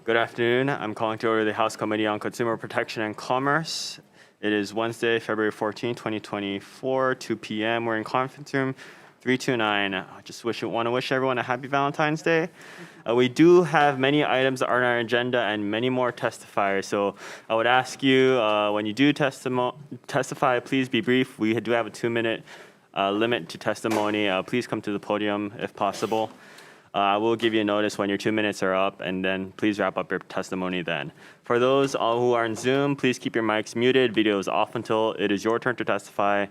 Good afternoon. I'm calling to order the House Committee on Consumer Protection and Commerce. It is Wednesday, February 14, 2024, 2 p.m. We're in conference room 329. I just want to wish everyone a happy Valentine's Day. We do have many items on our agenda and many more testifiers. So I would ask you, when you do testify, please be brief. We do have a 2-minute limit to testimony. Please come to the podium if possible. I will give you a notice when your 2 minutes are up, and then please wrap up your testimony then. For those who are in Zoom, please keep your mics muted, videos off until it is your turn to testify.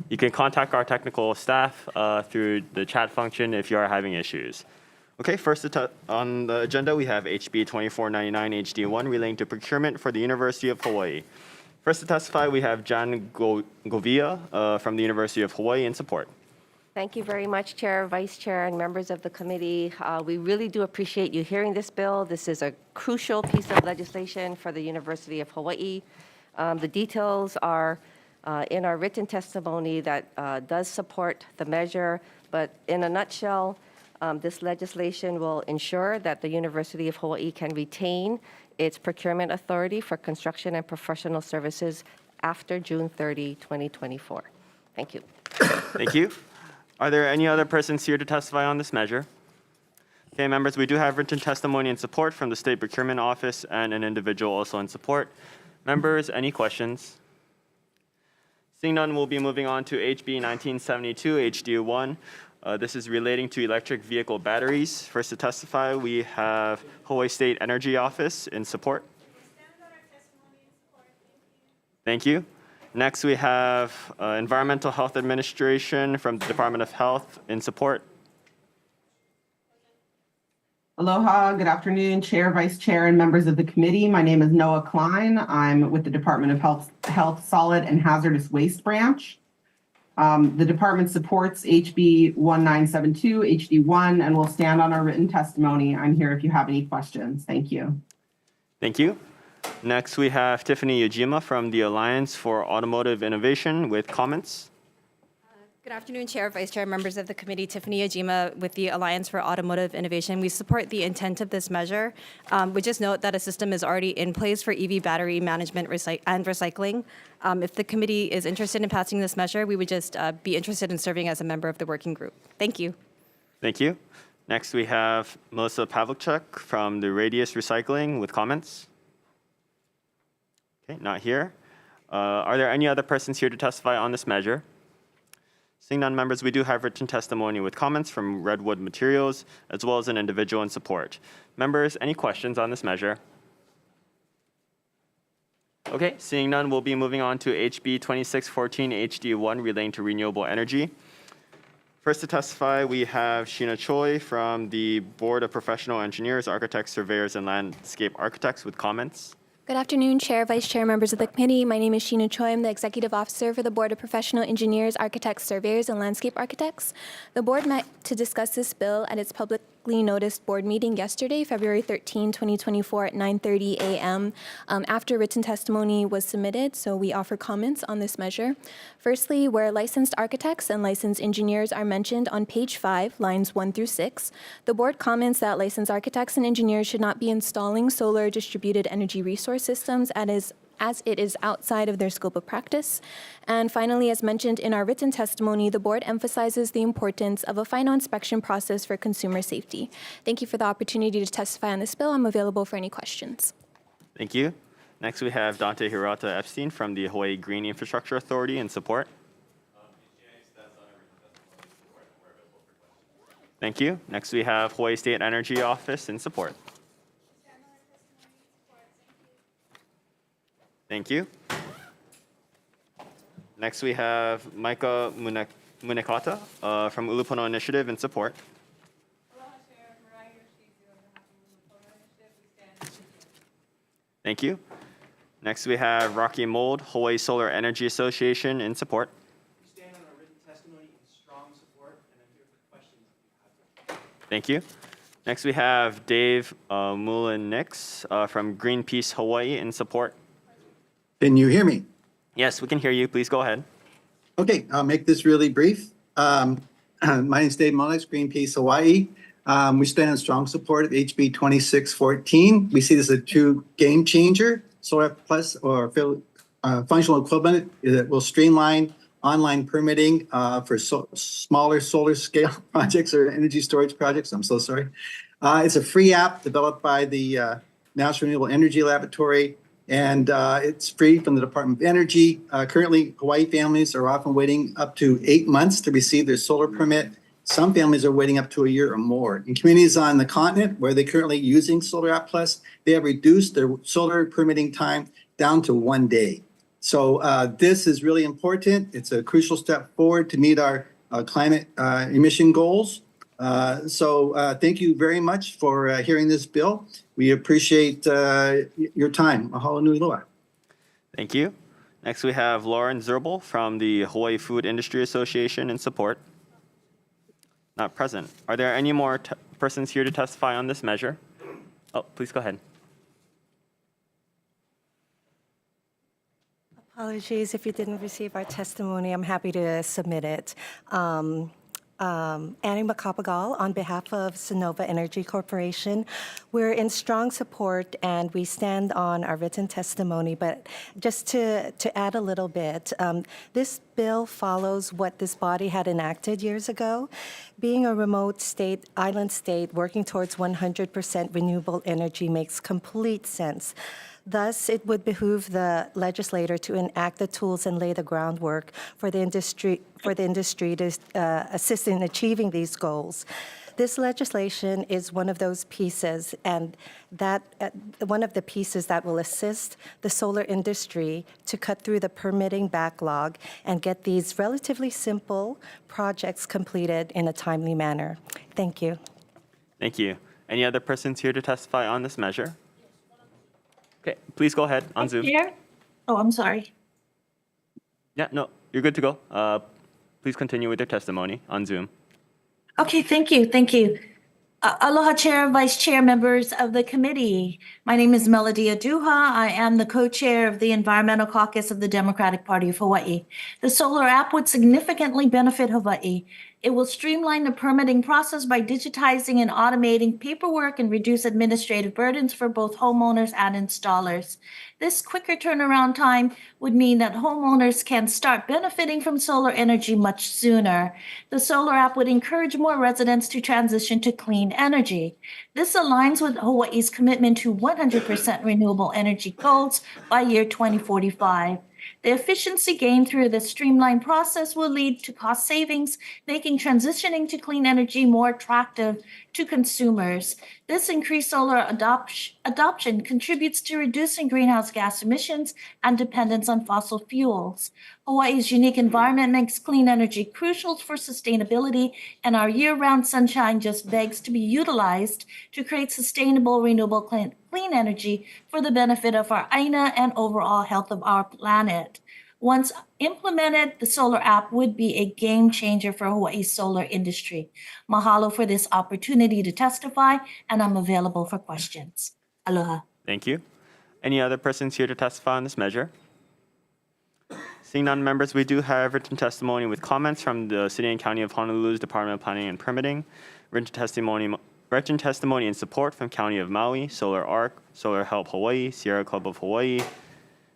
You can contact our technical staff through the chat function if you are having issues. Okay, first on the agenda, we have HB 2499 HD1 relating to procurement for the University of Hawaii. First to testify, we have Jan Govia from the University of Hawaii in support. Thank you very much, Chair, Vice Chair, and members of the committee. We really do appreciate you hearing this bill. This is a crucial piece of legislation for the University of Hawaii. The details are in our written testimony that does support the measure, but in a nutshell, this legislation will ensure that the University of Hawaii can retain its procurement authority for construction and professional services after June 30, 2024. Thank you. Thank you. Are there any other persons here to testify on this measure? Okay, members, we do have written testimony in support from the State Procurement Office and an individual also in support. Members, any questions? Seeing none, we'll be moving on to HB 1972 HD1. This is relating to electric vehicle batteries. First to testify, we have Hawaii State Energy Office in support. Thank you. Next, we have Environmental Health Administration from the Department of Health in support. Aloha, good afternoon, Chair, Vice Chair, and members of the committee. My name is Noah Klein. I'm with the Department of Health Solid and Hazardous Waste Branch. The department supports HB 1972 HD1 and will stand on our written testimony. I'm here if you have any questions. Thank you. Thank you. Next, we have Tiffany Yajima from the Alliance for Automotive Innovation with comments. Good afternoon, Chair, Vice Chair, members of the committee. Tiffany Yajima with the Alliance for Automotive Innovation. We support the intent of this measure. We just note that a system is already in place for EV battery management and recycling. If the committee is interested in passing this measure, we would just be interested in serving as a member of the working group. Thank you. Thank you. Next, we have Melissa Pavlicek from the Radius Recycling with comments. Okay, not here. Are there any other persons here to testify on this measure? Seeing none, members, we do have written testimony with comments from Redwood Materials, as well as an individual in support. Members, any questions on this measure? Okay, seeing none, we'll be moving on to HB 2614 HD1 relating to renewable energy. First to testify, we have Sheena Choi from the Board of Professional Engineers, Architects, Surveyors, and Landscape Architects with comments. Good afternoon, Chair, Vice Chair, members of the committee. My name is Sheena Choi. I'm the Executive Officer for the Board of Professional Engineers, Architects, Surveyors, and Landscape Architects. The board met to discuss this bill at its publicly noticed board meeting yesterday, February 13, 2024 at 9:30 a.m. After written testimony was submitted, so we offer comments on this measure. Firstly, where licensed architects and licensed engineers are mentioned on page 5, lines 1 through 6, the board comments that licensed architects and engineers should not be installing solar distributed energy resource systems as it is outside of their scope of practice. And finally, as mentioned in our written testimony, the board emphasizes the importance of a final inspection process for consumer safety. Thank you for the opportunity to testify on this bill. I'm available for any questions. Thank you. Next, we have Dante Hirata Epstein from the Hawaii Green Infrastructure Authority in support. Thank you. Next, we have Hawaii State Energy Office in support. Thank you. Next, we have Micah Munekata from Ulupono Initiative in support. Thank you. Next, we have Rocky Mold, Hawaii Solar Energy Association in support. We stand on our written testimony in strong support, and I'm here for questions if you have them. Thank you. Next, we have Dave Mullen-Nix from Greenpeace Hawaii in support. Can you hear me? Yes, we can hear you. Please go ahead. Okay, I'll make this really brief. My name is Dave Mullen-Nix, Greenpeace Hawaii. We stand in strong support of HB 2614. We see this as a true game changer. Solar Plus or functional equivalent that will streamline online permitting for smaller solar scale projects or energy storage projects. I'm so sorry. It's a free app developed by the National Renewable Energy Laboratory, and it's free from the Department of Energy. Currently, Hawaii families are often waiting up to 8 months to receive their solar permit. Some families are waiting up to a year or more. In communities on the continent where they're currently using Solar App Plus, they have reduced their solar permitting time down to 1 day. So this is really important. It's a crucial step forward to meet our climate emission goals. So thank you very much for hearing this bill. We appreciate your time. Mahalo nui loa. Thank you. Next, we have Lauren Zerbel from the Hawaii Food Industry Association in support. Not present. Are there any more persons here to testify on this measure? Oh, please go ahead. Apologies if you didn't receive our testimony. I'm happy to submit it. Annie Makapagal on behalf of Sonova Energy Corporation. We're in strong support and we stand on our written testimony, but just to add a little bit, this bill follows what this body had enacted years ago. Being a remote state, island state, working towards 100% renewable energy makes complete sense. Thus, it would behoove the legislator to enact the tools and lay the groundwork for the industry to assist in achieving these goals. This legislation is one of those pieces, and that one of the pieces that will assist the solar industry to cut through the permitting backlog and get these relatively simple projects completed in a timely manner. Thank you. Thank you. Any other persons here to testify on this measure? Okay, please go ahead on Zoom. Chair? Oh, I'm sorry. Yeah, no, you're good to go. Please continue with your testimony on Zoom. Okay, thank you, thank you. Aloha Chair, Vice Chair, members of the committee. My name is Melody Aduha. I am the co-chair of the Environmental Caucus of the Democratic Party of Hawaii. The solar app would significantly benefit Hawaii. It will streamline the permitting process by digitizing and automating paperwork and reduce administrative burdens for both homeowners and installers. This quicker turnaround time would mean that homeowners can start benefiting from solar energy much sooner. The solar app would encourage more residents to transition to clean energy. This aligns with Hawaii's commitment to 100% renewable energy goals by year 2045. The efficiency gained through this streamlined process will lead to cost savings, making transitioning to clean energy more attractive to consumers. This increased solar adoption contributes to reducing greenhouse gas emissions and dependence on fossil fuels. Hawaii's unique environment makes clean energy crucial for sustainability, and our year-round sunshine just begs to be utilized to create sustainable, renewable, clean energy for the benefit of our aina and overall health of our planet. Once implemented, the solar app would be a game changer for Hawaii's solar industry. Mahalo for this opportunity to testify, and I'm available for questions. Aloha. Thank you. Any other persons here to testify on this measure? Seeing none, members, we do have written testimony with comments from the City and County of Honolulu's Department of Planning and Permitting, written testimony in support from County of Maui, Solar Arc, Solar Help Hawaii, Sierra Club of Hawaii,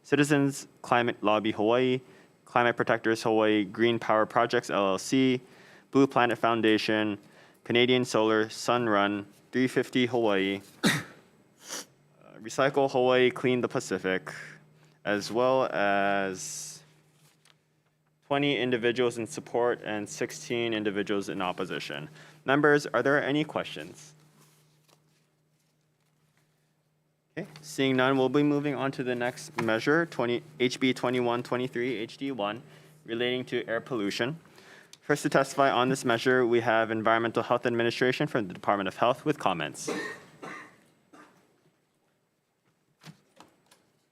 Citizens Climate Lobby Hawaii, Climate Protectors Hawaii, Green Power Projects LLC, Blue Planet Foundation, Canadian Solar, Sunrun, 350 Hawaii, Recycle Hawaii, Clean the Pacific, as well as 20 individuals in support and 16 individuals in opposition. Members, are there any questions? Okay, seeing none, we'll be moving on to the next measure, HB 2123 HD1, relating to air pollution. First to testify on this measure, we have Environmental Health Administration from the Department of Health with comments.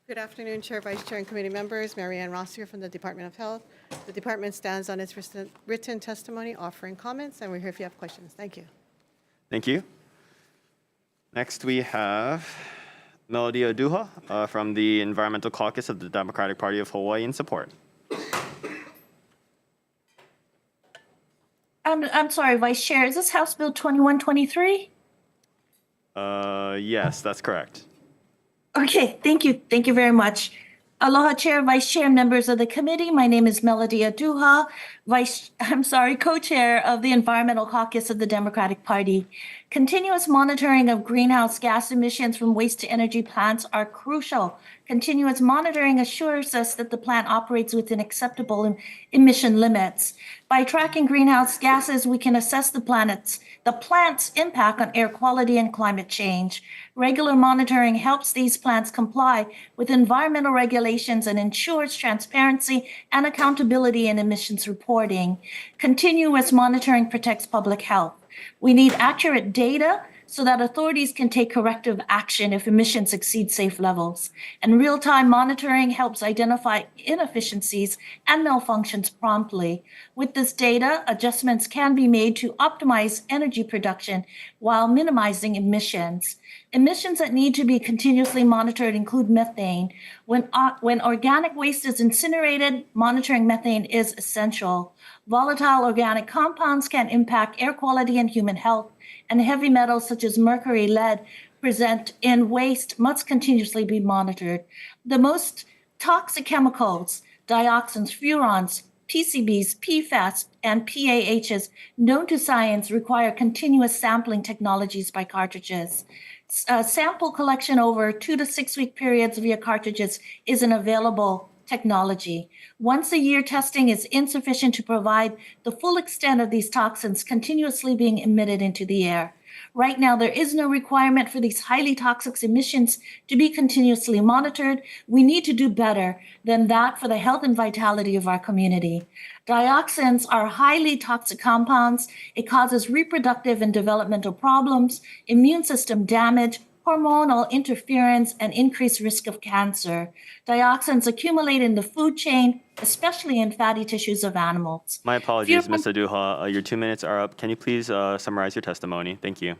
Good afternoon, Chair, Vice Chair, and committee members. Mary Ann Ross here from the Department of Health. The department stands on its written testimony offering comments, and we're here if you have questions. Thank you. Thank you. Next, we have Melody Aduha from the Environmental Caucus of the Democratic Party of Hawaii in support. I'm sorry, Vice Chair, is this House Bill 2123? Yes, that's correct. Okay, thank you. Thank you very much. Aloha Chair, Vice Chair, members of the committee. My name is Melody Aduha, Co-Chair of the Environmental Caucus of the Democratic Party. Continuous monitoring of greenhouse gas emissions from waste to energy plants are crucial. Continuous monitoring assures us that the plant operates within acceptable emission limits. By tracking greenhouse gases, we can assess the plant's impact on air quality and climate change. Regular monitoring helps these plants comply with environmental regulations and ensures transparency and accountability in emissions reporting. Continuous monitoring protects public health. We need accurate data so that authorities can take corrective action if emissions exceed safe levels. And real-time monitoring helps identify inefficiencies and malfunctions promptly. With this data, adjustments can be made to optimize energy production while minimizing emissions. Emissions that need to be continuously monitored include methane. When organic waste is incinerated, monitoring methane is essential. Volatile organic compounds can impact air quality and human health, and heavy metals such as mercury, lead, present in waste must continuously be monitored. The most toxic chemicals, dioxins, furans, PCBs, PFAS, and PAHs known to science require continuous sampling technologies by cartridges. Sample collection over 2 to 6 week periods via cartridges is an available technology. Once a year testing is insufficient to provide the full extent of these toxins continuously being emitted into the air. Right now, there is no requirement for these highly toxic emissions to be continuously monitored. We need to do better than that for the health and vitality of our community. Dioxins are highly toxic compounds. It causes reproductive and developmental problems, immune system damage, hormonal interference, and increased risk of cancer. Dioxins accumulate in the food chain, especially in fatty tissues of animals. My apologies, Ms. Aduha. Your 2 minutes are up. Can you please summarize your testimony? Thank you.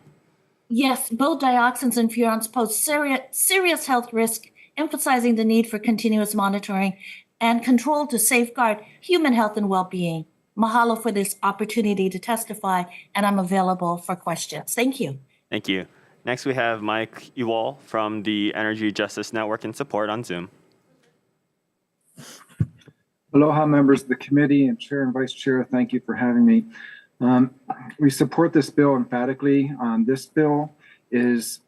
Yes, both dioxins and furans pose serious health risk, emphasizing the need for continuous monitoring and control to safeguard human health and well-being. Mahalo for this opportunity to testify, and I'm available for questions. Thank you. Thank you. Next, we have Mike Ewald from the Energy Justice Network in support on Zoom. Aloha, members of the committee and Chair and Vice Chair. Thank you for having me. We support this bill emphatically. This bill is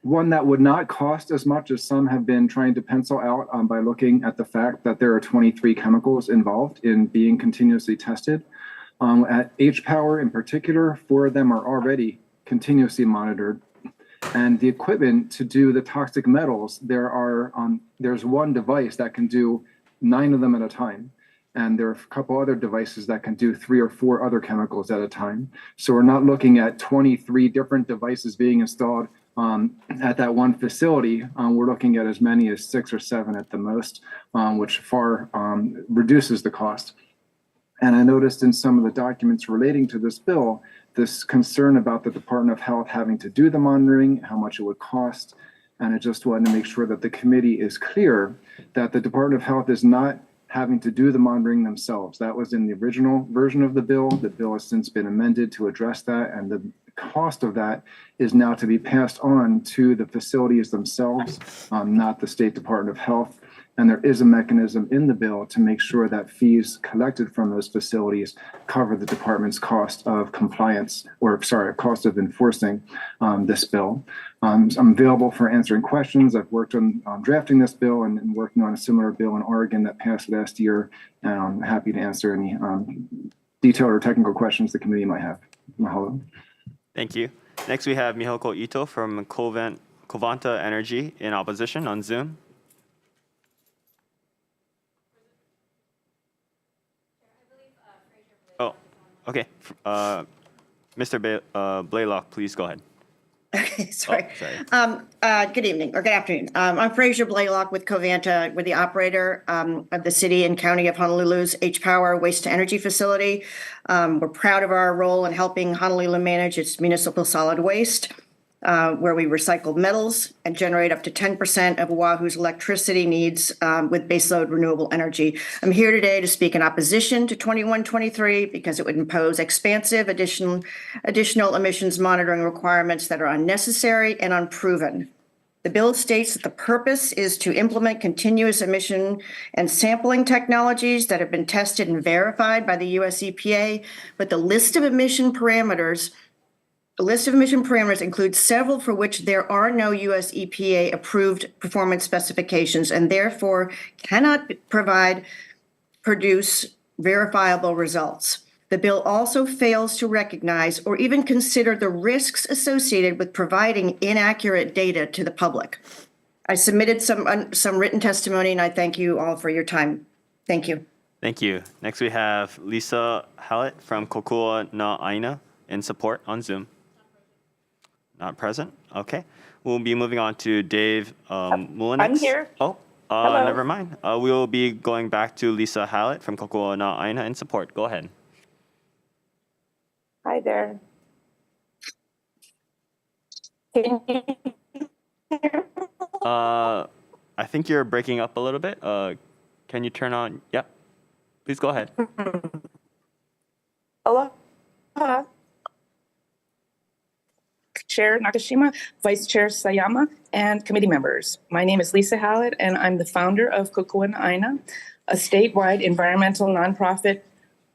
one that would not cost as much as some have been trying to pencil out by looking at the fact that there are 23 chemicals involved in being continuously tested. At H-Power in particular, 4 of them are already continuously monitored. And the equipment to do the toxic metals, there's one device that can do 9 of them at a time. And there are a couple other devices that can do 3 or 4 other chemicals at a time. So we're not looking at 23 different devices being installed at that one facility. We're looking at as many as 6 or 7 at the most, which far reduces the cost. And I noticed in some of the documents relating to this bill, this concern about the Department of Health having to do the monitoring, how much it would cost. And I just wanted to make sure that the committee is clear that the Department of Health is not having to do the monitoring themselves. That was in the original version of the bill. The bill has since been amended to address that, and the cost of that is now to be passed on to the facilities themselves, not the State Department of Health. And there is a mechanism in the bill to make sure that fees collected from those facilities cover the department's cost of compliance, cost of enforcing this bill. I'm available for answering questions. I've worked on drafting this bill and working on a similar bill in Oregon that passed last year. And I'm happy to answer any detailed or technical questions the committee might have. Mahalo. Thank you. Next, we have Mihoko Ito from Covanta Energy in opposition on Zoom. Oh, okay. Mr. Blaylock, please go ahead. Okay, sorry. Oh, sorry. Good evening or good afternoon. I'm Fraser Blaylock with Covanta. We're the operator of the city and county of Honolulu's H-Power waste to energy facility. We're proud of our role in helping Honolulu manage its municipal solid waste. where we recycle metals and generate up to 10% of Oahu's electricity needs with baseload renewable energy. I'm here today to speak in opposition to 2123 because it would impose expansive additional emissions monitoring requirements that are unnecessary and unproven. The bill states that the purpose is to implement continuous emission and sampling technologies that have been tested and verified by the US EPA, but the list of emission parameters includes several for which there are no US EPA approved performance specifications and therefore cannot produce verifiable results. The bill also fails to recognize or even consider the risks associated with providing inaccurate data to the public. I submitted some written testimony, and I thank you all for your time. Thank you. Thank you. Next, we have Lisa Hallett from Kokua na Aina in support on Zoom. Not present? Okay. We'll be moving on to Dave Mullenix. I'm here. Oh, Hello. never mind. We will be going back to Lisa Hallett from Kokua na Aina in support. Go ahead. Hi there. Can you hear me? I think you're breaking up a little bit. Can you turn on? Yep. Please go ahead. Aloha. Chair Nakashima, Vice Chair Sayama, and committee members. My name is Lisa Hallett, and I'm the founder of Kokua na Aina, a statewide environmental nonprofit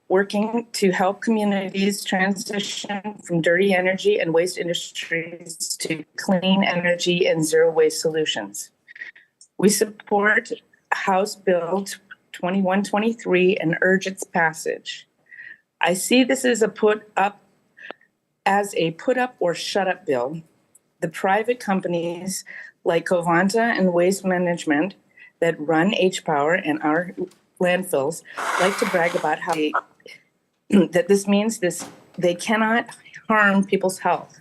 working to help communities transition from dirty energy and waste industries to clean energy and zero waste solutions. We support House Bill 2123 and urge its passage. I see this as a put up or shut up bill. The private companies like Covanta and Waste Management that run H-Power and our landfills like to brag about how that this means they cannot harm people's health.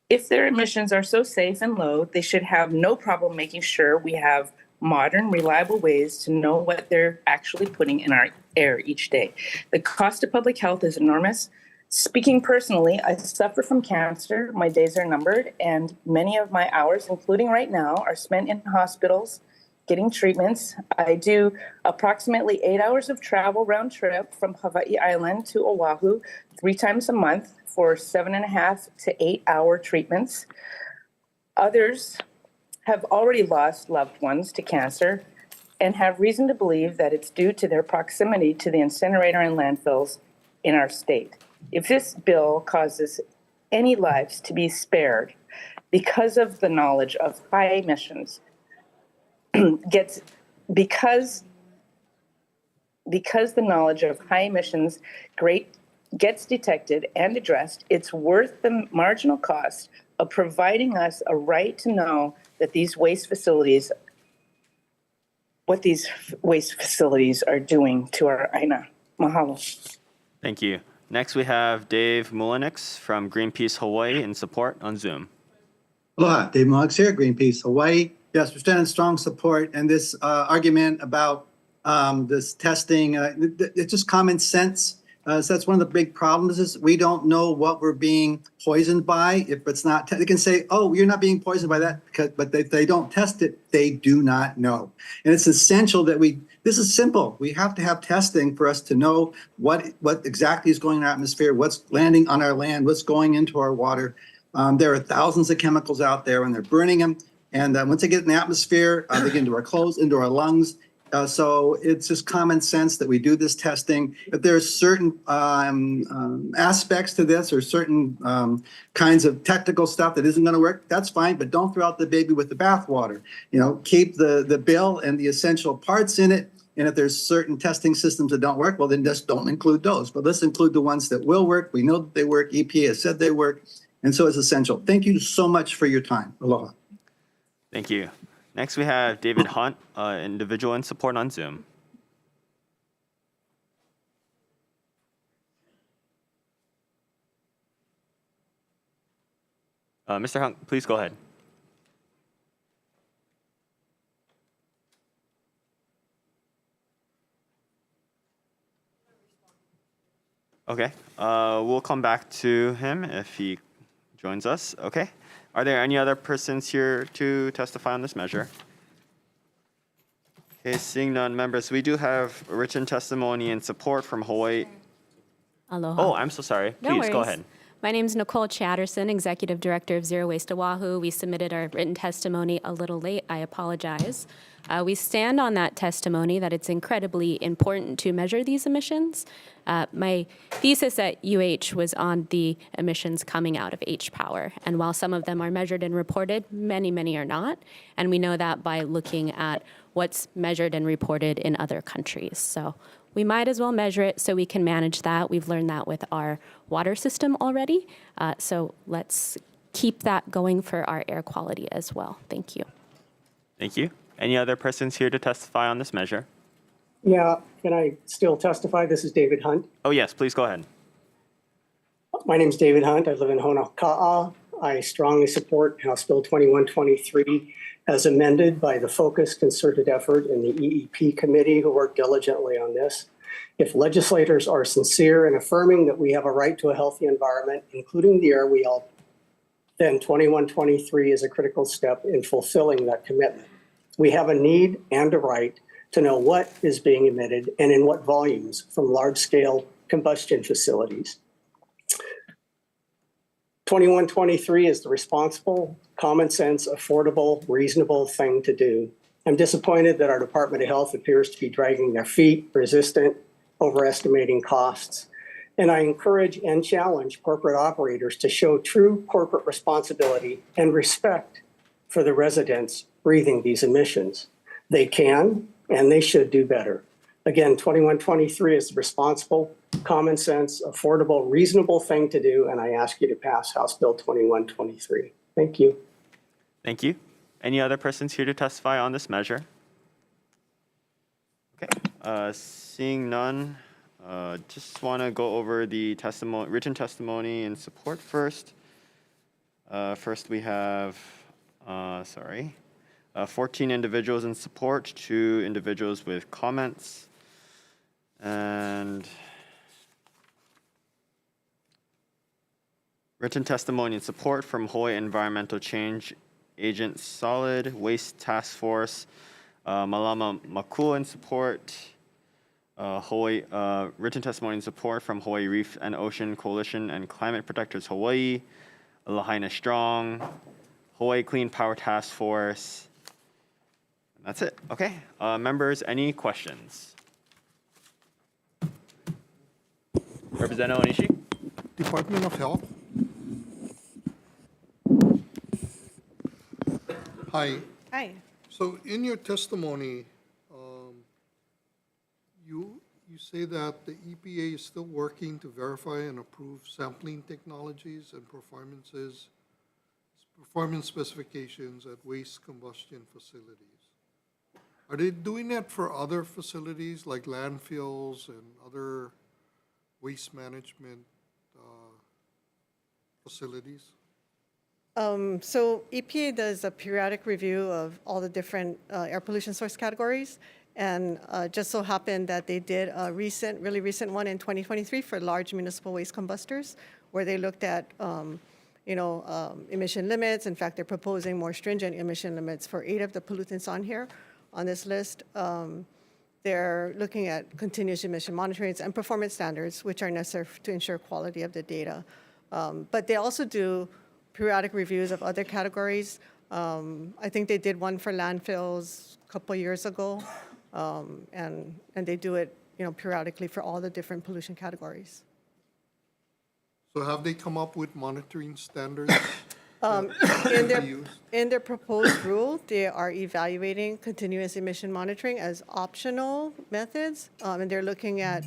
If their emissions are so safe and low, they should have no problem making sure we have modern, reliable ways to know what they're actually putting in our air each day. The cost of public health is enormous. Speaking personally, I suffer from cancer. My days are numbered, and many of my hours, including right now, are spent in hospitals getting treatments. I do approximately 8 hours of travel round trip from Hawaii Island to Oahu 3 times a month for 7.5 to 8 hour treatments. Others have already lost loved ones to cancer and have reason to believe that it's due to their proximity to the incinerator and landfills in our state. If this bill causes any lives to be spared because of the knowledge of high emissions, because the knowledge of high emissions gets detected and addressed, it's worth the marginal cost of providing us a right to know that what these waste facilities are doing to our Aina. Mahalo. Thank you. Next, we have Dave Mullenix from Greenpeace Hawaii in support on Zoom. Aloha, Dave Mullenix here, Greenpeace Hawaii. Yes, we're standing in strong support, and this argument about this testing, it's just common sense. So that's one of the big problems is we don't know what we're being poisoned by. If it's not, they can say, oh, you're not being poisoned by that, but if they don't test it, they do not know. And it's essential that this is simple. We have to have testing for us to know what exactly is going in our atmosphere, what's landing on our land, what's going into our water. There are thousands of chemicals out there and they're burning them. And once they get in the atmosphere, they get into our clothes, into our lungs. So it's just common sense that we do this testing. If there's certain aspects to this or certain kinds of technical stuff that isn't going to work, that's fine, but don't throw out the baby with the bathwater. Keep the bill and the essential parts in it. And if there's certain testing systems that don't work, well, then just don't include those. But let's include the ones that will work. We know that they work. EPA has said they work. And so it's essential. Thank you so much for your time. Aloha. Thank you. Next, we have David Hunt, individual in support on Zoom. Mr. Hunt, please go ahead. Okay, we'll come back to him if he joins us. Okay. Are there any other persons here to testify on this measure? Okay, seeing none, members, we do have written testimony in support from Hawaii. Aloha. Oh, I'm so sorry. No Please go worries. ahead. My name is Nicole Chatterson, Executive Director of Zero Waste Oahu. We submitted our written testimony a little late. I apologize. We stand on that testimony that it's incredibly important to measure these emissions. My thesis at UH was on the emissions coming out of H-Power. And while some of them are measured and reported, many, many are not. And we know that by looking at what's measured and reported in other countries. So we might as well measure it so we can manage that. We've learned that with our water system already. So let's keep that going for our air quality as well. Thank you. Thank you. Any other persons here to testify on this measure? Yeah, can I still testify? This is David Hunt. Oh, yes, please go ahead. My name is David Hunt. I live in Honoka'a. I strongly support House Bill 2123 as amended by the focused concerted effort in the EEP committee who worked diligently on this. If legislators are sincere in affirming that we have a right to a healthy environment, including the air we all, then 2123 is a critical step in fulfilling that commitment. We have a need and a right to know what is being emitted and in what volumes from large-scale combustion facilities. 2123 is the responsible, common sense, affordable, reasonable thing to do. I'm disappointed that our Department of Health appears to be dragging their feet, resistant, overestimating costs. And I encourage and challenge corporate operators to show true corporate responsibility and respect for the residents breathing these emissions. They can and they should do better. Again, 2123 is the responsible, common sense, affordable, reasonable thing to do, and I ask you to pass House Bill 2123. Thank you. Thank you. Any other persons here to testify on this measure? Okay, seeing none, just want to go over the testimony, written testimony in support first. First we have, 14 individuals in support, 2 individuals with comments, and written testimony in support from Hawaii Environmental Change Agent Solid Waste Task Force, Malama Makua in support, Hawaii, written testimony in support from Hawaii Reef and Ocean Coalition and Climate Protectors Hawaii, Lahaina Strong, Hawaii Clean Power Task Force. That's it. Okay. Members, any questions? Representative Onishi? Department of Health. Hi. Hi. So in your testimony, you say that the EPA is still working to verify and approve sampling technologies and performance specifications at waste combustion facilities. Are they doing that for other facilities like landfills and other waste management facilities? So EPA does a periodic review of all the different air pollution source categories. And just so happened that they did a really recent one in 2023 for large municipal waste combustors, where they looked at, emission limits. In fact, they're proposing more stringent emission limits for 8 of the pollutants on here, on this list. They're looking at continuous emission monitoring and performance standards, which are necessary to ensure quality of the data. But they also do periodic reviews of other categories. I think they did one for landfills a couple years ago. And they do it, periodically for all the different pollution categories. So have they come up with monitoring standards? In their proposed rule, they are evaluating continuous emission monitoring as optional methods, and they're looking at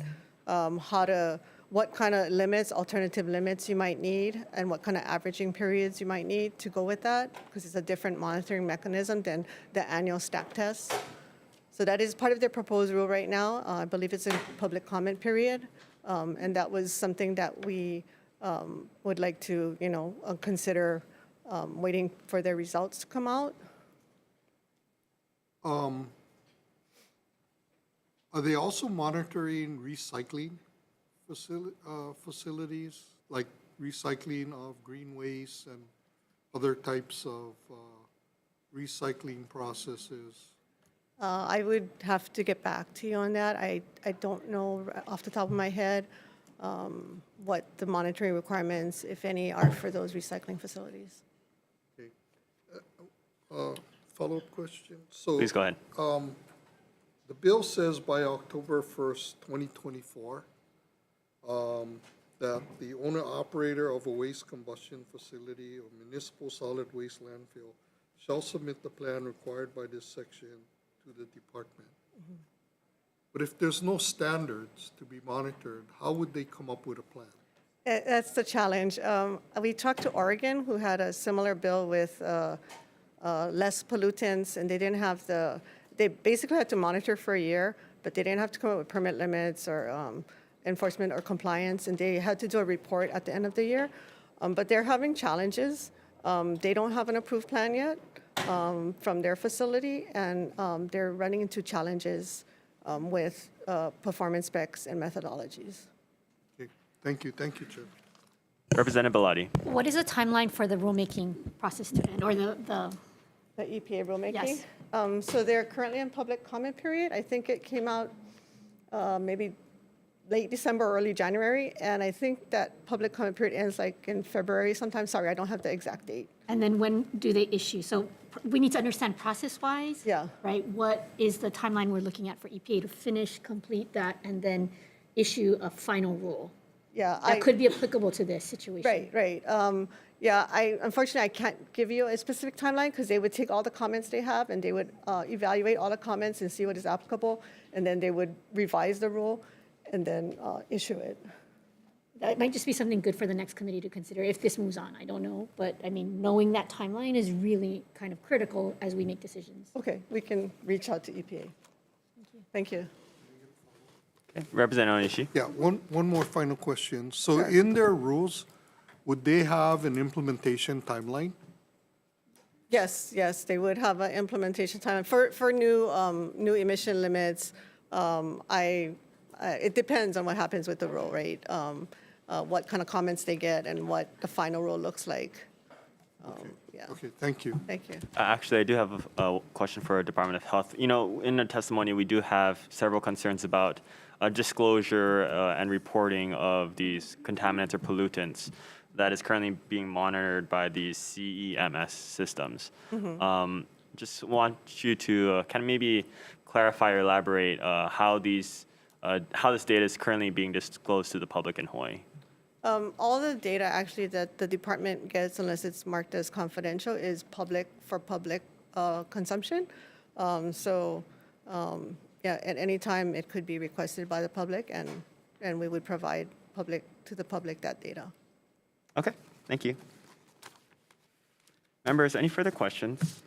what kind of limits, alternative limits you might need, and what kind of averaging periods you might need to go with that, because it's a different monitoring mechanism than the annual stack tests. So that is part of their proposed rule right now. I believe it's in public comment period, and that was something that we would like to, consider waiting for their results to come out. Are they also monitoring recycling facilities, like recycling of green waste and other types of recycling processes? I would have to get back to you on that. I don't know off the top of my head what the monitoring requirements, if any, are for those recycling facilities. Okay. Follow-up question? So, Please go ahead. the bill says by October 1st, 2024, that the owner-operator of a waste combustion facility or municipal solid waste landfill shall submit the plan required by this section to the department. But if there's no standards to be monitored, how would they come up with a plan? That's the challenge. We talked to Oregon, who had a similar bill with less pollutants, and they didn't have they basically had to monitor for a year, but they didn't have to come up with permit limits or enforcement or compliance, and they had to do a report at the end of the year. But they're having challenges. They don't have an approved plan yet from their facility, and they're running into challenges with performance specs and methodologies. Okay, thank you, Chair. Representative Bellotti. What is the timeline for the rulemaking process to end, or the EPA rulemaking? Yes. So they're currently in public comment period. I think it came out maybe late December, early January, and I think that public comment period ends like in February sometime. Sorry, I don't have the exact date. And then when do they issue? So we need to understand process-wise. Yeah. Right? What is the timeline we're looking at for EPA to finish, complete that, and then issue a final rule? Yeah. That could be applicable to this situation. Right. Yeah, unfortunately, I can't give you a specific timeline because they would take all the comments they have and they would evaluate all the comments and see what is applicable, and then they would revise the rule and then issue it. That might just be something good for the next committee to consider if this moves on. I don't know, but I mean, knowing that timeline is really kind of critical as we make decisions. Okay, we can reach out to EPA. Thank you. Okay. Representative Onishi. Yeah, one more final question. So in their rules, would they have an implementation timeline? Yes, they would have an implementation time for new emission limits. It depends on what happens with the rule, right? What kind of comments they get and what the final rule looks like. Yeah. Okay, thank you. Thank you. Actually, I do have a question for Department of Health. You know, in the testimony, we do have several concerns about disclosure and reporting of these contaminants or pollutants that is currently being monitored by these CEMS systems. Just want you to kind of maybe clarify or elaborate how this data is currently being disclosed to the public in Hawaii. All the data actually that the department gets, unless it's marked as confidential, is public for public consumption. Yeah, at any time it could be requested by the public, and we would provide to the public that data. Okay, thank you. Members, any further questions?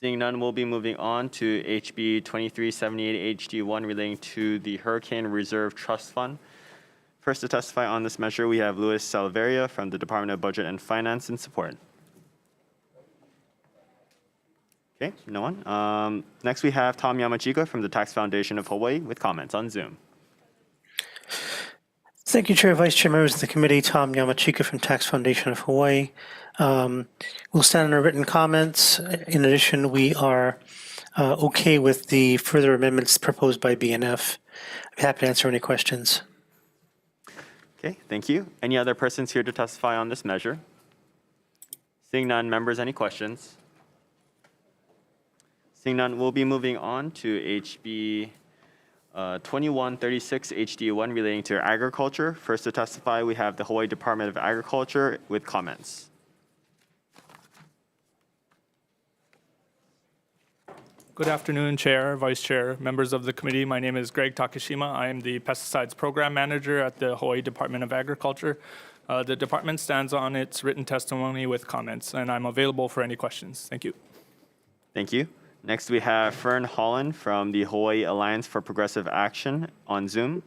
Seeing none, we'll be moving on to HB 2378 HD1 relating to the Hurricane Reserve Trust Fund. First to testify on this measure, we have Luis Salaveria from the Department of Budget and Finance in support. Okay, no one. Next, we have Tom Yamachika from the Tax Foundation of Hawaii with comments on Zoom. Thank you, Chair, Vice Chair, members of the committee. Tom Yamachika from Tax Foundation of Hawaii. We'll stand on our written comments. In addition, we are okay with the further amendments proposed by BNF. I'm happy to answer any questions. Okay, thank you. Any other persons here to testify on this measure? Seeing none, members, any questions? Seeing none, we'll be moving on to HB 2136 HD1 relating to agriculture. First to testify, we have the Hawaii Department of Agriculture with comments. Good afternoon, Chair, Vice Chair, members of the committee. My name is Greg Takashima. I am the Pesticides Program Manager at the Hawaii Department of Agriculture. The department stands on its written testimony with comments, and I'm available for any questions. Thank you. Thank you. Next, we have Fern Holland from the Hawaii Alliance for Progressive Action on Zoom.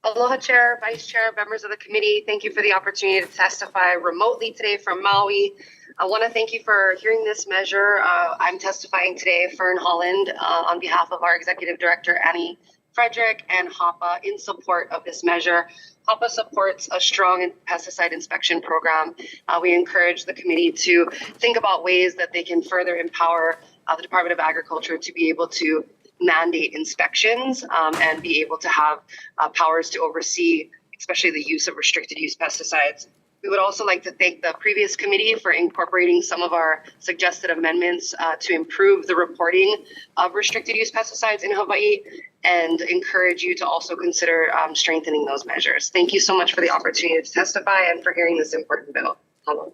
Aloha, Chair, Vice Chair, members of the committee. Thank you for the opportunity to testify remotely today from Maui. I want to thank you for hearing this measure. I'm testifying today, Fern Holland, on behalf of our Executive Director, Annie Frederick, and HAPA in support of this measure. HAPA supports a strong pesticide inspection program. We encourage the committee to think about ways that they can further empower the Department of Agriculture to be able to mandate inspections and be able to have powers to oversee, especially the use of restricted use pesticides. We would also like to thank the previous committee for incorporating some of our suggested amendments to improve the reporting of restricted use pesticides in Hawaii, and encourage you to also consider strengthening those measures. Thank you so much for the opportunity to testify and for hearing this important bill. Hello.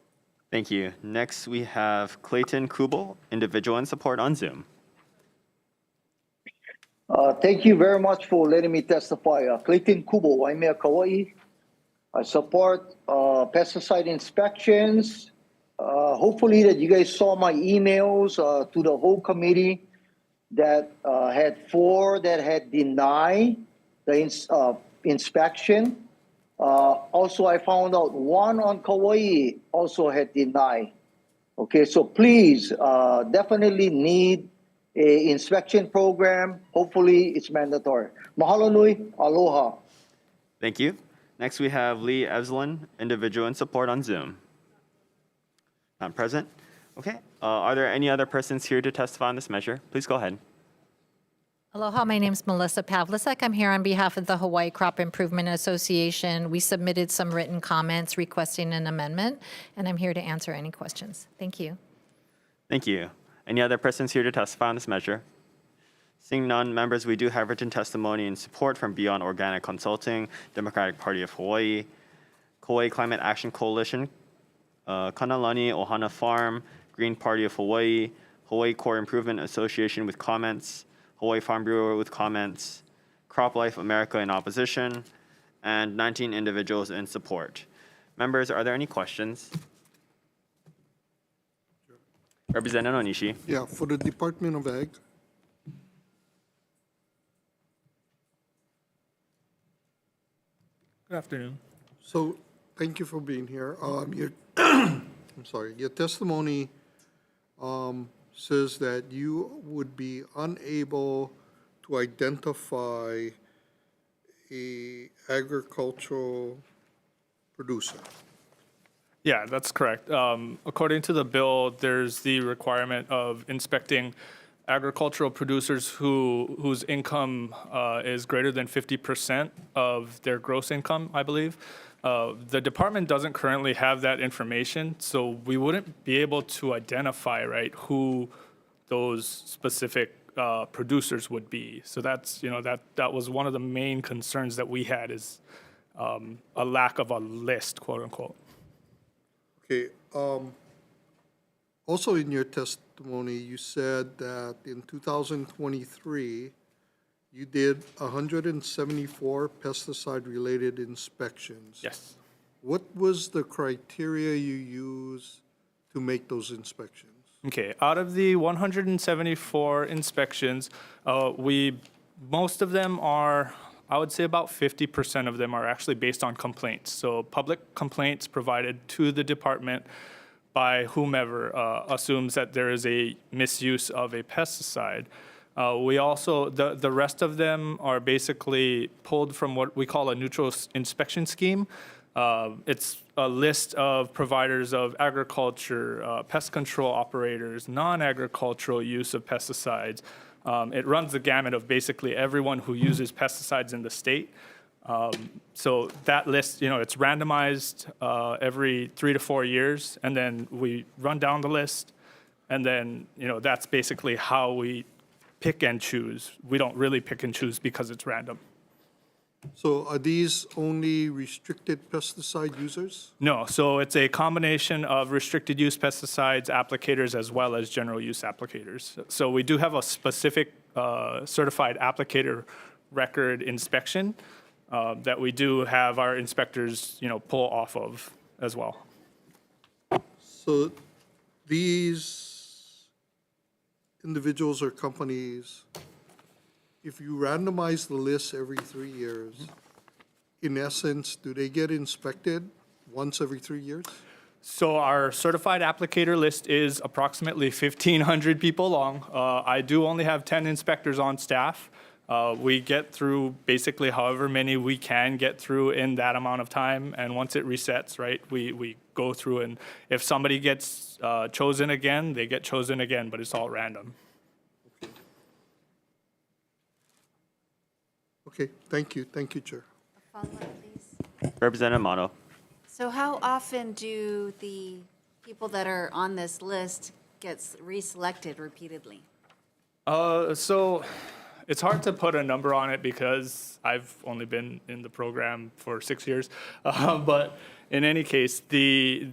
Thank you. Next, we have Clayton Kubel, individual in support on Zoom. Thank you very much for letting me testify. Clayton Kubo, Waimea, Kauai. I support pesticide inspections. Hopefully that you guys saw my emails to the whole committee that had 4 that had denied the inspection. Also, I found out 1 on Kauai also had denied. Okay, so please definitely need a inspection program. Hopefully it's mandatory. Mahalo nui, aloha. Thank you. Next, we have Lee Evslin, individual in support on Zoom. Not present. Okay. Are there any other persons here to testify on this measure? Please go ahead. Aloha, my name is Melissa Pavlicek. I'm here on behalf of the Hawaii Crop Improvement Association. We submitted some written comments requesting an amendment, and I'm here to answer any questions. Thank you. Thank you. Any other persons here to testify on this measure? Seeing none, members, we do have written testimony in support from Beyond Organic Consulting, Democratic Party of Hawaii, Kauai Climate Action Coalition, Kanalani Ohana Farm, Green Party of Hawaii, Hawaii Core Improvement Association with comments, Hawaii Farm Bureau with comments, Crop Life America in opposition, and 19 individuals in support. Members, are there any questions? Representative Onishi. Yeah, for the Department of Ag. Good afternoon. So, thank you for being here. I'm sorry. Your testimony says that you would be unable to identify a agricultural producer. Yeah, that's correct. According to the bill, there's the requirement of inspecting agricultural producers whose income is greater than 50% of their gross income, I believe. The department doesn't currently have that information, so we wouldn't be able to identify, right, who those specific producers would be. So that's, that was one of the main concerns that we had, is a lack of a list, quote unquote. Okay. Also in your testimony, you said that in 2023, you did 174 pesticide-related inspections. Yes. What was the criteria you used to make those inspections? Okay, out of the 174 inspections, most of them are, I would say about 50% of them are actually based on complaints. So public complaints provided to the department by whomever assumes that there is a misuse of a pesticide. We also, the rest of them are basically pulled from what we call a neutral inspection scheme. It's a list of providers of agriculture, pest control operators, non-agricultural use of pesticides. It runs the gamut of basically everyone who uses pesticides in the state. So that list, it's randomized every 3 to 4 years, and then we run down the list, and then, that's basically how we pick and choose. We don't really pick and choose because it's random. So are these only restricted pesticide users? No, so it's a combination of restricted use pesticides, applicators, as well as general use applicators. So we do have a specific certified applicator record inspection that we do have our inspectors, pull off of as well. So these individuals or companies, if you randomize the list every 3 years, in essence, do they get inspected once every 3 years? So our certified applicator list is approximately 1,500 people long. I do only have 10 inspectors on staff. We get through basically however many we can get through in that amount of time, and once it resets, right, we go through, and if somebody gets chosen again, they get chosen again, but it's all random. Okay, thank you, Chair. Follow-up, please. Representative Mato. So how often do the people that are on this list get reselected repeatedly? So it's hard to put a number on it because I've only been in the program for 6 years. But in any case, they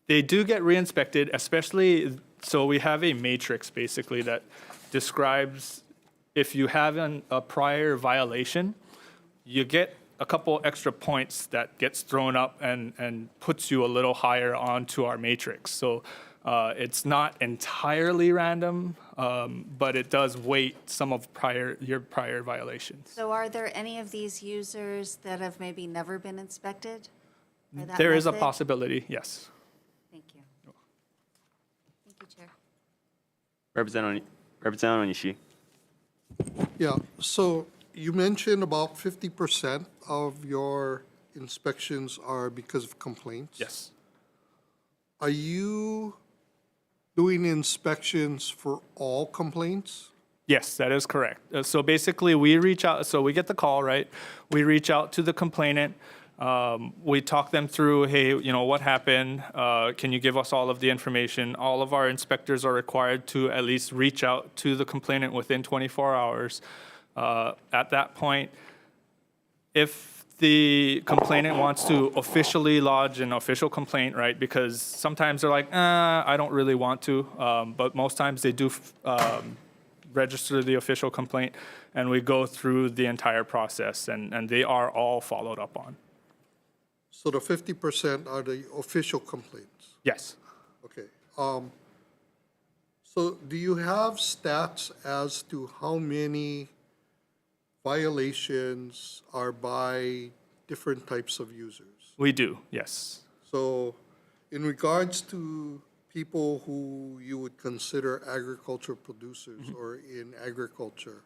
do get re-inspected, especially, so we have a matrix basically that describes if you have a prior violation, you get a couple extra points that gets thrown up and puts you a little higher onto our matrix. So it's not entirely random, but it does weight some of your prior violations. So are there any of these users that have maybe never been inspected? by that There is a method? possibility, yes. Thank you. Thank you, Chair. Representative Onishi. Yeah, so you mentioned about 50% of your inspections are because of complaints. Yes. Are you doing inspections for all complaints? Yes, that is correct. So basically, we reach out, so we get the call, right? We reach out to the complainant. We talk them through, hey, what happened? Can you give us all of the information? All of our inspectors are required to at least reach out to the complainant within 24 hours. At that point, if the complainant wants to officially lodge an official complaint, right? Because sometimes they're like, I don't really want to, but most times they do register the official complaint, and we go through the entire process, and they are all followed up on. So the 50% are the official complaints? Yes. Okay. So do you have stats as to how many violations are by different types of users? We do, yes. So in regards to people who you would consider agricultural producers or in agriculture,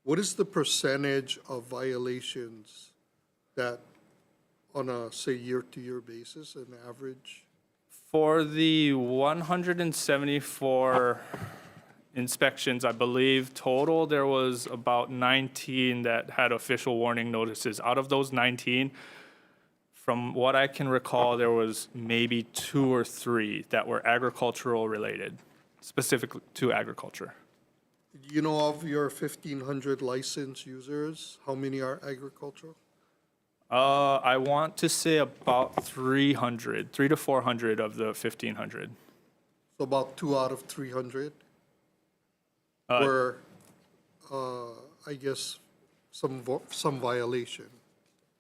what is the percentage of violations that on a, say, year-to-year basis, an average? For the 174 inspections, I believe, total, there was about 19 that had official warning notices. Out of those 19, from what I can recall, there was maybe 2 or 3 that were agricultural related, specific to agriculture. Do you know of your 1,500 licensed users, how many are agricultural? I want to say about 300 to 400 of the 1,500. So about 2 out of 300 were, I guess, some violation.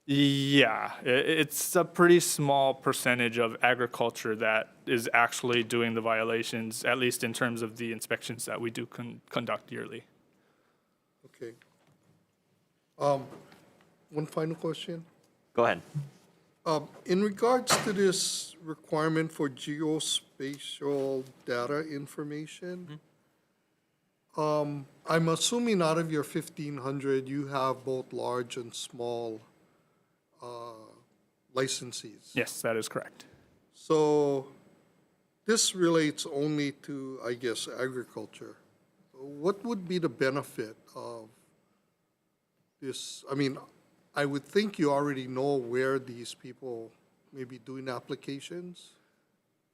Yeah, it's a pretty small percentage of agriculture that is actually doing the violations, at least in terms of the inspections that we do conduct yearly. Okay. One final question. Go ahead. In regards to this requirement for geospatial data information, I'm assuming out of your 1,500, you have both large and small licensees. Yes, that is correct. So this relates only to, I guess, agriculture. What would be the benefit of this? I mean, I would think you already know where these people may be doing applications.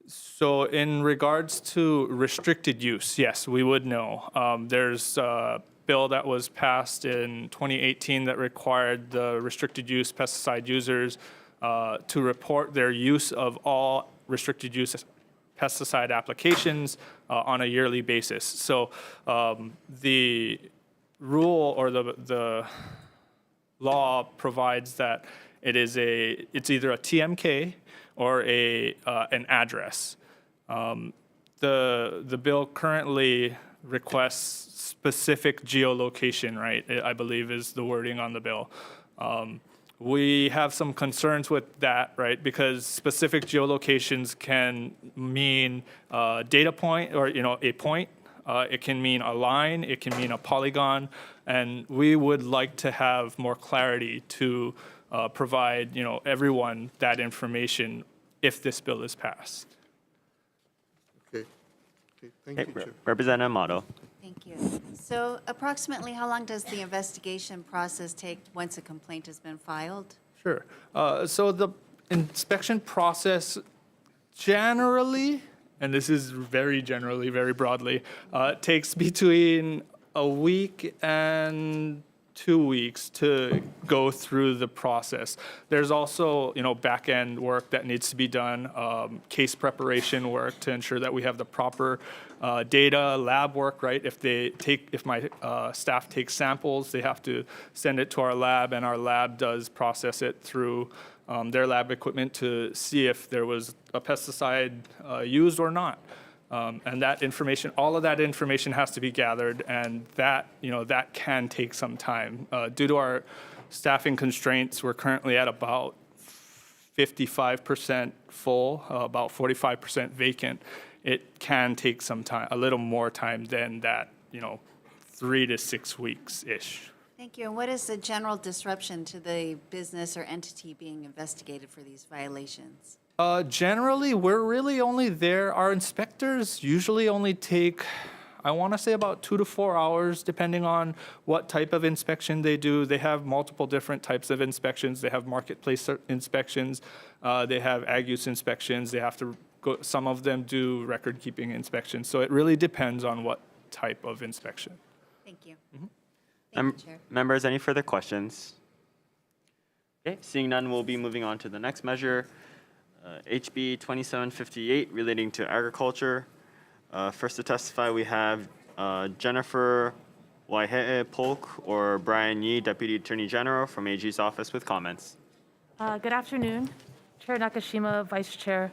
So in regards to restricted use, yes, we would know. There's a bill that was passed in 2018 that required the restricted use pesticide users to report their use of all restricted use pesticide applications on a yearly basis. So the rule or the law provides that it's either a TMK or an address. The bill currently requests specific geolocation, right? I believe is the wording on the bill. We have some concerns with that, right? Because specific geolocations can mean data point or a point. It can mean a line, it can mean a polygon, and we would like to have more clarity to provide, everyone that information if this bill is passed. Okay. Okay, thank you, Chair. Representative Amato. Thank you. So approximately how long does the investigation process take once a complaint has been filed? Sure. So the inspection process generally, and this is very generally, very broadly, takes between a week and 2 weeks to go through the process. There's also, back-end work that needs to be done, case preparation work to ensure that we have the proper data, lab work, right? If my staff takes samples, they have to send it to our lab, and our lab does process it through their lab equipment to see if there was a pesticide used or not. And that information, all of that information has to be gathered, and that can take some time. Due to our staffing constraints, we're currently at about 55% full, about 45% vacant. It can take some time, a little more time than that, 3 to 6 weeks-ish. Thank you. And what is the general disruption to the business or entity being investigated for these violations? Generally, we're really only there. Our inspectors usually only take, I want to say, about 2 to 4 hours, depending on what type of inspection they do. They have multiple different types of inspections. They have marketplace inspections. They have ag use inspections. They have to go, some of them do record-keeping inspections. So it really depends on what type of inspection. Thank you. Thank you, Chair. Members, any further questions? Okay, seeing none, we'll be moving on to the next measure. HB 2758 relating to agriculture. First to testify, we have Jennifer Waihe'e Polk or Brian Yee, Deputy Attorney General from AG's office with comments. Good afternoon, Chair Nakashima, Vice Chair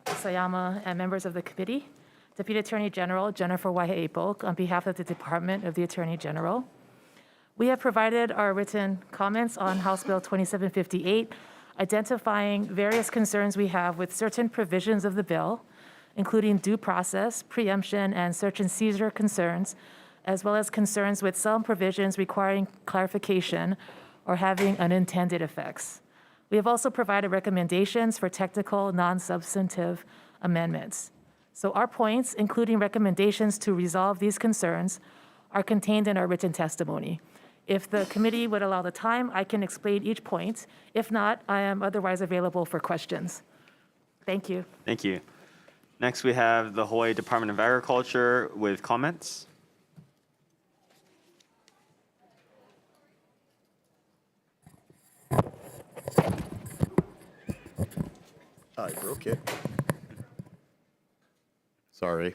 Sayama, and members of the committee. Deputy Attorney General Jennifer Waihe'e Polk on behalf of the Department of the Attorney General. We have provided our written comments on House Bill 2758, identifying various concerns we have with certain provisions of the bill, including due process, preemption, and search and seizure concerns, as well as concerns with some provisions requiring clarification or having unintended effects. We have also provided recommendations for technical, non-substantive amendments. So our points, including recommendations to resolve these concerns, are contained in our written testimony. If the committee would allow the time, I can explain each point. If not, I am otherwise available for questions. Thank you. Thank you. Next, we have the Hawaii Department of Agriculture with comments. I broke it. Sorry.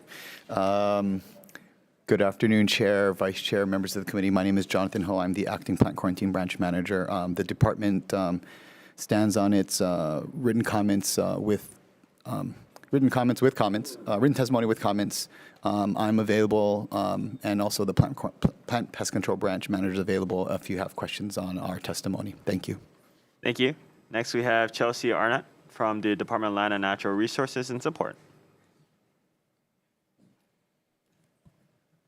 Good afternoon, Chair, Vice Chair, members of the committee. My name is Jonathan Ho. I'm the Acting Plant Quarantine Branch Manager. The department stands on its written testimony with comments. I'm available, and also the Plant Pest Control Branch Manager is available if you have questions on our testimony. Thank you. Thank you. Next, we have Chelsea Arnott from the Department of Land and Natural Resources in support.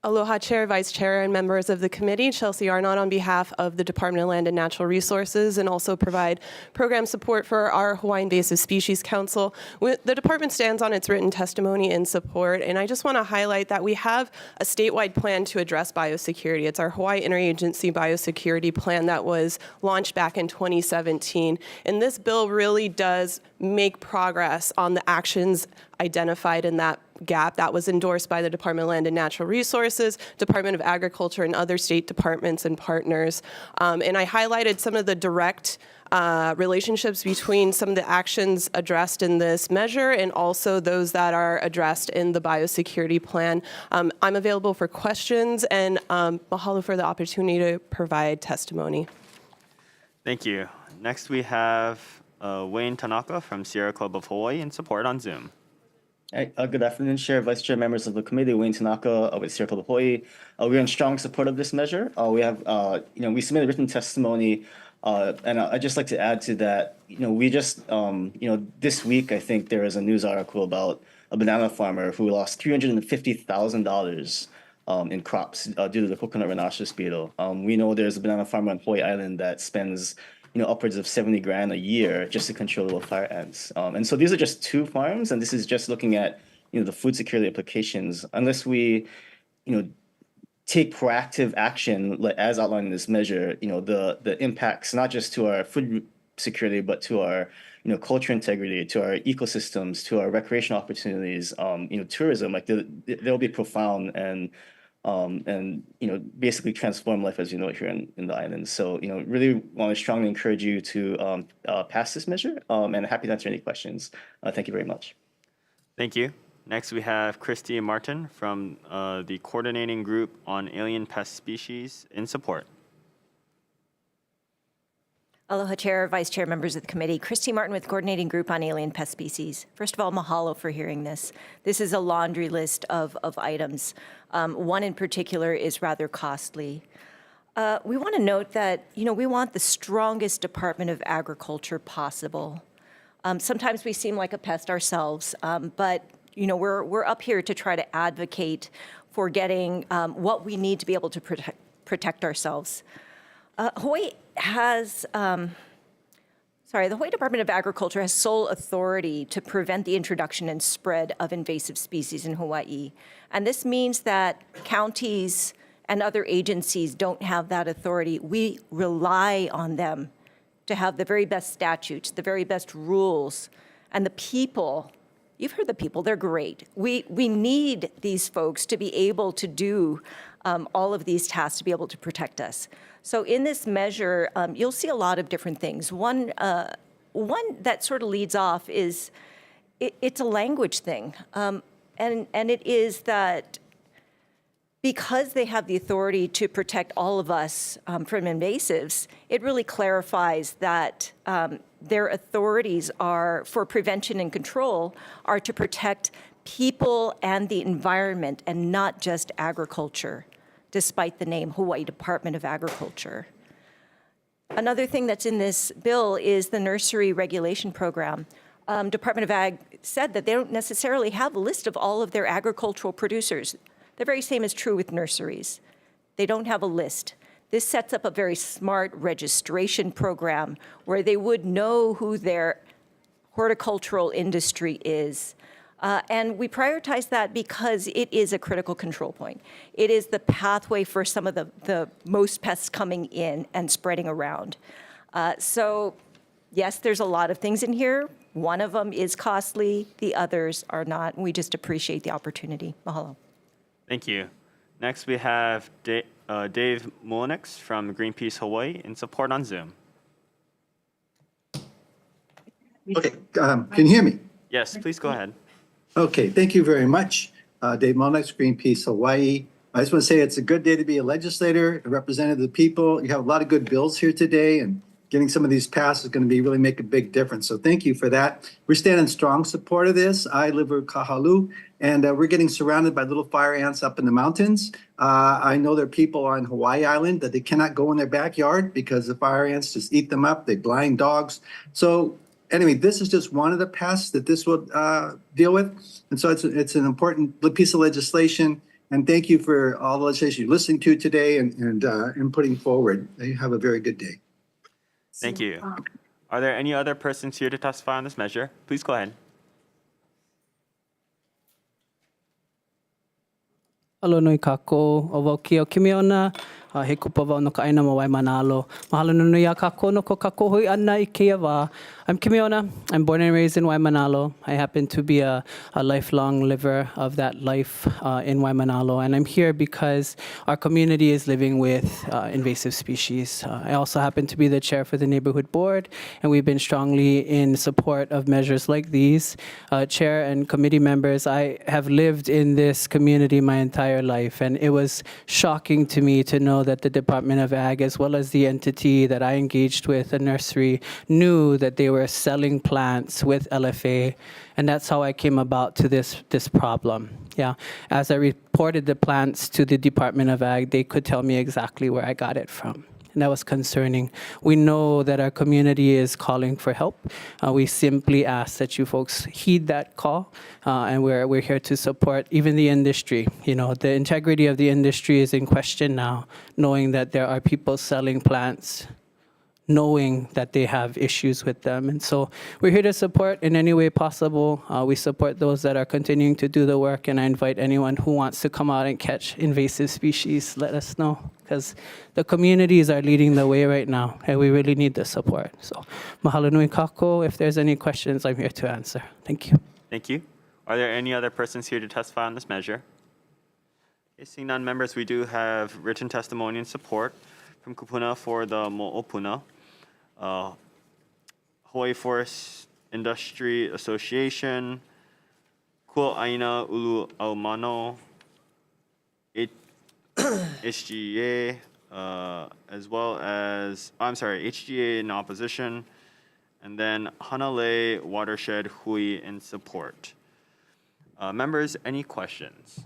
Aloha, Chair, Vice Chair, and members of the committee. Chelsea Arnott on behalf of the Department of Land and Natural Resources, and also provide program support for our Hawaii Invasive Species Council. The department stands on its written testimony in support, and I just want to highlight that we have a statewide plan to address biosecurity. It's our Hawaii Interagency Biosecurity Plan that was launched back in 2017, and this bill really does make progress on the actions identified in that gap that was endorsed by the Department of Land and Natural Resources, Department of Agriculture, and other state departments and partners. And I highlighted some of the direct relationships between some of the actions addressed in this measure and also those that are addressed in the biosecurity plan. I'm available for questions, and mahalo for the opportunity to provide testimony. Thank you. Next, we have Wayne Tanaka from Sierra Club of Hawaii in support on Zoom. Hey, good afternoon, Chair, Vice Chair, members of the committee. Wayne Tanaka with Sierra Club of Hawaii. We're in strong support of this measure. We have, we submitted written testimony, and I'd just like to add to that. We just, this week I think there was a news article about a banana farmer who lost $350,000 in crops due to the coconut rhinoceros beetle. We know there's a banana farmer on Hawaii Island that spends upwards of 70 grand a year just to control the fire ants. And so these are just 2 farms, and this is just looking at the food security implications. Unless we take proactive action as outlined in this measure, the impacts not just to our food security but to our culture integrity, to our ecosystems, to our recreational opportunities, tourism, they'll be profound and basically transform life as you know it here in the islands. So really want to strongly encourage you to pass this measure, and happy to answer any questions. Thank you very much. Thank you. Next, we have Christy Martin from the Coordinating Group on Alien Pest Species in support. Aloha, Chair, Vice Chair, members of the committee. Christy Martin with Coordinating Group on Alien Pest Species. First of all, mahalo for hearing this. This is a laundry list of items. One in particular is rather costly. We want to note that, we want the strongest Department of Agriculture possible. Sometimes we seem like a pest ourselves, but we're up here to try to advocate for getting what we need to be able to protect ourselves. Hawaii has, the Hawaii Department of Agriculture has sole authority to prevent the introduction and spread of invasive species in Hawaii. And this means that counties and other agencies don't have that authority. We rely on them to have the very best statutes, the very best rules, and the people. You've heard the people, they're great. We need these folks to be able to do all of these tasks to be able to protect us. So in this measure, you'll see a lot of different things. One that sort of leads off is it's a language thing. And it is that because they have the authority to protect all of us from invasives, it really clarifies that their authorities are for prevention and control are to protect people and the environment and not just agriculture, despite the name Hawaii Department of Agriculture. Another thing that's in this bill is the nursery regulation program. Department of Ag said that they don't necessarily have a list of all of their agricultural producers. The very same is true with nurseries. They don't have a list. This sets up a very smart registration program where they would know who their horticultural industry is. And we prioritize that because it is a critical control point. It is the pathway for some of the most pests coming in and spreading around. So yes, there's a lot of things in here. One of them is costly, the others are not. We just appreciate the opportunity. Mahalo. Thank you. Next, we have Dave Molinix from Greenpeace Hawaii in support on Zoom. Okay, can you hear me? Yes, please go ahead. Okay, thank you very much. Dave Molinix, Greenpeace Hawaii. I just want to say it's a good day to be a legislator, a representative of the people. You have a lot of good bills here today, and getting some of these passed is going to really make a big difference. So thank you for that. We're standing in strong support of this. I live in Kahalu, and we're getting surrounded by little fire ants up in the mountains. I know there are people on Hawaii Island that they cannot go in their backyard because the fire ants just eat them up. They blind dogs. So anyway, this is just one of the pests that this will deal with. And so it's an important piece of legislation. And thank you for all the legislation you're listening to today and putting forward. You have a very good day. Thank you. Are there any other persons here to testify on this measure? Please go ahead. Alo noi kako o kia kimiona he kupa wau no ka aina mawai manalo. Mahalo nunu ya kako no ko kako hui ana I kia wa. I'm Kimiona. I'm born and raised in Waimanalo. I happen to be a lifelong liver of that life in Waimanalo. And I'm here because our community is living with invasive species. I also happen to be the chair for the neighborhood board, and we've been strongly in support of measures like these. Chair and committee members, I have lived in this community my entire life, and it was shocking to me to know that the Department of Ag, as well as the entity that I engaged with, a nursery, knew that they were selling plants with LFA, and that's how I came about to this problem. Yeah, as I reported the plants to the Department of Ag, they could tell me exactly where I got it from. and that was concerning. We know that our community is calling for help. We simply ask that you folks heed that call, and we're here to support even the industry. You know, the integrity of the industry is in question now, knowing that there are people selling plants, knowing that they have issues with them. And so we're here to support in any way possible. We support those that are continuing to do the work, and I invite anyone who wants to come out and catch invasive species, let us know, because the communities are leading the way right now, and we really need the support. So mahalo nui kako. If there's any questions, I'm here to answer. Thank you. Thank you. Are there any other persons here to testify on this measure? Okay, seeing none, members, we do have written testimony and support from Kupuna for the Mo'opuna. Hawaii Forest Industry Association, Kua'aina Ulu Aumano, HGA, as well as, HGA in opposition, and then Hanalei Watershed Hui in support. Members, any questions?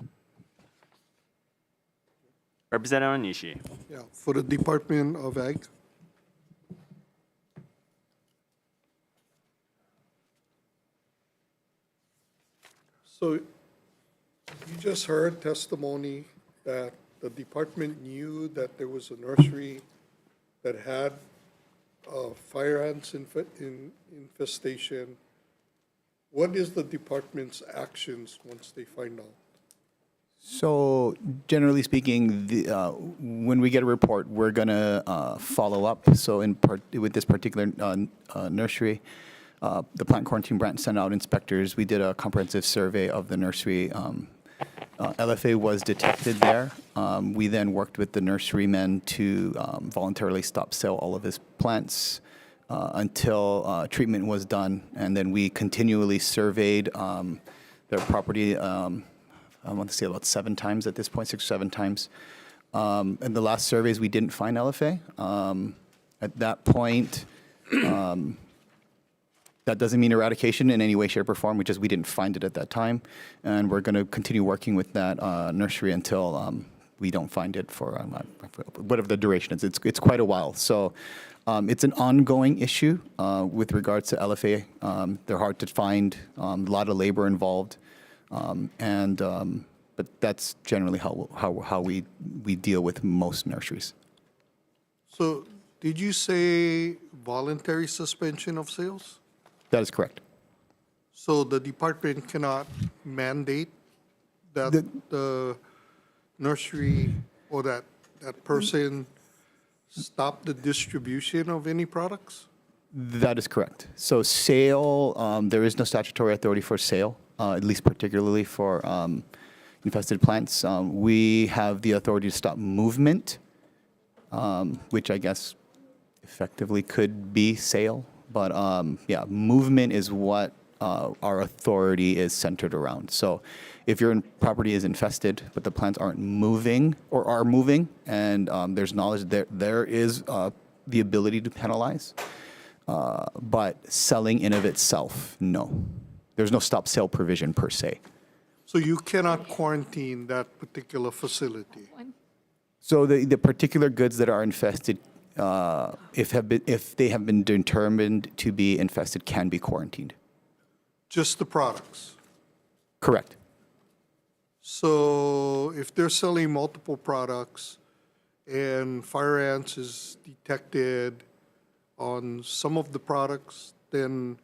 Representative Onishi. Yeah, for the Department of Ag. So you just heard testimony that the department knew that there was a nursery that had fire ants infestation. What is the department's actions once they find out? So generally speaking, when we get a report, we're going to follow up. So with this particular nursery, the plant quarantine branch sent out inspectors. We did a comprehensive survey of the nursery. LFA was detected there. We then worked with the nurserymen to voluntarily stop sale all of his plants until treatment was done. And then we continually surveyed their property, I want to say about 7 times at this point, 6 or 7 times. In the last surveys, we didn't find LFA. At that point, that doesn't mean eradication in any way, shape, or form. We didn't find it at that time. And we're going to continue working with that nursery until we don't find it for whatever the duration is. It's quite a while. So it's an ongoing issue with regards to LFA. They're hard to find, a lot of labor involved. But that's generally how we deal with most nurseries. So did you say voluntary suspension of sales? That is correct. So the department cannot mandate that the nursery or that person stop the distribution of any products? That is correct. So sale, there is no statutory authority for sale, at least particularly for infested plants. We have the authority to stop movement, which I guess effectively could be sale. But yeah, movement is what our authority is centered around. So if your property is infested, but the plants aren't moving or are moving, and there's knowledge there is the ability to penalize. But selling in of itself, no. There's no stop sale provision per se. So you cannot quarantine that particular facility? So the particular goods that are infested, if they have been determined to be infested, can be quarantined. Just the products? Correct. So if they're selling multiple products and fire ants is detected on some of the products, then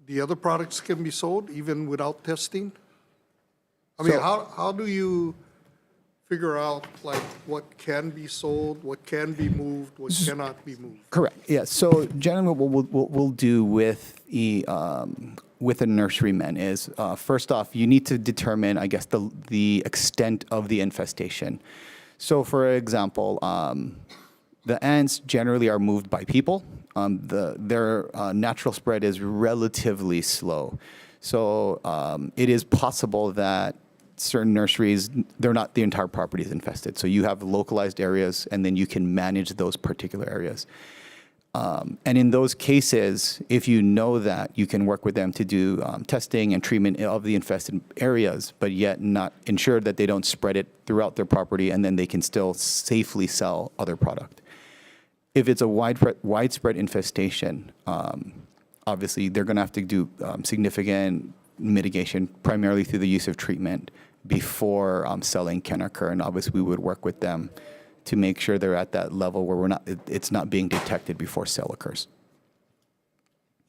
the other products can be sold even without testing? I mean, how do you figure out like what can be sold, what can be moved, what cannot be moved? Correct. Yeah. So generally, what we'll do with a nurseryman is first off, you need to determine, I guess, the extent of the infestation. So, for example, the ants generally are moved by people. Their natural spread is relatively slow. So it is possible that certain nurseries, the entire property is infested. So you have localized areas, and then you can manage those particular areas. And in those cases, if you know that, you can work with them to do testing and treatment of the infested areas, but yet not ensure that they don't spread it throughout their property, and then they can still safely sell other product. If it's a widespread infestation, obviously they're going to have to do significant mitigation, primarily through the use of treatment, before selling can occur. And obviously we would work with them to make sure they're at that level where it's not being detected before sale occurs.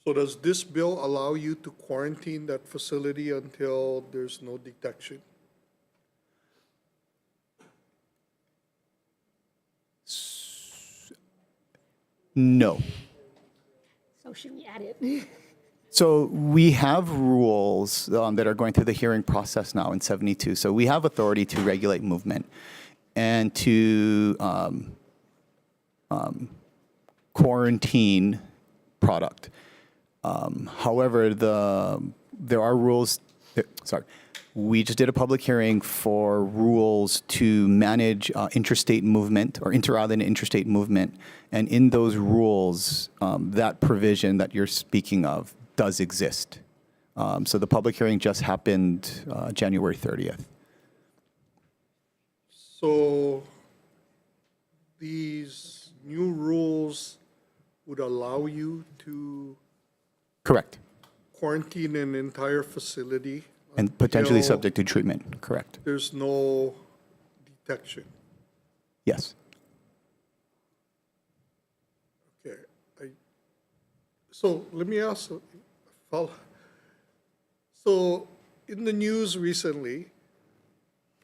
So does this bill allow you to quarantine that facility until there's no detection? No. So should we add it? So we have rules that are going through the hearing process now in 72. So we have authority to regulate movement and to quarantine product. However, there are rules. We just did a public hearing for rules to manage interstate movement or inter-island and interstate movement. And in those rules, that provision that you're speaking of does exist. So the public hearing just happened January 30th. So these new rules would allow you to Correct. quarantine an entire facility And potentially until subject to treatment, correct. there's no detection. Yes. Okay. So let me ask a follow. So in the news recently,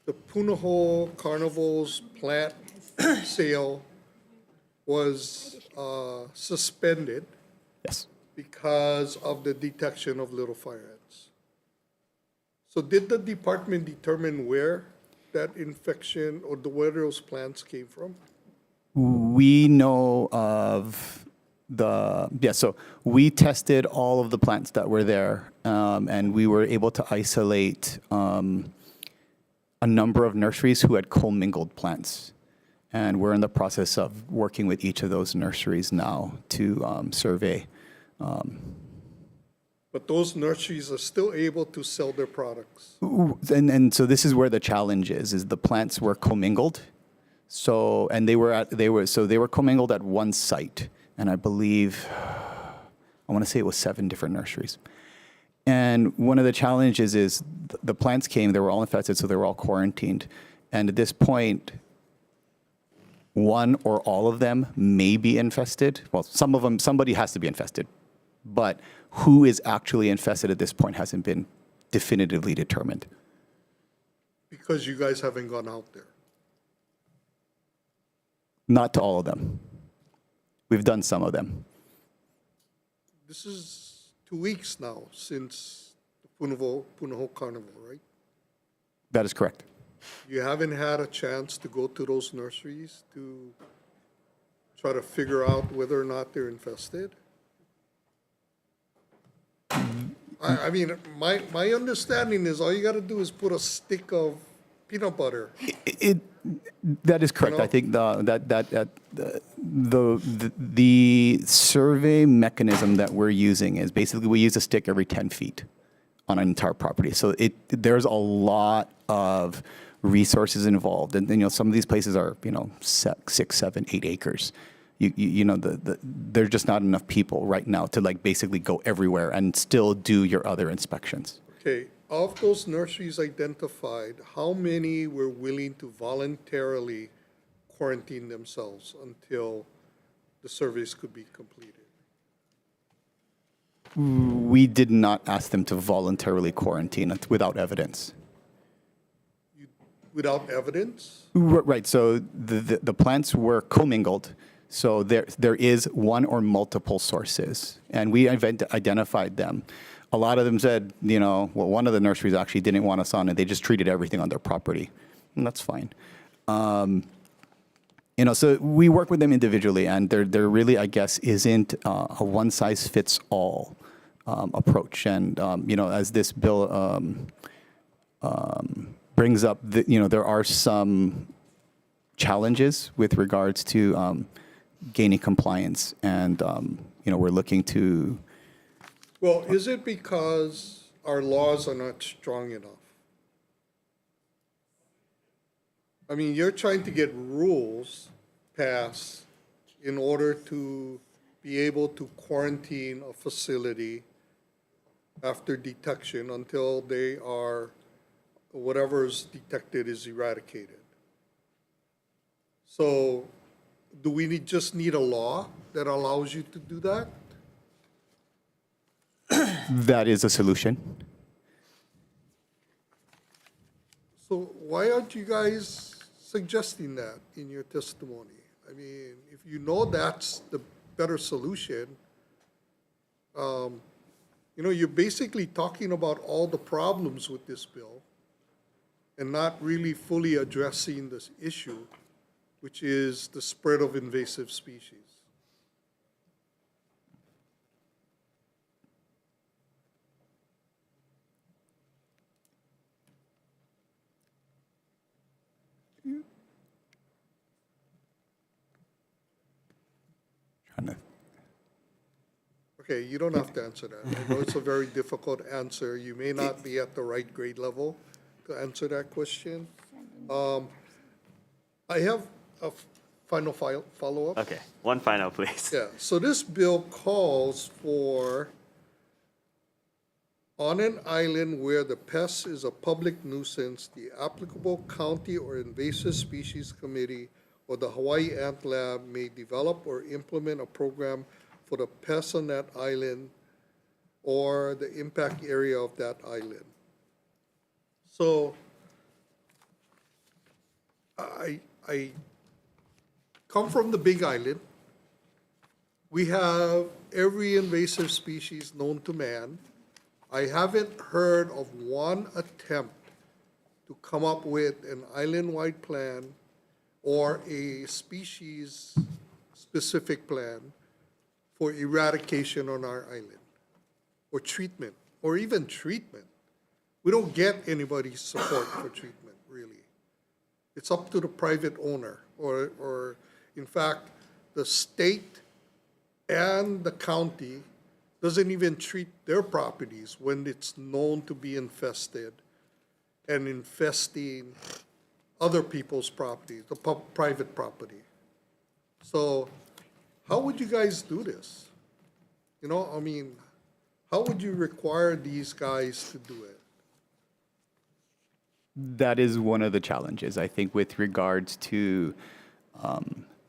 the Punahou Carnival's plant sale was suspended. Yes. Because of the detection of little fire ants. So did the department determine where that infection or where those plants came from? We know of so we tested all of the plants that were there, and we were able to isolate a number of nurseries who had commingled plants. And we're in the process of working with each of those nurseries now to survey. But those nurseries are still able to sell their products. And so this is where the challenge is the plants were commingled. So, and they were commingled at one site. And I believe, I want to say it was 7 different nurseries. And one of the challenges is the plants came, they were all infested, so they were all quarantined. And at this point, one or all of them may be infested. Well, some of them, somebody has to be infested. But who is actually infested at this point hasn't been definitively determined. Because you guys haven't gone out there. Not to all of them. We've done some of them. This is 2 weeks now since the Punahou Carnival, right? That is correct. You haven't had a chance to go to those nurseries to try to figure out whether or not they're infested? I mean, my understanding is all you got to do is put a stick of peanut butter. That is correct. You know? I think the survey mechanism that we're using is basically we use a stick every 10 feet on an entire property. So there's a lot of resources involved, and some of these places are 6, 7, 8 acres. There's just not enough people right now to basically go everywhere and still do your other inspections. Okay, of those nurseries identified, how many were willing to voluntarily quarantine themselves until the surveys could be completed? We did not ask them to voluntarily quarantine without evidence. Without evidence? Right. So the plants were commingled. So there is one or multiple sources, and we identified them. A lot of them said, one of the nurseries actually didn't want us on it. They just treated everything on their property, and that's fine. So we work with them individually, and there really, I guess, isn't a one-size-fits-all approach. And as this bill brings up, there are some challenges with regards to gaining compliance, and we're looking to. Well, is it because our laws are not strong enough? I mean, you're trying to get rules passed in order to be able to quarantine a facility after detection until whatever is detected is eradicated. So do we just need a law that allows you to do that? That is a solution. So why aren't you guys suggesting that in your testimony? I mean, if you know that's the better solution, you're basically talking about all the problems with this bill and not really fully addressing this issue, which is the spread of invasive species. Okay, you don't have to answer that. I know it's a very difficult answer. You may not be at the right grade level to answer that question. I have a final follow-up. Okay, one final, please. Yeah, so this bill calls for, on an island where the pest is a public nuisance, the applicable county or invasive species committee or the Hawaii Ant Lab may develop or implement a program for the pests on that island or the impact area of that island. So I come from the Big Island. We have every invasive species known to man. I haven't heard of one attempt to come up with an island-wide plan or a species-specific plan for eradication on our island, or treatment, or even treatment. We don't get anybody's support for treatment, really. It's up to the private owner, or in fact, the state and the county doesn't even treat their properties when it's known to be infested and infesting other people's property, the private property. So how would you guys do this? I mean, how would you require these guys to do it? That is one of the challenges, I think, with regards to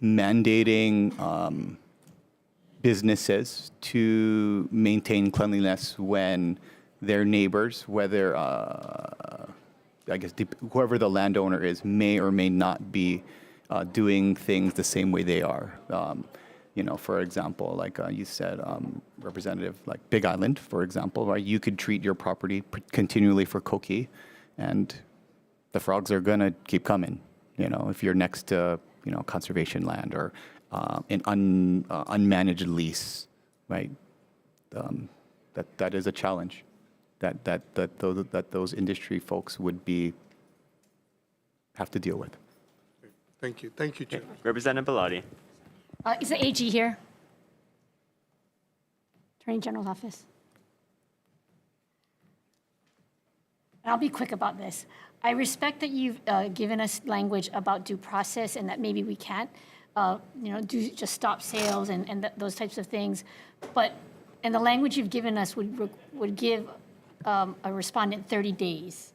mandating businesses to maintain cleanliness when their neighbors, whether, whoever the landowner is, may or may not be doing things the same way they are. For example, like you said, Representative, like Big Island, for example, right? You could treat your property continually for koki, and the frogs are gonna keep coming. If you're next to conservation land or an unmanaged lease, right? That is a challenge that those industry folks would have to deal with. Thank you, Chair. Representative Bellotti. Is the AG here? Attorney General's office. And I'll be quick about this. I respect that you've given us language about due process and that maybe we can't, just stop sales and those types of things. And the language you've given us would give a respondent 30 days.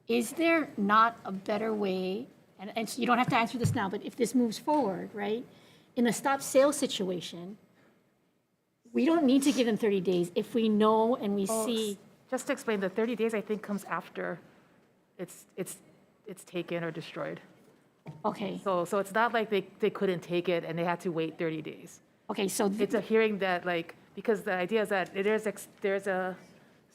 Is there not a better way, and you don't have to answer this now, but if this moves forward, right? In a stop sale situation, we don't need to give them 30 days if we know and we see. Just to explain, the 30 days I think comes after it's taken or destroyed. Okay. So it's not like they couldn't take it and they had to wait 30 days. Okay, so it's a hearing that because the idea is that there's a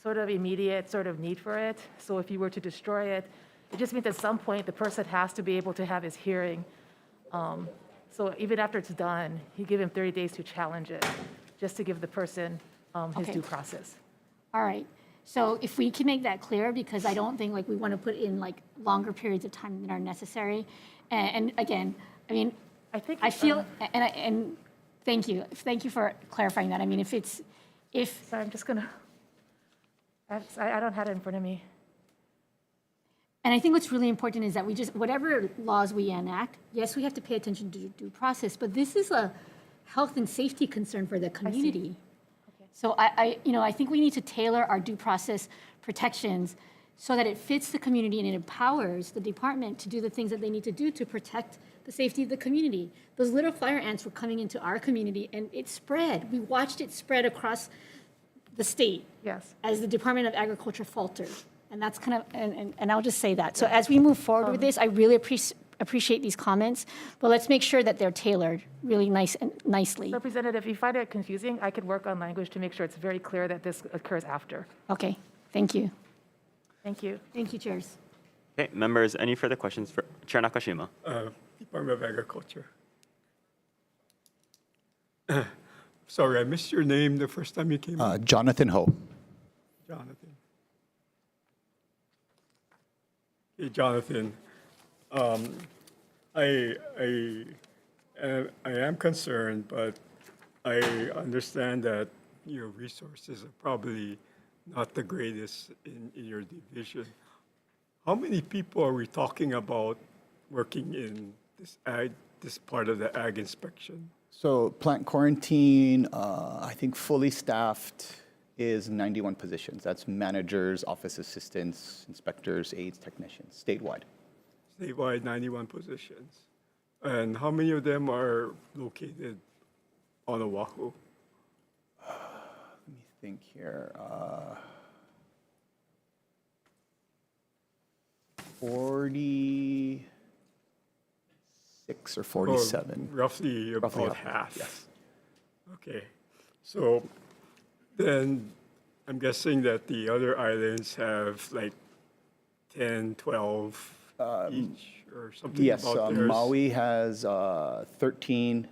sort of immediate sort of need for it. So if you were to destroy it, it just means at some point the person has to be able to have his hearing. So even after it's done, you give him 30 days to challenge it, just to give the person his due process. All right. So if we can make that clear, because I don't think we want to put in longer periods of time than are necessary. And again, I mean, I think. I feel, and thank you for clarifying that. I mean, Sorry, I'm just gonna, I don't have it in front of me. and I think what's really important is that whatever laws we enact, yes, we have to pay attention to due process, but this is a health and safety concern for the community. So I think we need to tailor our due process protections so that it fits the community and it empowers the department to do the things that they need to do to protect the safety of the community. Those little fire ants were coming into our community and it spread. We watched it spread across the state. Yes. As the Department of Agriculture faltered. And that's kind of, and I'll just say that. So as we move forward with this, I really appreciate these comments, but let's make sure that they're tailored really nicely. Representative, if you find it confusing, I could work on language to make sure it's very clear that this occurs after. Okay, thank you. Thank you. Thank you, chairs. Okay, members, any further questions for Chair Nakashima? Department of Agriculture. Sorry, I missed your name the first time you came on. Jonathan Ho. Jonathan. Hey, Jonathan. I am concerned, but I understand that your resources are probably not the greatest in your division. How many people are we talking about working in this part of the ag inspection? So plant quarantine, I think fully staffed is 91 positions. That's managers, office assistants, inspectors, aides, technicians, statewide. Statewide, 91 positions. And how many of them are located on Oahu? Let me think here. 46 or 47. Roughly about half, half. yes. Okay. So then I'm guessing that the other islands have like 10, 12 each or something Yes, about theirs. Maui has 13,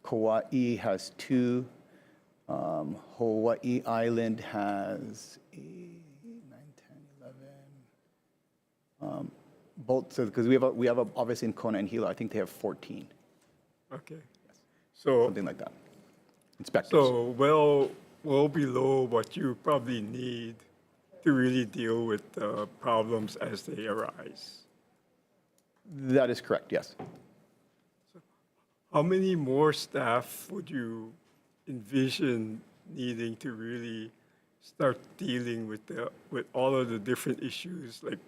Kauai has 2, Hawaii Island has 8, 9, 10, 11. Both, because we have obviously in Kona and Hilo, I think they have 14. Okay. So something like that. Inspectors. So well below what you probably need to really deal with the problems as they arise. That is correct, yes. How many more staff would you envision needing to really start dealing with all of the different issues, like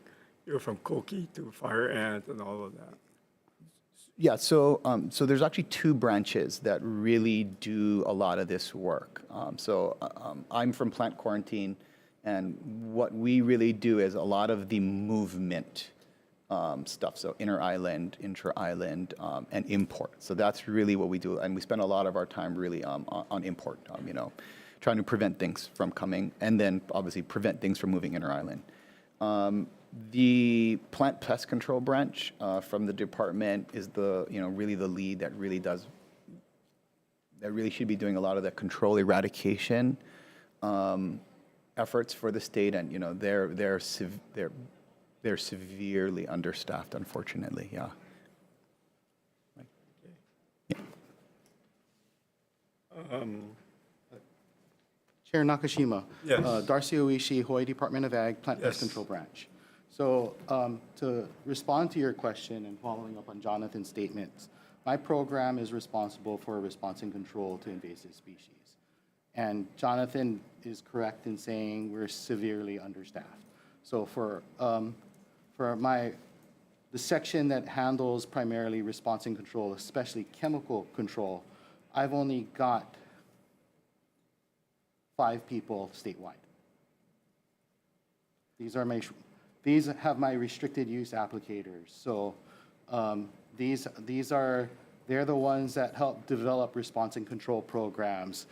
from Koki to fire ant and all of that? Yeah, so there's actually 2 branches that really do a lot of this work. I'm from plant quarantine, and what we really do is a lot of the movement stuff, so inter-island, intra-island, and import. So that's really what we do, and we spend a lot of our time really on import, trying to prevent things from coming, and then obviously prevent things from moving inter-island. The plant pest control branch from the department is really the lead that really should be doing a lot of the control eradication efforts for the state, and they're severely understaffed, unfortunately. Yeah. Chair Nakashima. Yes. Darcy Oishi, Hawaii Department of Ag, Plant Pest Control Branch. So to respond to your question and following up on Jonathan's statements, my program is responsible for response and control to invasive species. And Jonathan is correct in saying we're severely understaffed. So for the section that handles primarily response and control, especially chemical control, I've only got 5 people statewide. These have my restricted use applicators. So they're the ones that help develop response and control programs.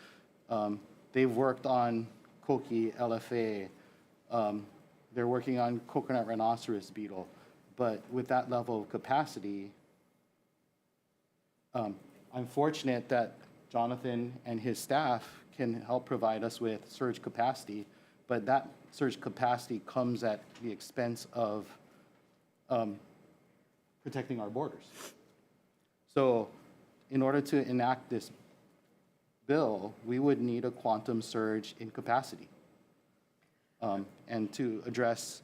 They've worked on Koki, LFA. They're working on coconut rhinoceros beetle. But with that level of capacity, I'm fortunate that Jonathan and his staff can help provide us with surge capacity, but that surge capacity comes at the expense of protecting our borders. So in order to enact this bill, we would need a quantum surge in capacity. And to address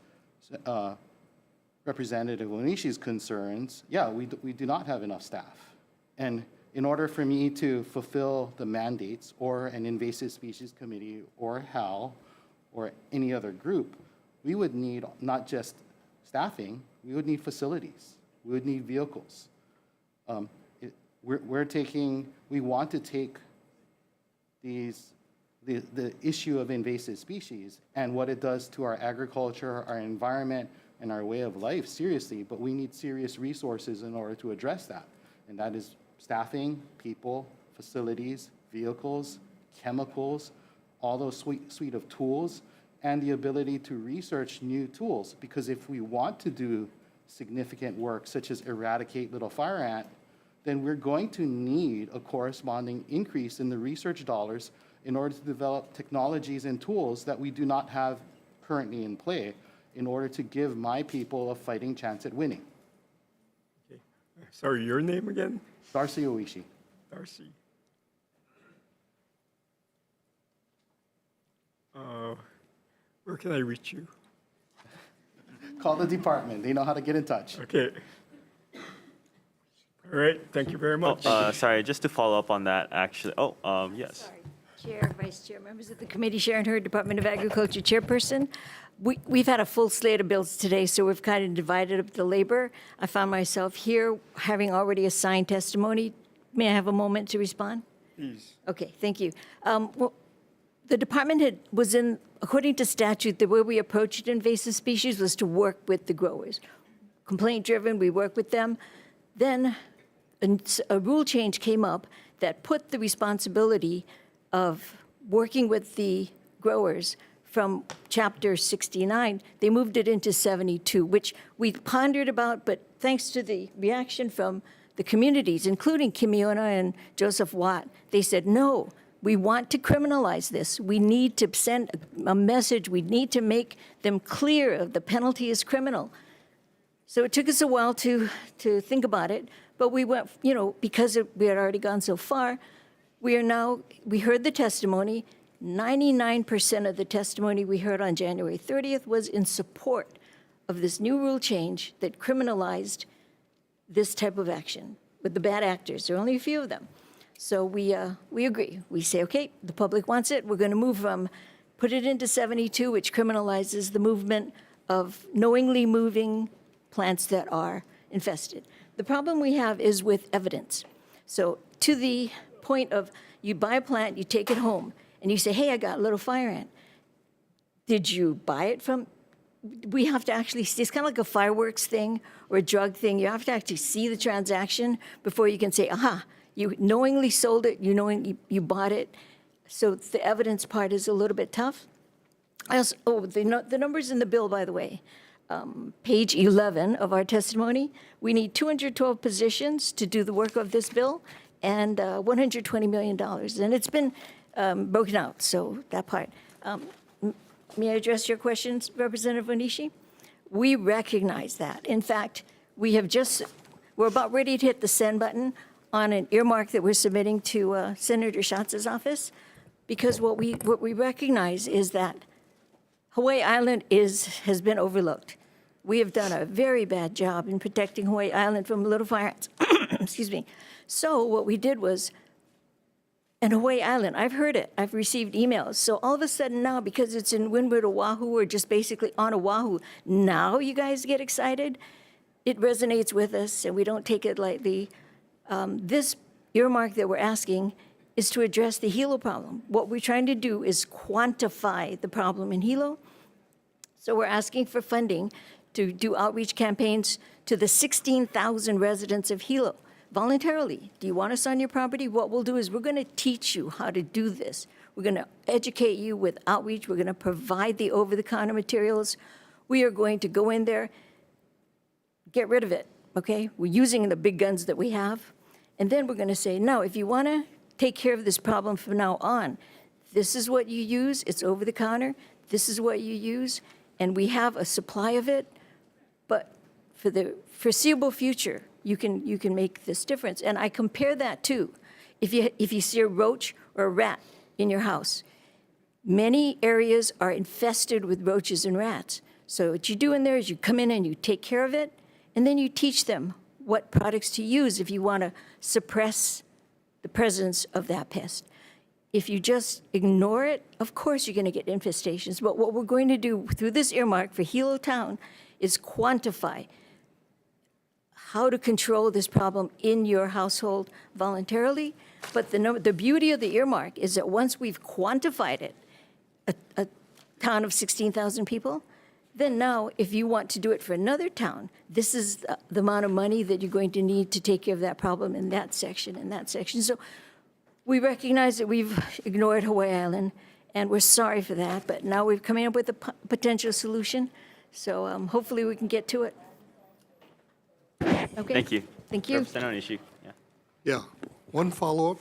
Representative Onishi's concerns, yeah, we do not have enough staff. And in order for me to fulfill the mandates or an invasive species committee or HAL or any other group, we would need not just staffing, we would need facilities, we would need vehicles. We want to take the issue of invasive species and what it does to our agriculture, our environment, and our way of life seriously, but we need serious resources in order to address that. And that is staffing, people, facilities, vehicles, chemicals, all those suite of tools, and the ability to research new tools. Because if we want to do significant work, such as eradicate little fire ant, then we're going to need a corresponding increase in the research dollars in order to develop technologies and tools that we do not have currently in play in order to give my people a fighting chance at winning. Okay. Sorry, your name again? Darcy Oishi. Darcy. Where can I reach you? Call the department. They know how to get in touch. Okay. All right, thank you very much. Sorry, just to follow up on that, actually. Yes. Chair, Vice Chair, members of the committee, Sharon Hurd, Department of Agriculture Chairperson. We've had a full slate of bills today, so we've kind of divided up the labor. I found myself here having already assigned testimony. May I have a moment to respond? Please. Okay, thank you. Well, the department was in, according to statute, the way we approached invasive species was to work with the growers. Complaint-driven, we work with them. Then a rule change came up that put the responsibility of working with the growers from Chapter 69, they moved it into 72, which we pondered about, but thanks to the reaction from the communities, including Kimiona and Joseph Watt, they said, no, we want to criminalize this. We need to send a message. We need to make them clear of the penalty is criminal. So it took us a while to think about it, but we went, because we had already gone so far, we heard the testimony. 99% of the testimony we heard on January 30th was in support of this new rule change that criminalized this type of action with the bad actors. There are only a few of them. So we agree. We say, okay, the public wants it. We're going to put it into 72, which criminalizes the movement of knowingly moving plants that are infested. The problem we have is with evidence. So to the point of you buy a plant, you take it home, and you say, hey, I got a little fire ant. Did you buy it from? We have to actually see, it's kind of like a fireworks thing or a drug thing. You have to actually see the transaction before you can say, aha, you knowingly sold it, you bought it. So the evidence part is a little bit tough. The numbers in the bill, by the way, page 11 of our testimony, we need 212 positions to do the work of this bill and $120 million. And it's been broken out, so that part. May I address your questions, Representative Onishi? We recognize that. In fact, we're about ready to hit the send button on an earmark that we're submitting to Senator Schatz's office, because what we recognize is that Hawaii Island has been overlooked. We have done a very bad job in protecting Hawaii Island from little fire ants. Excuse me. So what we did was, and Hawaii Island, I've heard it. I've received emails. So all of a sudden now, because it's in Windward, Oahu, or just basically on Oahu, now you guys get excited. It resonates with us, and we don't take it lightly. This earmark that we're asking is to address the Hilo problem. What we're trying to do is quantify the problem in Hilo. So we're asking for funding to do outreach campaigns to the 16,000 residents of Hilo voluntarily. Do you want us on your property? What we'll do is we're going to teach you how to do this. We're going to educate you with outreach. We're going to provide the over-the-counter materials. We are going to go in there, get rid of it, okay? We're using the big guns that we have. And then we're going to say, no, if you want to take care of this problem from now on, this is what you use. It's over-the-counter. This is what you use. And we have a supply of it. But for the foreseeable future, you can make this difference. And I compare that to, if you see a roach or a rat in your house, many areas are infested with roaches and rats. So what you do in there is you come in and you take care of it, and then you teach them what products to use if you want to suppress the presence of that pest. If you just ignore it, of course you're going to get infestations. But what we're going to do through this earmark for Hilo Town is quantify how to control this problem in your household voluntarily. But the beauty of the earmark is that once we've quantified it, a town of 16,000 people, then now if you want to do it for another town, this is the amount of money that you're going to need to take care of that problem in that section and that section. So we recognize that we've ignored Hawaii Island, and we're sorry for that, but now we're coming up with a potential solution. So hopefully we can get to it. Okay. Thank you. Thank you. Representative Onishi. Yeah. Yeah, one follow-up,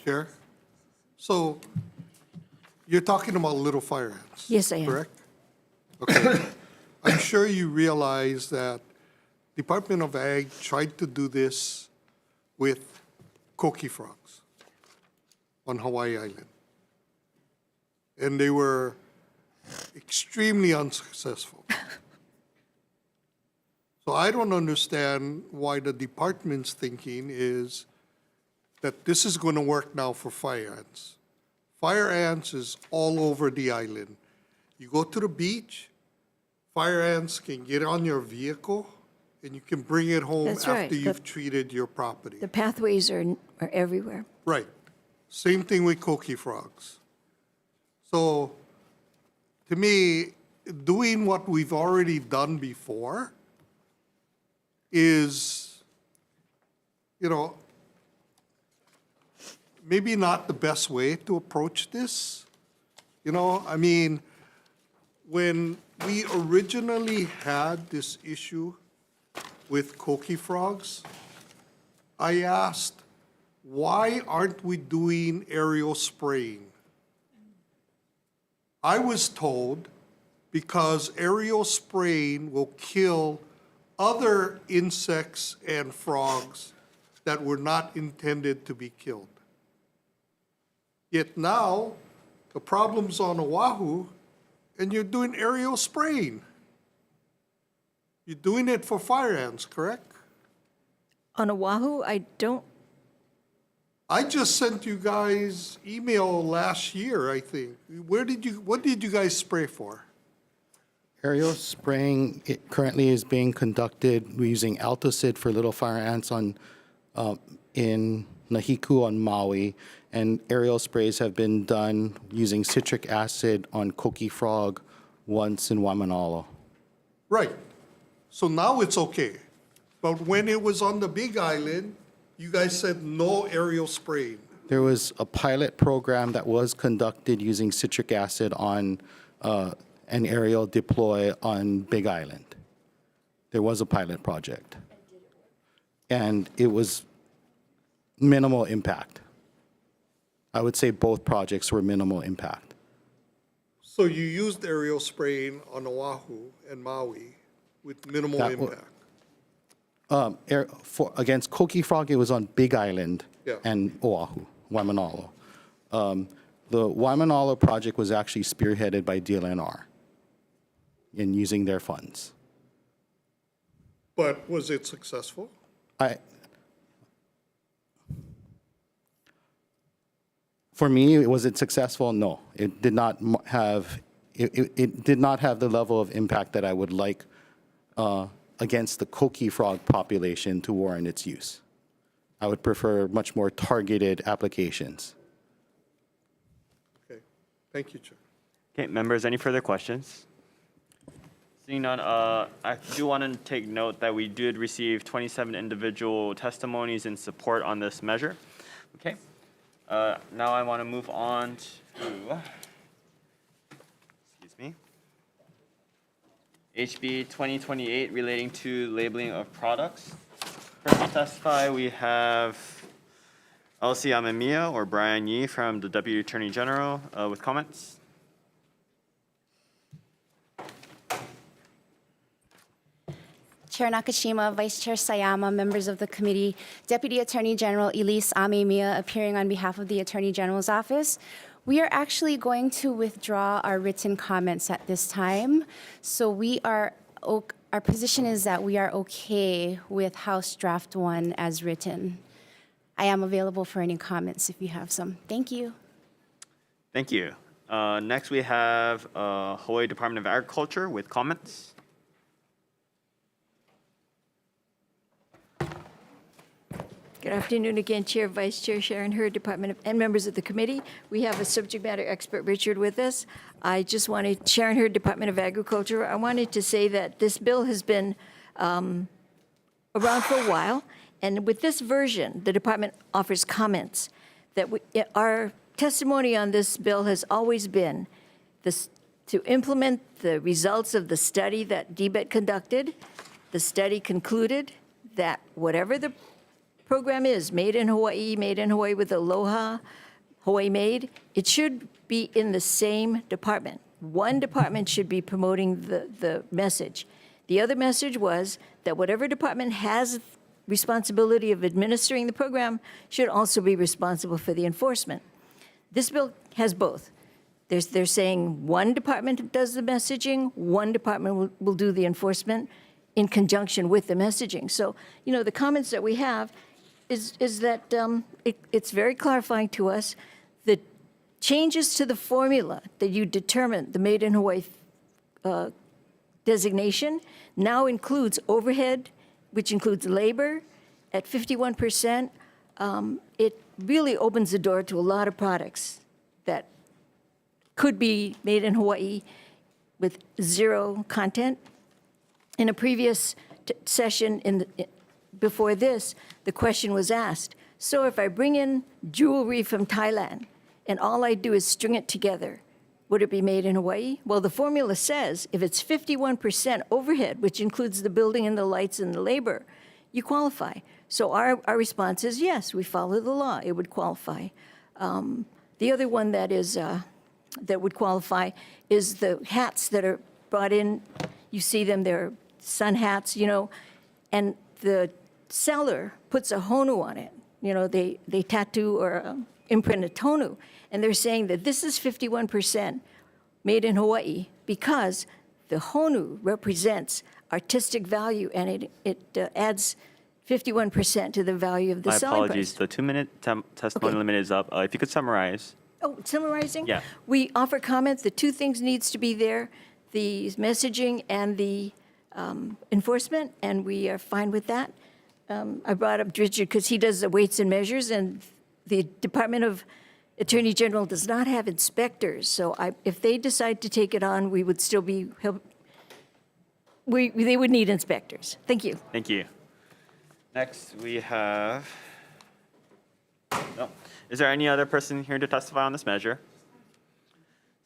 Chair. So you're talking about little fire ants? Yes, I am. Correct? Okay. I'm sure you realize that Department of Ag tried to do this with coqui frogs on Hawaii Island. And they were extremely unsuccessful. So I don't understand why the department's thinking is that this is going to work now for fire ants. Fire ants is all over the island. You go to the beach, fire ants can get on your vehicle, and you can bring it home That's after right. you've treated your property. The pathways are everywhere. Right. Same thing with coqui frogs. So, to me, doing what we've already done before is, maybe not the best way to approach this. When we originally had this issue with coqui frogs, I asked, why aren't we doing aerial spraying? I was told because aerial spraying will kill other insects and frogs that were not intended to be killed. Yet now, the problem's on Oahu, and you're doing aerial spraying. You're doing it for fire ants, correct? On Oahu, I just sent you guys email last year, I think. What did you guys spray for? Aerial spraying currently is being conducted using Altocid for little fire ants in Nahiku on Maui, and aerial sprays have been done using citric acid on coqui frog once in Waimanalo. Right. So now it's okay. But when it was on the Big Island, you guys said no aerial spraying. There was a pilot program that was conducted using citric acid on an aerial deploy on Big Island. There was a pilot project. And it was minimal impact. I would say both projects were minimal impact. So you used aerial spraying on Oahu and Maui with minimal impact. Against coqui frog, it was on Big Island Yeah. and Oahu, Waimanalo. The Waimanalo project was actually spearheaded by DLNR in using their funds. But was it successful? For me, was it successful? No, it did not have. It did not have the level of impact that I would like against the coqui frog population to warrant its use. I would prefer much more targeted applications. Okay. Thank you, Chair. Okay, members, any further questions? Seeing none, I do want to take note that we did receive 27 individual testimonies in support on this measure. Okay. Now I want to move on to, HB 2028 relating to labeling of products. First to testify, we have Elsie Amemiya or Brian Yee from the Deputy Attorney General with comments. Chair Nakashima, Vice Chair Sayama, members of the committee, Deputy Attorney General Elise Amemiya appearing on behalf of the Attorney General's office. We are actually going to withdraw our written comments at this time. So our position is that we are okay with House Draft 1 as written. I am available for any comments if you have some. Thank you. Thank you. Next, we have Hawaii Department of Agriculture with comments. Good afternoon again, Chair, Vice Chair Sharon Hurd, and members of the committee. We have a subject matter expert, Richard, with us. I just wanted, Sharon Hurd, Department of Agriculture, I wanted to say that this bill has been around for a while, and with this version, the department offers comments that our testimony on this bill has always been to implement the results of the study that DBET conducted. The study concluded that whatever the program is, made in Hawaii with Aloha, Hawaii Made, it should be in the same department. One department should be promoting the message. The other message was that whatever department has responsibility of administering the program should also be responsible for the enforcement. This bill has both. They're saying one department does the messaging, one department will do the enforcement in conjunction with the messaging. So, the comments that we have is that it's very clarifying to us. The changes to the formula that you determined, the Made in Hawaii designation, now includes overhead, which includes labor at 51%. It really opens the door to a lot of products that could be made in Hawaii with zero content. In a previous session before this, the question was asked, so if I bring in jewelry from Thailand and all I do is string it together, would it be made in Hawaii? Well, the formula says if it's 51% overhead, which includes the building and the lights and the labor, you qualify. So our response is yes, we follow the law, it would qualify. The other one that would qualify is the hats that are brought in. You see them, they're sun hats, and the seller puts a honu on it. They tattoo or imprint a tonu, and they're saying that this is 51% made in Hawaii because the honu represents artistic value, and it adds 51% to the value of the My selling apologies. price. The 2-minute testimony limit is up. If you could summarize. Oh, summarizing? Yeah. We offer comments. The two things needs to be there, the messaging and the enforcement, and we are fine with that. I brought up Richard because he does the weights and measures, and the Department of Attorney General does not have inspectors. So if they decide to take it on, we would still be, they would need inspectors. Thank you. Thank you. Next, we have, is there any other person here to testify on this measure?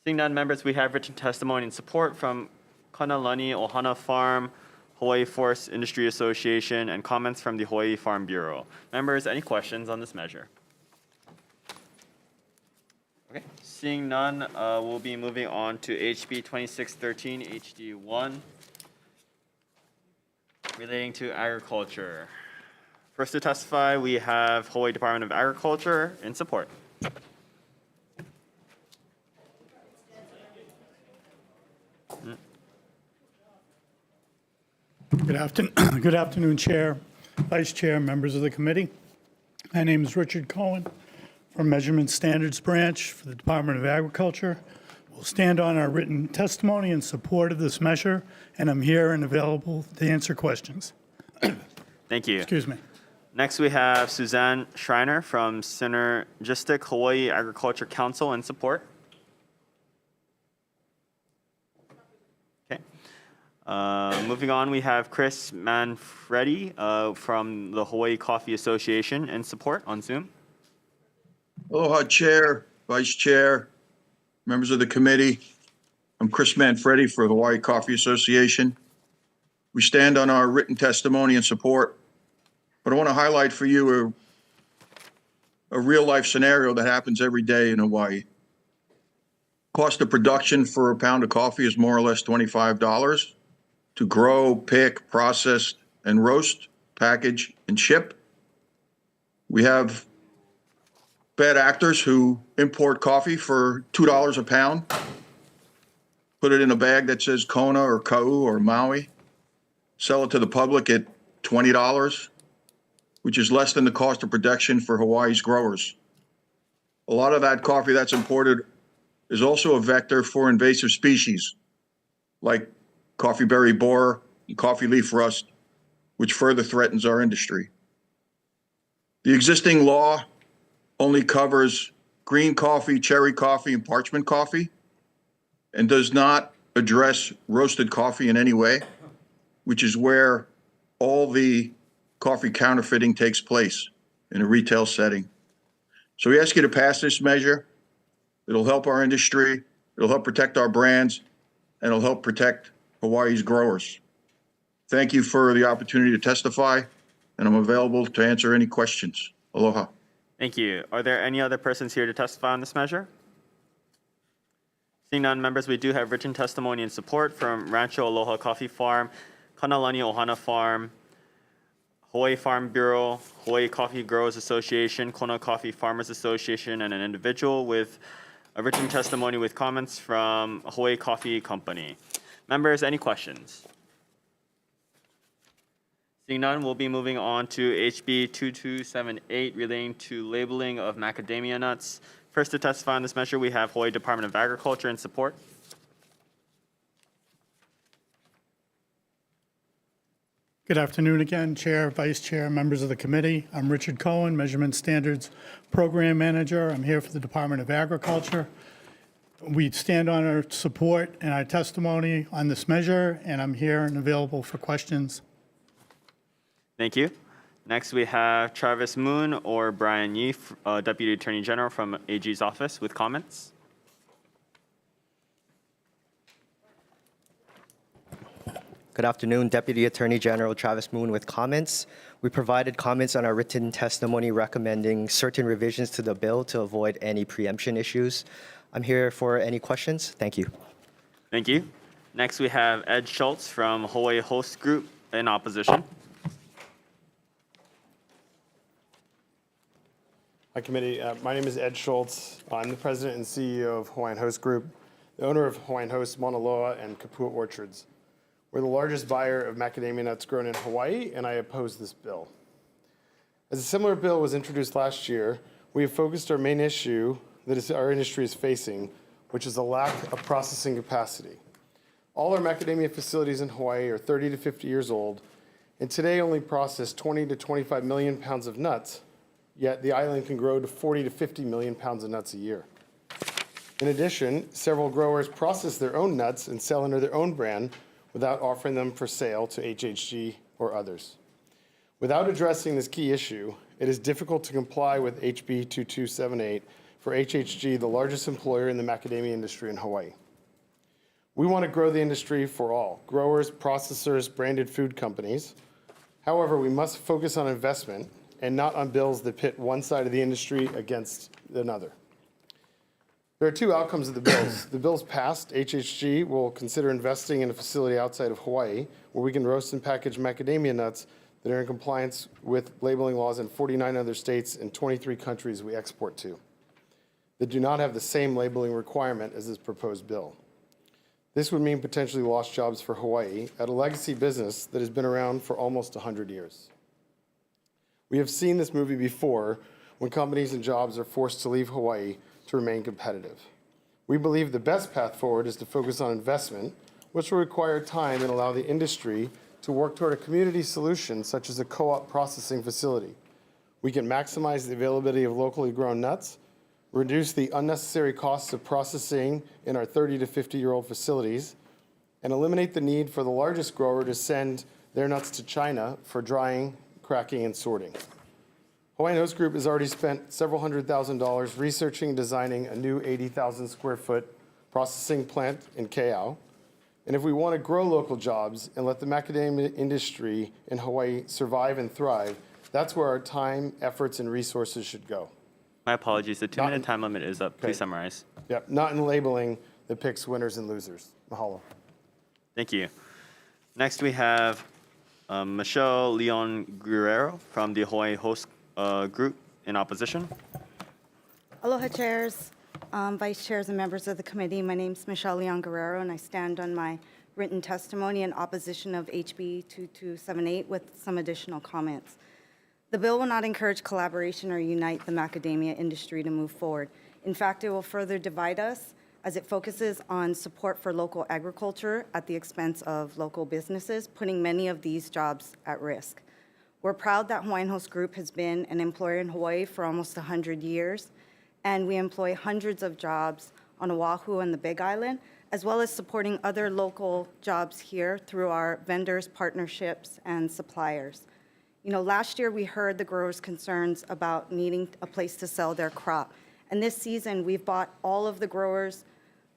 Seeing none, members, we have written testimony in support from Kanalani Ohana Farm, Hawaii Forest Industry Association, and comments from the Hawaii Farm Bureau. Members, any questions on this measure? Okay, seeing none, we'll be moving on to HB 2613 HD1 relating to agriculture. First to testify, we have Hawaii Department of Agriculture in support. Good afternoon, Chair, Vice Chair, members of the committee. My name is Richard Cohen from Measurement Standards Branch for the Department of Agriculture. We'll stand on our written testimony in support of this measure, and I'm here and available to answer questions. Thank you. Excuse me. Next, we have Suzanne Schreiner from Synergistic Hawaii Agriculture Council in support. Okay. Moving on, we have Chris Manfredi from the Hawaii Coffee Association in support on Zoom. Aloha, Chair, Vice Chair, members of the committee. I'm Chris Manfredi for Hawaii Coffee Association. We stand on our written testimony in support, but I want to highlight for you a real-life scenario that happens every day in Hawaii. Cost of production for a pound of coffee is more or less $25. to grow, pick, process, and roast, package, and ship. We have bad actors who import coffee for $2 a pound, put it in a bag that says Kona or Kau or Maui, sell it to the public at $20, which is less than the cost of production for Hawaii's growers. A lot of that coffee that's imported is also a vector for invasive species like coffee berry borer and coffee leaf rust, which further threatens our industry. The existing law only covers green coffee, cherry coffee, and parchment coffee, and does not address roasted coffee in any way, which is where all the coffee counterfeiting takes place in a retail setting. So we ask you to pass this measure. It'll help our industry, it'll help protect our brands, and it'll help protect Hawaii's growers. Thank you for the opportunity to testify, and I'm available to answer any questions. Aloha. Thank you. Are there any other persons here to testify on this measure? Seeing none, members, we do have written testimony and support from Rancho Aloha Coffee Farm, Kanalani Ohana Farm, Hawaii Farm Bureau, Hawaii Coffee Growers Association, Kona Coffee Farmers Association, and an individual with a written testimony with comments from Hawaii Coffee Company. Members, any questions? Seeing none, we'll be moving on to HB 2278 relating to labeling of macadamia nuts. First to testify on this measure, we have Hawaii Department of Agriculture in support. Good afternoon again, Chair, Vice Chair, members of the committee. I'm Richard Cohen, Measurement Standards Program Manager. I'm here for the Department of Agriculture. We stand on our support and our testimony on this measure, and I'm here and available for questions. Thank you. Next, we have Travis Moon or Brian Yee, Deputy Attorney General from AG's office with comments. Good afternoon, Deputy Attorney General Travis Moon with comments. We provided comments on our written testimony recommending certain revisions to the bill to avoid any preemption issues. I'm here for any questions. Thank you. Thank you. Next, we have Ed Schultz from Hawaii Host Group in opposition. Hi, committee. My name is Ed Schultz. I'm the president and CEO of Hawaiian Host Group, the owner of Hawaiian Host Mauna Loa and Kapua Orchards. We're the largest buyer of macadamia nuts grown in Hawaii, and I oppose this bill. As a similar bill was introduced last year, we have focused our main issue that our industry is facing, which is a lack of processing capacity. All our macadamia facilities in Hawaii are 30 to 50 years old, and today only process 20 to 25 million pounds of nuts, yet the island can grow to 40 to 50 million pounds of nuts a year. In addition, several growers process their own nuts and sell under their own brand without offering them for sale to HHG or others. Without addressing this key issue, it is difficult to comply with HB 2278 for HHG, the largest employer in the macadamia industry in Hawaii. We want to grow the industry for all, growers, processors, branded food companies. However, we must focus on investment and not on bills that pit one side of the industry against another. There are two outcomes of the bills. The bills passed, HHG will consider investing in a facility outside of Hawaii where we can roast and package macadamia nuts that are in compliance with labeling laws in 49 other states and 23 countries we export to that do not have the same labeling requirement as this proposed bill. This would mean potentially lost jobs for Hawaii at a legacy business that has been around for almost 100 years. We have seen this movie before when companies and jobs are forced to leave Hawaii to remain competitive. We believe the best path forward is to focus on investment, which will require time and allow the industry to work toward a community solution such as a co-op processing facility. We can maximize the availability of locally grown nuts, reduce the unnecessary costs of processing in our 30 to 50-year-old facilities, and eliminate the need for the largest grower to send their nuts to China for drying, cracking, and sorting. Hawaiian Host Group has already spent several $100,000 researching and designing a new 80,000 square foot processing plant in Keau. And if we want to grow local jobs and let the macadamia industry in Hawaii survive and thrive, that's where our time, efforts, and resources should go. My apologies, the 2-minute time limit is up. Please summarize. Yep, not in labeling that picks winners and losers. Mahalo. Thank you. Next, we have Michelle Leon Guerrero from the Hawaii Host Group in opposition. Aloha chairs, vice chairs, and members of the committee. My name is Michelle Leon Guerrero, and I stand on my written testimony in opposition of HB 2278 with some additional comments. The bill will not encourage collaboration or unite the macadamia industry to move forward. In fact, it will further divide us as it focuses on support for local agriculture at the expense of local businesses, putting many of these jobs at risk. We're proud that Hawaiian Host Group has been an employer in Hawaii for almost 100 years, and we employ hundreds of jobs on Oahu and the Big Island, as well as supporting other local jobs here through our vendors, partnerships, and suppliers. You know, last year we heard the growers' concerns about needing a place to sell their crop. And this season, we've bought all of the growers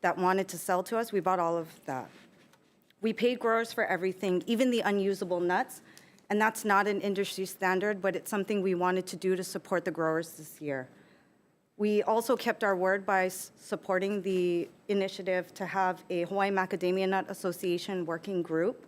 that wanted to sell to us, we bought all of that. We paid growers for everything, even the unusable nuts, and that's not an industry standard, but it's something we wanted to do to support the growers this year. We also kept our word by supporting the initiative to have a Hawaii Macadamia Nut Association working group.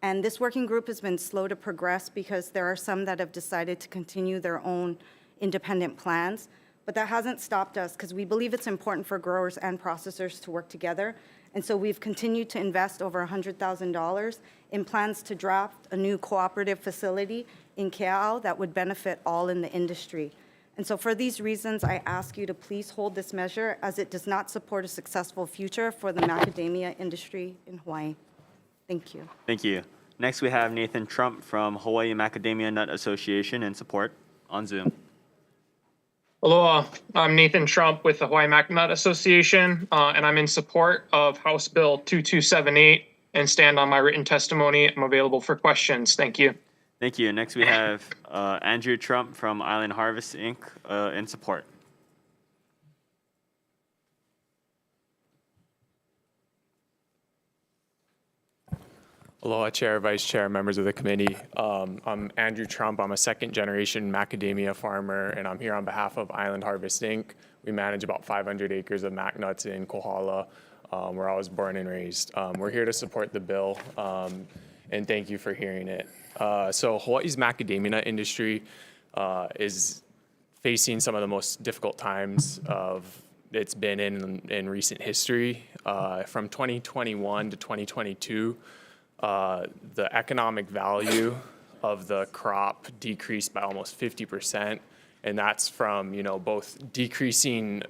And this working group has been slow to progress because there are some that have decided to continue their own independent plans. But that hasn't stopped us because we believe it's important for growers and processors to work together. And so we've continued to invest over $100,000 in plans to draft a new cooperative facility in Kea'au that would benefit all in the industry. And so for these reasons, I ask you to please hold this measure as it does not support a successful future for the macadamia industry in Hawaii. Thank you. Thank you. Next, we have Nathan Trump from Hawaii Macadamia Nut Association in support on Zoom. Aloha, I'm Nathan Trump with the Hawaii Mac Nut Association, and I'm in support of House Bill 2278 and stand on my written testimony. I'm available for questions. Thank you. Thank you. Next, we have Andrew Trump from Island Harvest, Inc. In support. Aloha, Chair, Vice Chair, members of the committee. I'm Andrew Trump. I'm a second-generation macadamia farmer, and I'm here on behalf of Island Harvest, Inc. We manage about 500 acres of mac nuts in Kohala, where I was born and raised. We're here to support the bill, and thank you for hearing it. So Hawaii's macadamia nut industry is facing some of the most difficult times it's been in recent history. From 2021 to 2022, the economic value of the crop decreased by almost 50%, and that's from both decreasing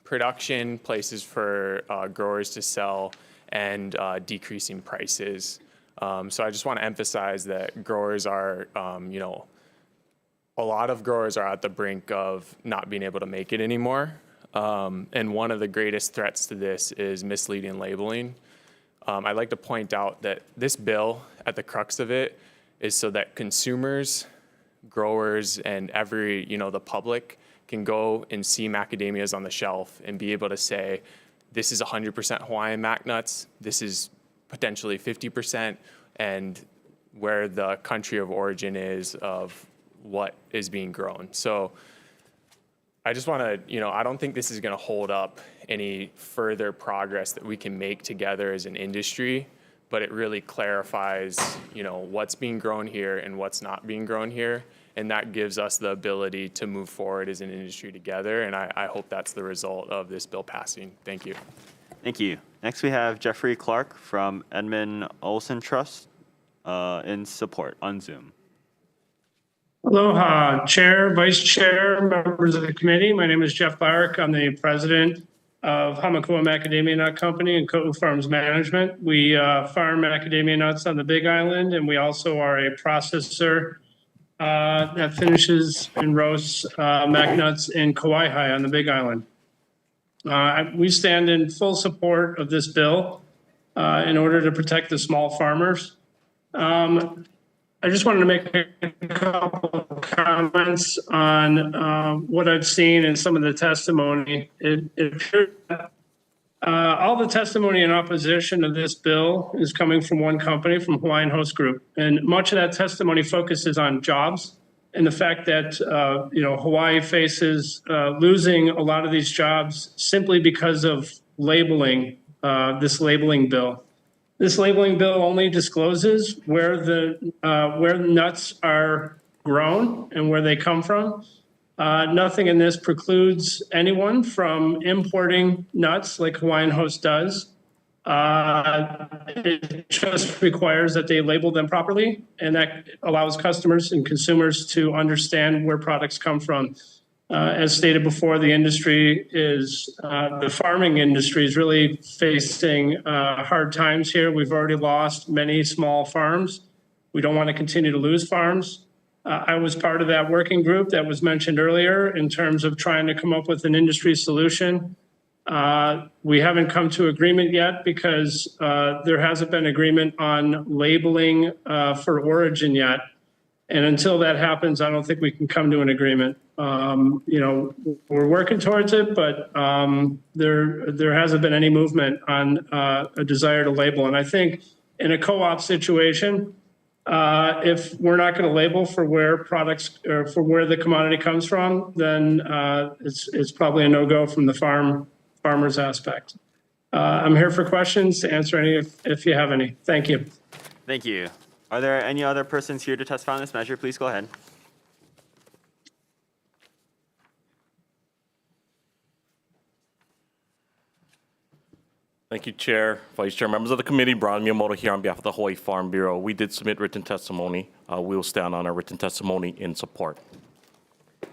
production, places for growers to sell, and decreasing prices. So I just want to emphasize that growers are, a lot of growers are at the brink of not being able to make it anymore. And one of the greatest threats to this is misleading labeling. I'd like to point out that this bill, at the crux of it, is so that consumers, growers, and the public can go and see macadamias on the shelf and be able to say, this is 100% Hawaiian mac nuts, this is potentially 50%, and where the country of origin is of what is being grown. So I just want to, I don't think this is going to hold up any further progress that we can make together as an industry, but it really clarifies, what's being grown here and what's not being grown here. And that gives us the ability to move forward as an industry together. And I hope that's the result of this bill passing. Thank you. Thank you. Next, we have Jeffrey Clark from Edmund Olson Trust in support on Zoom. Aloha, Chair, Vice Chair, members of the committee. My name is Jeff Clark. I'm the president of Hamakua Macadamia Nut Company and Ko'u Farms Management. We farm macadamia nuts on the Big Island, and we also are a processor that finishes and roasts mac nuts in Kauai on the Big Island. We stand in full support of this bill in order to protect the small farmers. I just wanted to make a couple of comments on what I've seen in some of the testimony. It appears that all the testimony in opposition of this bill is coming from one company, from Hawaiian Host Group. And much of that testimony focuses on jobs and the fact that, Hawaii faces losing a lot of these jobs simply because of labeling, this labeling bill. This labeling bill only discloses where the nuts are grown and where they come from. Nothing in this precludes anyone from importing nuts like Hawaiian Host does. It just requires that they label them properly, and that allows customers and consumers to understand where products come from. As stated before, the farming industry is really facing hard times here. We've already lost many small farms. We don't want to continue to lose farms. I was part of that working group that was mentioned earlier in terms of trying to come up with an industry solution. We haven't come to agreement yet because there hasn't been agreement on labeling for origin yet. And until that happens, I don't think we can come to an agreement. We're working towards it, but there hasn't been any movement on a desire to label. And I think in a co-op situation, if we're not going to label for where products or for where the commodity comes from, then it's probably a no-go from the farmer's aspect. I'm here for questions to answer any if you have any. Thank you. Thank you. Are there any other persons here to testify on this measure? Please go ahead. Thank you, Chair, Vice Chair, members of the committee. Brian Miyamoto here on behalf of the Hawaii Farm Bureau. We did submit written testimony. We will stand on our written testimony in support.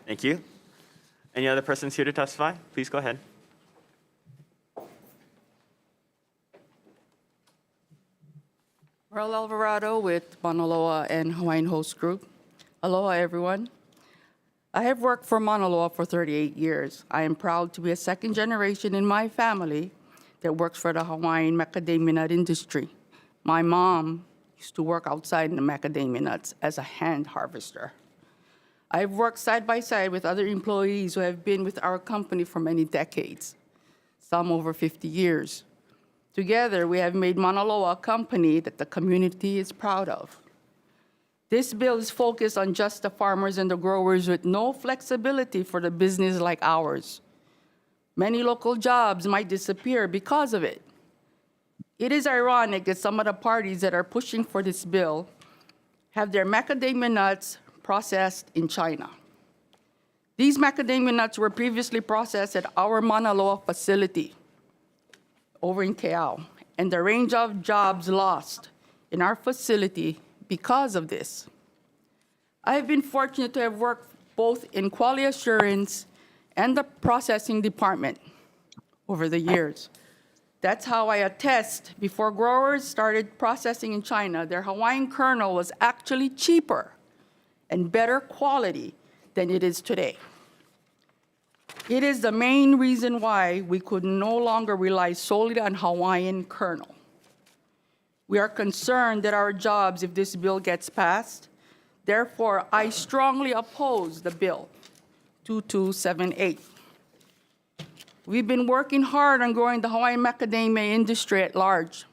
Thank you. Any other persons here to testify? Please go ahead. Earl Alvarado with Mauna Loa and Hawaiian Host Group. Aloha, everyone. I have worked for Mauna Loa for 38 years. I am proud to be a second generation in my family that works for the Hawaiian macadamia nut industry. My mom used to work outside in the macadamia nuts as a hand harvester. I've worked side by side with other employees who have been with our company for many decades, some over 50 years. Together, we have made Mauna Loa a company that the community is proud of. This bill is focused on just the farmers and the growers with no flexibility for the business like ours. Many local jobs might disappear because of it. It is ironic that some of the parties that are pushing for this bill have their macadamia nuts processed in China. These macadamia nuts were previously processed at our Mauna Loa facility over in Keao, and the range of jobs lost in our facility because of this. I have been fortunate to have worked both in quality assurance and the processing department over the years. That's how I attest before growers started processing in China, their Hawaiian kernel was actually cheaper and better quality than it is today. It is the main reason why we could no longer rely solely on Hawaiian kernel. We are concerned that our jobs, if this bill gets passed, therefore, I strongly oppose the bill 2278. We've been working hard on growing the Hawaiian macadamia industry at large.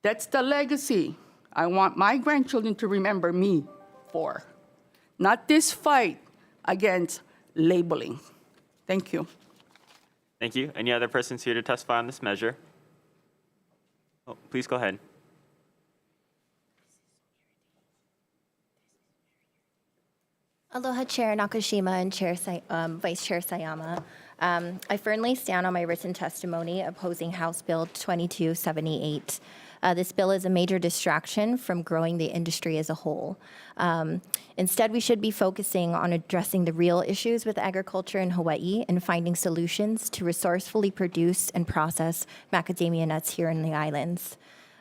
That's the legacy I want my grandchildren to remember me for, not this fight against labeling. Thank you. Thank you. Any other persons here to testify on this measure? Oh, please go ahead. Aloha, Chair Nakashima and Vice Chair Sayama. I firmly stand on my written testimony opposing House Bill 2278. This bill is a major distraction from growing the industry as a whole. Instead, we should be focusing on addressing the real issues with agriculture in Hawaii and finding solutions to resourcefully produce and process macadamia nuts here in the islands.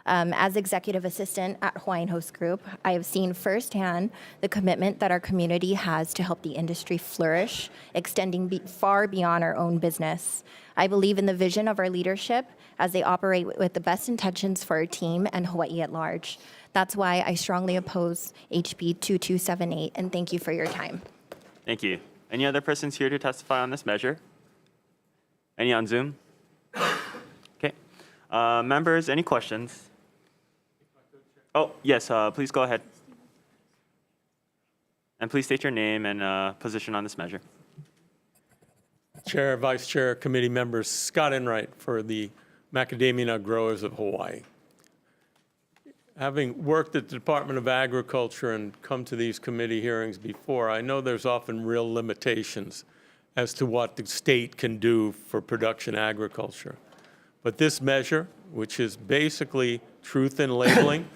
As executive assistant at Hawaiian Host Group, I have seen firsthand the commitment that our community has to help the industry flourish, extending far beyond our own business. I believe in the vision of our leadership as they operate with the best intentions for our team and Hawaii at large. That's why I strongly oppose HB 2278, and thank you for your time. Thank you. Any other persons here to testify on this measure? Any on Zoom? Okay. Members, any questions? Oh, yes, please go ahead. And please state your name and position on this measure. Chair, Vice Chair, committee members, Scott Enright for the Macadamia Nut Growers of Hawaii. having worked at the Department of Agriculture and come to these committee hearings before, I know there's often real limitations as to what the state can do for production agriculture. But this measure, which is basically truth in labeling,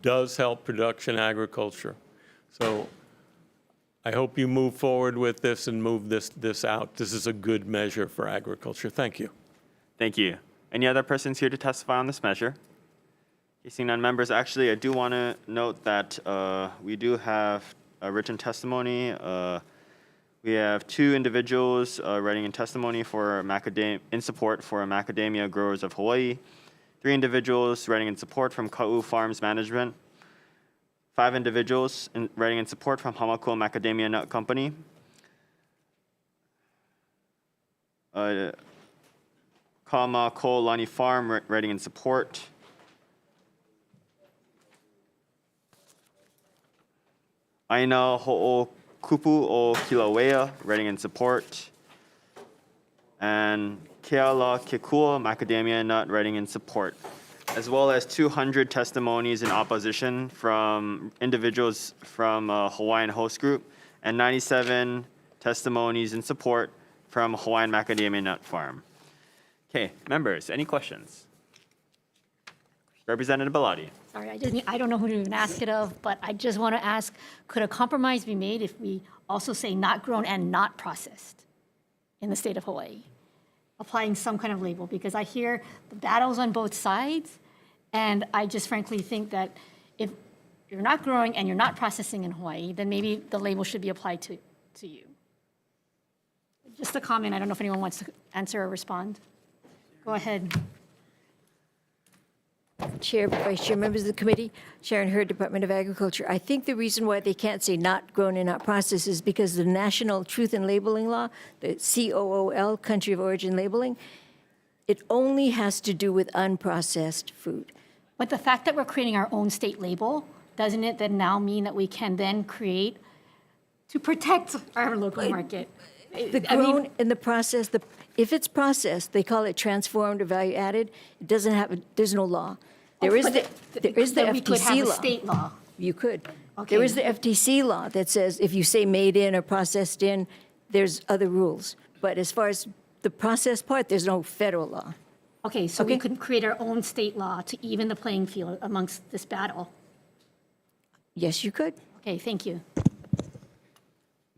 does help production agriculture. So I hope you move forward with this and move this out. This is a good measure for agriculture. Thank you. Thank you. Any other persons here to testify on this measure? Seeing none, members, actually, I do want to note that we do have a written testimony. We have 2 individuals writing in testimony for in support for Macadamia Growers of Hawaii, 3 individuals writing in support from Ka'u Farms Management, 5 individuals writing in support from Hamakua Macadamia Nut Company, Kama Ko'olani Farm writing in support, Aina Ho'okupu o Kilauea writing in support, and Keala Kekua Macadamia Nut writing in support, as well as 200 testimonies in opposition from individuals from Hawaiian Host Group, and 97 testimonies in support from Hawaiian Macadamia Nut Farm. Okay, members, any questions? Representative Bellotti. Sorry, I don't know who to even ask it of, but I just want to ask, could a compromise be made if we also say not grown and not processed in the state of Hawaii? Applying some kind of label, because I hear the battles on both sides, and I just frankly think that if you're not growing and you're not processing in Hawaii, then maybe the label should be applied to you. Just a comment, I don't know if anyone wants to answer or respond. Go ahead. Chair, Vice Chair, members of the committee, Sharon Hurd, Department of Agriculture. I think the reason why they can't say not grown and not processed is because the National Truth in Labeling Law, the COOL, Country of Origin Labeling, it only has to do with unprocessed food. But the fact that we're creating our own state label, doesn't it then now mean that we can then create to protect our local market? The grown and the processed, if it's processed, they call it transformed or value added. It doesn't have, there's no law. There is the we could have FTC a law. state law. You could. Okay. There is the FTC law that says if you say made in or processed in, there's other rules. But as far as the processed part, there's no federal law. Okay, so we could create our own state law to even the playing field amongst this battle. Yes, you could. Okay, thank you.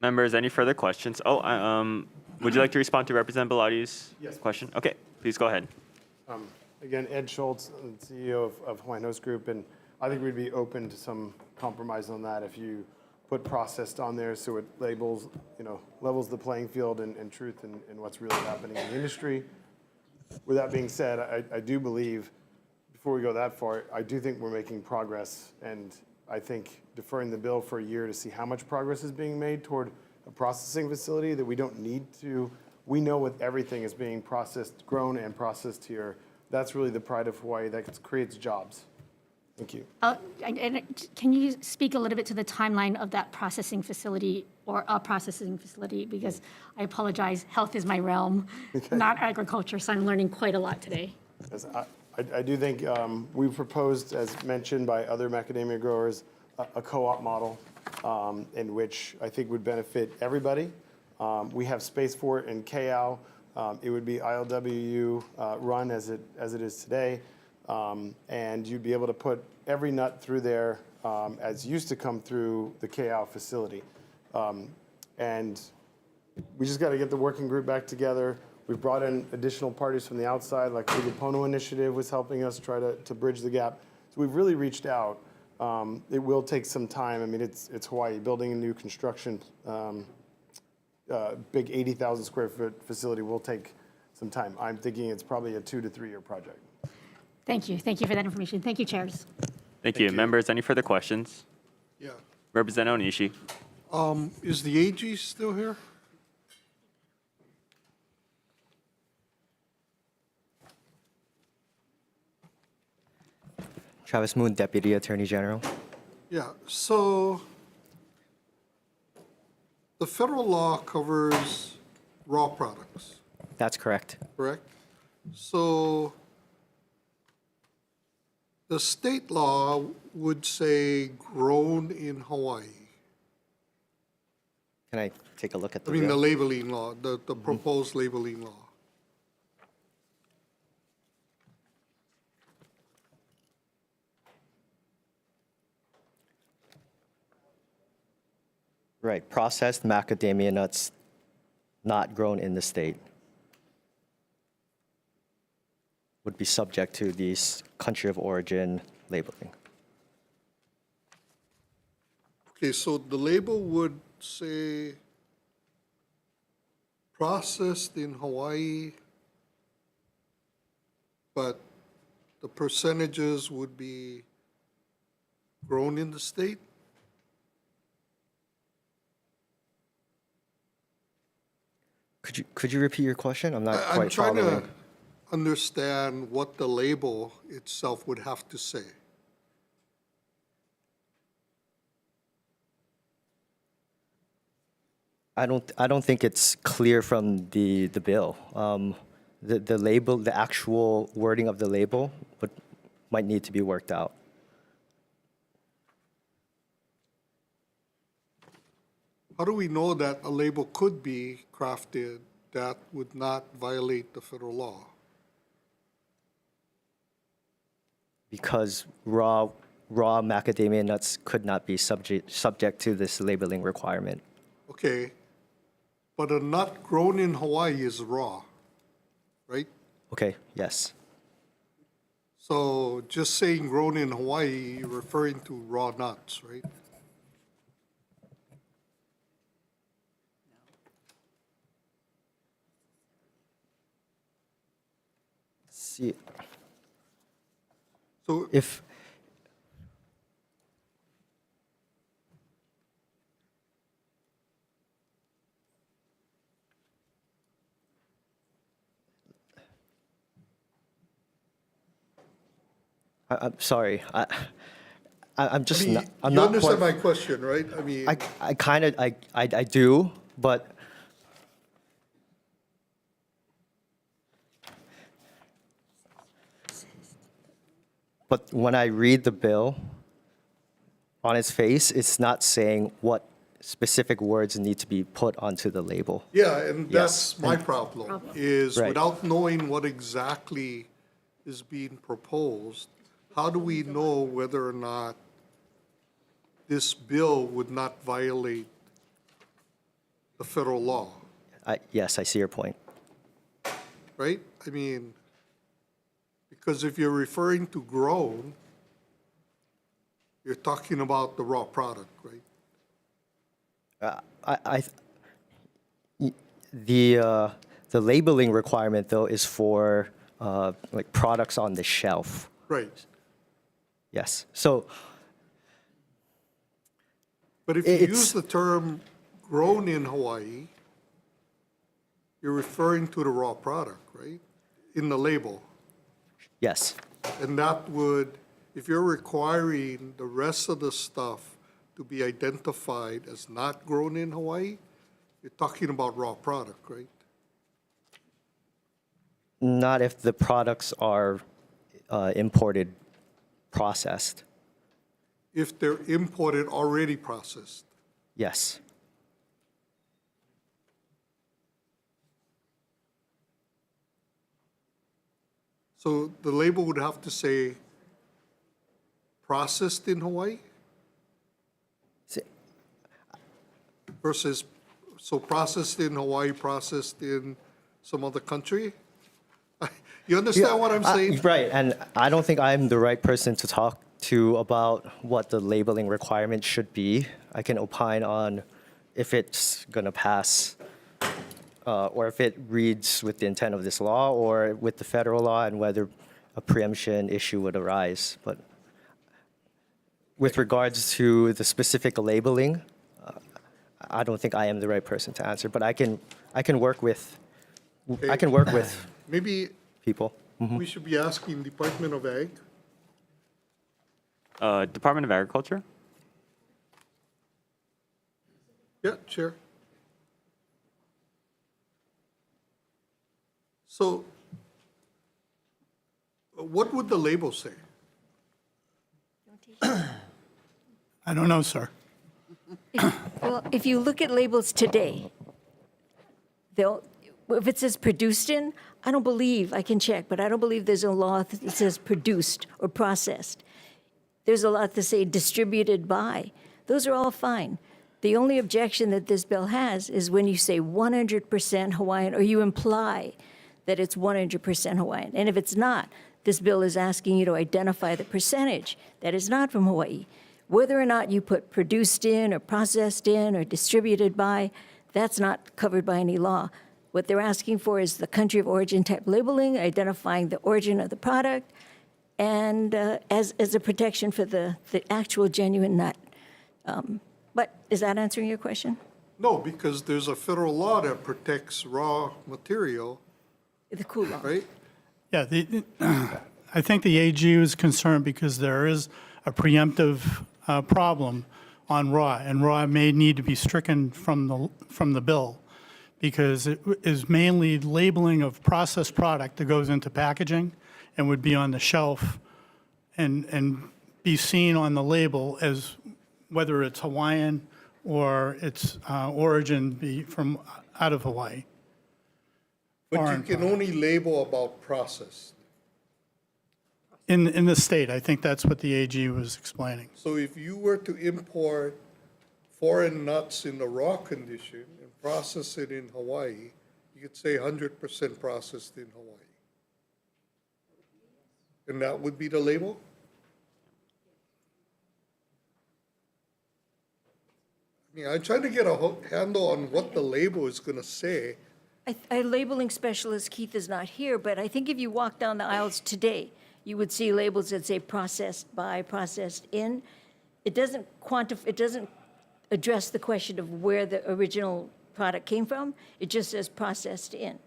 Members, any further questions? Would you like to respond to Representative Bellotti's question? Okay, please go ahead. Again, Ed Schultz, CEO of Hawaiian Host Group, and I think we'd be open to some compromise on that if you put processed on there so it levels the playing field and truth and what's really happening in the industry. With that being said, I do believe, before we go that far, I do think we're making progress, and I think deferring the bill for a year to see how much progress is being made toward a processing facility that we don't need to. We know with everything is being processed, grown and processed here. That's really the pride of Hawaii. That creates jobs. Thank you. And can you speak a little bit to the timeline of that processing facility or a processing facility? Because I apologize, health is my realm, not agriculture, so I'm learning quite a lot today. Yes, I do think we proposed, as mentioned by other macadamia growers, a co-op model in which I think would benefit everybody. We have space for it in KAL. It would be ILWU run as it is today. And you'd be able to put every nut through there as used to come through the KAL facility. And we just got to get the working group back together. We've brought in additional parties from the outside, like the Pono Initiative was helping us try to bridge the gap. So we've really reached out. It will take some time. I mean, it's Hawaii. Building a new construction, big 80,000 square foot facility will take some time. I'm thinking it's probably a 2 to 3 year project. Thank you. Thank you for that information. Thank you, chairs. Thank you. Members, any further questions? Yeah. Representative Onishi. Is the AG still here? Travis Moon, Deputy Attorney General. Yeah, so the federal law covers raw products, That's correct. correct? So The state law would say grown in Hawaii. Can I take a look at I the mean, the bill? labeling law, the proposed labeling law. Right, processed macadamia nuts not grown in the state would be subject to these country of origin labeling. Okay, so the label would say processed in Hawaii, but the percentages would be grown in the state? Could you repeat your question? I'm not I'm quite trying following. to understand what the label itself would have to say. I don't think it's clear from the bill. The label, the actual wording of the label might need to be worked out. How do we know that a label could be crafted that would not violate the federal law? Because raw macadamia nuts could not be subject to this labeling requirement. Okay, but a nut grown in Hawaii is raw, right? Okay, yes. So just saying grown in Hawaii, you're referring to raw nuts, right? See, So if I'm sorry, I'm just not. I'm you not understand quite, my question, right? I mean, I kind of I do, but when I read the bill, on its face, it's not saying what specific words need to be put onto the label. yeah, and Yes. that's my problem, is Right. without knowing what exactly is being proposed, how do we know whether or not this bill would not violate the federal law, Yes, I see your point. right? I mean, because if you're referring to grown, you're talking about the raw product, right? The labeling requirement though is for like products on the shelf. Right. Yes. So But if you It's- use the term grown in Hawaii, you're referring to the raw product, right? In the label. yes, And that would, if you're requiring the rest of the stuff to be identified as not grown in Hawaii, you're talking about raw product, right? not if the products are imported, processed. If they're imported already processed. Yes. So the label would have to say processed in Hawaii See, versus, so processed in Hawaii, processed in some other country? You understand what I'm saying? Right, and I don't think I'm the right person to talk to about what the labeling requirement should be. I can opine on if it's going to pass or if it reads with the intent of this law or with the federal law and whether a preemption issue would arise. But with regards to the specific labeling, I don't think I am the right person to answer. But I can work with Maybe people. we should be asking Department of Ag. Department of Agriculture? Yeah, Chair. So what would the label say? I don't know, sir. Well, if you look at labels today, if it says produced in, I don't believe, I can check, but I don't believe there's a law that says produced or processed. There's a lot that say distributed by. Those are all fine. The only objection that this bill has is when you say 100% Hawaiian, or you imply that it's 100% Hawaiian. And if it's not, this bill is asking you to identify the percentage that is not from Hawaii. Whether or not you put produced in or processed in or distributed by, that's not covered by any law. What they're asking for is the country of origin type labeling, identifying the origin of the product, and as a protection for the actual genuine nut. But is that answering your question? No, because there's a federal law that protects raw material, The cool law. right? Yeah, I think the AG was concerned because there is a preemptive problem on raw, and raw may need to be stricken from the bill because it is mainly labeling of processed product that goes into packaging and would be on the shelf and be seen on the label as whether it's Hawaiian or its origin be from out of Hawaii. But you Foreign can product. only label about processed. In the state, I think that's what the AG was explaining. So if you were to import foreign nuts in the raw condition and process it in Hawaii, you could say 100% processed in Hawaii. And that would be the label? I mean, I'm trying to get a handle on what the label is going to say. Our labeling specialist, Keith, is not here, but I think if you walk down the aisles today, you would see labels that say processed by, processed in. It doesn't address the question of where the original product came from. It just says processed in.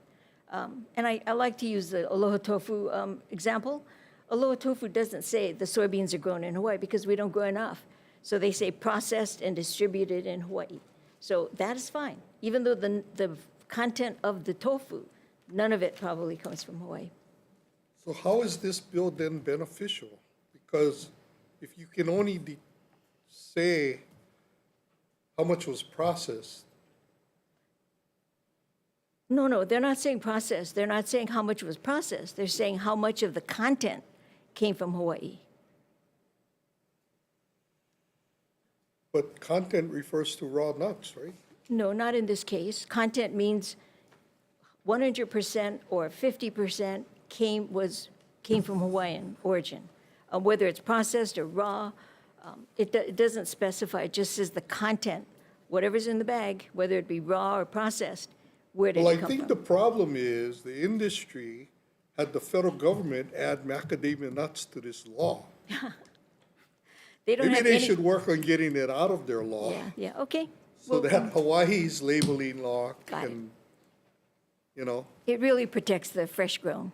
And I like to use the Aloha tofu example. Aloha tofu doesn't say the soybeans are grown in Hawaii because we don't grow enough. So they say processed and distributed in Hawaii. So that is fine, even though the content of the tofu, none of it probably comes from Hawaii. So how is this bill then beneficial? Because if you can only say how much was processed. No, they're not saying processed. They're not saying how much was processed. They're saying how much of the content came from Hawaii. But content refers to raw nuts, right? No, not in this case. Content means 100% or 50% came from Hawaiian origin. Whether it's processed or raw, it doesn't specify. It just says the content, whatever's in the bag, whether it be raw or processed, where did Well, it I come think from? the problem is the industry had the federal government add macadamia nuts to this law. They don't Maybe have they any- should work on getting it out of their law. Yeah, okay. So Well, that Hawaii's labeling law Got it. can, you know, It really protects the fresh grown.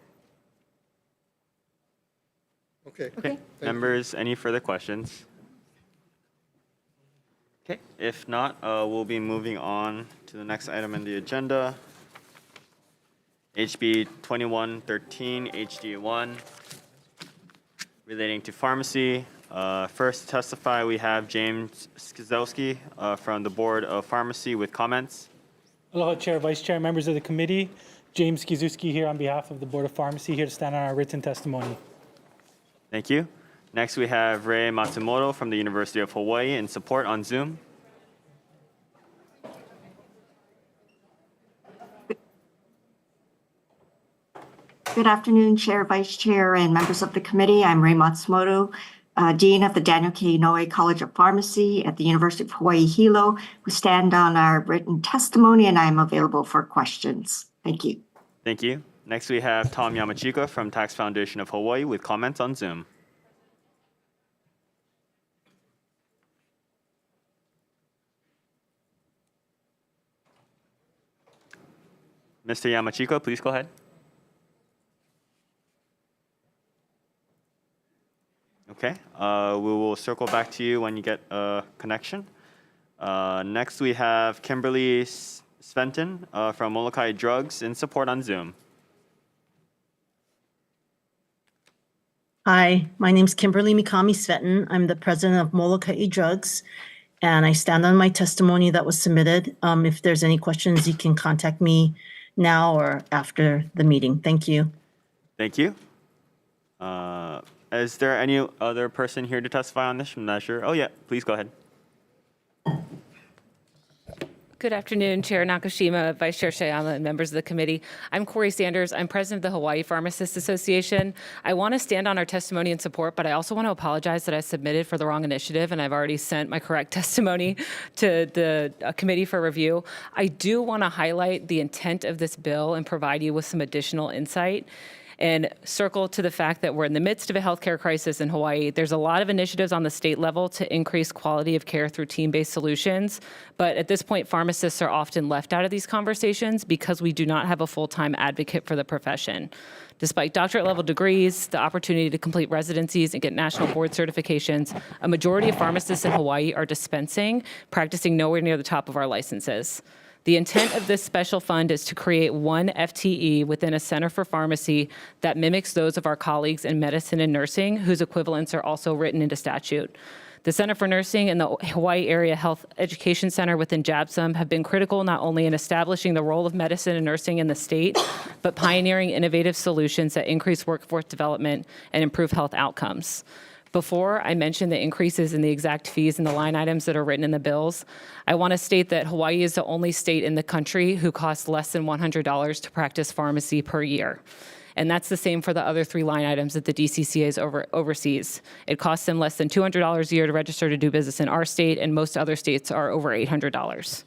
okay. Okay. Thank you. Members, any further questions? Okay, if not, we'll be moving on to the next item on the agenda. HB 2113, HD1, relating to pharmacy. First to testify, we have James Skizowski from the Board of Pharmacy with comments. Aloha Chair, Vice Chair, members of the committee. James Kizuski here on behalf of the Board of Pharmacy, here to stand on our written testimony. Thank you. Next, we have Rei Matsumoto from the University of Hawaii in support on Zoom. Good afternoon, Chair, Vice Chair, and members of the committee. I'm Rei Matsumoto, Dean of the Daniel K. Inouye College of Pharmacy at the University of Hawaii Hilo. We stand on our written testimony, and I am available for questions. Thank you. Thank you. Next, we have Tom Yamachika from Tax Foundation of Hawaii with comments on Zoom. Mr. Yamachika, please go ahead. Okay, we will circle back to you when you get a connection. Next, we have Kimberly Sventon from Molokai Drugs in support on Zoom. Hi, my name's Kimberly Mikami Svetin. I'm the president of Molokai Drugs, and I stand on my testimony that was submitted. If there's any questions, you can contact me now or after the meeting. Thank you. Thank you. Is there any other person here to testify on this measure? Oh, yeah, please go ahead. Good afternoon, Chair Nakashima, Vice Chair Shayama, and members of the committee. I'm Corey Sanders. I'm president of the Hawaii Pharmacists Association. I want to stand on our testimony and support, but I also want to apologize that I submitted for the wrong initiative, and I've already sent my correct testimony to the committee for review. I do want to highlight the intent of this bill and provide you with some additional insight, and circle to the fact that we're in the midst of a healthcare crisis in Hawaii. There's a lot of initiatives on the state level to increase quality of care through team-based solutions, but at this point, pharmacists are often left out of these conversations because we do not have a full-time advocate for the profession. Despite doctorate-level degrees, the opportunity to complete residencies and get national board certifications, a majority of pharmacists in Hawaii are dispensing, practicing nowhere near the top of our licenses. The intent of this special fund is to create one FTE within a center for pharmacy that mimics those of our colleagues in medicine and nursing, whose equivalents are also written into statute. The Center for Nursing and the Hawaii Area Health Education Center within JABSOM have been critical not only in establishing the role of medicine and nursing in the state, but pioneering innovative solutions that increase workforce development and improve health outcomes. Before I mention the increases in the exact fees and the line items that are written in the bills, I want to state that Hawaii is the only state in the country who costs less than $100 to practice pharmacy per year. And that's the same for the other three line items that the DCCA oversees. It costs them less than $200 a year to register to do business in our state, and most other states are over $800.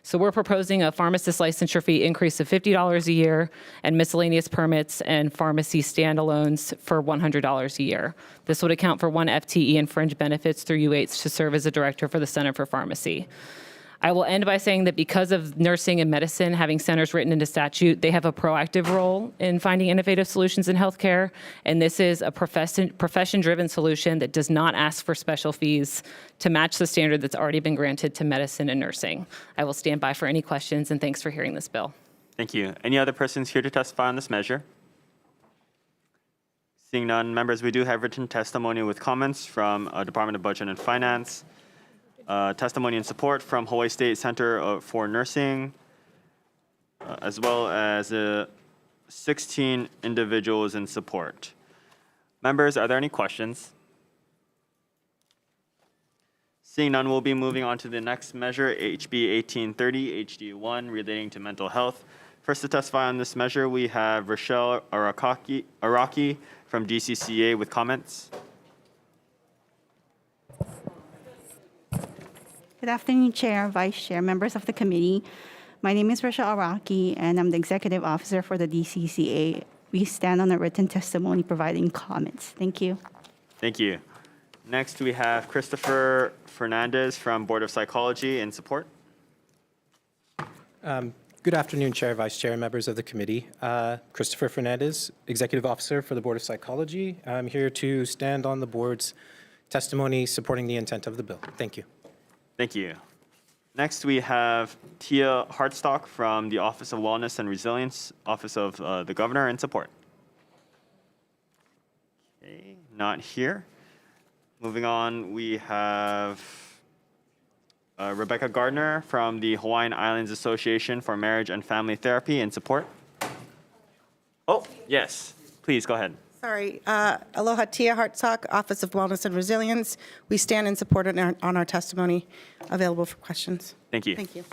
So we're proposing a pharmacist licensure fee increase of $50 a year and miscellaneous permits and pharmacy standalones for $100 a year. This would account for one FTE and fringe benefits through UH to serve as a director for the Center for Pharmacy. I will end by saying that because of nursing and medicine having centers written into statute, they have a proactive role in finding innovative solutions in healthcare, and this is a profession-driven solution that does not ask for special fees to match the standard that's already been granted to medicine and nursing. I will stand by for any questions, and thanks for hearing this bill. Thank you. Any other persons here to testify on this measure? Seeing none, members, we do have written testimony with comments from Department of Budget and Finance, testimony and support from Hawaii State Center for Nursing, as well as 16 individuals in support. Members, are there any questions? Seeing none, we'll be moving on to the next measure, HB 1830, HD1, relating to mental health. First to testify on this measure, we have Rochelle Araki from DCCA with comments. Good afternoon, Chair, Vice Chair, members of the committee. My name is Rochelle Araki, and I'm the Executive Officer for the DCCA. We stand on a written testimony providing comments. Thank you. Thank you. Next, we have Christopher Fernandez from Board of Psychology in support. Good afternoon, Chair, Vice Chair, and members of the committee. Christopher Fernandez, Executive Officer for the Board of Psychology. I'm here to stand on the board's testimony supporting the intent of the bill. Thank you. Thank you. Next, we have Tia Hartstock from the Office of Wellness and Resilience, Office of the Governor in support. Okay, not here. Moving on, we have Rebecca Gardner from the Hawaiian Islands Association for Marriage and Family Therapy in support. Oh, yes, please go ahead. Sorry, aloha, Tia Hartsock, Office of Wellness and Resilience. We stand in support on our testimony, available for questions. Thank you. Thank you.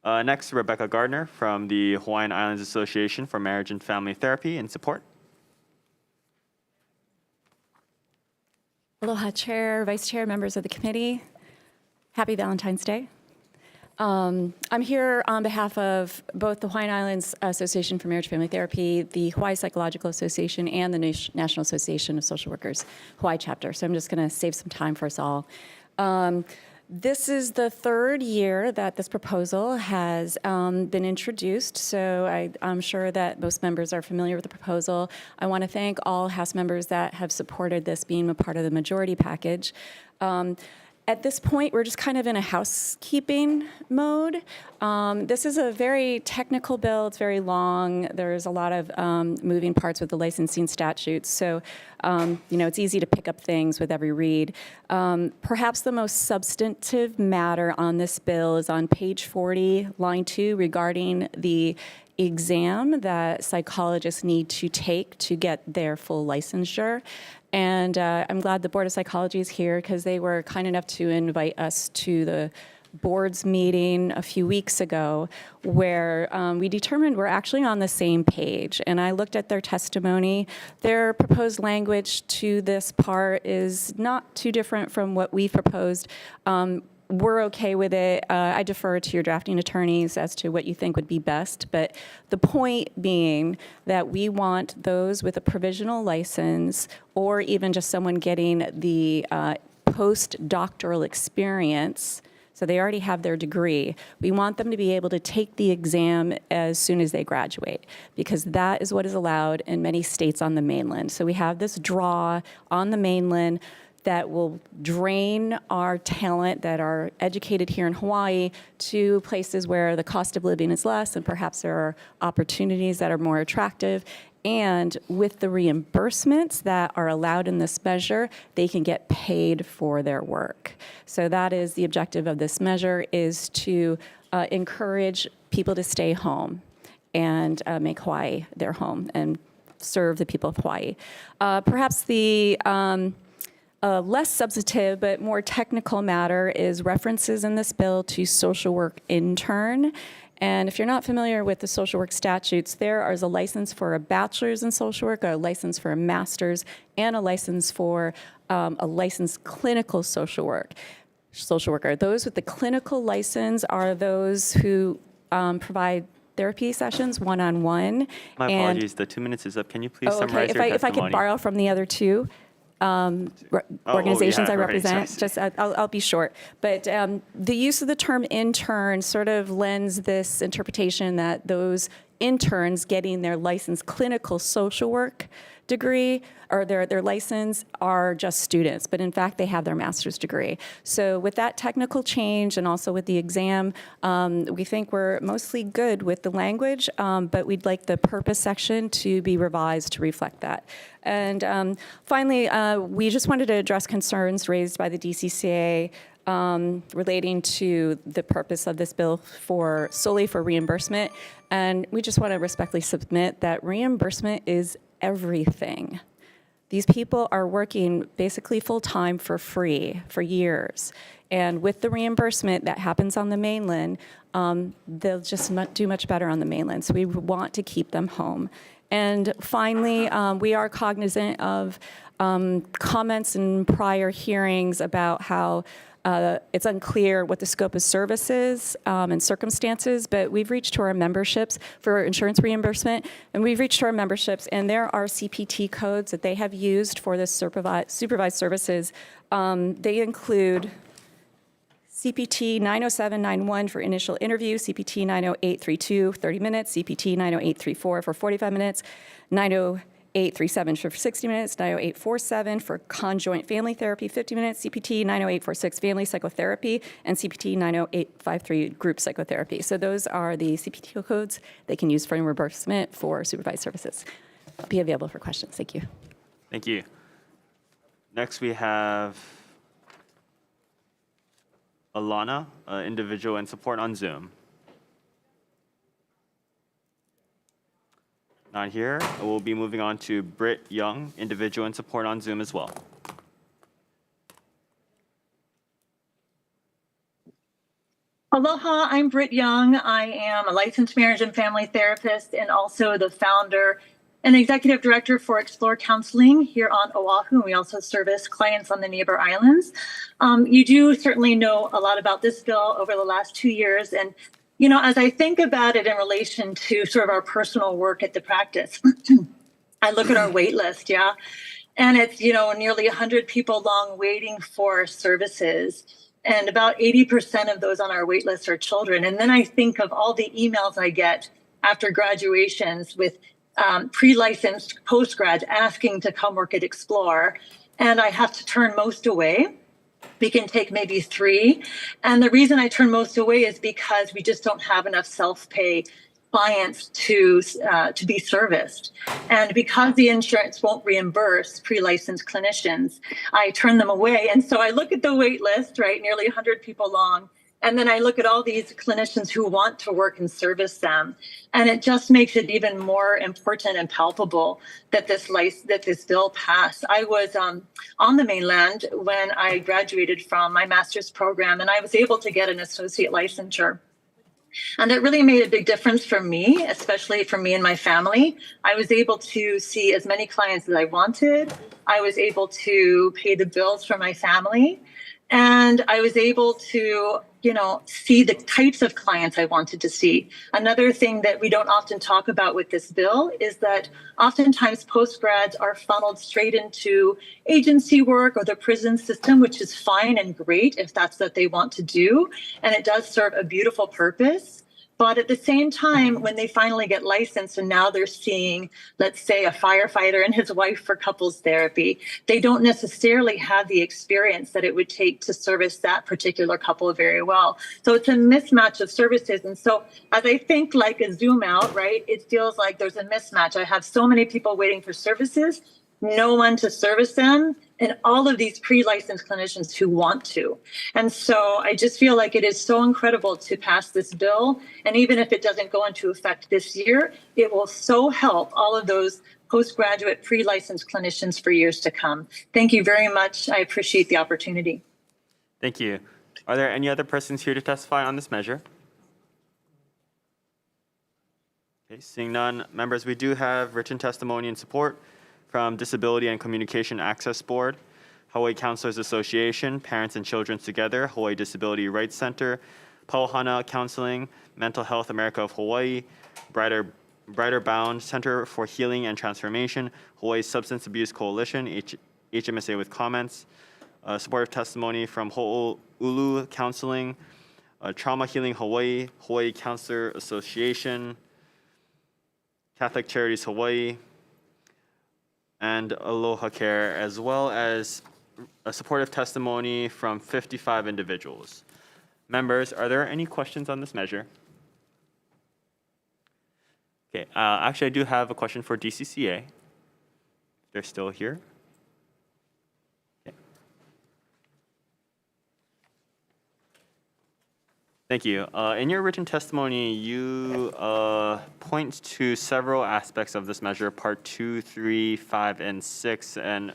Next, Rebecca Gardner from the Hawaiian Islands Association for Marriage and Family Therapy in support. Aloha, Chair, Vice Chair, members of the committee. Happy Valentine's Day. I'm here on behalf of both the Hawaiian Islands Association for Marriage and Family Therapy, the Hawaii Psychological Association, and the National Association of Social Workers Hawaii chapter. So I'm just going to save some time for us all. This is the third year that this proposal has been introduced, so I'm sure that most members are familiar with the proposal. I want to thank all House members that have supported this being a part of the majority package. At this point, we're just kind of in a housekeeping mode. This is a very technical bill. It's very long. There's a lot of moving parts with the licensing statutes. So, it's easy to pick up things with every read. Perhaps the most substantive matter on this bill is on page 40, line 2, regarding the exam that psychologists need to take to get their full licensure. And I'm glad the Board of Psychology is here because they were kind enough to invite us to the board's meeting a few weeks ago where we determined we're actually on the same page. And I looked at their testimony. Their proposed language to this part is not too different from what we proposed. We're okay with it. I defer to your drafting attorneys as to what you think would be best. But the point being that we want those with a provisional license or even just someone getting the postdoctoral experience, so they already have their degree, we want them to be able to take the exam as soon as they graduate because that is what is allowed in many states on the mainland. So we have this draw on the mainland that will drain our talent that are educated here in Hawaii to places where the cost of living is less and perhaps there are opportunities that are more attractive. And with the reimbursements that are allowed in this measure, they can get paid for their work. So that is the objective of this measure, is to encourage people to stay home and make Hawaii their home and serve the people of Hawaii. Perhaps the less substantive but more technical matter is references in this bill to social work intern. And if you're not familiar with the social work statutes, there is a license for a bachelor's in social work, a license for a master's, and a license for a licensed clinical social worker. Those with the clinical license are those who provide therapy sessions one-on-one. My apologies, the 2 minutes is up. Can you please summarize your testimony? If I could borrow from the other two organizations I represent, I'll be short. But the use of the term intern sort of lends this interpretation that those interns getting their licensed clinical social work degree or their license are just students, but in fact they have their master's degree. So with that technical change and also with the exam, we think we're mostly good with the language, but we'd like the purpose section to be revised to reflect that. And finally, we just wanted to address concerns raised by the DCCA relating to the purpose of this bill solely for reimbursement. And we just want to respectfully submit that reimbursement is everything. These people are working basically full-time for free for years. And with the reimbursement that happens on the mainland, they'll just do much better on the mainland. So we want to keep them home. And finally, we are cognizant of comments in prior hearings about how it's unclear what the scope of services and circumstances, but we've reached to our memberships for insurance reimbursement, and we've reached to our memberships, and there are CPT codes that they have used for the supervised services. They include CPT 90791 for initial interview, CPT 90832, 30 minutes, CPT 90834 for 45 minutes, 90837 for 60 minutes, 90847 for conjoint family therapy, 50 minutes, CPT 90846 family psychotherapy, and CPT 90853 group psychotherapy. So those are the CPT codes they can use for reimbursement for supervised services. I'll be available for questions. Thank you. Thank you. Next, we have Alana, individual and support on Zoom. Not here. We'll be moving on to Britt Young, individual and support on Zoom as well. Aloha, I'm Britt Young. I am a licensed marriage and family therapist and also the founder and executive director for Explore Counseling here on Oahu. We also service clients on the neighbor islands. You do certainly know a lot about this bill over the last 2 years. And, you know, as I think about it in relation to sort of our personal work at the practice, I look at our wait list, and it's, you know, nearly 100 people long waiting for services. And about 80% of those on our wait list are children. And then I think of all the emails I get after graduations with pre-licensed post-grads asking to come work at Explore. And I have to turn most away. we can take maybe 3. And the reason I turn most away is because we just don't have enough self-pay clients to be serviced. And because the insurance won't reimburse pre-licensed clinicians, I turn them away. And so I look at the wait list, right, nearly 100 people long. And then I look at all these clinicians who want to work and service them. And it just makes it even more important and palpable that this bill passed. I was on the mainland when I graduated from my master's program, and I was able to get an associate licensure. And it really made a big difference for me, especially for me and my family. I was able to see as many clients as I wanted. I was able to pay the bills for my family. And I was able to, see the types of clients I wanted to see. Another thing that we don't often talk about with this bill is that oftentimes postgrads are funneled straight into agency work or the prison system, which is fine and great if that's what they want to do. And it does serve a beautiful purpose. But at the same time, when they finally get licensed and now they're seeing, let's say, a firefighter and his wife for couples therapy, they don't necessarily have the experience that it would take to service that particular couple very well. So it's a mismatch of services. And so as I think like a zoom out, right, it feels like there's a mismatch. I have so many people waiting for services, no one to service them, and all of these pre-licensed clinicians who want to. And so I just feel like it is so incredible to pass this bill. And even if it doesn't go into effect this year, it will so help all of those postgraduate pre-licensed clinicians for years to come. Thank you very much. I appreciate the opportunity. Thank you. Are there any other persons here to testify on this measure? Okay, seeing none. Members, we do have written testimony and support from Disability and Communication Access Board, Hawaii Counselors Association, Parents and Children Together, Hawaii Disability Rights Center, Pauhana Counseling, Mental Health America of Hawaii, Brighter Bound Center for Healing and Transformation, Hawaii Substance Abuse Coalition, HMSA with comments, supportive testimony from Ho'olu Counseling, Trauma Healing Hawaii, Hawaii Counselor Association, Catholic Charities Hawaii, and Aloha Care, as well as a supportive testimony from 55 individuals. Members, are there any questions on this measure? Okay, actually, I do have a question for DCCA. They're still here. Okay. Thank you. In your written testimony, you point to several aspects of this measure, part 2, 3, 5, and 6, and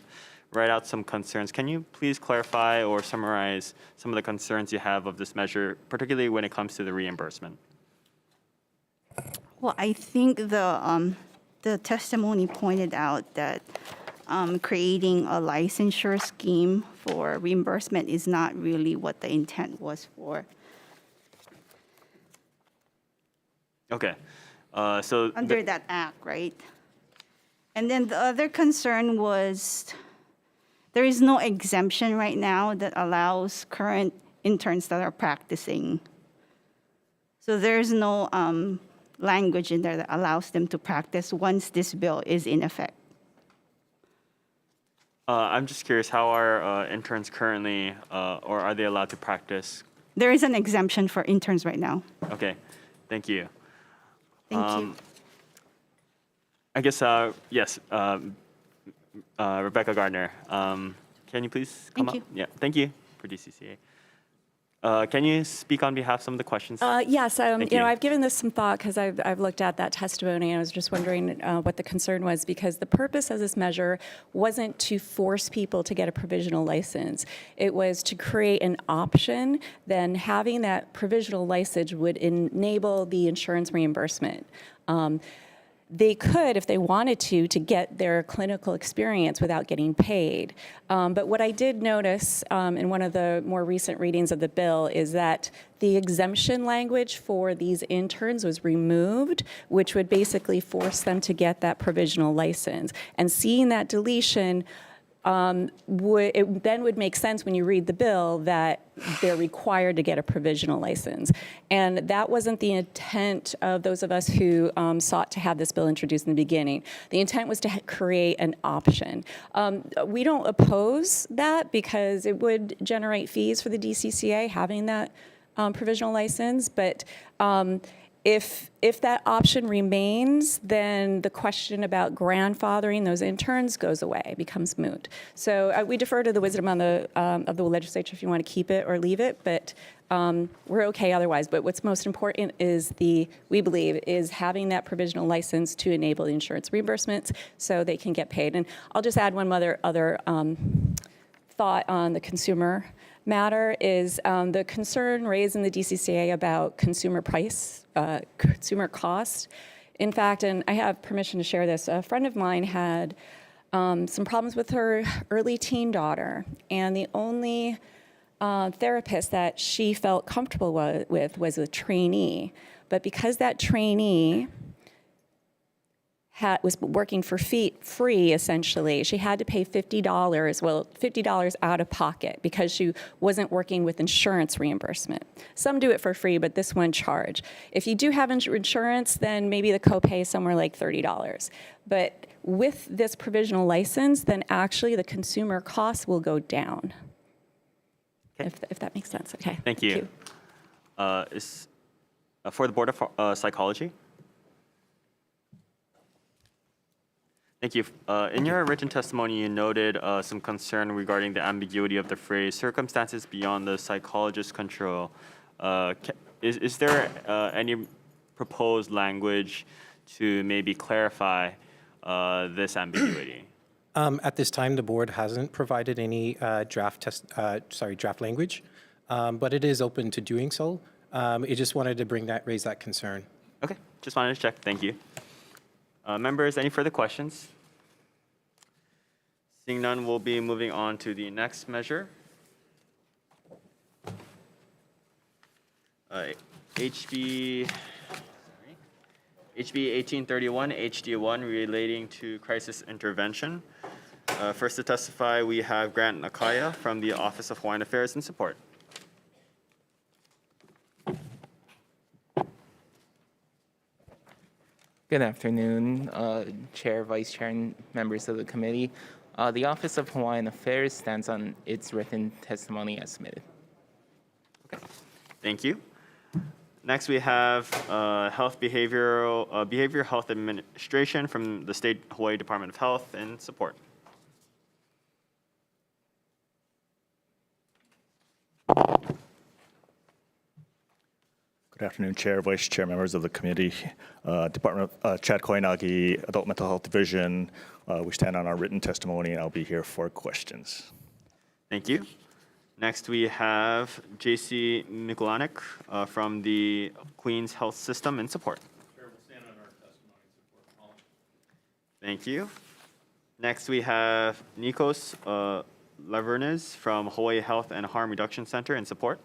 write out some concerns. Can you please clarify or summarize some of the concerns you have of this measure, particularly when it comes to the reimbursement? Well, I think the testimony pointed out that creating a licensure scheme for reimbursement is not really what the intent was for. Okay. So Under that act, right? And then the other concern was there is no exemption right now that allows current interns that are practicing. So there's no language in there that allows them to practice once this bill is in effect. I'm just curious, how are interns currently, or are they allowed to practice? There is an exemption for interns right now. Okay, thank you. Thank you. I guess, yes, Rebecca Gardner, can you please come Thank up? Yeah, thank you for DCCA. Can you speak on behalf of some of the questions? Yes, Thank you know, you. I've given this some thought because I've looked at that testimony and I was just wondering what the concern was, because the purpose of this measure wasn't to force people to get a provisional license. It was to create an option. Then having that provisional license would enable the insurance reimbursement. They could, if they wanted to get their clinical experience without getting paid. But what I did notice in one of the more recent readings of the bill is that the exemption language for these interns was removed, which would basically force them to get that provisional license. And seeing that deletion it then would make sense when you read the bill that they're required to get a provisional license. And that wasn't the intent of those of us who sought to have this bill introduced in the beginning. The intent was to create an option. We don't oppose that because it would generate fees for the DCCA having that provisional license, but if that option remains, then the question about grandfathering those interns goes away, becomes moot. So we defer to the wisdom on of the legislature if you want to keep it or leave it, but we're okay otherwise. But what's most important is we believe, is having that provisional license to enable the insurance reimbursements so they can get paid. And I'll just add one other thought on the consumer matter is the concern raised in the DCCA about consumer price, consumer cost. In fact, and I have permission to share this, a friend of mine had some problems with her early teen daughter, and the only therapist that she felt comfortable with was a trainee. But because that trainee was working for free, essentially, she had to pay $50 out of pocket because she wasn't working with insurance reimbursement. Some do it for free, but this one charge. If you do have insurance, then maybe the copay is somewhere like $30. But with this provisional license, then actually the consumer costs will go down. Okay. If that makes sense. Okay. Thank you. For the Board of Psychology. Thank you. In your written testimony, you noted some concern regarding the ambiguity of the phrase "circumstances beyond the psychologist's control." Is there any proposed language to maybe clarify this ambiguity? At this time, the board hasn't provided any draft language, but it is open to doing so. I just wanted to raise that concern. Okay, just wanted to check. Thank you. Members, any further questions? Seeing none, we'll be moving on to the next measure. HB 1831, HD1, relating to crisis intervention. First to testify, we have Grant Nakaya from the Office of Hawaiian Affairs and Support. Good afternoon, Chair, Vice Chair, and members of the committee. The Office of Hawaiian Affairs stands on its written testimony as submitted. Okay, thank you. Next, we have Behavioral Health Administration from the State Hawaii Department of Health and Support. Good afternoon, Chair, Vice Chair, members of the committee. Department of Chad Koinagi, Adult Mental Health Division. We stand on our written testimony, and I'll be here for questions. Thank you. Next, we have J.C. Mikulanik from the Queens Health System and Support. Chair, we'll stand on our testimony and support. Thank you. Next, we have Nikos Levernes from Hawaii Health and Harm Reduction Center and Support.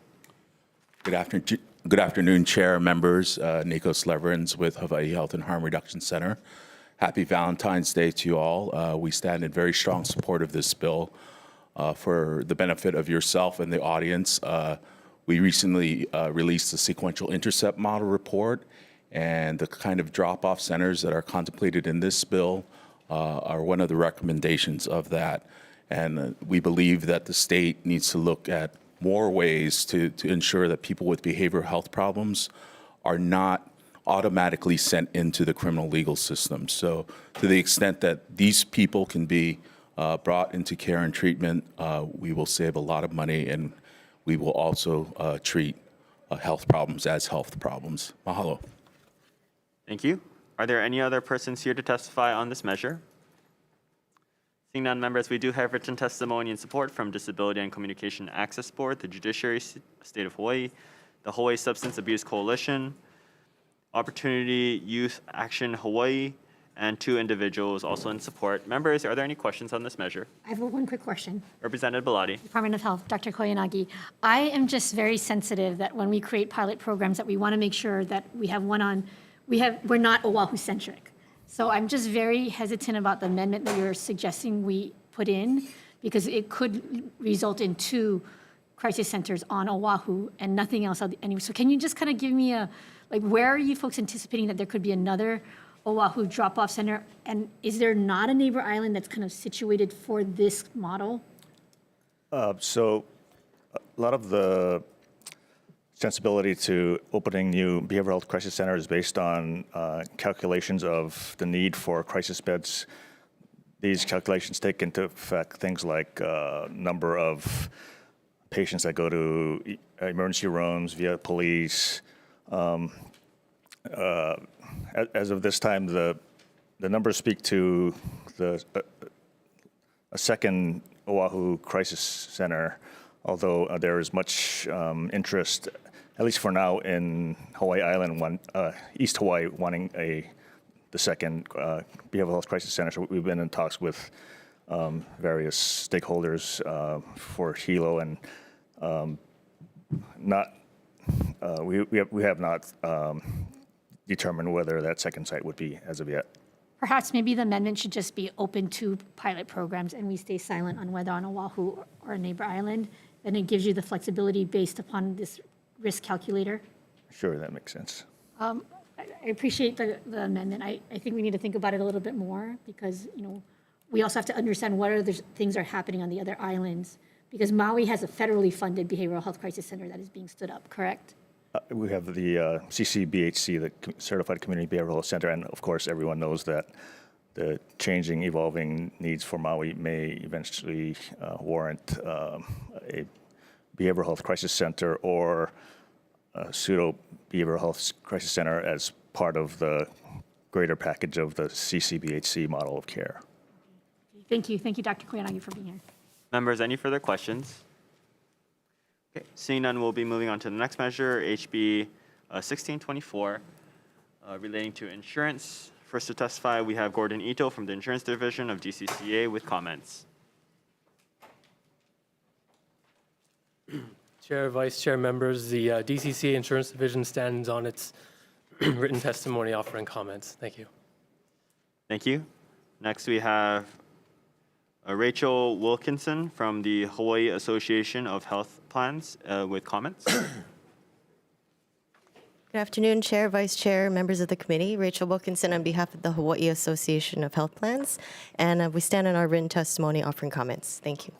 Good afternoon, Chair, members. Nikos Leverens with Hawaii Health and Harm Reduction Center. Happy Valentine's Day to you all. We stand in very strong support of this bill for the benefit of yourself and the audience. We recently released the sequential intercept model report, and the kind of drop-off centers that are contemplated in this bill are one of the recommendations of that. And we believe that the state needs to look at more ways to ensure that people with behavioral health problems are not automatically sent into the criminal legal system. So to the extent that these people can be brought into care and treatment, we will save a lot of money, and we will also treat health problems as health problems. Mahalo. Thank you. Are there any other persons here to testify on this measure? Seeing none, members, we do have written testimony and support from Disability and Communication Access Board, the Judiciary, State of Hawaii, the Hawaii Substance Abuse Coalition, Opportunity Youth Action Hawaii, and 2 individuals also in support. Members, are there any questions on this measure? I have one quick question. Representative Belatti. Department of Health, Dr. Koyanagi. I am just very sensitive that when we create pilot programs that we want to make sure that we have we're not Oahu centric. So I'm just very hesitant about the amendment that you're suggesting we put in because it could result in 2 crisis centers on Oahu and nothing else anywhere. So can you just kind of give me where are you folks anticipating that there could be another Oahu drop-off center? And is there not a neighbor island that's kind of situated for this model? So a lot of the sensibility to opening new behavioral health crisis centers is based on calculations of the need for crisis beds. These calculations take into effect things like number of patients that go to emergency rooms via police. As of this time, the numbers speak to a second Oahu crisis center, although there is much interest, at least for now, in Hawaii Island, East Hawaii, wanting the second behavioral health crisis center. So we've been in talks with various stakeholders for Hilo, and we have not determined whether that second site would be as of yet. Perhaps maybe the amendment should just be open to pilot programs and we stay silent on whether on Oahu or a neighbor island. Then it gives you the flexibility based upon this risk calculator. Sure, that makes sense. I appreciate the amendment. I think we need to think about it a little bit more because, we also have to understand what other things are happening on the other islands because Maui has a federally funded behavioral health crisis center that is being stood up, correct? We have the CCBHC, the Certified Community Behavioral Health Center, and of course everyone knows that the changing, evolving needs for Maui may eventually warrant a behavioral health crisis center or a pseudo behavioral health crisis center as part of the greater package of the CCBHC model of care. Thank you. Thank you, Dr. Koyanagi, for being here. Members, any further questions? Okay, seeing none, we'll be moving on to the next measure, HB 1624, relating to insurance. First to testify, we have Gordon Ito from the Insurance Division of DCCA with comments. Chair, Vice Chair, members, the DCCA Insurance Division stands on its written testimony offering comments. Thank you. Thank you. Next, we have Rachel Wilkinson from the Hawaii Association of Health Plans with comments. Good afternoon, Chair, Vice Chair, members of the committee. Rachel Wilkinson on behalf of the Hawaii Association of Health Plans, and we stand on our written testimony offering comments. Thank you.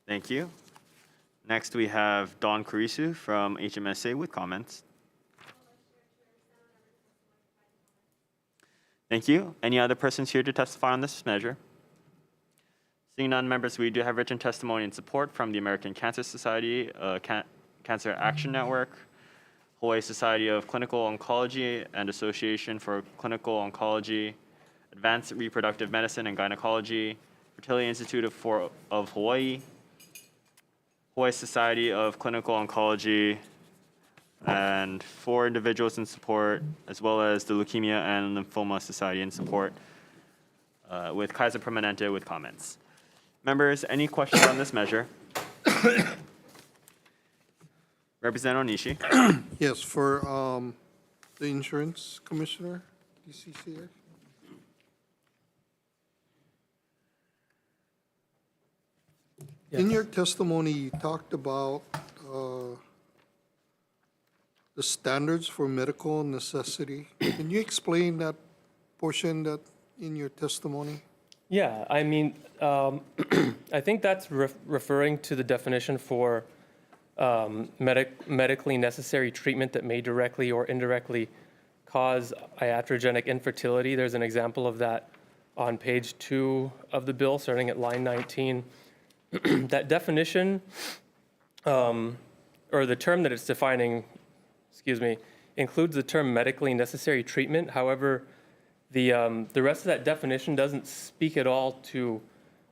Thank you. Next, we have Dawn Kurisu from HMSA with comments. Thank you. Any other persons here to testify on this measure? Seeing none, members, we do have written testimony and support from the American Cancer Society, Cancer Action Network, Hawaii Society of Clinical Oncology and Association for Clinical Oncology, Advanced Reproductive Medicine and Gynecology, Fertility Institute of Hawaii, Hawaii Society of Clinical Oncology, and 4 individuals in support, as well as the Leukemia and Lymphoma Society in support, with Kaiser Permanente with comments. Members, any questions on this measure? Representative Onishi. Yes, for the Insurance Commissioner, DCCA. In your testimony, you talked about the standards for medical necessity. Can you explain that portion that in your testimony? Yeah, I mean, I think that's referring to the definition for medically necessary treatment that may directly or indirectly cause iatrogenic infertility. There's an example of that on page 2 of the bill, starting at line 19. That definition, or the term that it's defining, includes the term medically necessary treatment. However, the rest of that definition doesn't speak at all to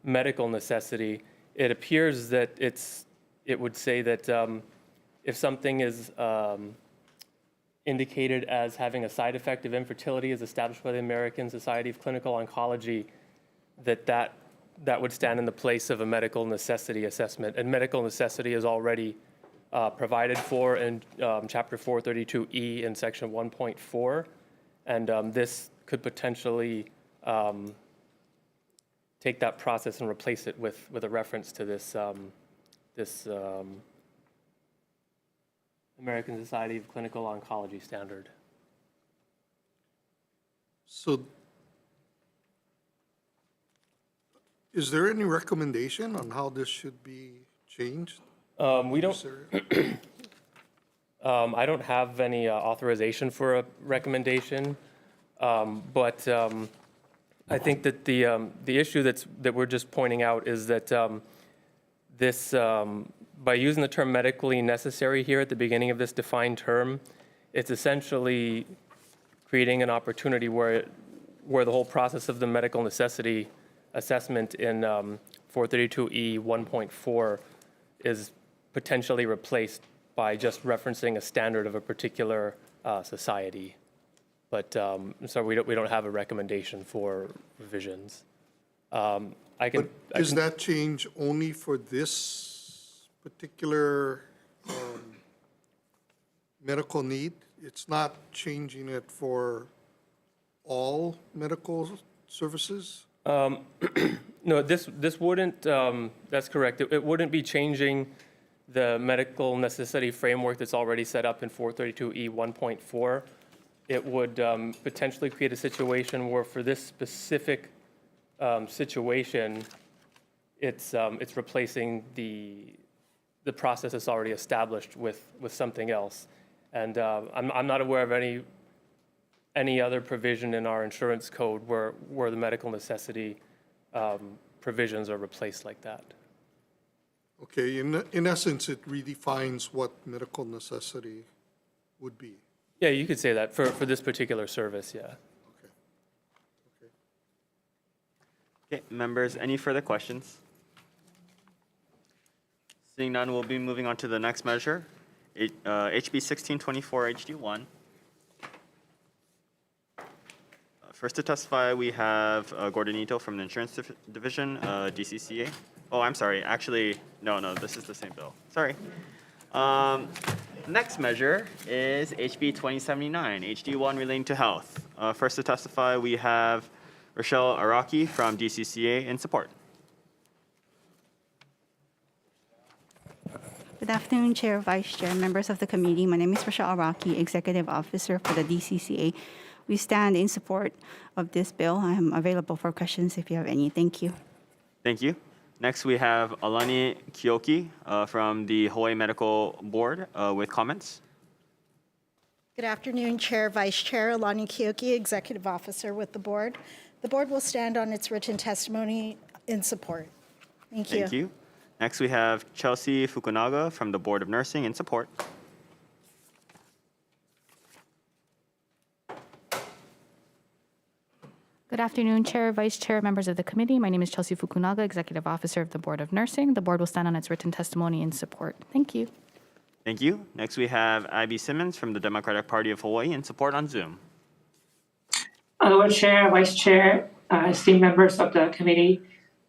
medical necessity. It appears that it would say that if something is indicated as having a side effect of infertility as established by the American Society of Clinical Oncology, that would stand in the place of a medical necessity assessment. And medical necessity is already provided for in Chapter 432E in Section 1.4. And this could potentially take that process and replace it with a reference to this American Society of Clinical Oncology standard. So is there any recommendation on how this should be changed? We don't. I don't have any authorization for a recommendation, but I think that the issue that we're just pointing out is that this by using the term medically necessary here at the beginning of this defined term, it's essentially creating an opportunity where the whole process of the medical necessity assessment in 432E 1.4 is potentially replaced by just referencing a standard of a particular society. But so we don't have a recommendation for revisions. Is that change only for this particular medical need? It's not changing it for all medical services? No, this wouldn't, that's correct. It wouldn't be changing the medical necessity framework that's already set up in 432E 1.4. It would potentially create a situation where for this specific situation, it's replacing the process that's already established with something else. And I'm not aware of any other provision in our insurance code where the medical necessity provisions are replaced like that. Okay, in essence, it redefines what medical necessity would be. Yeah, you could say that for this particular service, yeah. Okay, members, any further questions? Seeing none, we'll be moving on to the next measure, HB 1624 HD1. First to testify, we have Gordonito from the Insurance Division, DCCA. Oh, I'm sorry. Actually, no, this is the same bill. Sorry. Next measure is HB 2079, HD1 relating to health. First to testify, we have Rochelle Araki from DCCA in support. Good afternoon, Chair, Vice Chair, members of the committee. My name is Rochelle Araki, Executive Officer for the DCCA. We stand in support of this bill. I am available for questions if you have any. Thank you. Thank you. Next, we have Alani Kioki from the Hawaii Medical Board with comments. Good afternoon, Chair, Vice Chair. Alani Kioki, Executive Officer with the Board. The Board will stand on its written testimony in support. Thank you. Thank you. Next, we have Chelsea Fukunaga from the Board of Nursing in support. Good afternoon, Chair, Vice Chair, members of the committee. My name is Chelsea Fukunaga, Executive Officer of the Board of Nursing. The Board will stand on its written testimony in support. Thank you. Thank you. Next, we have Abby Simmons from the Democratic Party of Hawaii in support on Zoom. Hello, Chair, Vice Chair, esteemed members of the committee.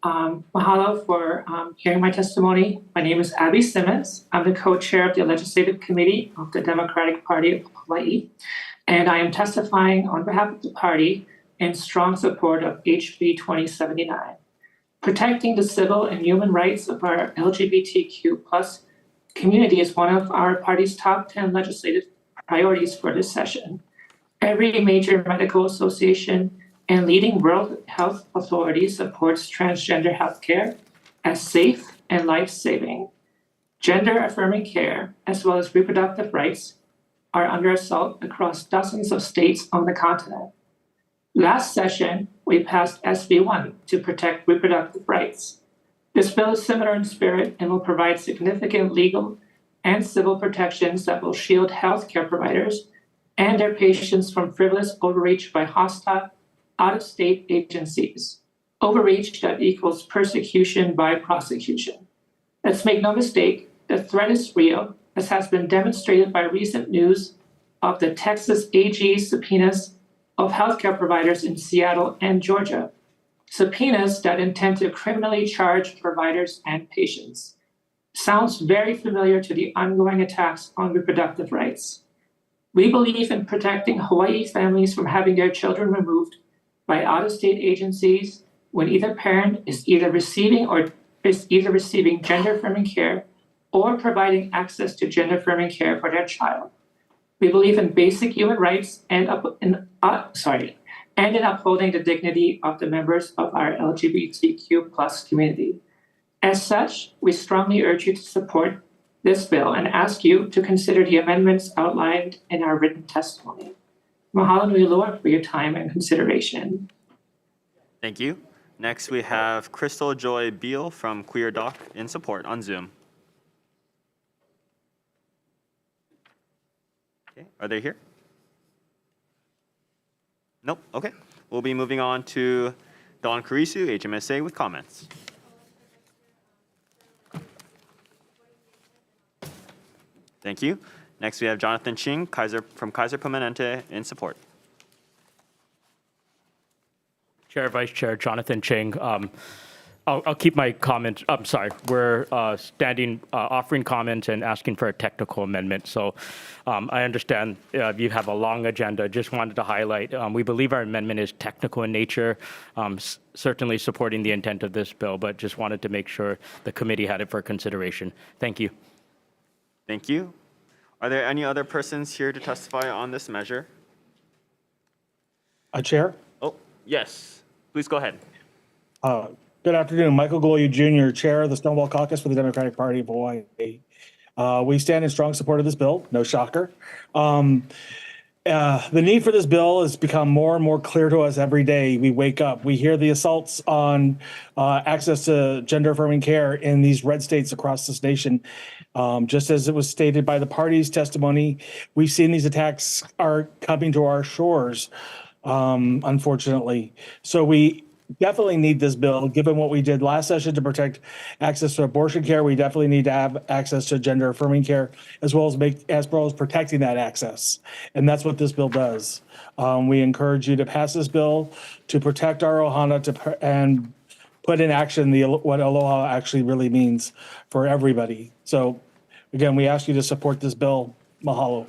Mahalo for hearing my testimony. My name is Abby Simmons. I'm the co-chair of the Legislative Committee of the Democratic Party of Hawaii, and I am testifying on behalf of the party in strong support of HB 2079. Protecting the civil and human rights of our LGBTQ plus community is one of our party's top 10 legislative priorities for this session. Every major medical association and leading World Health Authority supports transgender healthcare as safe and life-saving. Gender-affirming care, as well as reproductive rights, are under assault across dozens of states on the continent. Last session, we passed SB 1 to protect reproductive rights. This bill is similar in spirit and will provide significant legal and civil protections that will shield healthcare providers and their patients from frivolous overreach by hostile, out-of-state agencies. Overreach that equals persecution by prosecution. Let's make no mistake, the threat is real, as has been demonstrated by recent news of the Texas AG subpoenas of healthcare providers in Seattle and Georgia. Subpoenas that intend to criminally charge providers and patients. Sounds very familiar to the ongoing attacks on reproductive rights. We believe in protecting Hawaii families from having their children removed by out-of-state agencies when either parent is either receiving gender-affirming care or providing access to gender-affirming care for their child. We believe in basic human rights and in upholding the dignity of the members of our LGBTQ+ community. As such, we strongly urge you to support this bill and ask you to consider the amendments outlined in our written testimony. Mahalo nui loa for your time and consideration. Thank you. Next, we have Crystal Joy Beal from Queer Doc in support on Zoom. Okay, are they here? Nope, okay. We'll be moving on to Don Carisu, HMSA, with comments. Thank you. Next, we have Jonathan Ching from Kaiser Permanente in support. Chair, Vice Chair, Jonathan Ching. I'll keep my comment. I'm sorry. We're offering comments and asking for a technical amendment. So I understand you have a long agenda. Just wanted to highlight, we believe our amendment is technical in nature, certainly supporting the intent of this bill, but just wanted to make sure the committee had it for consideration. Thank you. Thank you. Are there any other persons here to testify on this measure? Chair? Oh, yes. Please go ahead. Good afternoon. Michael Gloyu Jr., Chair of the Stonewall Caucus for the Democratic Party of Hawaii. We stand in strong support of this bill. No shocker. The need for this bill has become more and more clear to us every day. We wake up. We hear the assaults on access to gender-affirming care in these red states across this nation. Just as it was stated by the party's testimony, we've seen these attacks are coming to our shores, unfortunately. So we definitely need this bill, given what we did last session to protect access to abortion care. We definitely need to have access to gender affirming care, as well as protecting that access. And that's what this bill does. We encourage you to pass this bill to protect our ohana and put in action what aloha actually really means for everybody. So again, we ask you to support this bill. Mahalo.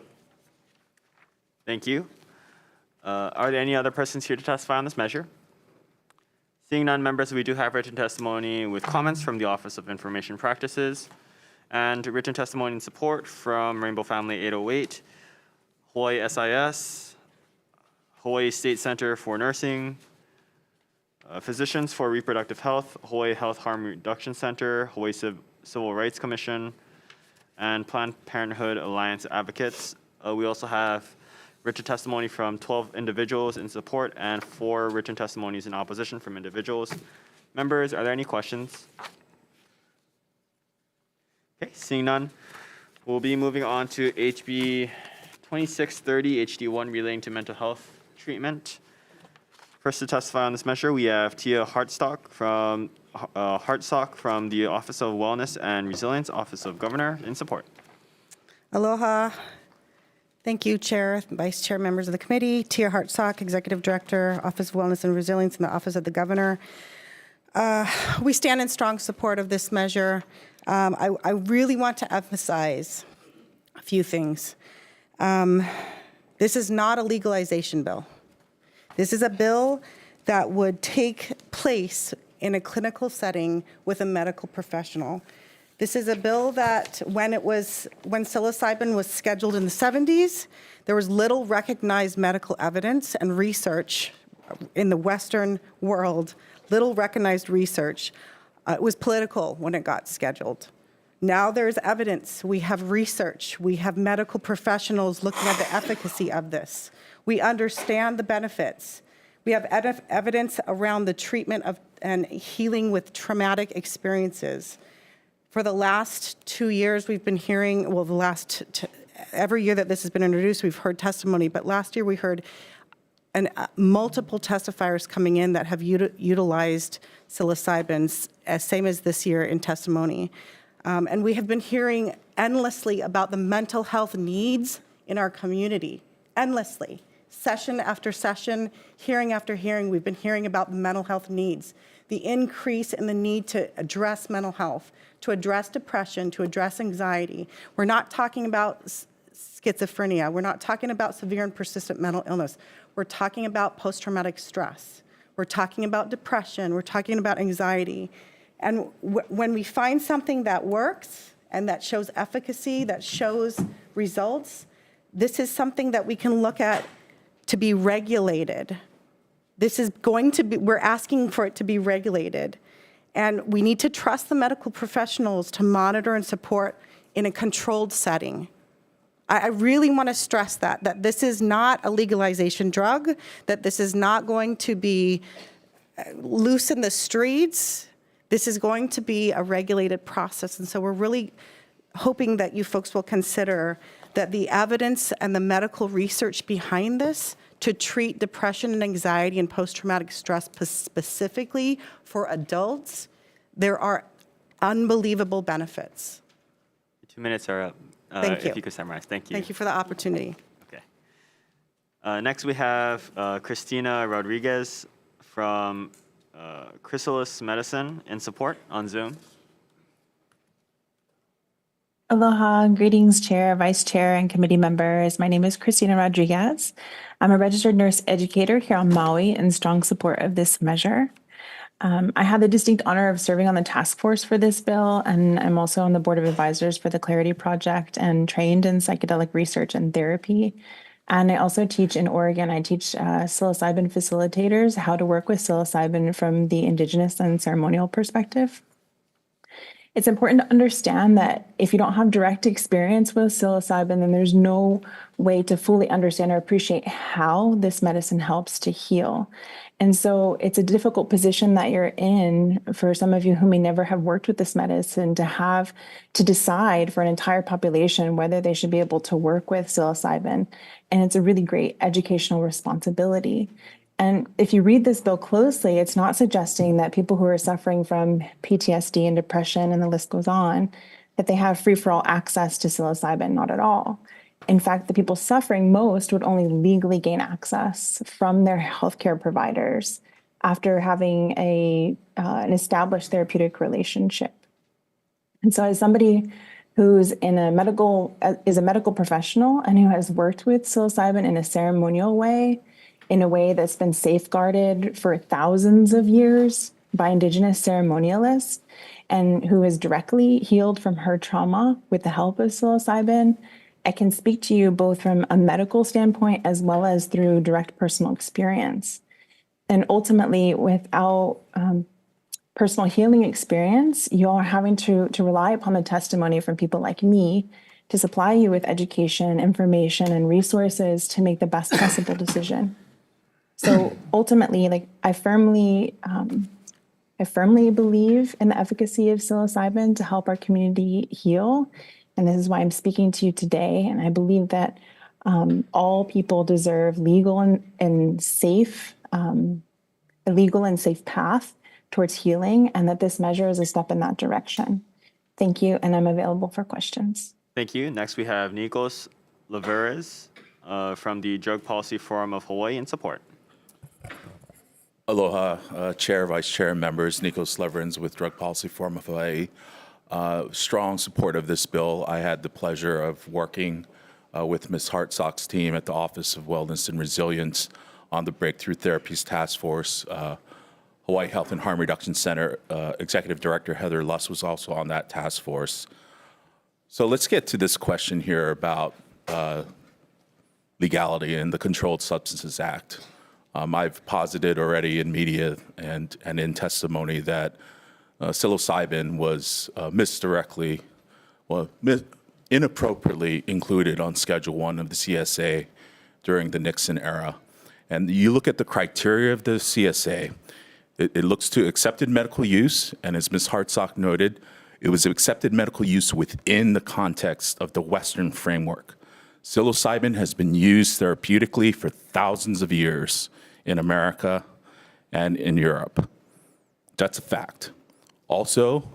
Thank you. Are there any other persons here to testify on this measure? Seeing none, members, we do have written testimony with comments from the Office of Information Practices and written testimony in support from Rainbow Family 808, Hawaii SIS, Hawaii State Center for Nursing, Physicians for Reproductive Health, Hawaii Health Harm Reduction Center, Hawaii Civil Rights Commission, and Planned Parenthood Alliance Advocates. We also have written testimony from 12 individuals in support and 4 written testimonies in opposition from individuals. Members, are there any questions? Okay, seeing none, we'll be moving on to HB 2630 HD1 relating to mental health treatment. First to testify on this measure, we have Tia Hartsock from the Office of Wellness and Resilience, Office of Governor, in support. Aloha. Thank you, Chair, Vice Chair, members of the committee. Tia Hartsock, Executive Director, Office of Wellness and Resilience in the Office of the Governor. We stand in strong support of this measure. I really want to emphasize a few things. This is not a legalization bill. This is a bill that would take place in a clinical setting with a medical professional. This is a bill that when psilocybin was scheduled in the 70s, there was little recognized medical evidence and research in the Western world, little recognized research. It was political when it got scheduled. Now there's evidence. We have research. We have medical professionals looking at the efficacy of this. We understand the benefits. We have evidence around the treatment of and healing with traumatic experiences. For the last 2 years, we've been hearing, well, every year that this has been introduced, we've heard testimony, but last year we heard multiple testifiers coming in that have utilized psilocybin, same as this year in testimony. And we have been hearing endlessly about the mental health needs in our community, endlessly. Session after session, hearing after hearing, we've been hearing about the mental health needs, the increase in the need to address mental health, to address depression, to address anxiety. We're not talking about schizophrenia. We're not talking about severe and persistent mental illness. We're talking about post-traumatic stress. we're talking about depression, we're talking about anxiety. And when we find something that works and that shows efficacy, that shows results, this is something that we can look at to be regulated. This is going to be, we're asking for it to be regulated. And we need to trust the medical professionals to monitor and support in a controlled setting. I really want to stress that this is not a legalization drug, that this is not going to be loose in the streets. This is going to be a regulated process. And so we're really hoping that you folks will consider that the evidence and the medical research behind this to treat depression and anxiety and post-traumatic stress specifically for adults, there are unbelievable benefits. 2 minutes are up. Thank you. If you could summarize. Thank you. Thank you for the opportunity. Okay. Next, we have Christina Rodriguez from Chrysalis Medicine in support on Zoom. Aloha, greetings, Chair, Vice Chair, and committee members. My name is Christina Rodriguez. I'm a registered nurse educator here on Maui in strong support of this measure. I have the distinct honor of serving on the task force for this bill, and I'm also on the board of advisors for the Clarity Project and trained in psychedelic research and therapy. And I also teach in Oregon. I teach psilocybin facilitators how to work with psilocybin from the indigenous and ceremonial perspective. It's important to understand that if you don't have direct experience with psilocybin, then there's no way to fully understand or appreciate how this medicine helps to heal. And so it's a difficult position that you're in for some of you who may never have worked with this medicine to have to decide for an entire population whether they should be able to work with psilocybin. And it's a really great educational responsibility. And if you read this bill closely, it's not suggesting that people who are suffering from PTSD and depression, and the list goes on, that they have free-for-all access to psilocybin, not at all. In fact, the people suffering most would only legally gain access from their healthcare providers after having an established therapeutic relationship. And so as somebody who's is a medical professional and who has worked with psilocybin in a ceremonial way, in a way that's been safeguarded for thousands of years by indigenous ceremonialists, and who is directly healed from her trauma with the help of psilocybin, I can speak to you both from a medical standpoint as well as through direct personal experience. And ultimately, without personal healing experience, you are having to rely upon the testimony from people like me to supply you with education, information, and resources to make the best possible decision. So ultimately, I firmly believe in the efficacy of psilocybin to help our community heal. And this is why I'm speaking to you today. And I believe that all people deserve a legal and safe path towards healing, and that this measure is a step in that direction. Thank you, and I'm available for questions. Thank you. Next, we have Nikos Laveres from the Drug Policy Forum of Hawaii in support. Aloha, Chair, Vice Chair, and members. Nikos Leverins with Drug Policy Forum of Hawaii. Strong support of this bill. I had the pleasure of working with Ms. Hartsock's team at the Office of Wellness and Resilience on the Breakthrough Therapies Task Force. Hawaii Health and Harm Reduction Center Executive Director Heather Luss was also on that task force. So let's get to this question here about legality and the Controlled Substances Act. I've posited already in media and in testimony that psilocybin was inappropriately included on Schedule 1 of the CSA during the Nixon era. And you look at the criteria of the CSA, it looks to accepted medical use, and as Ms. Hartsock noted, it was accepted medical use within the context of the Western framework. Psilocybin has been used therapeutically for thousands of years in America and in Europe. That's a fact. Also,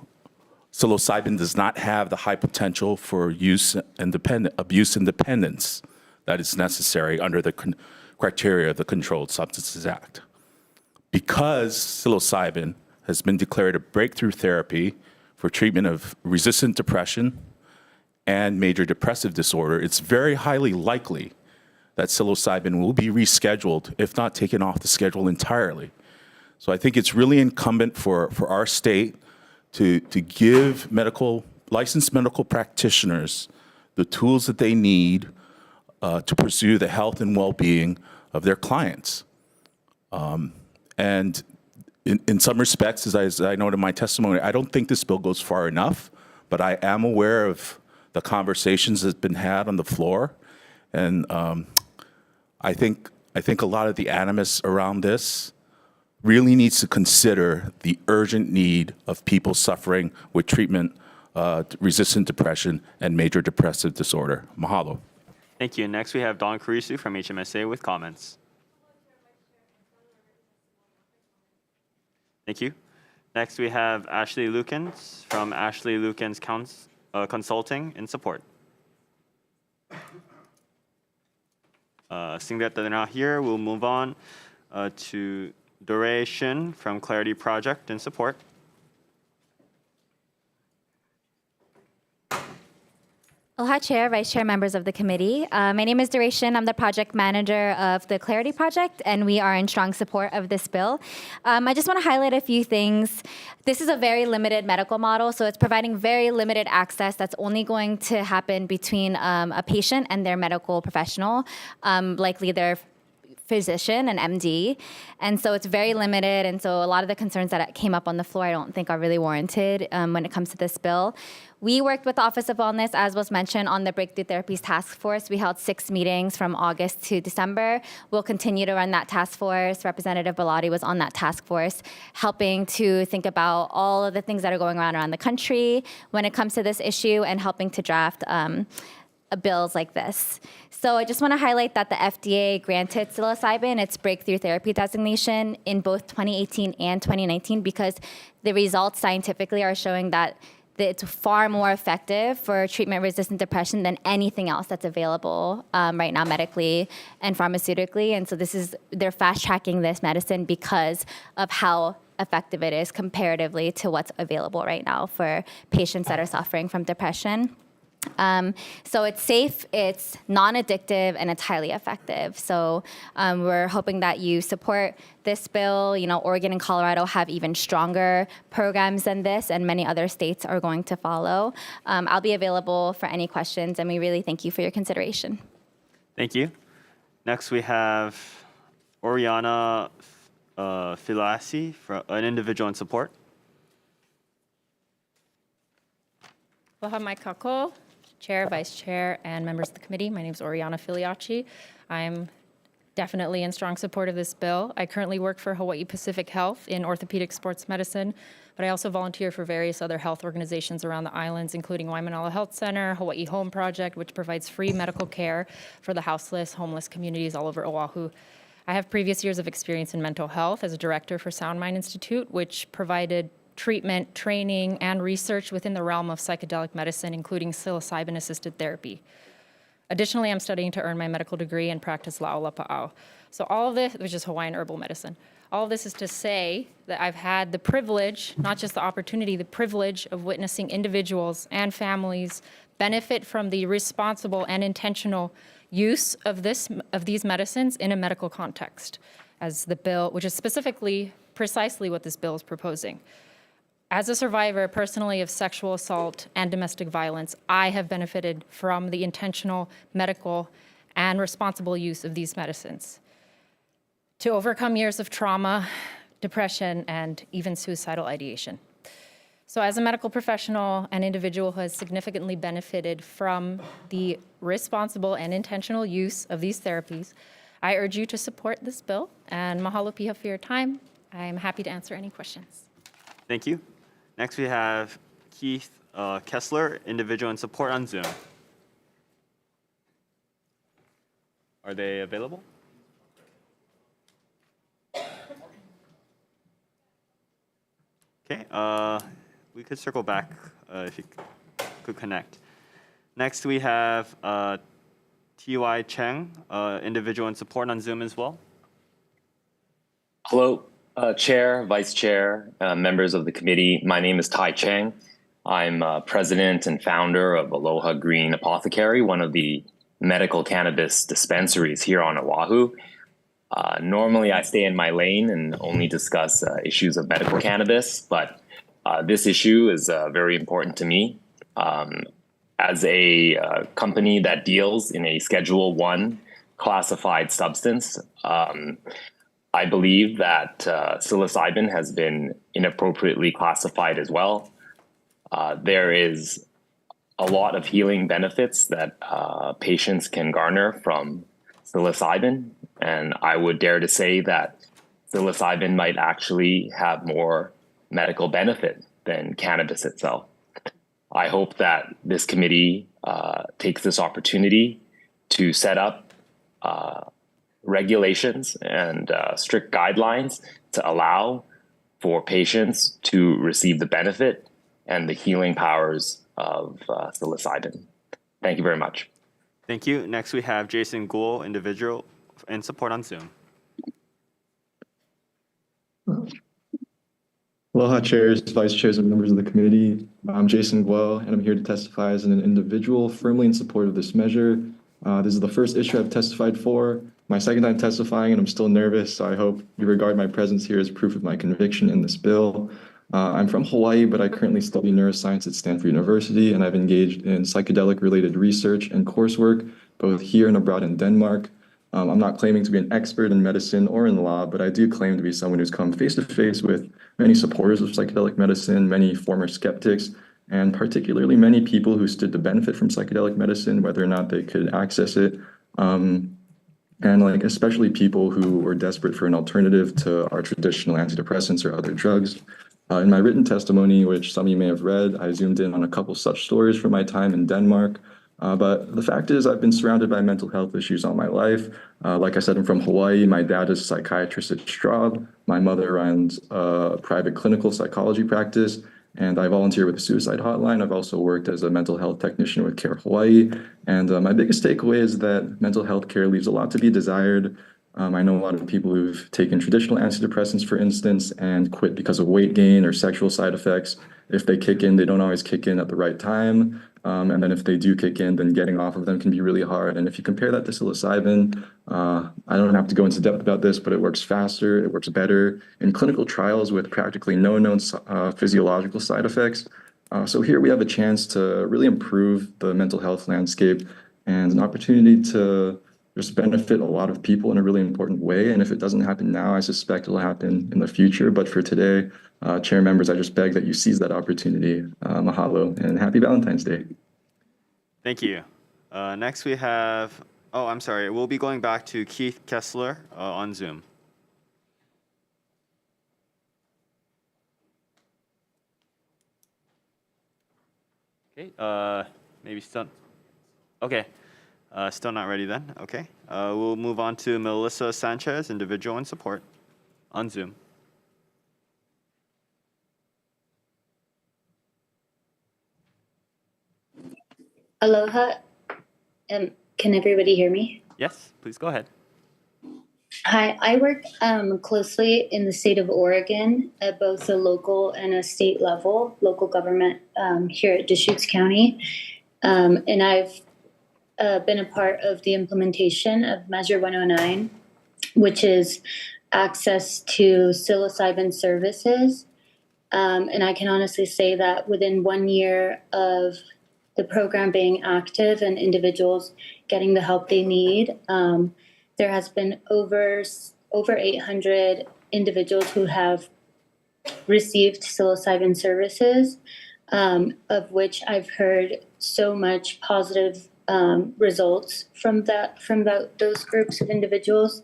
psilocybin does not have the high potential for abuse and dependence that is necessary under the criteria of the Controlled Substances Act. Because psilocybin has been declared a breakthrough therapy for treatment of resistant depression and major depressive disorder, it's very highly likely that psilocybin will be rescheduled, if not taken off the schedule entirely, So I think it's really incumbent for our state to give licensed medical practitioners the tools that they need to pursue the health and well-being of their clients. And in some respects, as I noted in my testimony, I don't think this bill goes far enough, but I am aware of the conversations that's been had on the floor. And I think a lot of the animus around this really needs to consider the urgent need of people suffering with treatment-resistant depression and major depressive disorder. Mahalo. Thank you. Next, we have Don Carisu from HMSA with comments. Thank you. Next, we have Ashley Lukens from Ashley Lukens Consulting in support. Seeing that they're not here, we'll move on to Doray Shin from Clarity Project in support. Aloha, Chair, Vice Chair, members of the committee. My name is Duration. I'm the project manager of the Clarity Project, and we are in strong support of this bill. I just want to highlight a few things. This is a very limited medical model, so it's providing very limited access that's only going to happen between a patient and their medical professional, likely their physician, an MD. And so it's very limited, and so a lot of the concerns that came up on the floor I don't think are really warranted when it comes to this bill. We worked with the Office of Wellness, as was mentioned, on the Breakthrough Therapies Task Force. We held 6 meetings from August to December. We'll continue to run that task force. Representative Bellotti was on that task force, helping to think about all of the things that are going on around the country when it comes to this issue and helping to draft bills like this. So I just want to highlight that the FDA granted psilocybin its breakthrough therapy designation in both 2018 and 2019 because the results scientifically are showing that it's far more effective for treatment-resistant depression than anything else that's available right now medically and pharmaceutically. And so they're fast-tracking this medicine because of how effective it is comparatively to what's available right now for patients that are suffering from depression. So it's safe, it's non-addictive, and it's highly effective. So we're hoping that you support this bill. You know, Oregon and Colorado have even stronger programs than this, and many other states are going to follow. I'll be available for any questions, and we really thank you for your consideration. Thank you. Next, we have Oriana Filasi, an individual in support. Aloha mai kako, Chair, Vice Chair, and members of the committee. My name is Oriana Filiacci. I'm definitely in strong support of this bill. I currently work for Hawaii Pacific Health in orthopedic sports medicine, but I also volunteer for various other health organizations around the islands, including Waimanalo Health Center, Hawaii Home Project, which provides free medical care for the houseless, homeless communities all over Oahu. I have previous years of experience in mental health as a director for Sound Mind Institute, which provided treatment, training, and research within the realm of psychedelic medicine, including psilocybin-assisted therapy. Additionally, I'm studying to earn my medical degree and practice la'au lapa'au. So all of this, which is Hawaiian herbal medicine, all of this is to say that I've had the privilege, not just the opportunity, the privilege of witnessing individuals and families benefit from the responsible and intentional use of these medicines in a medical context, as the bill, which is precisely what this bill is proposing. As a survivor personally of sexual assault and domestic violence, I have benefited from the intentional medical and responsible use of these medicines to overcome years of trauma, depression, and even suicidal ideation. So as a medical professional and individual who has significantly benefited from the responsible and intentional use of these therapies, I urge you to support this bill, and mahalo piha for your time. I am happy to answer any questions. Thank you. Next, we have Keith Kessler, individual in support on Zoom. Are they available? Okay, we could circle back if you could connect. Next, we have T.Y. Cheng, individual in support on Zoom as well. Hello. Chair, Vice Chair, members of the committee. My name is Tai Cheng. I'm president and founder of Aloha Green Apothecary, one of the medical cannabis dispensaries here on Oahu. Normally, I stay in my lane and only discuss issues of medical cannabis, but this issue is very important to me. As a company that deals in a Schedule 1 classified substance, I believe that psilocybin has been inappropriately classified as well. There is a lot of healing benefits that patients can garner from psilocybin, and I would dare to say that psilocybin might actually have more medical benefit than cannabis itself. I hope that this committee takes this opportunity to set up regulations and strict guidelines to allow for patients to receive the benefit and the healing powers of psilocybin. Thank you very much. Thank you. Next, we have Jason Gould, individual in support on Zoom. Aloha, chairs, vice chairs, and members of the committee. I'm Jason Guo, and I'm here to testify as an individual firmly in support of this measure. This is the first issue I've testified for, my second time testifying, and I'm still nervous, so I hope you regard my presence here as proof of my conviction in this bill. I'm from Hawaii, but I currently study neuroscience at Stanford University, and I've engaged in psychedelic-related research and coursework, both here and abroad in Denmark. I'm not claiming to be an expert in medicine or in law, but I do claim to be someone who's come face-to-face with many supporters of psychedelic medicine, many former skeptics, and particularly many people who stood to benefit from psychedelic medicine, whether or not they could access it. And especially people who were desperate for an alternative to our traditional antidepressants or other drugs. In my written testimony, which some of you may have read, I zoomed in on a couple such stories from my time in Denmark. But the fact is, I've been surrounded by mental health issues all my life. Like I said, I'm from Hawaii. My dad is a psychiatrist at Straub. My mother runs a private clinical psychology practice, and I volunteer with the suicide hotline. I've also worked as a mental health technician with Care Hawaii. And my biggest takeaway is that mental health care leaves a lot to be desired. I know a lot of people who've taken traditional antidepressants, for instance, and quit because of weight gain or sexual side effects. If they kick in, they don't always kick in at the right time. And then if they do kick in, then getting off of them can be really hard. And if you compare that to psilocybin, I don't have to go into depth about this, but it works faster, it works better in clinical trials with practically no known physiological side effects. So here we have a chance to really improve the mental health landscape and an opportunity to just benefit a lot of people in a really important way. And if it doesn't happen now, I suspect it'll happen in the future. But for today, chair members, I just beg that you seize that opportunity. Mahalo and happy Valentine's Day. Thank you. Next we have, I'm sorry, we'll be going back to Keith Kessler on Zoom. Okay, maybe still, okay. Still not ready then, okay. We'll move on to Melissa Sanchez, individual in support on Zoom. Aloha. Can everybody hear me? Yes, please go ahead. Hi, I work closely in the state of Oregon at both the local and a state level, local government here at Deschutes County. And I've been a part of the implementation of Measure 109, which is access to psilocybin services. And I can honestly say that within 1 year of the program being active and individuals getting the help they need, there has been over 800 individuals who have received psilocybin services, of which I've heard so much positive results from those groups of individuals.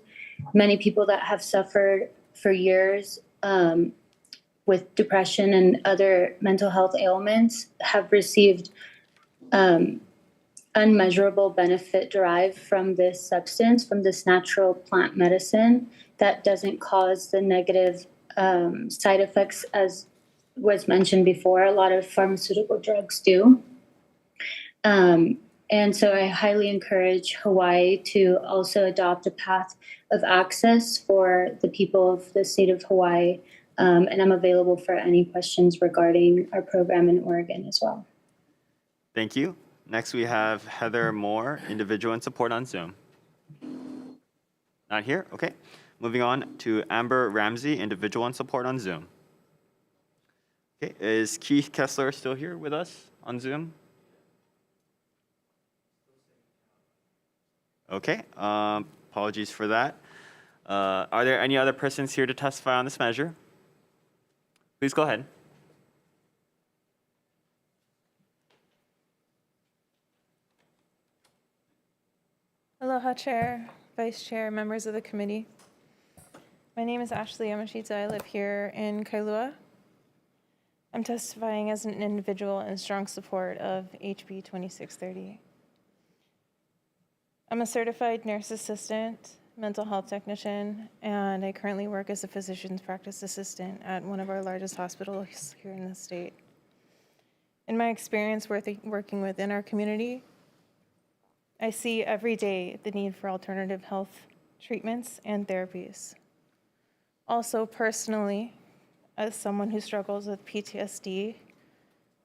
Many people that have suffered for years with depression and other mental health ailments have received unmeasurable benefit derived from this substance, from this natural plant medicine that doesn't cause the negative side effects as was mentioned before. A lot of pharmaceutical drugs do. And so I highly encourage Hawaii to also adopt a path of access for the people of the state of Hawaii. And I'm available for any questions regarding our program in Oregon as well. Thank you. Next we have Heather Moore, individual in support on Zoom. Not here? Okay. Moving on to Amber Ramsey, individual and support on Zoom. Okay, is Keith Kessler still here with us on Zoom? Okay, apologies for that. Are there any other persons here to testify on this measure? Please go ahead. Aloha, Chair, Vice Chair, members of the committee. My name is Ashley Yamashita. I live here in Kailua. I'm testifying as an individual in strong support of HB 2630. I'm a certified nurse assistant, mental health technician, and I currently work as a physician's practice assistant at one of our largest hospitals here in the state. In my experience working within our community, I see every day the need for alternative health treatments and therapies. Also, personally, as someone who struggles with PTSD,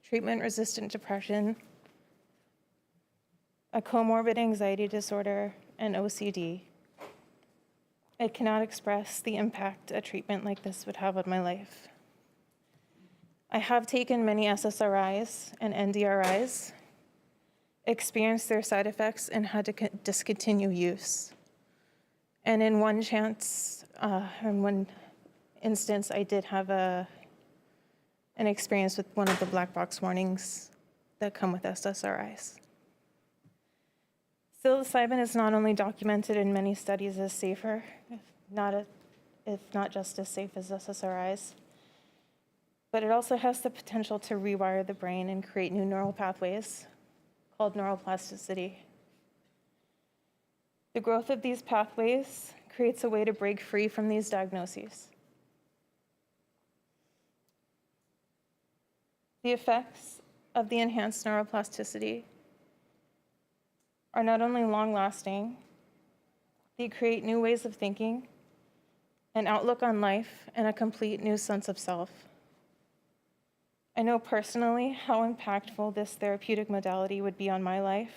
treatment-resistant depression, a comorbid anxiety disorder, and OCD, I cannot express the impact a treatment like this would have on my life. I have taken many SSRIs and NDRIs, experienced their side effects, and had to discontinue use. And in one instance, I did have an experience with one of the black box warnings that come with SSRIs. Psilocybin is not only documented in many studies as safer, if not just as safe as SSRIs, but it also has the potential to rewire the brain and create new neural pathways called neuroplasticity. The growth of these pathways creates a way to break free from these diagnoses. The effects of the enhanced neuroplasticity are not only long-lasting, they create new ways of thinking, an outlook on life, and a complete new sense of self. I know personally how impactful this therapeutic modality would be on my life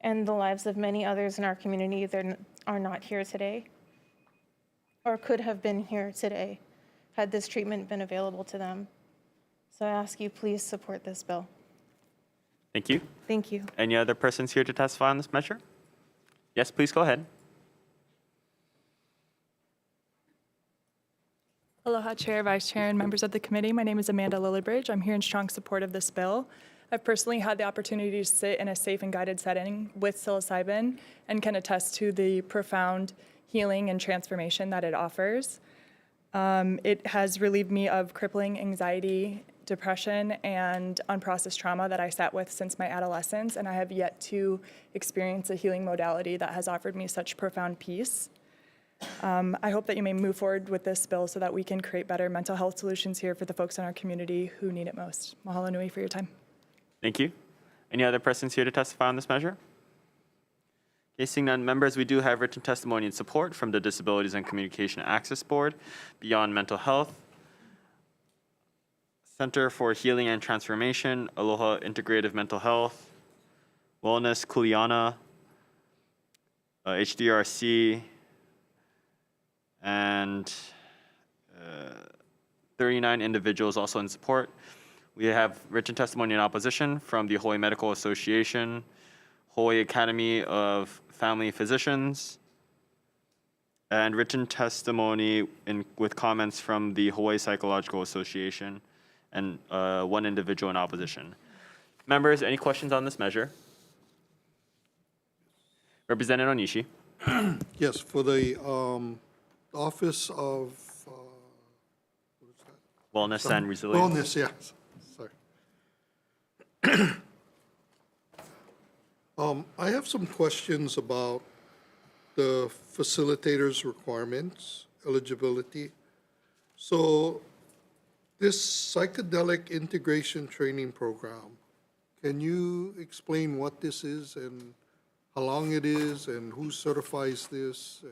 and the lives of many others in our community that are not here today or could have been here today had this treatment been available to them. So I ask you, please support this bill. Thank you. Thank you. Any other persons here to testify on this measure? Yes, please go ahead. Aloha, Chair, Vice Chair, and members of the committee. My name is Amanda Lillibridge. I'm here in strong support of this bill. I've personally had the opportunity to sit in a safe and guided setting with psilocybin and can attest to the profound healing and transformation that it offers. It has relieved me of crippling anxiety, depression, and unprocessed trauma that I sat with since my adolescence, and I have yet to experience a healing modality that has offered me such profound peace. I hope that you may move forward with this bill so that we can create better mental health solutions here for the folks in our community who need it most. Mahalo nui for your time. Thank you. Any other persons here to testify on this measure? Okay, seeing none, members, we do have written testimony and support from the Disabilities and Communication Access Board, Beyond Mental Health, Center for Healing and Transformation, Aloha Integrative Mental Health, Wellness Kuleana, HDRC, and 39 individuals also in support. We have written testimony in opposition from the Hawaii Medical Association, Hawaii Academy of Family Physicians, and written testimony with comments from the Hawaii Psychological Association, and one individual in opposition. Members, any questions on this measure? Representative Onishi. Yes, for the Office of what is that? Wellness and Resilience. Wellness, yes. Sorry. I have some questions about the facilitator's requirements, eligibility. So this psychedelic integration training program, can you explain what this is and how long it is and who certifies this?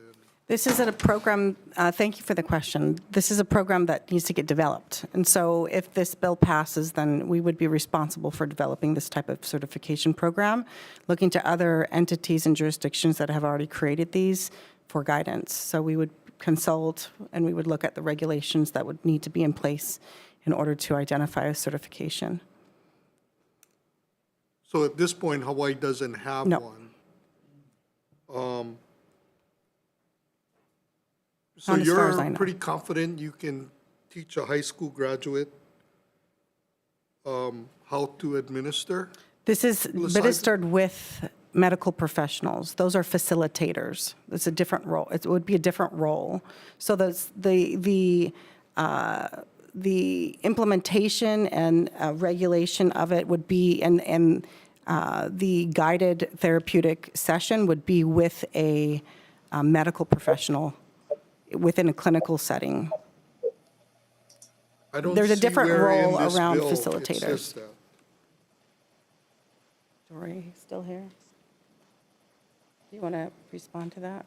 This is a program, thank you for the question. This is a program that needs to get developed. And so if this bill passes, then we would be responsible for developing this type of certification program, looking to other entities and jurisdictions that have already created these for guidance. So we would consult and we would look at the regulations that would need to be in place in order to identify a certification. So at this point, Hawaii doesn't have No. one. So Not as far as I you're know. pretty confident you can teach a high school graduate how to administer? This is psilocybin? administered with medical professionals. Those are facilitators. It's a different role. It would be a different role. So the implementation and regulation of it would be, and the guided therapeutic session would be with a medical professional within a clinical setting. I don't There's a see different where in role this around bill it facilitators. says that. Dory, still here? Do you want to respond to that?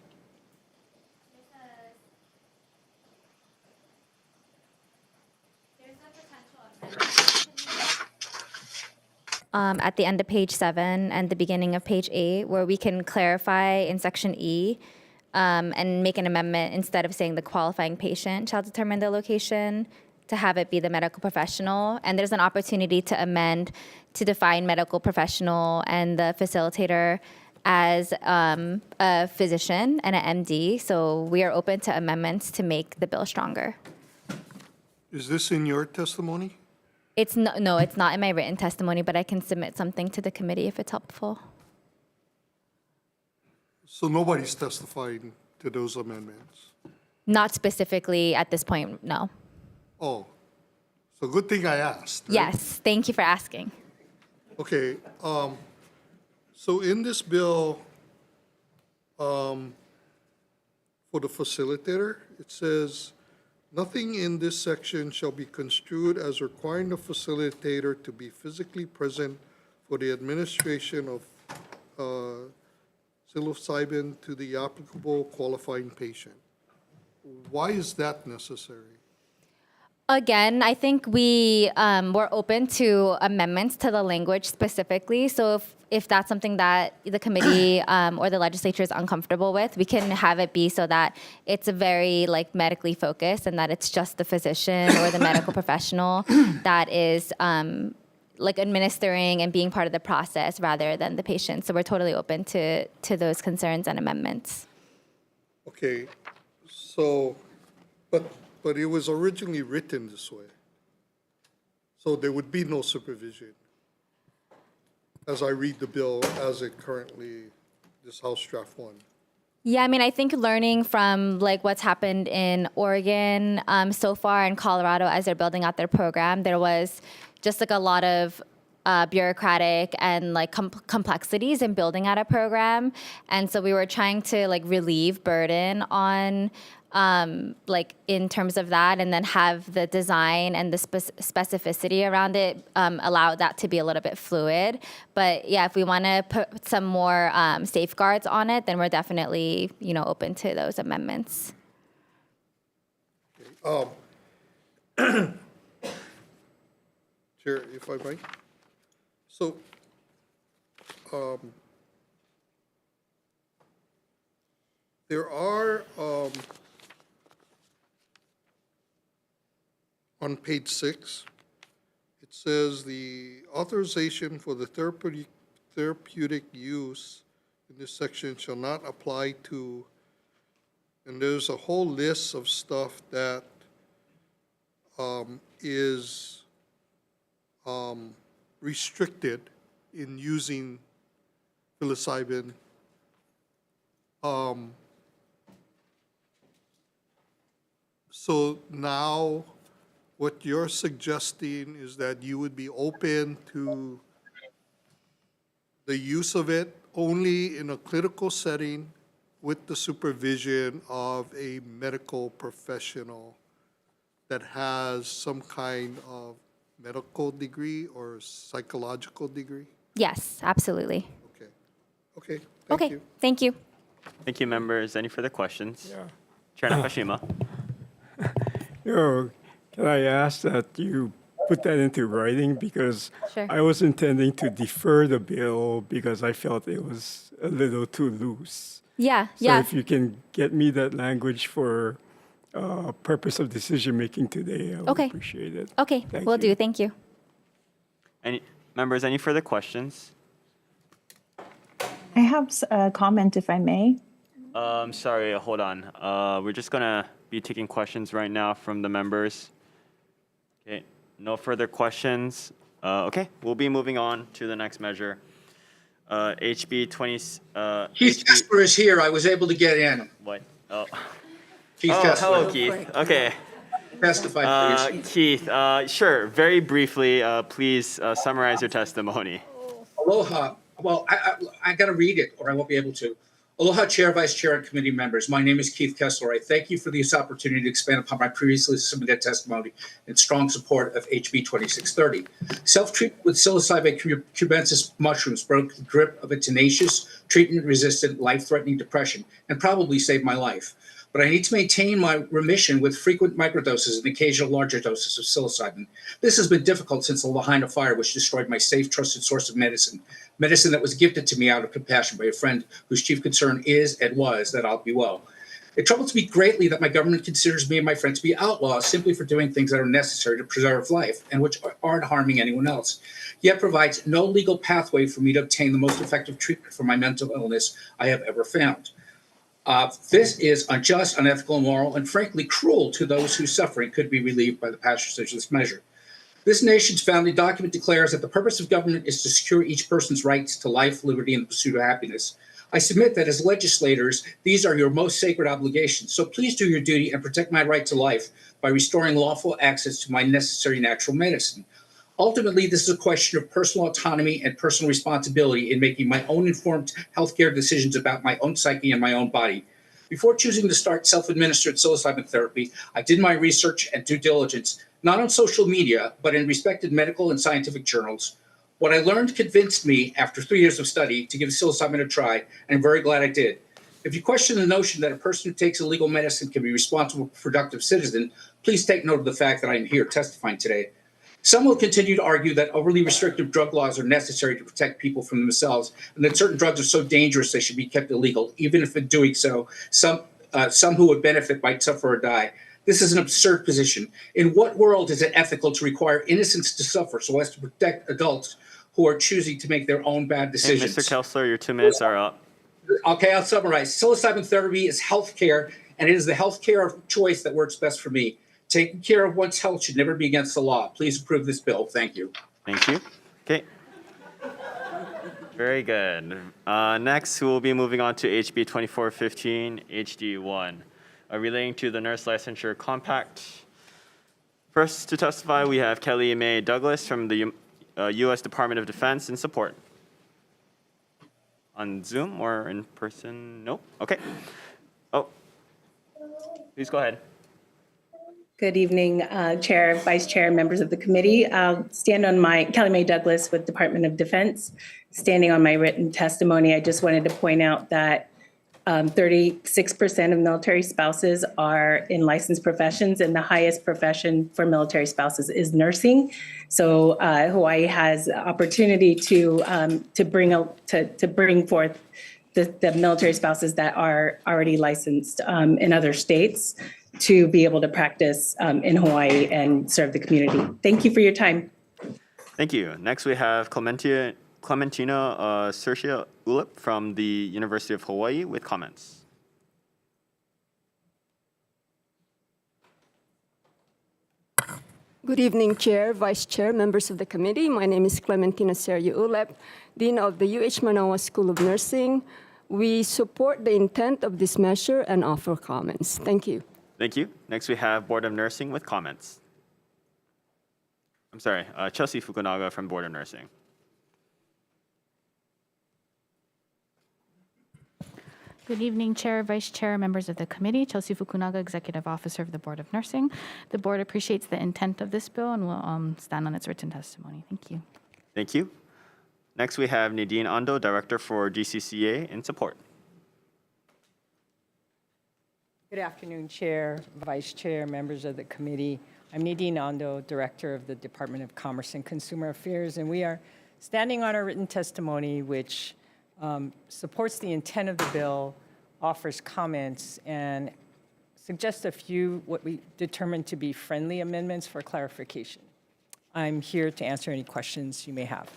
At the end of page 7 and the beginning of page 8, where we can clarify in section E and make an amendment instead of saying the qualifying patient shall determine the location, to have it be the medical professional. And there's an opportunity to amend to define medical professional and the facilitator as a physician and an MD. So we are open to amendments to make the bill stronger. Is this in your testimony? It's no, it's not in my written testimony, but I can submit something to the committee if it's helpful. So nobody's testifying to those amendments? Not specifically at this point, no. Oh, so good thing I asked. Right? Yes, thank you for asking. Okay, so in this bill, for the facilitator, it says, nothing in this section shall be construed as requiring the facilitator to be physically present for the administration of psilocybin to the applicable qualifying patient. Why is that necessary? Again, I think we were open to amendments to the language specifically. So if that's something that the committee or the legislature is uncomfortable with, we can have it be so that it's a very like medically focused and that it's just the physician or the medical professional that is like administering and being part of the process rather than the patient. So we're totally open to those concerns and amendments. Okay, so, but it was originally written this way. So there would be no supervision as I read the bill as it currently, this House Draft 1. Yeah, I mean, I think learning from like what's happened in Oregon so far and Colorado as they're building out their program, there was just like a lot of bureaucratic and like complexities in building out a program. And so we were trying to like relieve burden on like in terms of that, and then have the design and the specificity around it allow that to be a little bit fluid. But yeah, if we want to put some more safeguards on it, then we're definitely, you know, open to those amendments. Chair, if I might. So, there are, on page 6, it says the authorization for the therapeutic use in this section shall not apply to, and there's a whole list of stuff that is restricted in using psilocybin. So now what you're suggesting is that you would be open to the use of it only in a clinical setting with the supervision of a medical professional that has some kind of medical degree or psychological degree? Yes, absolutely. Okay, Okay, thank you. Thank you, members. Any further questions? Yeah. Chair Nakashima. Can I ask that you put that into writing, because Sure. I was intending to defer the bill because I felt it was a little too loose. Yeah, So yeah. if you can get me that language for purpose of decision-making today, I would Okay. appreciate it. Okay, Thank will you. do. Thank you. Any further questions? I have a comment, if I may. Sorry, hold on. We're just gonna be taking questions right now from the members. Okay, no further questions. Okay, we'll be moving on to the next measure. HB 20. Keith Kessler is here. I was able to get in. What? Oh. Keith Oh, Kessler. hello, Keith. Okay. Testify, please. Keith, sure. Very briefly, please summarize your testimony. Aloha. Well, I got to read it or I won't be able to. Aloha, Chair, Vice Chair, and committee members. My name is Keith Kessler. I thank you for this opportunity to expand upon my previously submitted testimony in strong support of HB 2630. Self-treatment with psilocybin cubensis mushrooms broke the grip of a tenacious, treatment-resistant, life-threatening depression and probably saved my life. But I need to maintain my remission with frequent microdoses and occasional larger doses of psilocybin. This has been difficult since the Lahaina fire, which destroyed my safe, trusted source of medicine that was gifted to me out of compassion by a friend whose chief concern is and was that I'll be well. It troubles me greatly that my government considers me and my friends to be outlaws simply for doing things that are necessary to preserve life and which aren't harming anyone else, yet provides no legal pathway for me to obtain the most effective treatment for my mental illness I have ever found. This is unjust, unethical, immoral, and frankly cruel to those whose suffering could be relieved by the passage of this measure. This nation's founding document declares that the purpose of government is to secure each person's rights to life, liberty, and the pursuit of happiness. I submit that as legislators, these are your most sacred obligations. So please do your duty and protect my right to life by restoring lawful access to my necessary natural medicine. Ultimately, this is a question of personal autonomy and personal responsibility in making my own informed healthcare decisions about my own psyche and my own body. Before choosing to start self-administered psilocybin therapy, I did my research and due diligence, not on social media, but in respected medical and scientific journals. What I learned convinced me, after 3 years of study, to give psilocybin a try, and I'm very glad I did. If you question the notion that a person who takes illegal medicine can be a responsible, productive citizen, please take note of the fact that I am here testifying today. Some will continue to argue that overly restrictive drug laws are necessary to protect people from themselves, and that certain drugs are so dangerous they should be kept illegal, even if in doing so, some who would benefit might suffer or die. This is an absurd position. In what world is it ethical to require innocents to suffer so as to protect adults who are choosing to make their own bad Hey, decisions? Mr. Kessler, your 2 minutes are up. Okay, I'll summarize. Psilocybin therapy is healthcare, and it is the healthcare of choice that works best for me. Taking care of one's health should never be against the law. Please approve this bill. Thank you. Thank you. Okay. Very good. Next, we'll be moving on to HB 2415 HD1, relating to the Nurse Licensure Compact. First to testify, we have Kelly Mae Douglas from the U.S. Department of Defense in support. On Zoom or in person? Nope. Okay. Oh, please go ahead. Good evening, Chair, Vice Chair, members of the committee. I'll stand on my, Kelly Mae Douglas with Department of Defense. Standing on my written testimony, I just wanted to point out that 36% of military spouses are in licensed professions, and the highest profession for military spouses is nursing. So Hawaii has opportunity to bring forth the military spouses that are already licensed in other states to be able to practice in Hawaii and serve the community. Thank you for your time. Thank you. Next, we have Clementina Sertia Ulip from the University of Hawaii with comments. Good evening, Chair, Vice Chair, members of the committee. My name is Clementina Sertia Ulip, Dean of the UH Manoa School of Nursing. We support the intent of this measure and offer comments. Thank you. Thank you. Next, we have Board of Nursing with comments. I'm sorry, Chelsea Fukunaga from Board of Nursing. Good evening, Chair, Vice Chair, members of the committee. Chelsea Fukunaga, Executive Officer of the Board of Nursing. The board appreciates the intent of this bill and will stand on its written testimony. Thank you. Thank you. Next, we have Nadine Ando, Director for GCCA, in support. Good afternoon, Chair, Vice Chair, members of the committee. I'm Nadine Ando, Director of the Department of Commerce and Consumer Affairs, and we are standing on our written testimony, which supports the intent of the bill offers comments and suggests a few what we determined to be friendly amendments for clarification. I'm here to answer any questions you may have.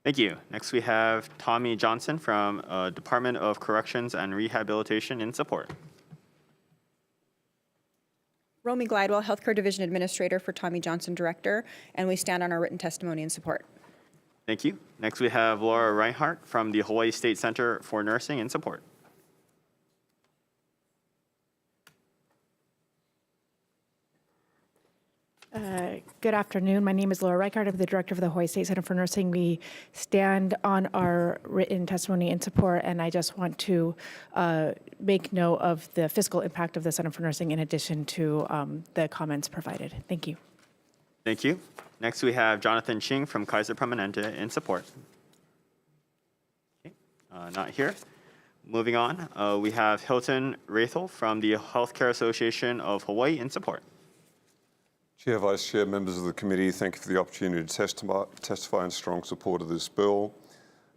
Thank you. Next, we have Tommy Johnson from Department of Corrections and Rehabilitation in support. Romy Glidewell, Healthcare Division Administrator for Tommy Johnson, Director, and we stand on our written testimony in support. Thank you. Next, we have Laura Reinhardt from the Hawaii State Center for Nursing in support. Good afternoon. My name is Laura Reichard. I'm the Director of the Hawaii State Center for Nursing. We stand on our written testimony in support, and I just want to make note of the fiscal impact of the Center for Nursing in addition to the comments provided. Thank you. Thank you. Next, we have Jonathan Ching from Kaiser Permanente in support. Okay. Not here. Moving on, we have Hilton Rathel from the Healthcare Association of Hawaii in support. Chair, Vice Chair, members of the committee, thank you for the opportunity to testify in strong support of this bill.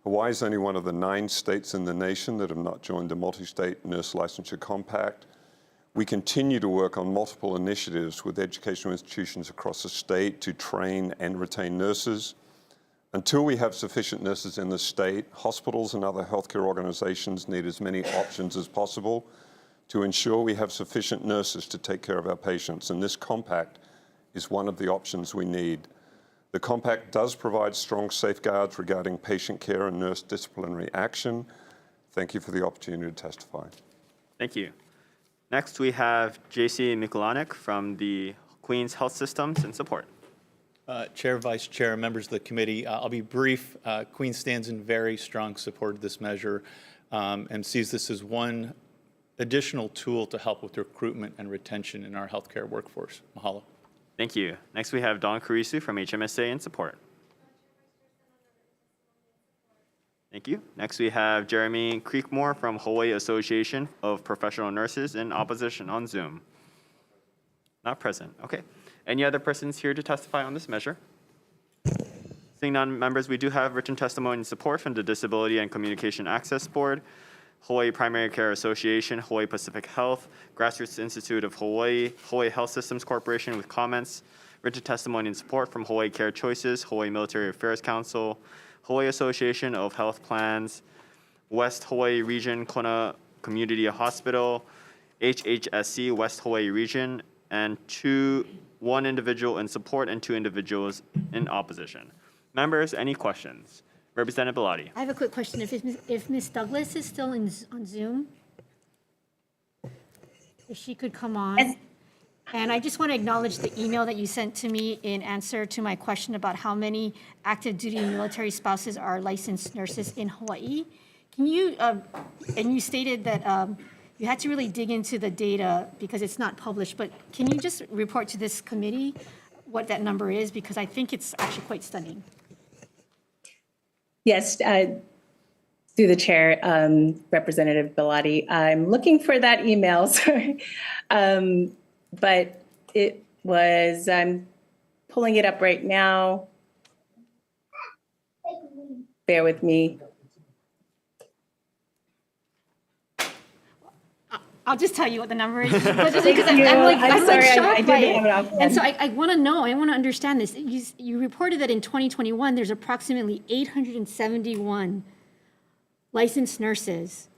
Hawaii is only one of the 9 states in the nation that have not joined the Multi-State Nurse Licensure Compact. We continue to work on multiple initiatives with educational institutions across the state to train and retain nurses. Until we have sufficient nurses in the state, hospitals and other healthcare organizations need as many options as possible to ensure we have sufficient nurses to take care of our patients, and this compact is one of the options we need. The compact does provide strong safeguards regarding patient care and nurse disciplinary action. Thank you for the opportunity to testify. Thank you. Next, we have J.C. Mikulanik from the Queens Health Systems in support. Chair, Vice Chair, members of the committee, I'll be brief. Queens stands in very strong support of this measure and sees this as one additional tool to help with recruitment and retention in our healthcare workforce. Mahalo. Thank you. Next, we have Don Carisu from HMSA in support. Thank you. Next, we have Jeremy Creekmore from Hawaii Association of Professional Nurses in opposition on Zoom. Not present. Okay. Any other persons here to testify on this measure? Seeing none, members, we do have written testimony in support from the Disability and Communication Access Board, Hawaii Primary Care Association, Hawaii Pacific Health, Grassroots Institute of Hawaii, Hawaii Health Systems Corporation with comments, written testimony in support from Hawaii Care Choices, Hawaii Military Affairs Council, Hawaii Association of Health Plans, West Hawaii Region Kona Community Hospital, HHSC West Hawaii Region, and one individual in support and 2 individuals in opposition. Members, any questions? Representative Bellotti. I have a quick question. If Ms. Douglas is still on Zoom, if she could come on. And I just want to acknowledge the email that you sent to me in answer to my question about how many active duty military spouses are licensed nurses in Hawaii. Can you, and you stated that you had to really dig into the data because it's not published, but can you just report to this committee what that number is? Because I think it's actually quite stunning. Yes, through the chair, Representative Bellotti. I'm looking for that email, sorry. But it was, I'm pulling it up right now. Bear with me. I'll just tell you what the number is. I'm sorry, I didn't have it offline. And so I want to know, I want to understand this. You reported that in 2021, there's approximately 871 licensed nurses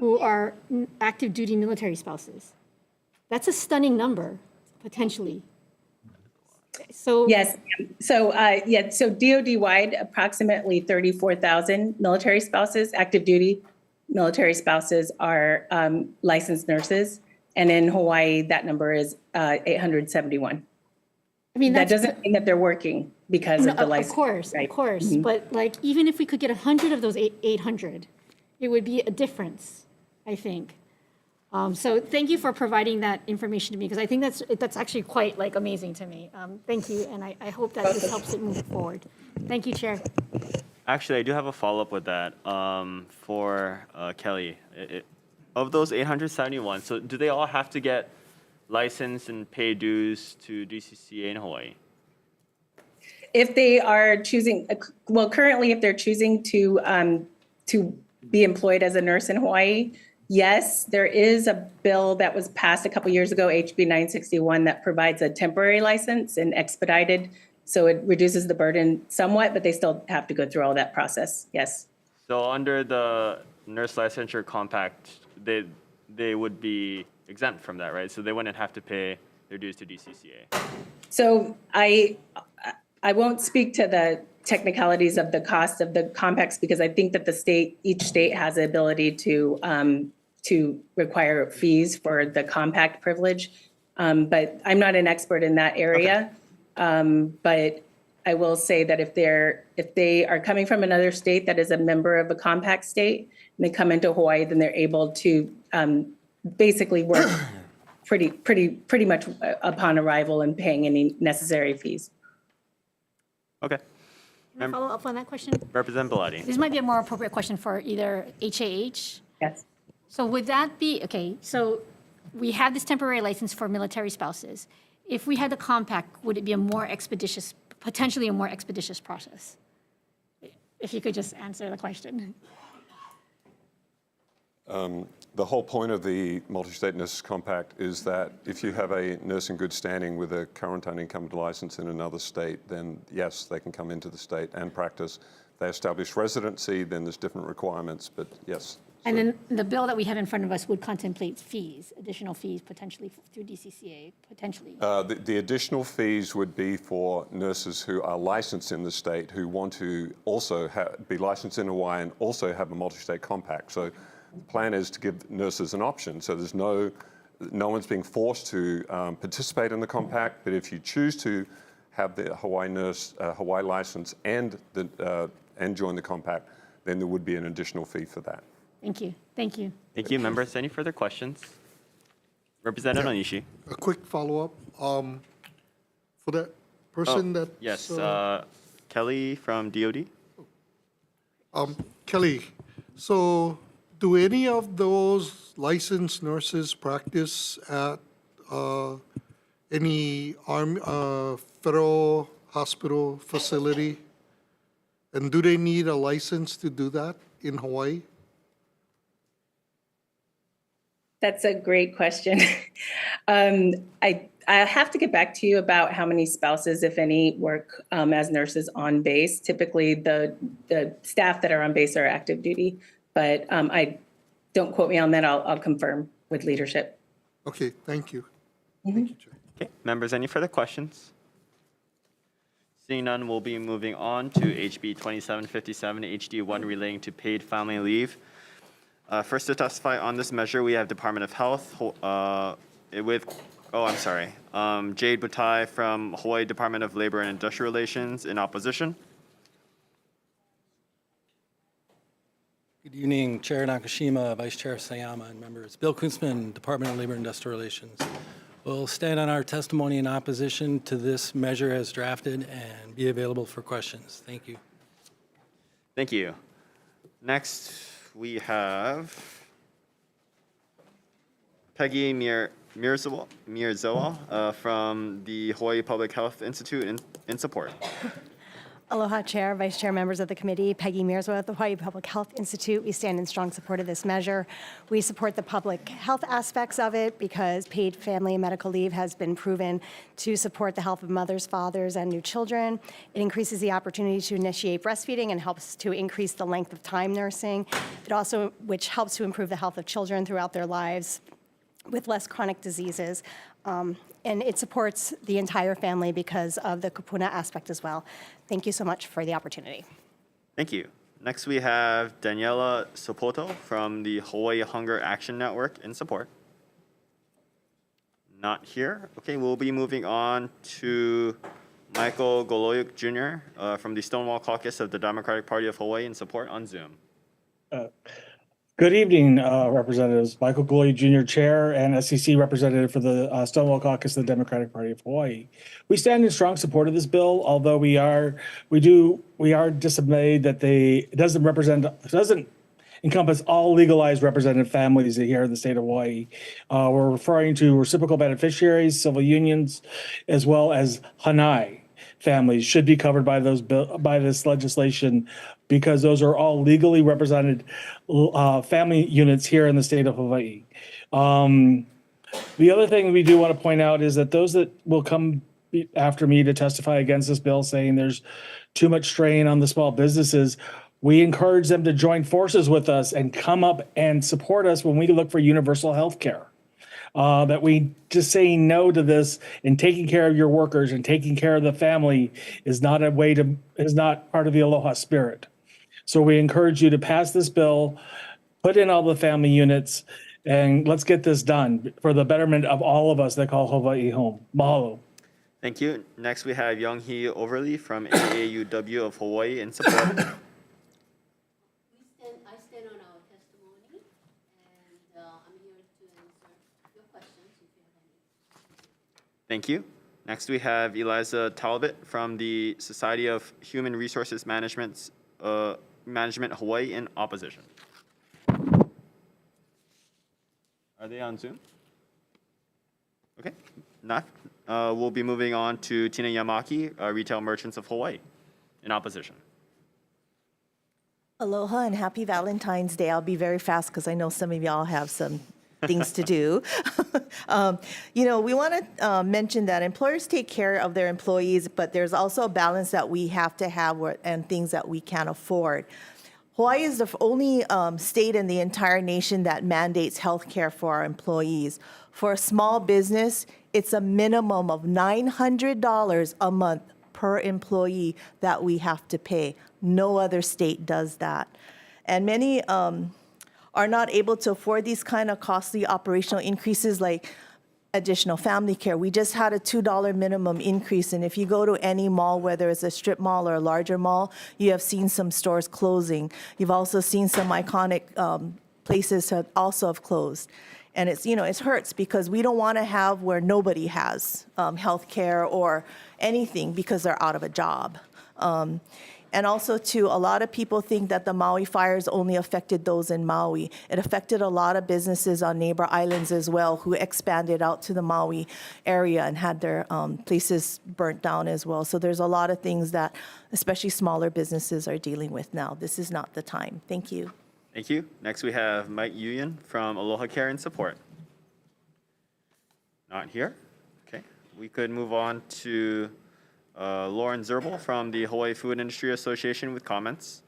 who are active duty military spouses. That's a stunning number, potentially. So yes, so so DoD-wide, approximately 34,000 military spouses, active duty military spouses are licensed nurses, and in Hawaii, that number is 871. I mean, that doesn't mean that they're working because of the license. Of course, right? Of course. Mm-hmm. But like, even if we could get 100 of those 800, it would be a difference, I think. So thank you for providing that information to me, because I think that's actually quite like amazing to me. Thank you, and I hope that this helps it move forward. Thank you, Chair. Actually, I do have a follow-up with that for Kelly. Of those 871, so do they all have to get licensed and pay dues to DCCA in Hawaii? If they are choosing, well, currently, if they're choosing to be employed as a nurse in Hawaii, Yes, there is a bill that was passed a couple years ago, HB 961, that provides a temporary license and expedited. So it reduces the burden somewhat, but they still have to go through all that process. Yes. So under the nurse licensure compact, they would be exempt from that, right? So they wouldn't have to pay their dues to DCCA. So I won't speak to the technicalities of the cost of the compacts because I think that each state has the ability to require fees for the compact privilege. But I'm not an expert in that area. But I will say that if they are coming from another state that is a member of a compact state and they come into Hawaii, then they're able to basically work pretty much upon arrival and paying any necessary fees. Okay. Can I follow up on that question? Representative Bellotti. This might be a more appropriate question for either HAH. Yes. So would that be, okay, so we have this temporary license for military spouses. If we had the compact, would it be potentially a more expeditious process? If you could just answer the question. The whole point of the Multi-State Nurses Compact is that if you have a nurse in good standing with a current unencumbered license in another state, then yes, they can come into the state and practice. They establish residency, then there's different requirements, but yes. And then the bill that we have in front of us would contemplate fees, additional fees potentially through DCCA, potentially. The additional fees would be for nurses who are licensed in the state who want to also be licensed in Hawaii and also have a multi-state compact. So the plan is to give nurses an option. So there's no one's being forced to participate in the compact, but if you choose to have the Hawaii license and join the compact, then there would be an additional fee for that. Thank you. Thank you. Thank you, members. Any further questions? Representative Onishi. A quick follow-up. For that person that... Yes, Kelly from DOD. Kelly, so do any of those licensed nurses practice at any federal hospital facility? And do they need a license to do that in Hawaii? That's a great question. I have to get back to you about how many spouses, if any, work as nurses on base. Typically, the staff that are on base are active duty, but don't quote me on that. I'll confirm with leadership. Okay, thank you. Mm-hmm. Okay, members, any further questions? Seeing none, we'll be moving on to HB 2757, HD1 relating to paid family leave. First to testify on this measure, we have Department of Health Jade Butai from Hawaii Department of Labor and Industrial Relations in opposition. Good evening, Chair Nakashima, Vice Chair Sayama, and members. Bill Kunzman, Department of Labor and Industrial Relations. We'll stand on our testimony in opposition to this measure as drafted and be available for questions. Thank you. Thank you. Next, we have Peggy Mirzawa from the Hawaii Public Health Institute in support. Aloha, Chair, Vice Chair, members of the committee. Peggy Mirzawa at the Hawaii Public Health Institute. We stand in strong support of this measure. We support the public health aspects of it because paid family and medical leave has been proven to support the health of mothers, fathers, and new children. It increases the opportunity to initiate breastfeeding and helps to increase the length of time nursing. It also, which helps to improve the health of children throughout their lives with less chronic diseases. And it supports the entire family because of the kupuna aspect as well. Thank you so much for the opportunity. Thank you. Next, we have Daniela Sopoto from the Hawaii Hunger Action Network in support. Not here. Okay, we'll be moving on to Michael Goloyuk Jr. From the Stonewall Caucus of the Democratic Party of Hawaii in support on Zoom. Good evening, Representatives. Michael Goloyuk Jr., Chair and SEC Representative for the Stonewall Caucus of the Democratic Party of Hawaii. We stand in strong support of this bill, although we are dismayed that it doesn't encompass all legalized representative families here in the state of Hawaii. We're referring to reciprocal beneficiaries, civil unions, as well as Hanai. families should be covered by by this legislation, because those are all legally represented family units here in the state of Hawaii. The other thing we do want to point out is that those that will come after me to testify against this bill saying there's too much strain on the small businesses, we encourage them to join forces with us and come up and support us when we look for universal health care. That we just saying no to this and taking care of your workers and taking care of the family is not part of the Aloha spirit. So we encourage you to pass this bill, put in all the family units, and let's get this done for the betterment of all of us that call Hawaii home. Mahalo. Thank you. Next, we have Young-hee Overly from AAUW of Hawaii in support. I stand on our testimony, and I'm here to answer your questions if you have any. Thank you. Next, we have Eliza Talbot from the Society of Human Resources Management Hawaii in opposition. Are they on Zoom? Okay, not. We'll be moving on to Tina Yamaki, Retail Merchants of Hawaii, in opposition. Aloha and happy Valentine's Day. I'll be very fast because I know some of y'all have some things to do. We want to mention that employers take care of their employees, but there's also a balance that we have to have and things that we can't afford. Hawaii is the only state in the entire nation that mandates health care for our employees. For a small business, it's a minimum of $900 a month per employee that we have to pay. No other state does that. And many are not able to afford these kind of costly operational increases like additional family care. We just had a $2 minimum increase, and if you go to any mall, whether it's a strip mall or a larger mall, you have seen some stores closing. You've also seen some iconic places have also have closed. And it's, it hurts because we don't want to have where nobody has health care or anything because they're out of a job. And also, too, a lot of people think that the Maui fires only affected those in Maui. It affected a lot of businesses on neighbor islands as well who expanded out to the Maui area and had their places burnt down as well. So there's a lot of things that especially smaller businesses are dealing with now. This is not the time. Thank you. Thank you. Next, we have Mike Yuyan from Aloha Care in support. Not here. Okay. We could move on to Lauren Zerbel from the Hawaii Food Industry Association with comments.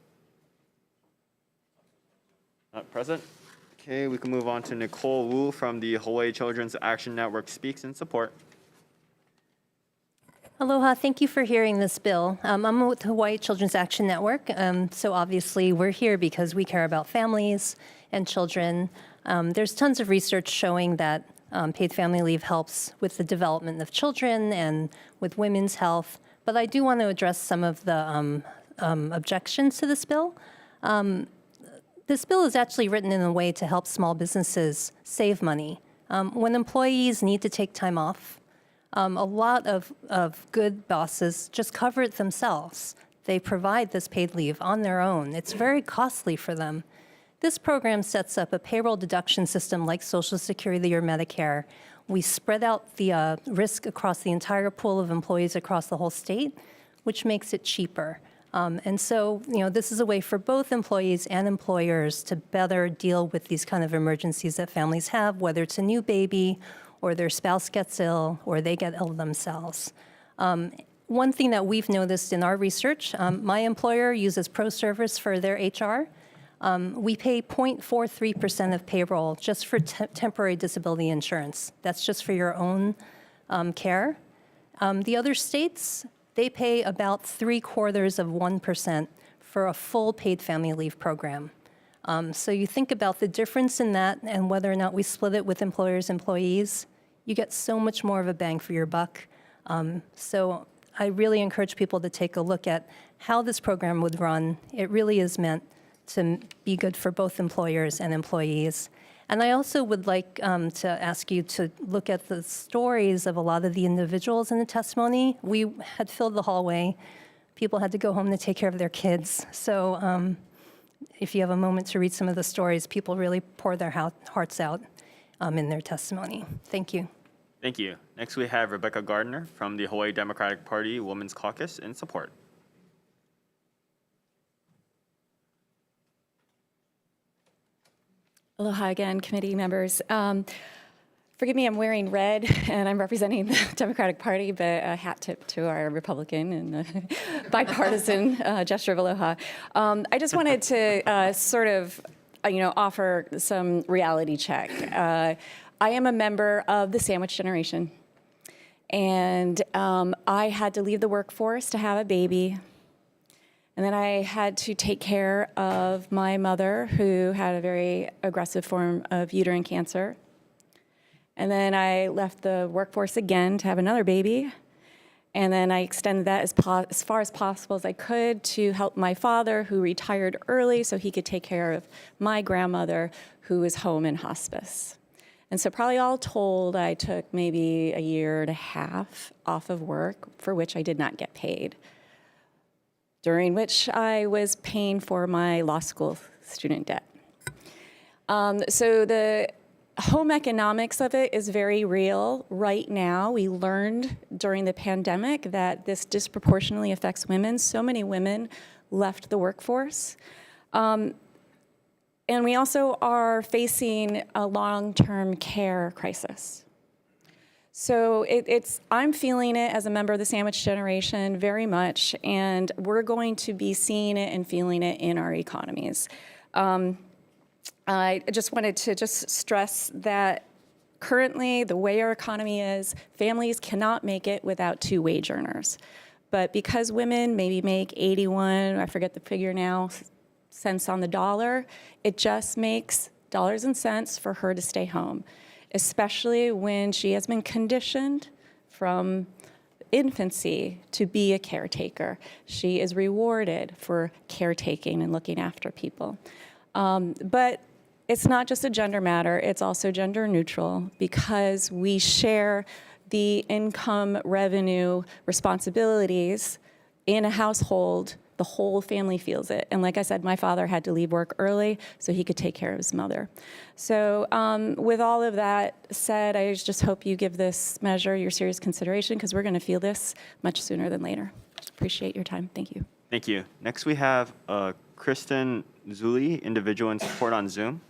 Not present. Okay, we can move on to Nicole Wu from the Hawaii Children's Action Network speaks in support. Aloha, thank you for hearing this bill. I'm with Hawaii Children's Action Network, so obviously we're here because we care about families and children. There's tons of research showing that paid family leave helps with the development of children and with women's health, but I do want to address some of the objections to this bill. This bill is actually written in a way to help small businesses save money. When employees need to take time off, a lot of good bosses just cover it themselves. They provide this paid leave on their own. It's very costly for them. This program sets up a payroll deduction system like Social Security or Medicare. We spread out the risk across the entire pool of employees across the whole state, which makes it cheaper. And so, this is a way for both employees and employers to better deal with these kind of emergencies that families have, whether it's a new baby or their spouse gets ill, or they get ill themselves. One thing that we've noticed in our research, my employer uses ProService for their HR. We pay 0.43% of payroll just for temporary disability insurance. That's just for your own care. The other states, they pay about 0.75% for a full paid family leave program. So you think about the difference in that and whether or not we split it with employers, employees, you get so much more of a bang for your buck. So I really encourage people to take a look at how this program would run. It really is meant to be good for both employers and employees. And I also would like to ask you to look at the stories of a lot of the individuals in the testimony. We had filled the hallway. People had to go home to take care of their kids. So if you have a moment to read some of the stories, people really pour their hearts out in their testimony. Thank you. Thank you. Next, we have Rebecca Gardner from the Hawaii Democratic Party Women's Caucus in support. Aloha again, committee members. Forgive me, I'm wearing red and I'm representing the Democratic Party, but a hat tip to our Republican and bipartisan gesture of aloha. I just wanted to sort of, offer some reality check. I am a member of the sandwich generation, and I had to leave the workforce to have a baby. And then I had to take care of my mother, who had a very aggressive form of uterine cancer. And then I left the workforce again to have another baby. And then I extended that as far as possible as I could to help my father, who retired early, so he could take care of my grandmother, who was home in hospice. And so probably all told, I took maybe a year and a half off of work, for which I did not get paid, during which I was paying for my law school student debt. So the home economics of it is very real right now. We learned during the pandemic that this disproportionately affects women. So many women left the workforce. And we also are facing a long-term care crisis. So I'm feeling it as a member of the sandwich generation very much, and we're going to be seeing it and feeling it in our economies. I just wanted to stress that currently, the way our economy is, families cannot make it without two wage earners. But because women maybe make 81, I forget the figure now, cents on the dollar, it just makes dollars and cents for her to stay home, especially when she has been conditioned from infancy to be a caretaker. She is rewarded for caretaking and looking after people. But it's not just a gender matter, it's also gender neutral, because we share the income, revenue, responsibilities in a household. The whole family feels it. And like I said, my father had to leave work early so he could take care of his mother. So with all of that said, I just hope you give this measure your serious consideration, because we're going to feel this much sooner than later. Appreciate your time. Thank you. Thank you. Next, we have Kristen Zuli, individual in support on Zoom.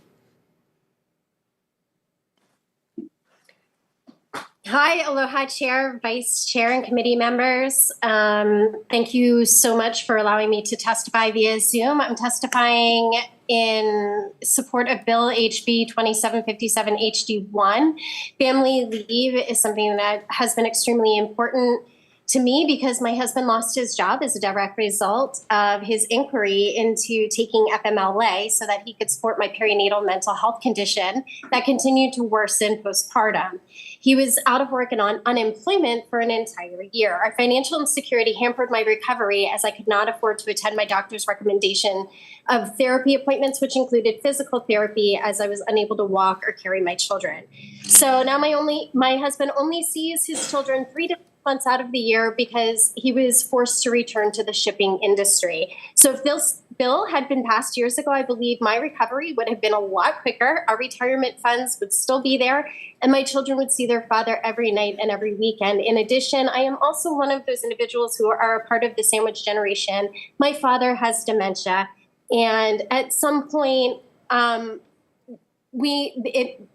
Hi, aloha, Chair, Vice Chair, and committee members. Thank you so much for allowing me to testify via Zoom. I'm testifying in support of Bill HB 2757 HD1. Family leave is something that has been extremely important to me because my husband lost his job as a direct result of his inquiry into taking FMLA so that he could support my perinatal mental health condition that continued to worsen postpartum. He was out of work and on unemployment for an entire year. Our financial insecurity hampered my recovery as I could not afford to attend my doctor's recommendation of therapy appointments, which included physical therapy, as I was unable to walk or carry my children. So now my husband only sees his children 3 to 4 months out of the year because he was forced to return to the shipping industry. So if this bill had been passed years ago, I believe my recovery would have been a lot quicker. Our retirement funds would still be there, and my children would see their father every night and every weekend. In addition, I am also one of those individuals who are a part of the sandwich generation. My father has dementia, and at some point,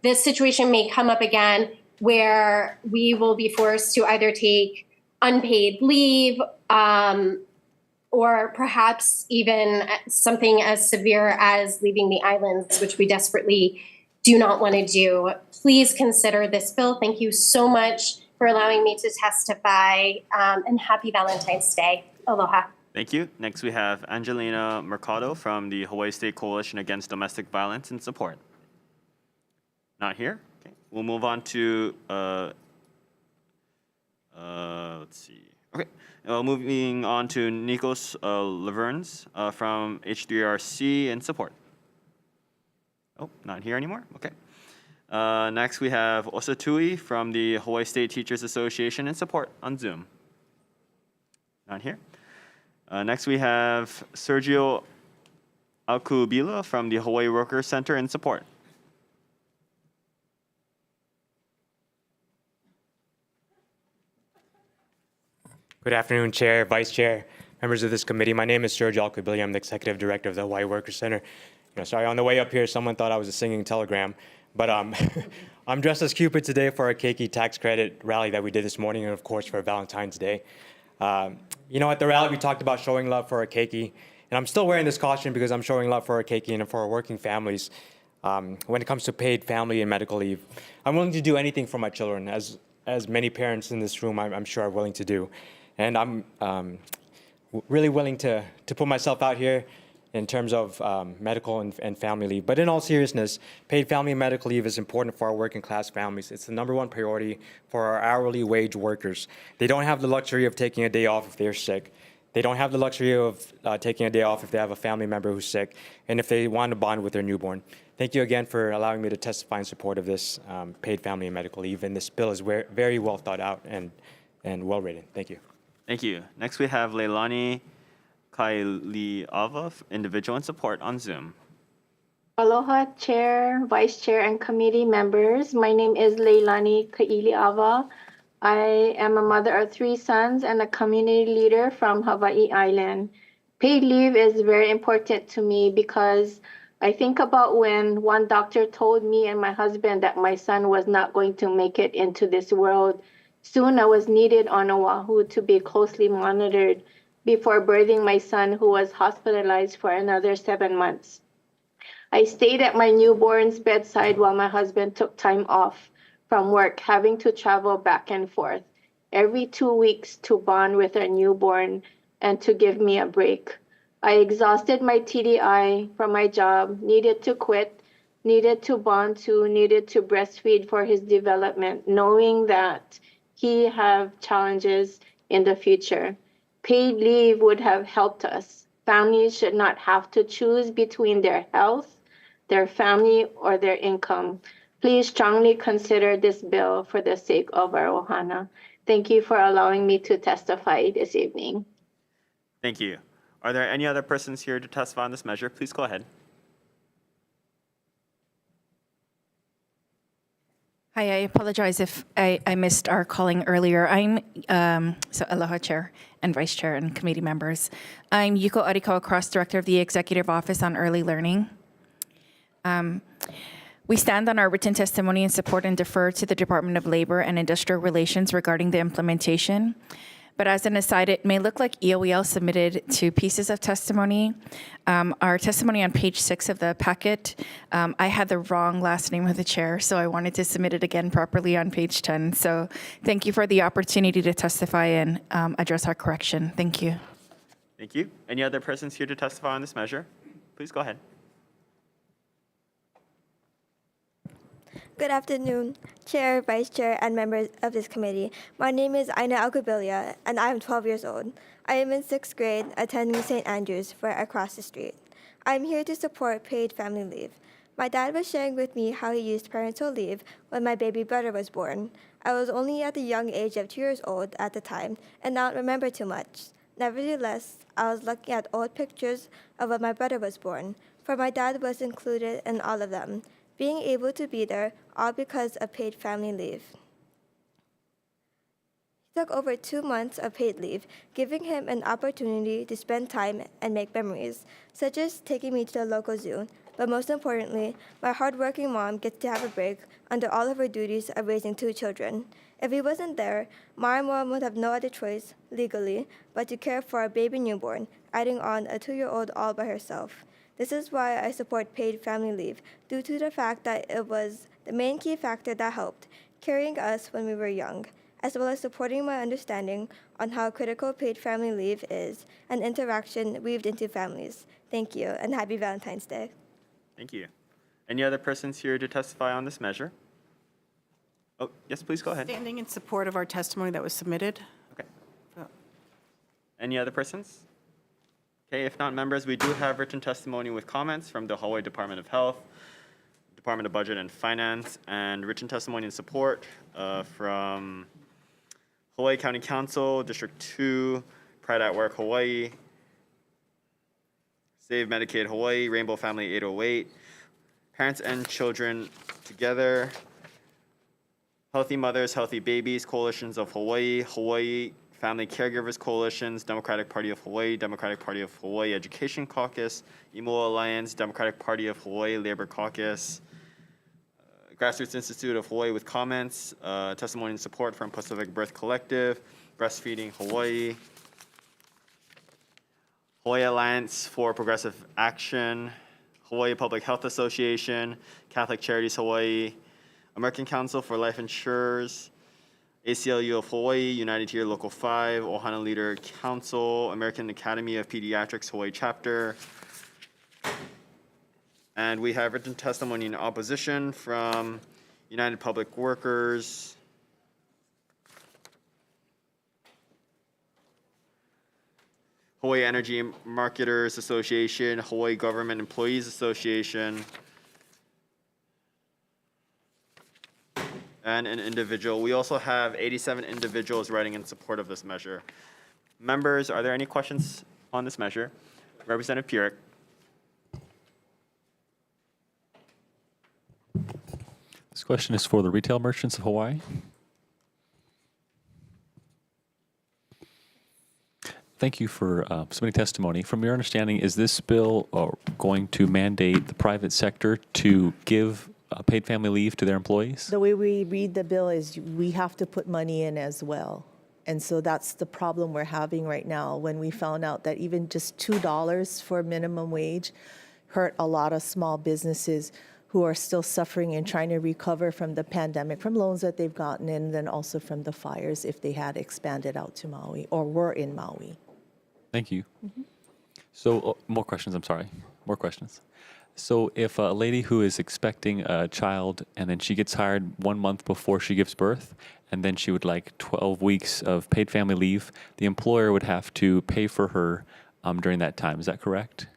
this situation may come up again where we will be forced to either take unpaid leave, or perhaps even something as severe as leaving the islands, which we desperately do not want to do. Please consider this bill. Thank you so much for allowing me to testify, and happy Valentine's Day. Aloha. Thank you. Next, we have Angelina Mercado from the Hawaii State Coalition Against Domestic Violence in support. Not here? Okay. We'll move on to, let's see. Okay. Moving on to Nikos Laverns from H3RC in support. Oh, not here anymore? Okay. Next, we have Osatui from the Hawaii State Teachers Association in support on Zoom. Not here. Next, we have Sergio Alcubila from the Hawaii Workers Center in support. Good afternoon, Chair, Vice Chair, members of this committee. My name is George Alcabili. I'm the Executive Director of the Hawaii Workers Center. Sorry, on the way up here, someone thought I was a singing telegram, but I'm dressed as Cupid today for our keiki tax credit rally that we did this morning, and of course for Valentine's Day. At the rally, we talked about showing love for our keiki, and I'm still wearing this costume because I'm showing love for our keiki and for our working families. When it comes to paid family and medical leave, I'm willing to do anything for my children, as many parents in this room I'm sure are willing to do. And I'm really willing to put myself out here in terms of medical and family leave. But in all seriousness, paid family and medical leave is important for our working class families. It's the #1 priority for our hourly wage workers. They don't have the luxury of taking a day off if they're sick. They don't have the luxury of taking a day off if they have a family member who's sick and if they want to bond with their newborn. Thank you again for allowing me to testify in support of this paid family and medical leave. And this bill is very well thought out and well written. Thank you. Thank you. Next, we have Leilani Kailiava, individual in support on Zoom. Aloha, Chair, Vice Chair, and committee members. My name is Leilani Kailiava. I am a mother of 3 sons and a community leader from Hawaii Island. Paid leave is very important to me because I think about when one doctor told me and my husband that my son was not going to make it into this world. Soon I was needed on Oahu to be closely monitored before birthing my son, who was hospitalized for another 7 months. I stayed at my newborn's bedside while my husband took time off from work, having to travel back and forth every 2 weeks to bond with our newborn and to give me a break. I exhausted my TDI from my job, needed to quit, needed to bond to, needed to breastfeed for his development, knowing that he have challenges in the future. Paid leave would have helped us. Families should not have to choose between their health, their family, or their income. Please strongly consider this bill for the sake of our ohana. Thank you for allowing me to testify this evening. Thank you. Are there any other persons here to testify on this measure? Please go ahead. Hi, I apologize if I missed our calling earlier. So aloha, Chair and Vice Chair and committee members. I'm Yuko Arikawa Cross, Director of the Executive Office on Early Learning. We stand on our written testimony and support and defer to the Department of Labor and Industrial Relations regarding the implementation. But as an aside, it may look like EOEL submitted 2 pieces of testimony. Our testimony on page 6 of the packet, I had the wrong last name of the chair, so I wanted to submit it again properly on page 10. So thank you for the opportunity to testify and address our correction. Thank you. Thank you. Any other persons here to testify on this measure? Please go ahead. Good afternoon, Chair, Vice Chair, and members of this committee. My name is Aina Alcabilia, and I am 12 years old. I am in 6th grade, attending St. Andrews, right across the street. I am here to support paid family leave. My dad was sharing with me how he used parental leave when my baby brother was born. I was only at the young age of 2 years old at the time, and don't remember too much. Nevertheless, I was looking at old pictures of when my brother was born, for my dad was included in all of them. Being able to be there, all because of paid family leave. He took over 2 months of paid leave, giving him an opportunity to spend time and make memories, such as taking me to the local zoo. But most importantly, my hardworking mom gets to have a break under all of her duties of raising 2 children. If he wasn't there, my mom would have no other choice, legally, but to care for a baby newborn, adding on a 2-year-old all by herself. This is why I support paid family leave, due to the fact that it was the main key factor that helped carrying us when we were young, as well as supporting my understanding on how critical paid family leave is and interaction weaved into families. Thank you, and happy Valentine's Day. Thank you. Any other persons here to testify on this measure? Oh, yes, please go ahead. Standing in support of our testimony that was submitted. Okay. Any other persons? Okay, if not members, we do have written testimony with comments from the Hawaii Department of Health, Department of Budget and Finance, and written testimony in support from Hawaii County Council, District 2, Pride at Work Hawaii, Save Medicaid Hawaii, Rainbow Family 808, Parents and Children Together, Healthy Mothers, Healthy Babies, Coalitions of Hawaii, Hawaii Family Caregivers Coalitions, Democratic Party of Hawaii, Democratic Party of Hawaii Education Caucus, Emo Alliance, Democratic Party of Hawaii Labor Caucus, Grassroots Institute of Hawaii with comments, testimony and support from Pacific Birth Collective, Breastfeeding Hawaii, Hawaii Alliance for Progressive Action, Hawaii Public Health Association, Catholic Charities Hawaii, American Council for Life Insurers, ACLU of Hawaii, United Here Local 5, Ohana Leader Council, American Academy of Pediatrics Hawaii Chapter. And we have written testimony in opposition from United Public Workers, Hawaii Energy Marketers Association, Hawaii Government Employees Association, and an individual. We also have 87 individuals writing in support of this measure. Members, are there any questions on this measure? Representative Purick. This question is for the retail merchants of Hawaii. Thank you for submitting testimony. From your understanding, is this bill going to mandate the private sector to give paid family leave to their employees? The way we read the bill is we have to put money in as well. And so that's the problem we're having right now when we found out that even just $2 for minimum wage hurt a lot of small businesses who are still suffering and trying to recover from the pandemic, from loans that they've gotten, and then also from the fires if they had expanded out to Maui or were in Maui. Thank you. So more questions, I'm sorry. More questions. So if a lady who is expecting a child and then she gets hired 1 month before she gives birth, and then she would like 12 weeks of paid family leave, the employer would have to pay for her during that time. Is that correct?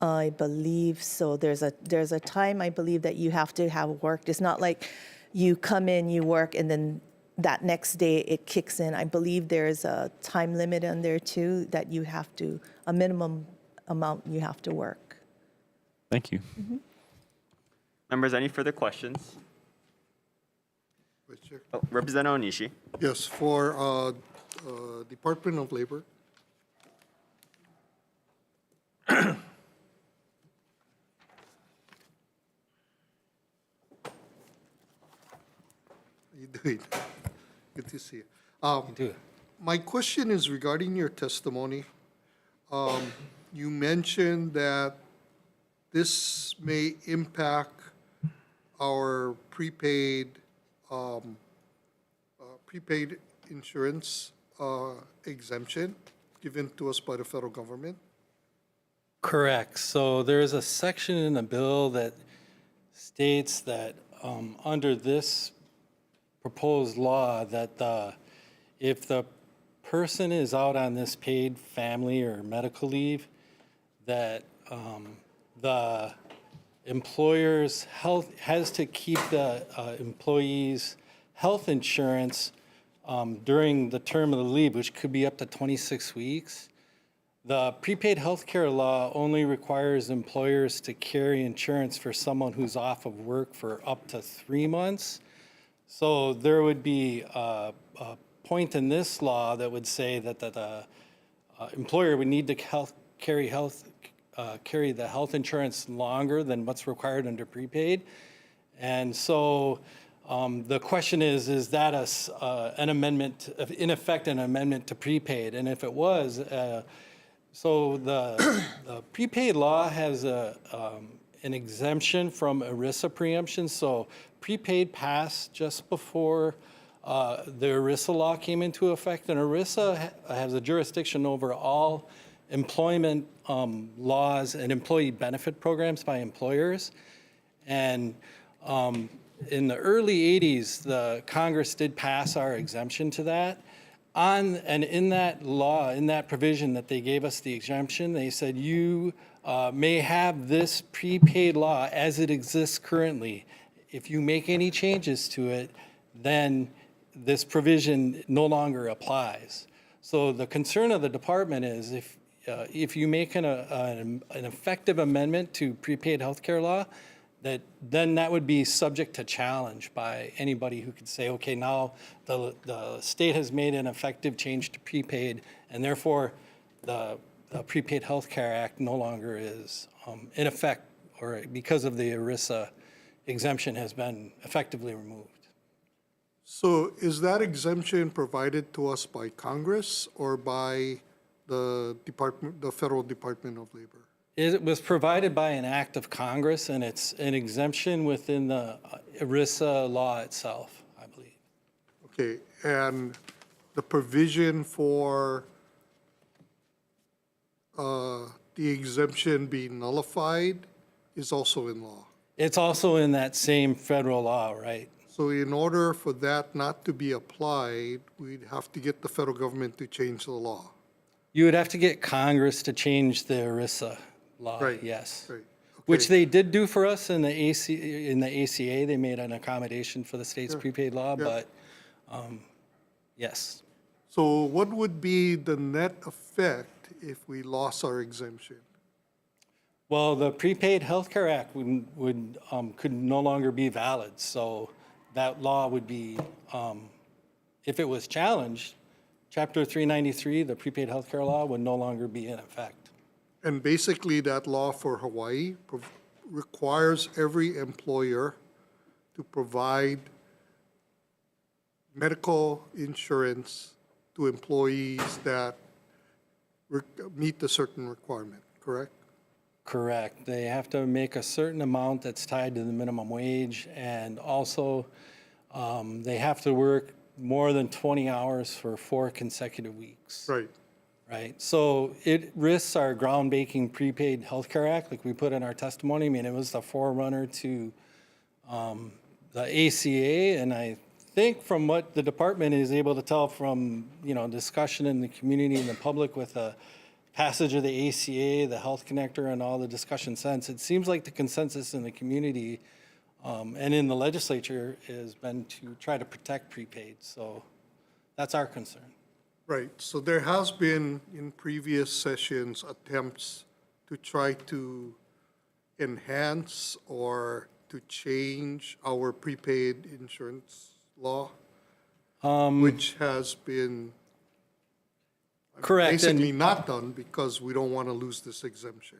I believe so. There's a time I believe that you have to have worked. It's not like you come in, you work, and then that next day it kicks in. I believe there's a time limit on there too that you have to, a minimum amount you have to work. Thank you. Members, any further questions? Vice Chair. Oh, Representative Onishi. Yes, for Department of Labor. You doing? Good to see you. My question is regarding your testimony. You mentioned that this may impact our prepaid insurance exemption given to us by the federal government. Correct. So there is a section in the bill that states that under this proposed law that if the person is out on this paid family or medical leave, that the employer's health has to keep the employee's health insurance during the term of the leave, which could be up to 26 weeks. The prepaid healthcare law only requires employers to carry insurance for someone who's off of work for up to 3 months. So there would be a point in this law that would say that the employer would need to carry the health insurance longer than what's required under prepaid. And so the question is that an amendment, in effect, an amendment to prepaid? And if it was, so the prepaid law has an exemption from ERISA preemption. So prepaid passed just before the ERISA law came into effect, and ERISA has a jurisdiction over all employment laws and employee benefit programs by employers. And in the early 80s, the Congress did pass our exemption to that. And in that law, in that provision that they gave us the exemption, they said you may have this prepaid law as it exists currently. If you make any changes to it, then this provision no longer applies. So the concern of the department is if you make an effective amendment to prepaid healthcare law, then that would be subject to challenge by anybody who could say, okay, now the state has made an effective change to prepaid, and therefore the Prepaid Healthcare Act no longer is in effect, or because of the ERISA exemption has been effectively removed. So is that exemption provided to us by Congress or by the Federal Department of Labor? It was provided by an act of Congress, and it's an exemption within the ERISA law itself, I believe. Okay, and the provision for the exemption being nullified is also in law. It's also in that same federal law, right? So in order for that not to be applied, we'd have to get the federal government to change the law. You would have to get Congress to change the ERISA law, Right, yes. right. Which they did do for us in the ACA. They made an accommodation for the state's prepaid law, but yes. So what would be the net effect if we lost our exemption? Well, the Prepaid Healthcare Act could no longer be valid. So that law would be, if it was challenged, Chapter 393, the Prepaid Healthcare Law, would no longer be in effect. And basically that law for Hawaii requires every employer to provide medical insurance to employees that meet a certain requirement, correct? Correct. They have to make a certain amount that's tied to the minimum wage, and also they have to work more than 20 hours for 4 consecutive weeks. Right. Right. So it risks our groundbreaking Prepaid Healthcare Act, like we put in our testimony. I mean, it was the forerunner to the ACA, and I think from what the department is able to tell from, discussion in the community and the public with the passage of the ACA, the Health Connector, and all the discussion since, it seems like the consensus in the community and in the legislature has been to try to protect prepaid. So that's our concern. Right. So there has been in previous sessions attempts to try to enhance or to change our prepaid insurance law, which has been correct, basically not done because we don't want to lose this exemption.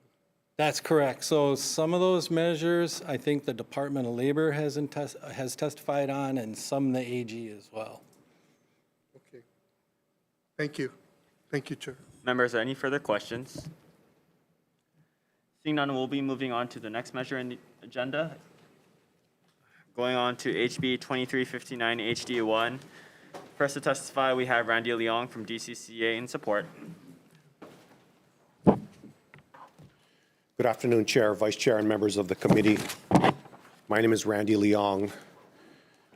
That's correct. So some of those measures, I think the Department of Labor has testified on, and some the AG as well. Okay. Thank you. Thank you, Chair. Members, are there any further questions? Seeing none, we'll be moving on to the next measure in the agenda. Going on to HB 2359 HD1. First to testify, we have Randy Leong from DCCA in support. Good afternoon, Chair, Vice Chair, and members of the committee. My name is Randy Leong,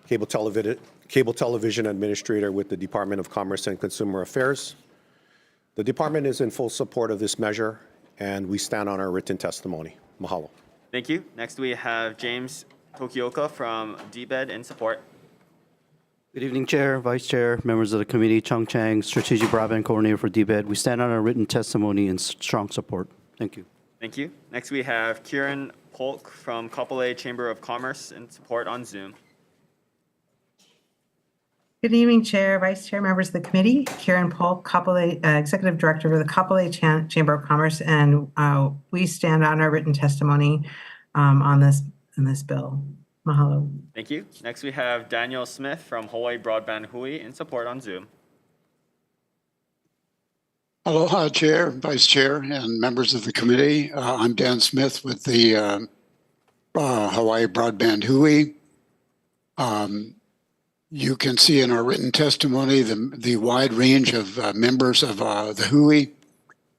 Cable Television Administrator with the Department of Commerce and Consumer Affairs. The department is in full support of this measure, and we stand on our written testimony. Mahalo. Thank you. Next, we have James Tokioka from DBED in support. Good evening, Chair, Vice Chair, members of the committee. Chung Chang, Strategic Broadband Coordinator for DBED. We stand on our written testimony in strong support. Thank you. Thank you. Next, we have Kieran Polk from Kapolei Chamber of Commerce in support on Zoom. Good evening, Chair, Vice Chair, members of the committee. Karen Polk, Executive Director of the Kapolei Chamber of Commerce, and we stand on our written testimony on this bill. Mahalo. Thank you. Next, we have Daniel Smith from Hawaii Broadband Hui in support on Zoom. Aloha, Chair, Vice Chair, and members of the committee. I'm Dan Smith with the Hawaii Broadband Hui. You can see in our written testimony the wide range of members of the Hui,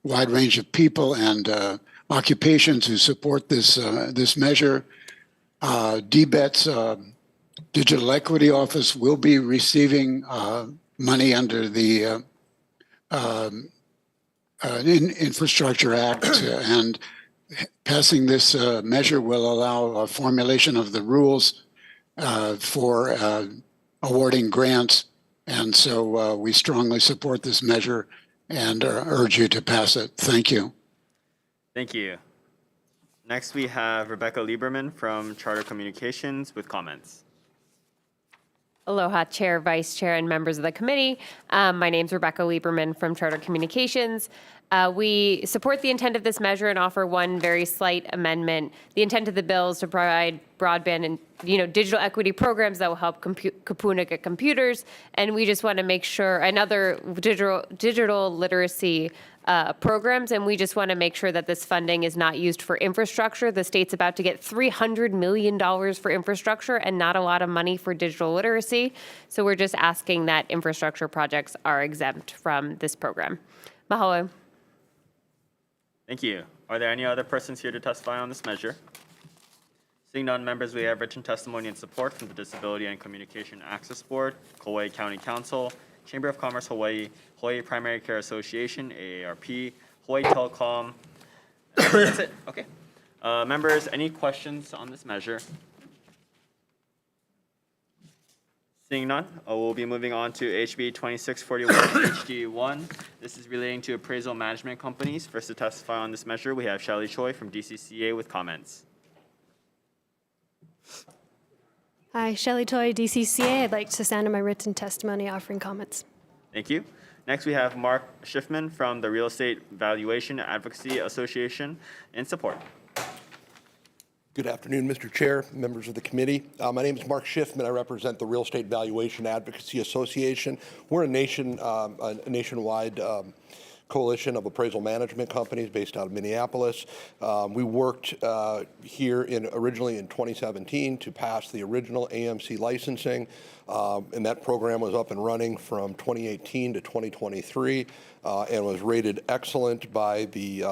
wide range of people and occupations who support this measure. DBET's Digital Equity Office will be receiving money under the Infrastructure Act, and passing this measure will allow a formulation of the rules for awarding grants. And so we strongly support this measure and urge you to pass it. Thank you. Thank you. Next, we have Rebecca Lieberman from Charter Communications with comments. Aloha, Chair, Vice Chair, and members of the committee. My name's Rebecca Lieberman from Charter Communications. We support the intent of this measure and offer one very slight amendment. The intent of the bill is to provide broadband and digital equity programs that will help Kapuna get computers, and we just want to make sure, and other digital literacy programs, and we just want to make sure that this funding is not used for infrastructure. The state's about to get $300 million for infrastructure and not a lot of money for digital literacy. So we're just asking that infrastructure projects are exempt from this program. Mahalo. Thank you. Are there any other persons here to testify on this measure? Seeing none, members, we have written testimony and support from the Disability and Communication Access Board, Kauai County Council, Chamber of Commerce Hawaii, Hawaii Primary Care Association, AARP, Hawaii Telecom. That's it. Okay. Members, any questions on this measure? Seeing none, we'll be moving on to HB 2641 HD1. This is relating to appraisal management companies. First to testify on this measure, we have Shelley Choi from DCCA with comments. Hi, Shelley Choi, DCCA. I'd like to stand on my written testimony offering comments. Thank you. Next, we have Mark Schiffman from the Real Estate Valuation Advocacy Association in support. Good afternoon, Mr. Chair, members of the committee. My name is Mark Schiffman. I represent the Real Estate Valuation Advocacy Association. We're a nationwide coalition of appraisal management companies based out of Minneapolis. We worked here originally in 2017 to pass the original AMC licensing, and that program was up and running from 2018 to 2023 and was rated excellent by the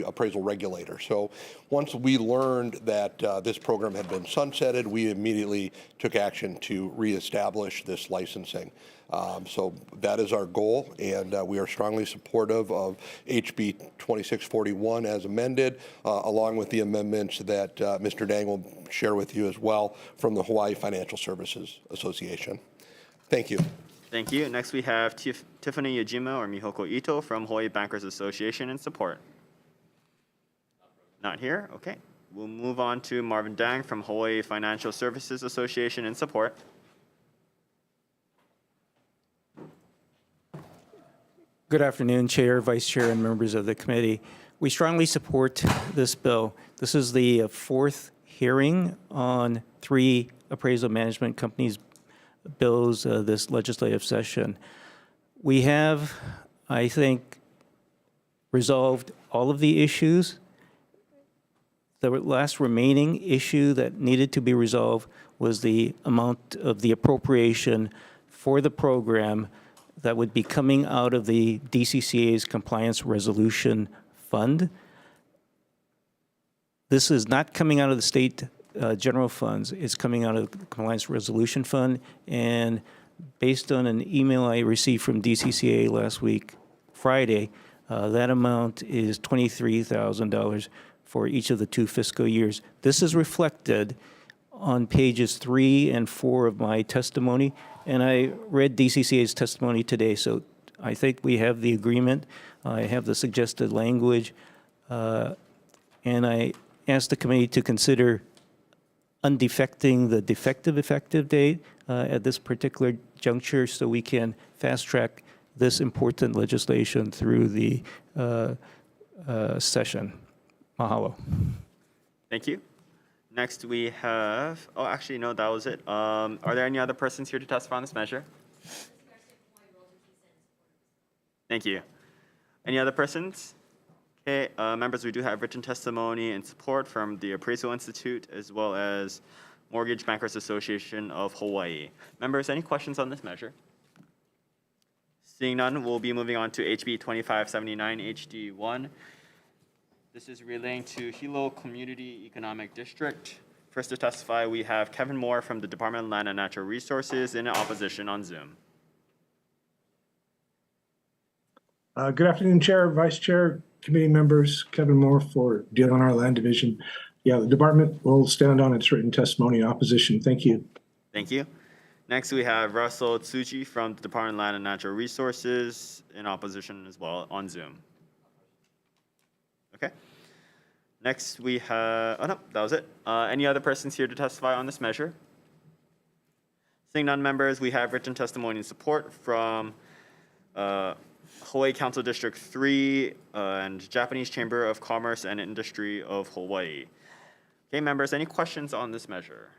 appraisal regulator. So once we learned that this program had been sunsetted, we immediately took action to reestablish this licensing. So that is our goal, and we are strongly supportive of HB 2641 as amended, along with the amendments that Mr. Dang will share with you as well from the Hawaii Financial Services Association. Thank you. Thank you. Next, we have Tiffany Yajima or Mihoko Ito from Hawaii Bankers Association in support. Not here? Okay. We'll move on to Marvin Dang from Hawaii Financial Services Association in support. Good afternoon, Chair, Vice Chair, and members of the committee. We strongly support this bill. This is the fourth hearing on 3 appraisal management companies' bills this legislative session. We have, I think, resolved all of the issues. The last remaining issue that needed to be resolved was the amount of the appropriation for the program that would be coming out of the DCCA's Compliance Resolution Fund. This is not coming out of the state general funds. It's coming out of the Compliance Resolution Fund. And based on an email I received from DCCA last week, Friday, that amount is $23,000 for each of the 2 fiscal years. This is reflected on pages 3 and 4 of my testimony, and I read DCCA's testimony today, so I think we have the agreement. I have the suggested language, and I asked the committee to consider undefecting the defective effective date at this particular juncture so we can fast-track this important legislation through the session. Mahalo. Thank you. Next, we have, oh, actually, no, that was it. Are there any other persons here to testify on this measure? Thank you. Any other persons? Okay, members, we do have written testimony and support from the Appraisal Institute as well as Mortgage Bankers Association of Hawaii. Members, any questions on this measure? Seeing none, we'll be moving on to HB 2579 HD1. This is relating to Hilo Community Economic District. First to testify, we have Kevin Moore from the Department of Land and Natural Resources in opposition on Zoom. Good afternoon, Chair, Vice Chair, committee members. Kevin Moore for DLNR Land Division. Yeah, the department will stand on its written testimony in opposition. Thank you. Thank you. Next, we have Russell Tsuji from the Department of Land and Natural Resources in opposition as well on Zoom. Okay. Next, we have, oh no, that was it. Any other persons here to testify on this measure? Seeing none, members, we have written testimony in support from Hawaii Council District 3 and Japanese Chamber of Commerce and Industry of Hawaii. Okay, members, any questions on this measure?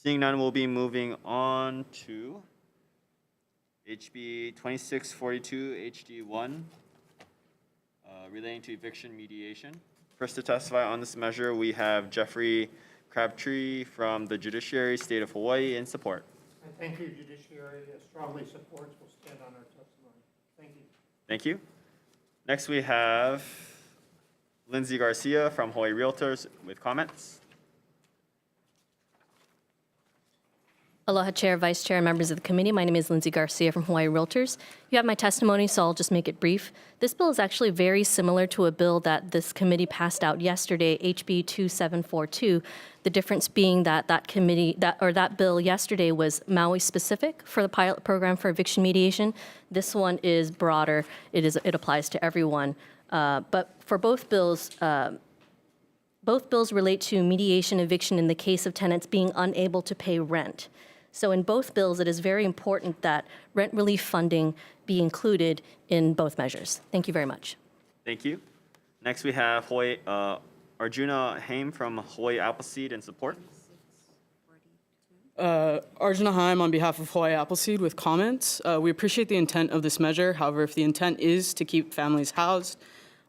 Seeing none, we'll be moving on to HB 2642 HD1, relating to eviction mediation. First to testify on this measure, we have Jeffrey Crabtree from the Judiciary, State of Hawaii, in support. I thank you, Judiciary, strongly supports, will stand on our testimony. Thank you. Thank you. Next, we have Lindsay Garcia from Hawaii Realtors with comments. Aloha Chair, Vice Chair, and members of the committee. My name is Lindsay Garcia from Hawaii Realtors. You have my testimony, so I'll just make it brief. This bill is actually very similar to a bill that this committee passed out yesterday, HB 2742. The difference being that that bill yesterday was Maui specific for the pilot program for eviction mediation. This one is broader. It applies to everyone. But for both bills relate to mediation eviction in the case of tenants being unable to pay rent. So in both bills, it is very important that rent relief funding be included in both measures. Thank you very much. Thank you. Next, we have Hawaii, Arjuna Haim from Hawaii Appleseed in support. Arjuna Haim on behalf of Hawaii Appleseed with comments. We appreciate the intent of this measure. However, if the intent is to keep families housed,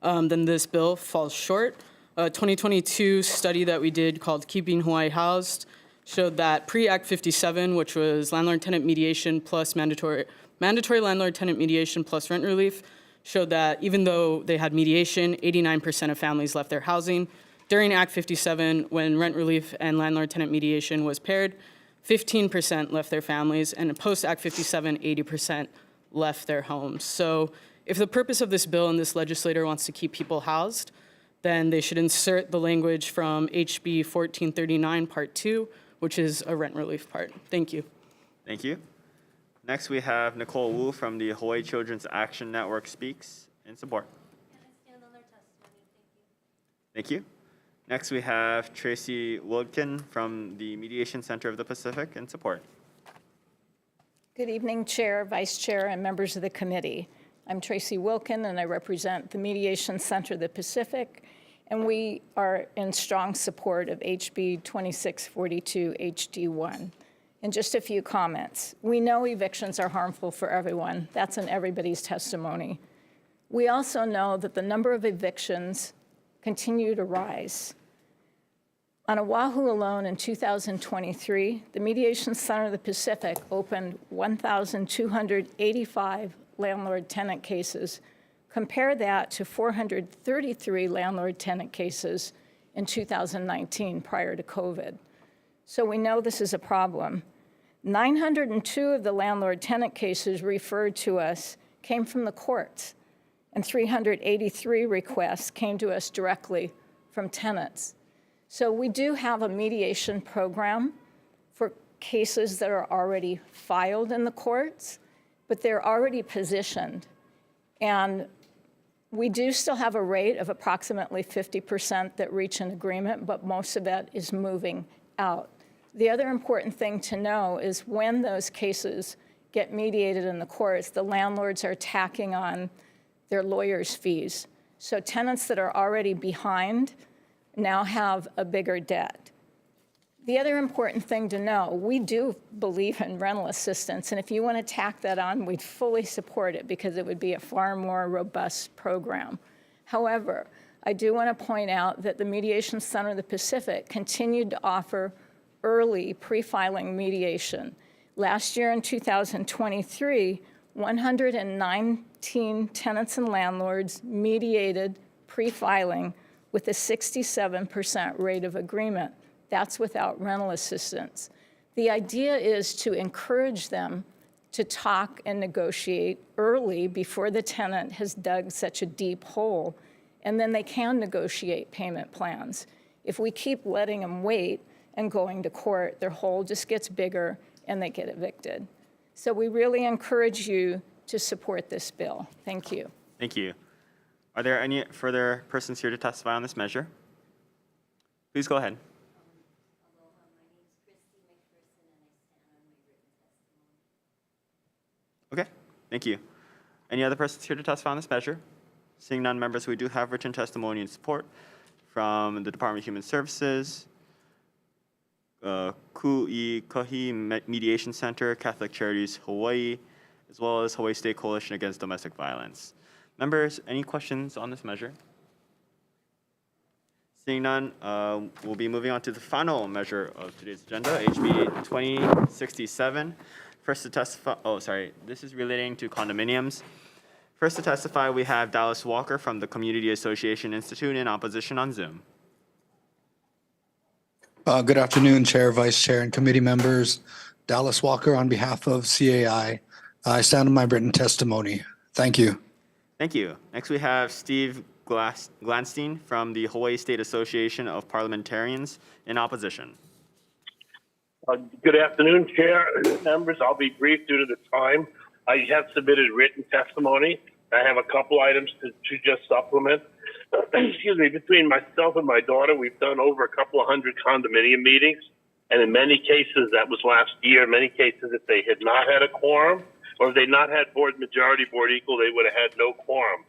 then this bill falls short. A 2022 study that we did called Keeping Hawaii Housed showed that pre-Act 57, which was landlord-tenant mediation plus mandatory landlord-tenant mediation plus rent relief, showed that even though they had mediation, 89% of families left their housing. During Act 57, when rent relief and landlord-tenant mediation was paired, 15% left their families, and post-Act 57, 80% left their homes. So if the purpose of this bill and this legislator wants to keep people housed, then they should insert the language from HB 1439, Part 2, which is a rent relief part. Thank you. Thank you. Next, we have Nicole Wu from the Hawaii Children's Action Network speaks in support. Thank you. Next, we have Tracy Wilkin from the Mediation Center of the Pacific in support. Good evening, Chair, Vice Chair, and members of the committee. I'm Tracy Wilkin, and I represent the Mediation Center of the Pacific, and we are in strong support of HB 2642 HD1. And just a few comments. We know evictions are harmful for everyone. That's in everybody's testimony. We also know that the number of evictions continue to rise. On Oahu alone in 2023, the Mediation Center of the Pacific opened 1,285 landlord-tenant cases. Compare that to 433 landlord-tenant cases in 2019 prior to COVID. So we know this is a problem. 902 of the landlord-tenant cases referred to us came from the courts, and 383 requests came to us directly from tenants. So we do have a mediation program for cases that are already filed in the courts, but they're already positioned. And we do still have a rate of approximately 50% that reach an agreement, but most of that is moving out. The other important thing to know is when those cases get mediated in the courts, the landlords are tacking on their lawyers' fees. So tenants that are already behind now have a bigger debt. The other important thing to know, we do believe in rental assistance, and if you want to tack that on, we'd fully support it because it would be a far more robust program. However, I do want to point out that the Mediation Center of the Pacific continued to offer early pre-filing mediation. Last year in 2023, 119 tenants and landlords mediated pre-filing with a 67% rate of agreement. That's without rental assistance. The idea is to encourage them to talk and negotiate early before the tenant has dug such a deep hole, and then they can negotiate payment plans. If we keep letting them wait and going to court, their hole just gets bigger and they get evicted. So we really encourage you to support this bill. Thank you. Thank you. Are there any further persons here to testify on this measure? Please go ahead. Okay, thank you. Any other persons here to testify on this measure? Seeing none, members, we do have written testimony and support from the Department of Human Services, Ku'ikahi Mediation Center, Catholic Charities Hawaii, as well as Hawaii State Coalition Against Domestic Violence. Members, any questions on this measure? Seeing none, we'll be moving on to the final measure of today's agenda, HB 2067. First to testify, this is relating to condominiums. First to testify, we have Dallas Walker from the Community Association Institute in opposition on Zoom. Good afternoon, Chair, Vice Chair, and committee members. Dallas Walker on behalf of CAI. I stand on my written testimony. Thank you. Thank you. Next, we have Steve Glanstein from the Hawaii State Association of Parliamentarians in opposition. Good afternoon, Chair, members. I'll be brief due to the time. I have submitted written testimony. I have a couple items to just supplement. Excuse me, between myself and my daughter, we've done over a couple of hundred condominium meetings. And in many cases, that was last year, in many cases, if they had not had a quorum or if they not had board majority, board equal, they would have had no quorum.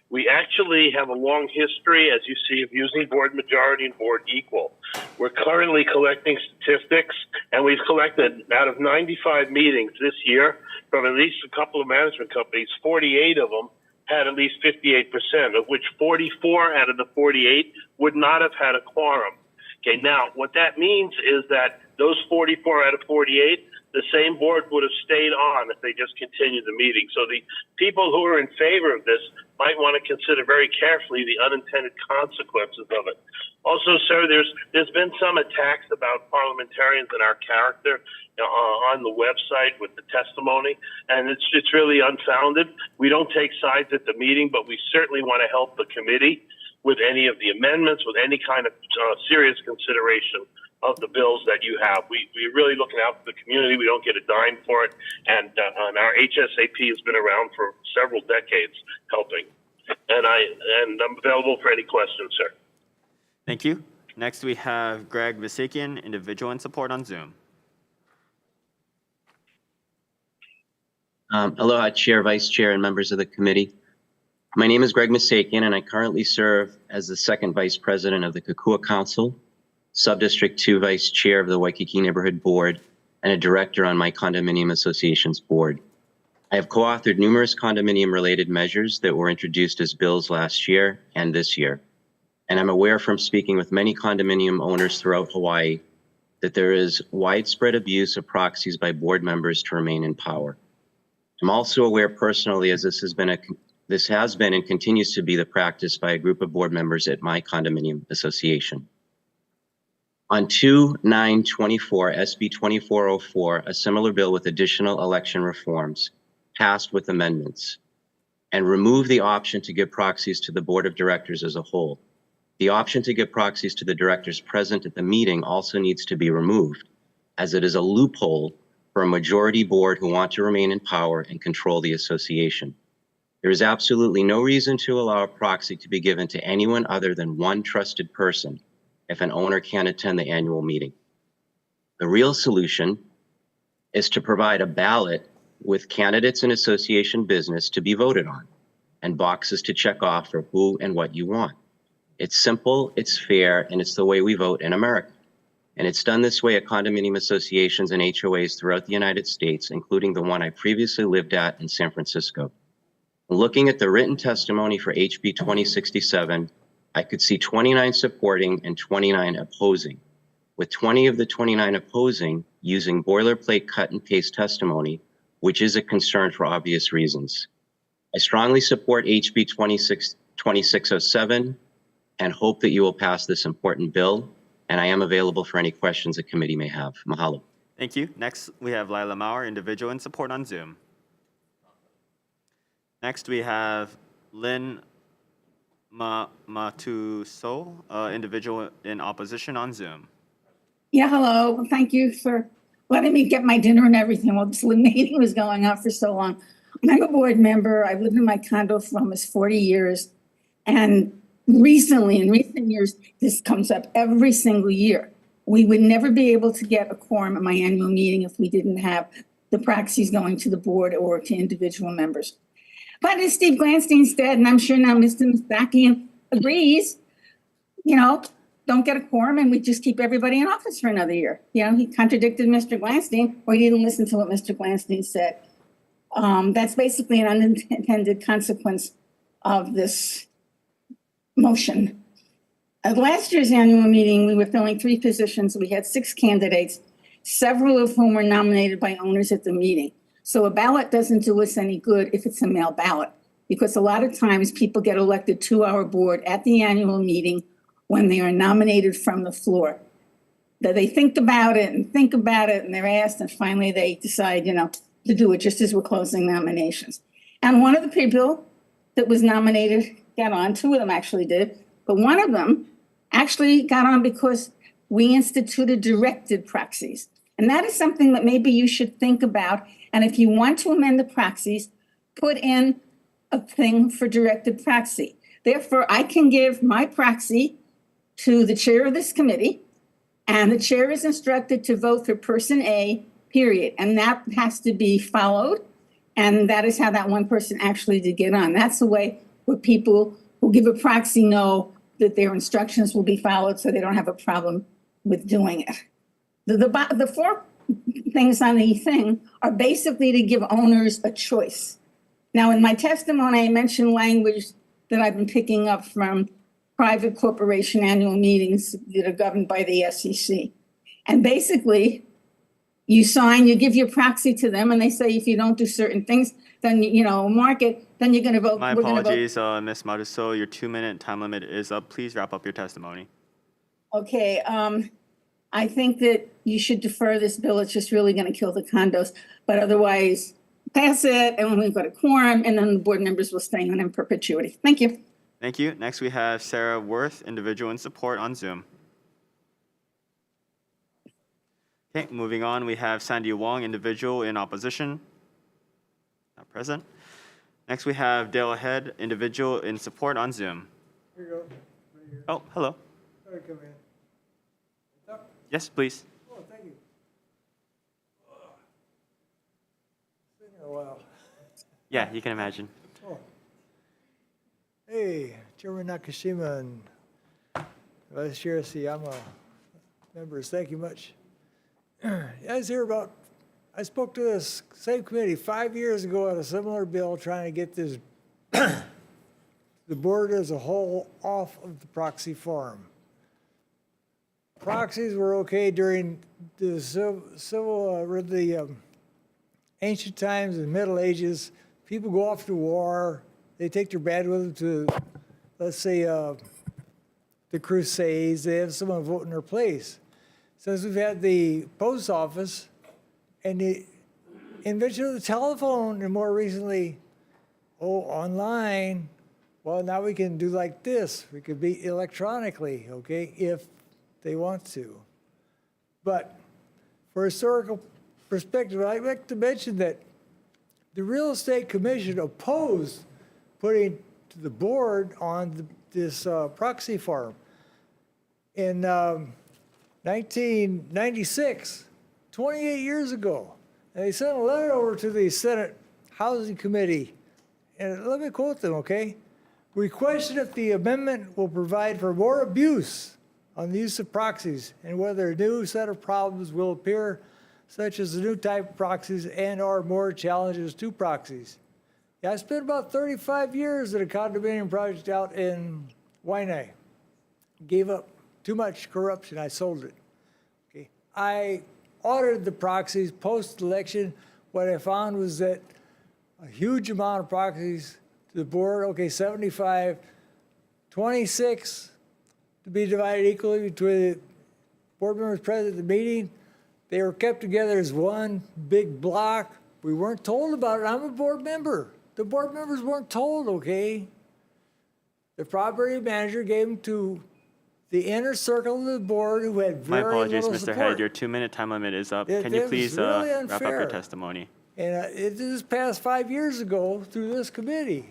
We actually have a long history, as you see, of using board majority and board equal. We're currently collecting statistics, and we've collected out of 95 meetings this year from at least a couple of management companies, 48 of them had at least 58%, of which 44 out of the 48 would not have had a quorum. Okay, now what that means is that those 44 out of 48, the same board would have stayed on if they just continued the meeting. So the people who are in favor of this might want to consider very carefully the unintended consequences of it. Also, sir, there's been some attacks about parliamentarians and our character on the website with the testimony, and it's really unfounded. We don't take sides at the meeting, but we certainly want to help the committee with any of the amendments, with any kind of serious consideration of the bills that you have. We're really looking out for the community. We don't get a dime for it. And our HSAP has been around for several decades helping. And I'm available for any questions, sir. Thank you. Next, we have Greg Visakian, individual in support on Zoom. Aloha, Chair, Vice Chair, and members of the committee. My name is Greg Misakian, and I currently serve as the second Vice President of the Kukua Council, Subdistrict 2 Vice Chair of the Waikiki Neighborhood Board, and a Director on my Condominium Association's board. I have co-authored numerous condominium-related measures that were introduced as bills last year and this year. And I'm aware from speaking with many condominium owners throughout Hawaii that there is widespread abuse of proxies by board members to remain in power. I'm also aware personally, as this has been and continues to be the practice by a group of board members at my condominium association. On 2/9/24, SB 2404, a similar bill with additional election reforms passed with amendments and removed the option to give proxies to the board of directors as a whole. The option to give proxies to the directors present at the meeting also needs to be removed, as it is a loophole for a majority board who want to remain in power and control the association. There is absolutely no reason to allow a proxy to be given to anyone other than one trusted person if an owner can't attend the annual meeting. The real solution is to provide a ballot with candidates and association business to be voted on and boxes to check off for who and what you want. It's simple, it's fair, and it's the way we vote in America. And it's done this way at condominium associations and HOAs throughout the United States, including the one I previously lived at in San Francisco. Looking at the written testimony for HB 2067, I could see 29 supporting and 29 opposing, with 20 of the 29 opposing using boilerplate cut and paste testimony, which is a concern for obvious reasons. I strongly support HB 2607 and hope that you will pass this important bill, and I am available for any questions the committee may have. Mahalo. Thank you. Next, we have Lila Maurer, individual in support on Zoom. Next, we have Lynn Matuso, individual in opposition on Zoom. Yeah, hello. Thank you for letting me get my dinner and everything while this meeting was going on for so long. I'm a board member. I've lived in my condo for almost 40 years. And recently, in recent years, this comes up every single year. We would never be able to get a quorum at my annual meeting if we didn't have the proxies going to the board or to individual members. But as Steve Glanstein said, and I'm sure now Mr. Moustakian agrees, you know, don't get a quorum and we just keep everybody in office for another year. You know, he contradicted Mr. Glanstein, or he didn't listen to what Mr. Glanstein said. That's basically an unintended consequence of this motion. At last year's annual meeting, we were filling 3 positions. We had 6 candidates, several of whom were nominated by owners at the meeting. So a ballot doesn't do us any good if it's a mail ballot, because a lot of times people get elected to our board at the annual meeting when they are nominated from the floor. That they think about it and they're asked, and finally they decide, you know, to do it just as we're closing nominations. And one of the people that was nominated got on, 2 of them actually did, but one of them actually got on because we instituted directed proxies. And that is something that maybe you should think about. And if you want to amend the proxies, put in a thing for directed proxy. Therefore, I can give my proxy to the chair of this committee, and the chair is instructed to vote for person A, period. And that has to be followed. And that is how that one person actually did get on. That's the way where people who give a proxy know that their instructions will be followed, so they don't have a problem with doing it. The 4 things on the thing are basically to give owners a choice. Now, in my testimony, I mentioned language that I've been picking up from private corporation annual meetings that are governed by the SEC. And basically, you give your proxy to them, and they say if you don't do certain things, then, you know, mark it, then you're going to vote. My apologies, Ms. Maruso. Your 2-minute time limit is up. Please wrap up your testimony. Okay, I think that you should defer this bill. It's just really going to kill the condos. But otherwise, pass it, and when we've got a quorum, and then the board members will stay on in perpetuity. Thank you. Thank you. Next, we have Sarah Worth, individual in support on Zoom. Okay, moving on, we have Sandy Wong, individual in opposition. Not present. Next, we have Dale Head, individual in support on Zoom. Here you go. Right here. Oh, hello. Sorry, come in. What's up? Yes, please. Oh, thank you. It's been a while. Yeah, you can imagine. Oh. Hey, Chairman Nakashima and Vice Chair Siyama, members, thank you much. I spoke to this same committee 5 years ago on a similar bill trying to get this, the board as a whole off of the proxy form. Proxies were okay during the ancient times and Middle Ages. People go off to war. They take their band with them to, let's say, the Crusades. They have someone vote in their place. Since we've had the post office and the invention of the telephone, and more recently, online, well, now we can do like this. We could be electronically, okay, if they want to. But for historical perspective, I'd like to mention that the Real Estate Commission opposed putting to the board on this proxy form. In 1996, 28 years ago, and they sent a letter over to the Senate Housing Committee, and let me quote them, okay? We question if the amendment will provide for more abuse on the use of proxies and whether a new set of problems will appear, such as a new type of proxies and or more challenges to proxies. Yeah, I spent about 35 years at a condominium project out in Waianae. Gave up too much corruption, I sold it. Okay. I audited the proxies post-election. What I found was that a huge amount of proxies to the board, okay, 75, 26 to be divided equally between the board members present at the meeting. They were kept together as one big block. We weren't told about it. I'm a board member. The board members weren't told, okay? The property manager gave them to the inner circle of the board who had very My apologies, little Mr. support. Head. Your 2-minute time limit is up. Can you please really wrap up your unfair. testimony? And it just passed 5 years ago through this committee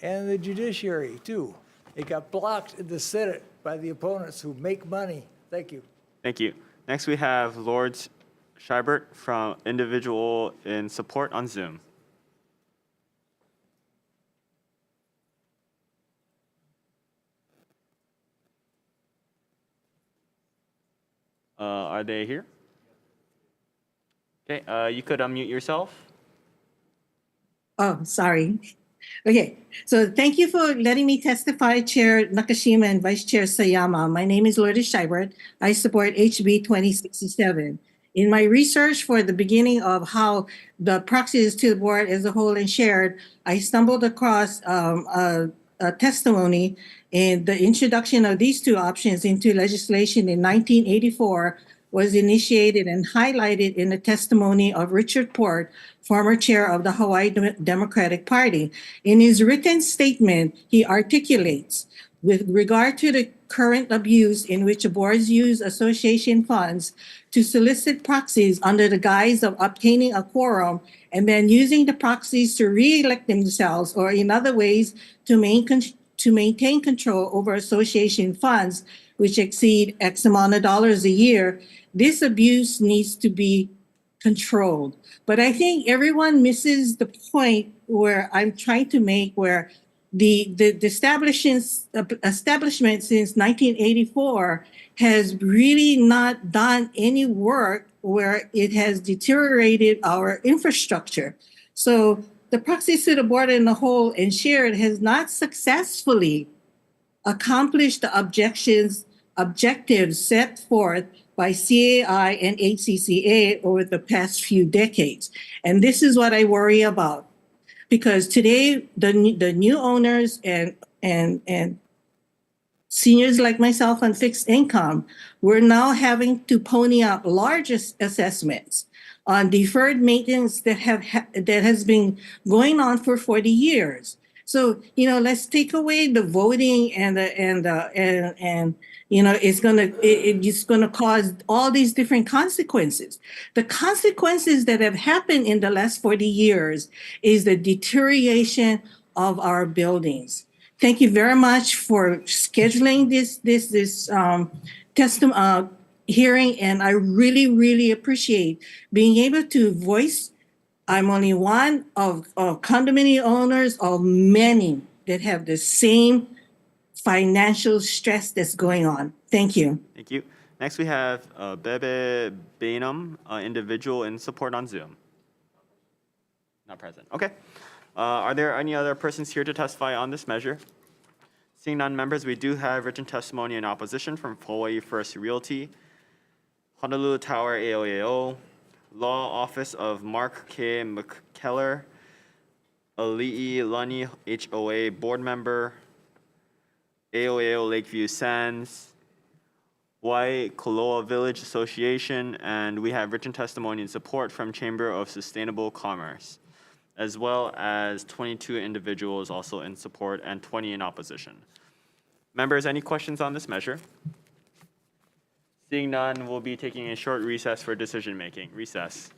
and the judiciary too. It got blocked in the Senate by the opponents who make money. Thank you. Thank you. Next, we have Lord Scheibert from Individual in Support on Zoom. Are they here? Okay, you could unmute yourself. Oh, sorry. Okay, so thank you for letting me testify, Chair Nakashima and Vice Chair Sayama. My name is Lourdes Scheibert. I support HB 2067. In my research for the beginning of how the proxies to the board as a whole and shared, I stumbled across a testimony in the introduction of these two options into legislation in 1984 was initiated and highlighted in the testimony of Richard Port, former chair of the Hawaii Democratic Party. In his written statement, he articulates, with regard to the current abuse in which boards use association funds to solicit proxies under the guise of obtaining a quorum and then using the proxies to re-elect themselves or in other ways to maintain control over association funds, which exceed X amount of dollars a year, this abuse needs to be controlled. But I think everyone misses the point where I'm trying to make, where the establishment since 1984 has really not done any work where it has deteriorated our infrastructure. So the proxies to the board in the whole and shared has not successfully accomplished the objectives set forth by CAI and HCCA over the past few decades. And this is what I worry about, because today the new owners and seniors like myself on fixed income, we're now having to pony up large assessments on deferred maintenance that has been going on for 40 years. So, let's take away the voting and it's gonna cause all these different consequences. The consequences that have happened in the last 40 years is the deterioration of our buildings. Thank you very much for scheduling this hearing, and I really, really appreciate being able to voice. I'm only one of condominium owners of many that have the same financial stress that's going on. Thank you. Thank you. Next, we have Bebe Bainum, Individual in Support on Zoom. Not present. Okay. Are there any other persons here to testify on this measure? Seeing none, members, we do have written testimony in opposition from Hawaii First Realty, Honolulu Tower AOAO, Law Office of Mark K. McKellar, Ali'i Lani HOA Board Member, AOAO Lakeview Sands, Waikoloa Village Association, and we have written testimony in support from Chamber of Sustainable Commerce, as well as 22 individuals also in support and 20 in opposition. Members, any questions on this measure? Seeing none, we'll be taking a short recess for decision making. Recess.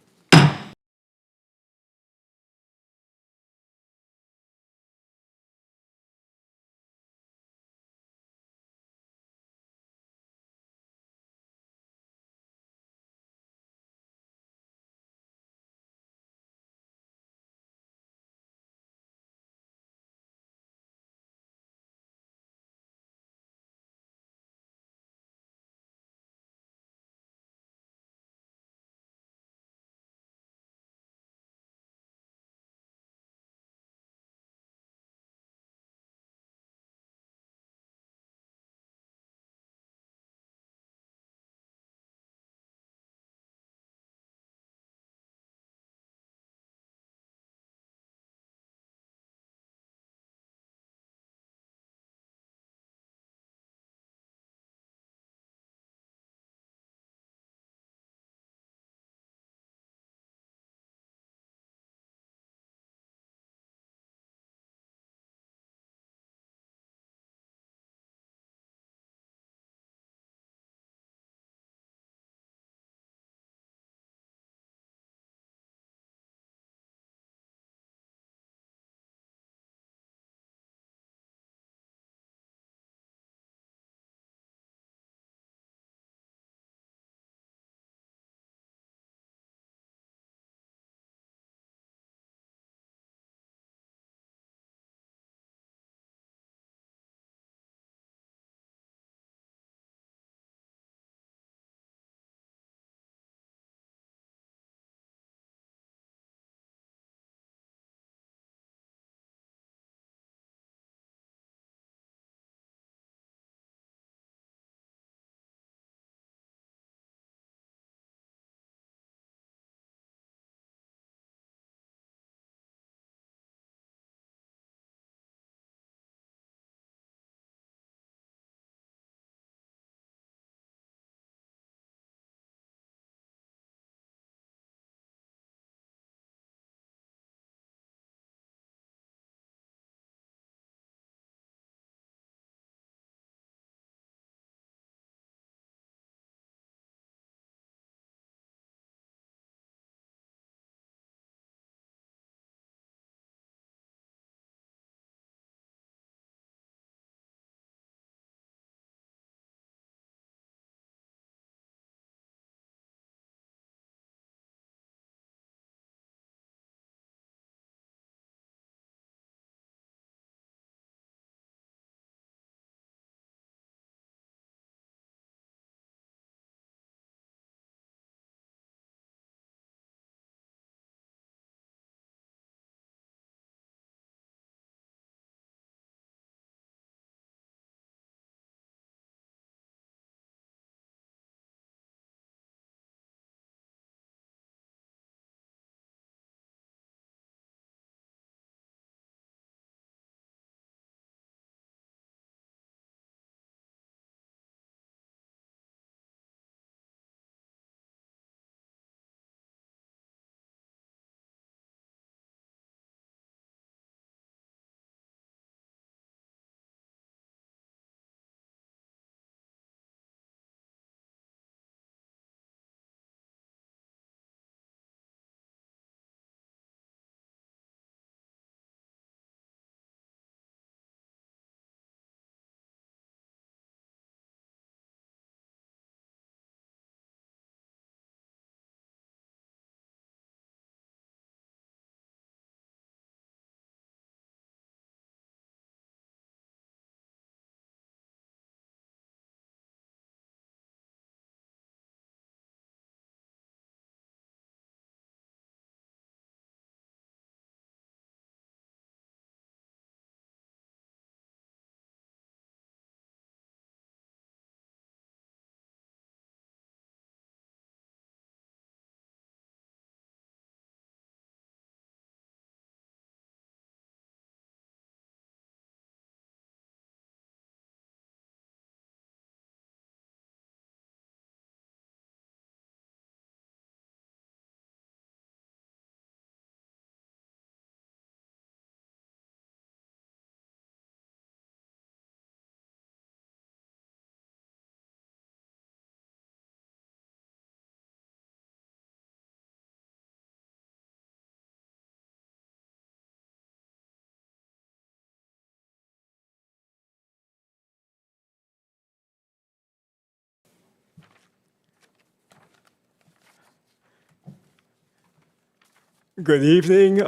Good evening.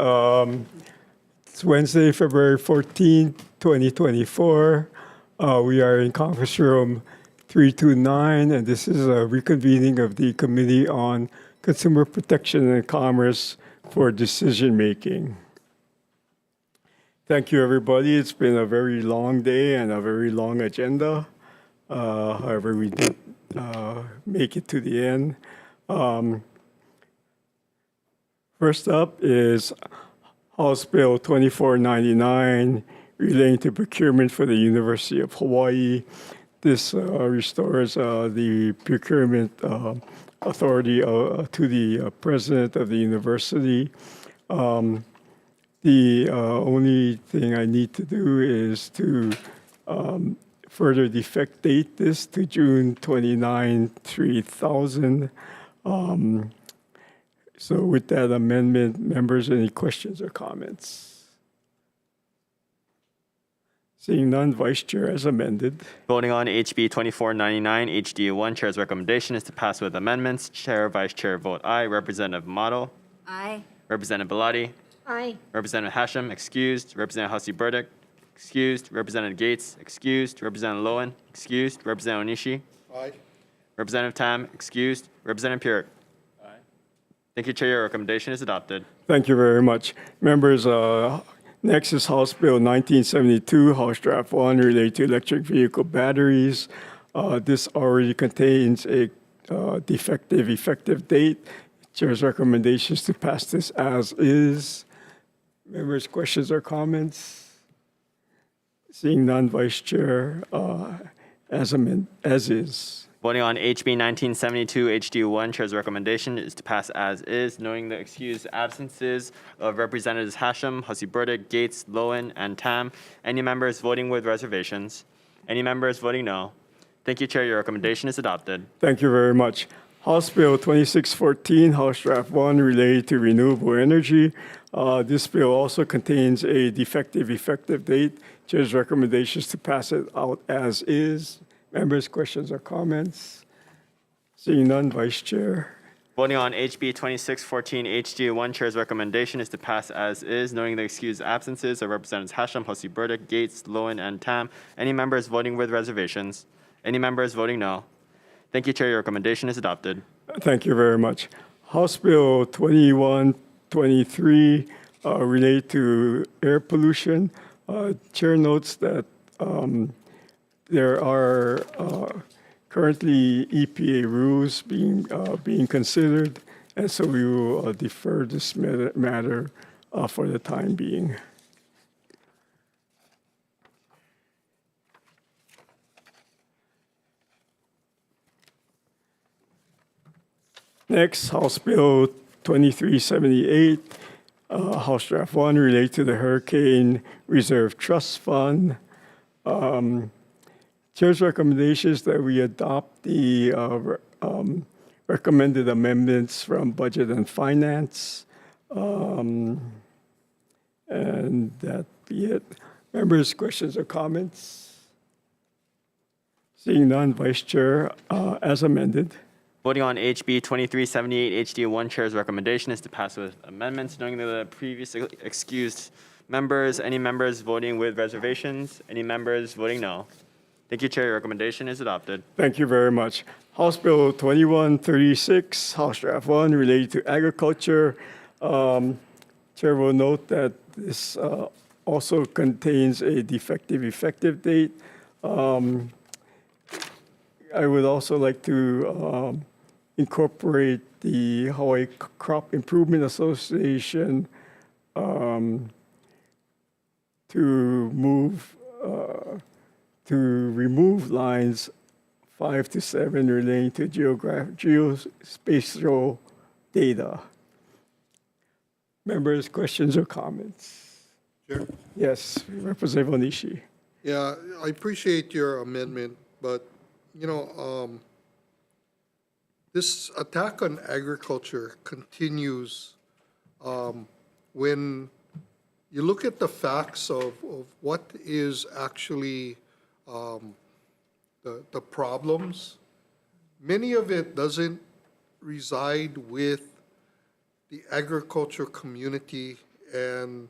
It's Wednesday, February 14, 2024. We are in conference room 329, and this is a reconvening of the Committee on Consumer Protection and Commerce for decision making. Thank you, everybody. It's been a very long day and a very long agenda. However, we did make it to the end. First up is House Bill 2499 relating to procurement for the University of Hawaii. This restores the procurement authority to the president of the university. The only thing I need to do is to further defect date this to June 29, 3000. So with that amendment, members, any questions or comments? Seeing none, Vice Chair as amended. Voting on HB 2499, HD1, Chair's recommendation is to pass with amendments. Chair, Vice Chair vote aye. Representative Model. Aye. Representative Bellotti. Aye. Representative Hashem, excused. Representative Hussey Burdick, excused. Representative Gates, excused. Representative Lowen, excused. Representative Onishi. Aye. Representative Tam, excused. Representative Purick. Thank you, Chair. Your recommendation is adopted. Thank you very much. Members, next is House Bill 1972, House Draft 1, related to electric vehicle batteries. This already contains a defective effective date. Chair's recommendation is to pass this as is. Members, questions or comments? Seeing none, Vice Chair, as is. Voting on HB 1972, HD1, Chair's recommendation is to pass as is, knowing the excused absences of Representatives Hashem, Hussey Burdick, Gates, Lowen, and Tam. Any members voting with reservations? Any members voting no? Thank you, Chair. Your recommendation is adopted. Thank you very much. House Bill 2614, House Draft 1, related to renewable energy. This bill also contains a defective effective date. Chair's recommendation is to pass it out as is. Members, questions or comments? Seeing none, Vice Chair. Voting on HB 2614, HD1, Chair's recommendation is to pass as is, knowing the excused absences of Representatives Hashem, Hussey Burdick, Gates, Lowen, and Tam. Any members voting with reservations? Any members voting no? Thank you, Chair. Your recommendation is adopted. Thank you very much. House Bill 2123, related to air pollution. Chair notes that there are currently EPA rules being considered, and so we will defer this matter for the time being. Next, House Bill 2378, House Draft 1, related to the Hurricane Reserve Trust Fund. Chair's recommendation is that we adopt the recommended amendments from Budget and Finance. And that be it. Members, questions or comments? Seeing none, Vice Chair, as amended. Voting on HB 2378, HD1, Chair's recommendation is to pass with amendments, knowing the previously excused members. Any members voting with reservations? Any members voting no? Thank you, Chair. Your recommendation is adopted. Thank you very much. House Bill 2136, House Draft 1, related to agriculture. Chair will note that this also contains a defective effective date. I would also like to incorporate the Hawaii Crop Improvement Association to remove lines 5 to 7 relating to geospatial data. Members, questions or comments? Chair? Yes, Representative Onishi. Yeah, I appreciate your amendment, but, this attack on agriculture continues when you look at the facts of what is actually the problems. Many of it doesn't reside with the agriculture community. And,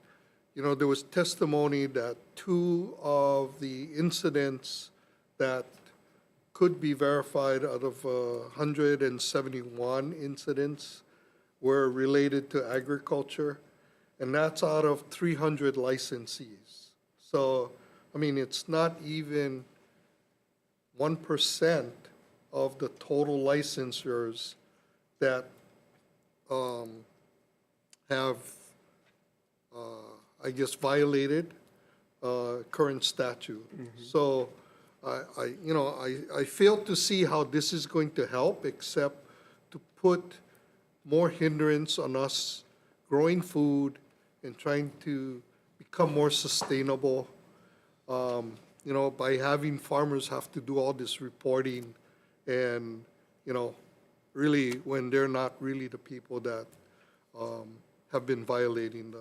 you know, there was testimony that 2 of the incidents that could be verified out of 171 incidents were related to agriculture, and that's out of 300 licensees. So, I mean, it's not even 1% of the total licensures that have, I guess, violated current statute. So, I fail to see how this is going to help, except to put more hindrance on us growing food and trying to become more sustainable. By having farmers have to do all this reporting and, really when they're not really the people that have been violating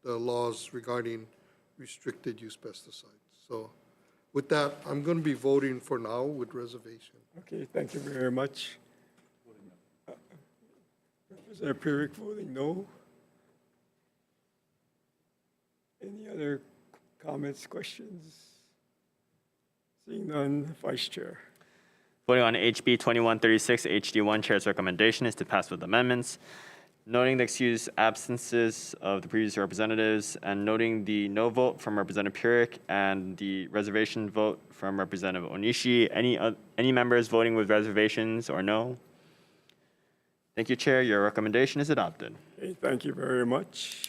the laws regarding restricted use pesticides. So with that, I'm going to be voting for now with reservation. Okay, thank you very much. Representative Pierick voting no. Any other comments, questions? Seeing none, Vice Chair. Voting on HB 2136, HD1, Chair's recommendation is to pass with amendments, noting the excused absences of the previous representatives and noting the no vote from Representative Pierick and the reservation vote from Representative Onishi. Any members voting with reservations or no? Thank you, Chair. Your recommendation is adopted. Okay, thank you very much.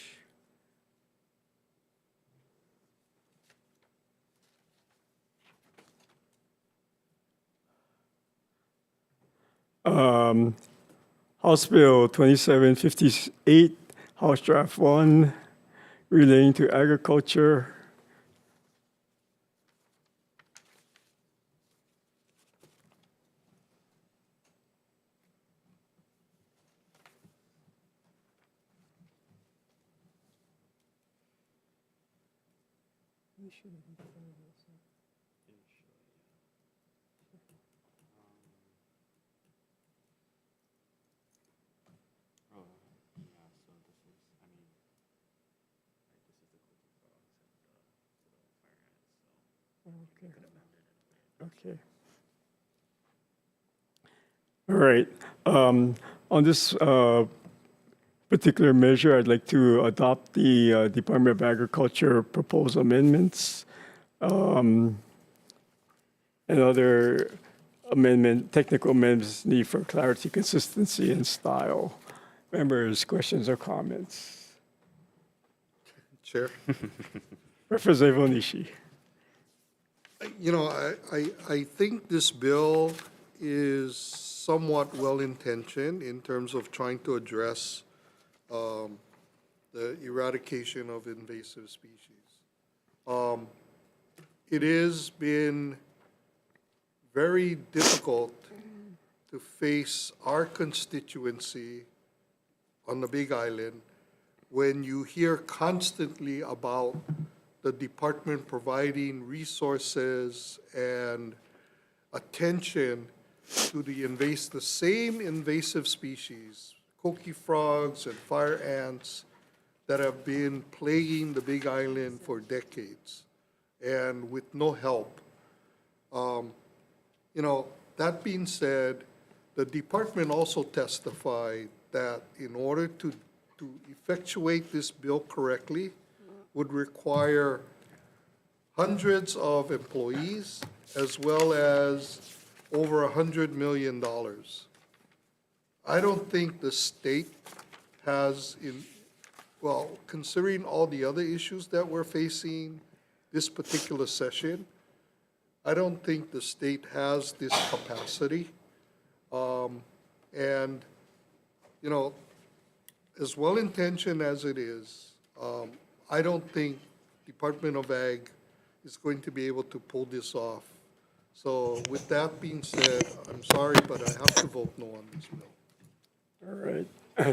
House Bill 2758, House Draft 1, relating to agriculture. Okay. All right. On this particular measure, I'd like to adopt the Department of Agriculture proposed amendments and other technical amendments need for clarity, consistency, and style. Members, questions or comments? Chair? Representative Onishi. I think this bill is somewhat well-intentioned in terms of trying to address the eradication of invasive species. It has been very difficult to face our constituency on the Big Island when you hear constantly about the department providing resources and attention to the same invasive species, coqui frogs and fire ants, that have been plaguing the Big Island for decades, and with no help. That being said, the department also testified that in order to effectuate this bill correctly would require hundreds of employees as well as over $100 million. I don't think the state has, considering all the other issues that we're facing this particular session, I don't think the state has this capacity. As well-intentioned as it is, I don't think Department of Ag is going to be able to pull this off. So with that being said, I'm sorry, but I have to vote no on this bill. All right.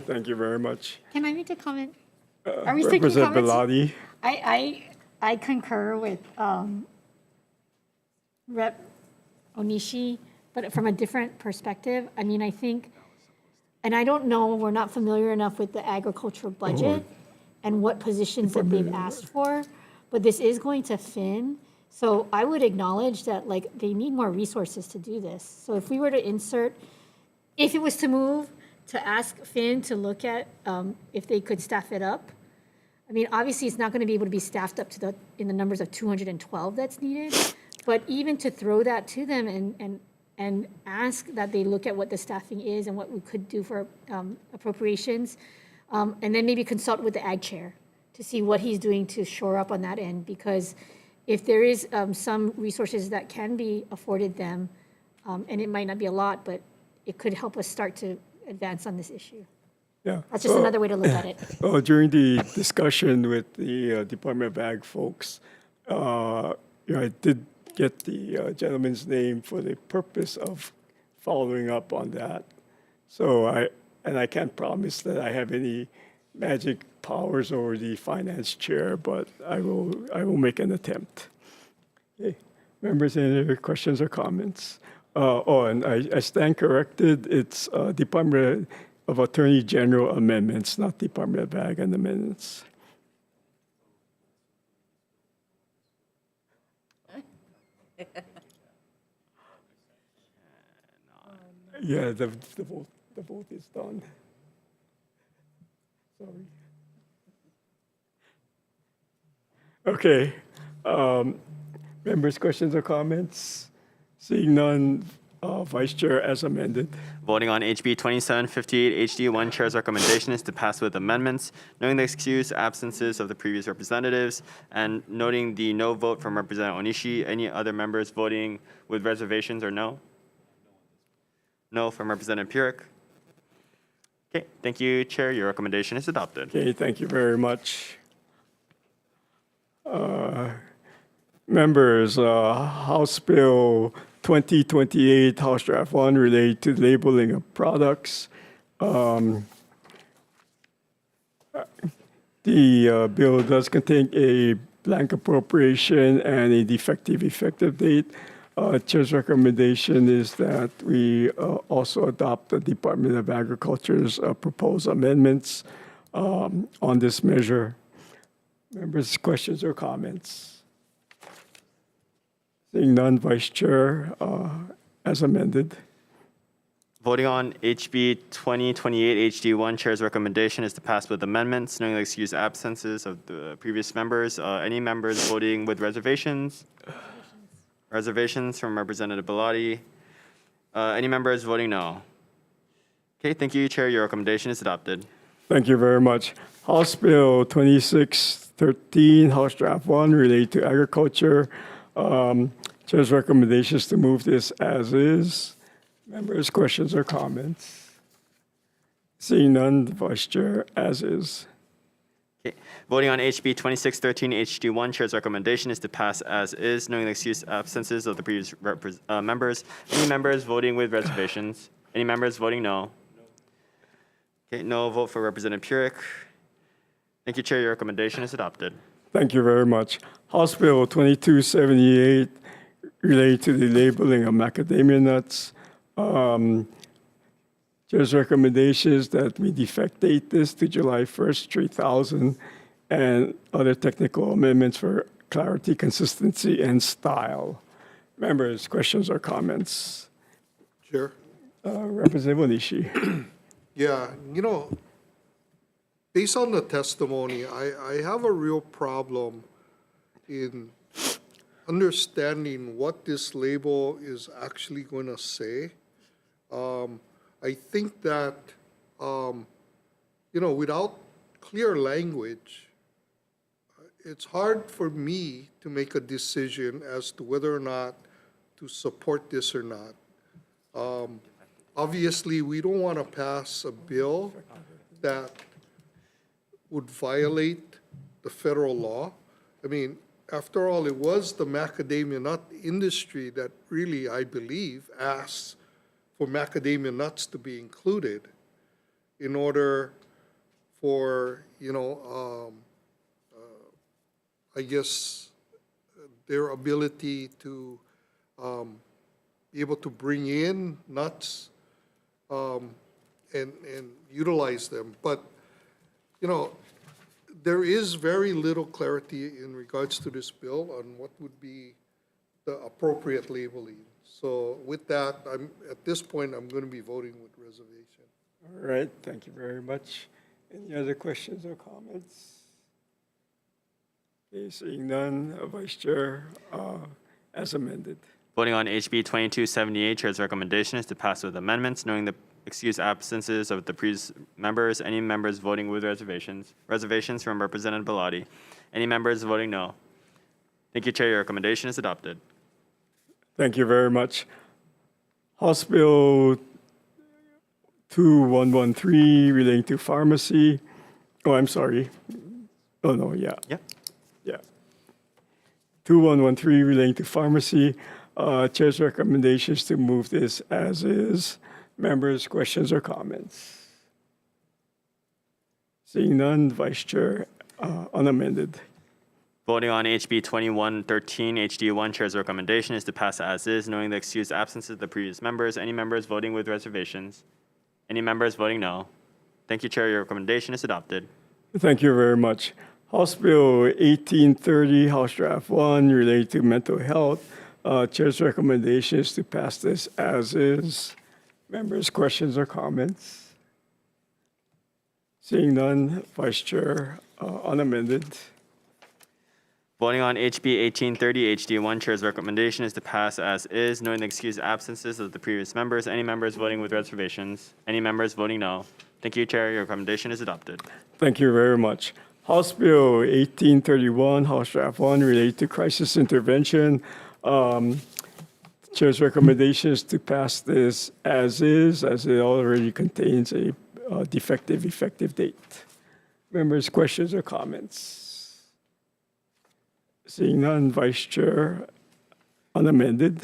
Thank you very much. Can I make a comment? Are we taking comments? Representative Bellotti. I concur with Rep. Onishi, but from a different perspective. I mean, I think And I don't know, we're not familiar enough with the agricultural budget and what positions that they've asked for, but this is going to Finn. So I would acknowledge that like they need more resources to do this. So if we were to insert, if it was to move, to ask Finn to look at if they could staff it up. I mean, obviously it's not going to be able to be staffed up to in the numbers of 212 that's needed, but even to throw that to them and ask that they look at what the staffing is and what we could do for appropriations, and then maybe consult with the ag chair to see what he's doing to shore up on that end, because if there is some resources that can be afforded them, and it might not be a lot, but it could help us start to advance on this issue. Yeah. That's just another way to look at it. Well, during the discussion with the Department of Ag folks, I did get the gentleman's name for the purpose of following up on that. So I can't promise that I have any magic powers over the finance chair, but I will make an attempt. Okay. Members, any other questions or comments? And I stand corrected. It's Department of Attorney General amendments, not Department of Ag and amendments. Yeah, the vote is done. Sorry. Okay. Members, questions or comments? Seeing none, Vice Chair as amended. Voting on HB 2758 HD1, Chair's recommendation is to pass with amendments, noting the excused absences of the previous representatives, and noting the no vote from Representative Onishi. Any other members voting with reservations or no? No from Representative Purick. Okay, thank you, Chair. Your recommendation is adopted. Okay, thank you very much. Members, House Bill 2028, House Draft 1, related to labeling of products. The bill does contain a blank appropriation and a defective effective date. Chair's recommendation is that we also adopt the Department of Agriculture's proposed amendments on this measure. Members, questions or comments? Seeing none, Vice Chair, as amended. Voting on HB 2028 HD1, Chair's recommendation is to pass with amendments, noting the excused absences of the previous members. Any members voting with reservations? Reservations from Representative Bellotti. Any members voting no? Okay, thank you, Chair. Your recommendation is adopted. Thank you very much. House Bill 2613, House Draft 1, related to agriculture. Chair's recommendation is to move this as is. Members, questions or comments? Seeing none, Vice Chair, as is. Okay. Voting on HB 2613 HD1, Chair's recommendation is to pass as is, knowing the excused absences of the previous members. Any members voting with reservations? Any members voting no? Okay, no vote for Representative Purick. Thank you, Chair. Your recommendation is adopted. Thank you very much. House Bill 2278, related to the labeling of macadamia nuts. Chair's recommendation is that we defectate this to July 1st, 3000, and other technical amendments for clarity, consistency, and style. Members, questions or comments? Chair? Representative Onishi. Yeah, based on the testimony, I have a real problem in understanding what this label is actually going to say. I think that, without clear language, it's hard for me to make a decision as to whether or not to support this or not. Obviously, we don't want to pass a bill that would violate the federal law. I mean, after all, it was the macadamia nut industry that really, I believe, asked for macadamia nuts to be included in order for, I guess, their ability to be able to bring in nuts and utilize them. But, you know, there is very little clarity in regards to this bill on what would be the appropriate labeling. So with that, at this point, I'm going to be voting with reservation. All right, thank you very much. Any other questions or comments? Okay, seeing none, Vice Chair, as amended. Voting on HB 2278, Chair's recommendation is to pass with amendments, knowing the excused absences of the previous members. Any members voting with reservations? Reservations from Representative Bellotti. Any members voting no? Thank you, Chair. Your recommendation is adopted. Thank you very much. House Bill 2113 relating to pharmacy. Oh, I'm sorry. Oh, no, yeah. Yep. Yeah. 2113 relating to pharmacy. Chair's recommendation is to move this as is. Members, questions or comments? Seeing none, Vice Chair, unamended. Voting on HB 2113, HD1, Chair's recommendation is to pass as is, knowing the excused absences of the previous members. Any members voting with reservations? Any members voting no? Thank you, Chair. Your recommendation is adopted. Thank you very much. House Bill 1830, House Draft 1, related to mental health. Chair's recommendation is to pass this as is. Members, questions or comments? Seeing none, Vice Chair, unamended. Voting on HB 1830, HD1, Chair's recommendation is to pass as is, knowing the excused absences of the previous members. Any members voting with reservations? Any members voting no? Thank you, Chair. Your recommendation is adopted. Thank you very much. House Bill 1831, House Draft 1, related to crisis intervention. Chair's recommendation is to pass this as is, as it already contains a defective effective date. Members, questions or comments? Seeing none, Vice Chair, unamended.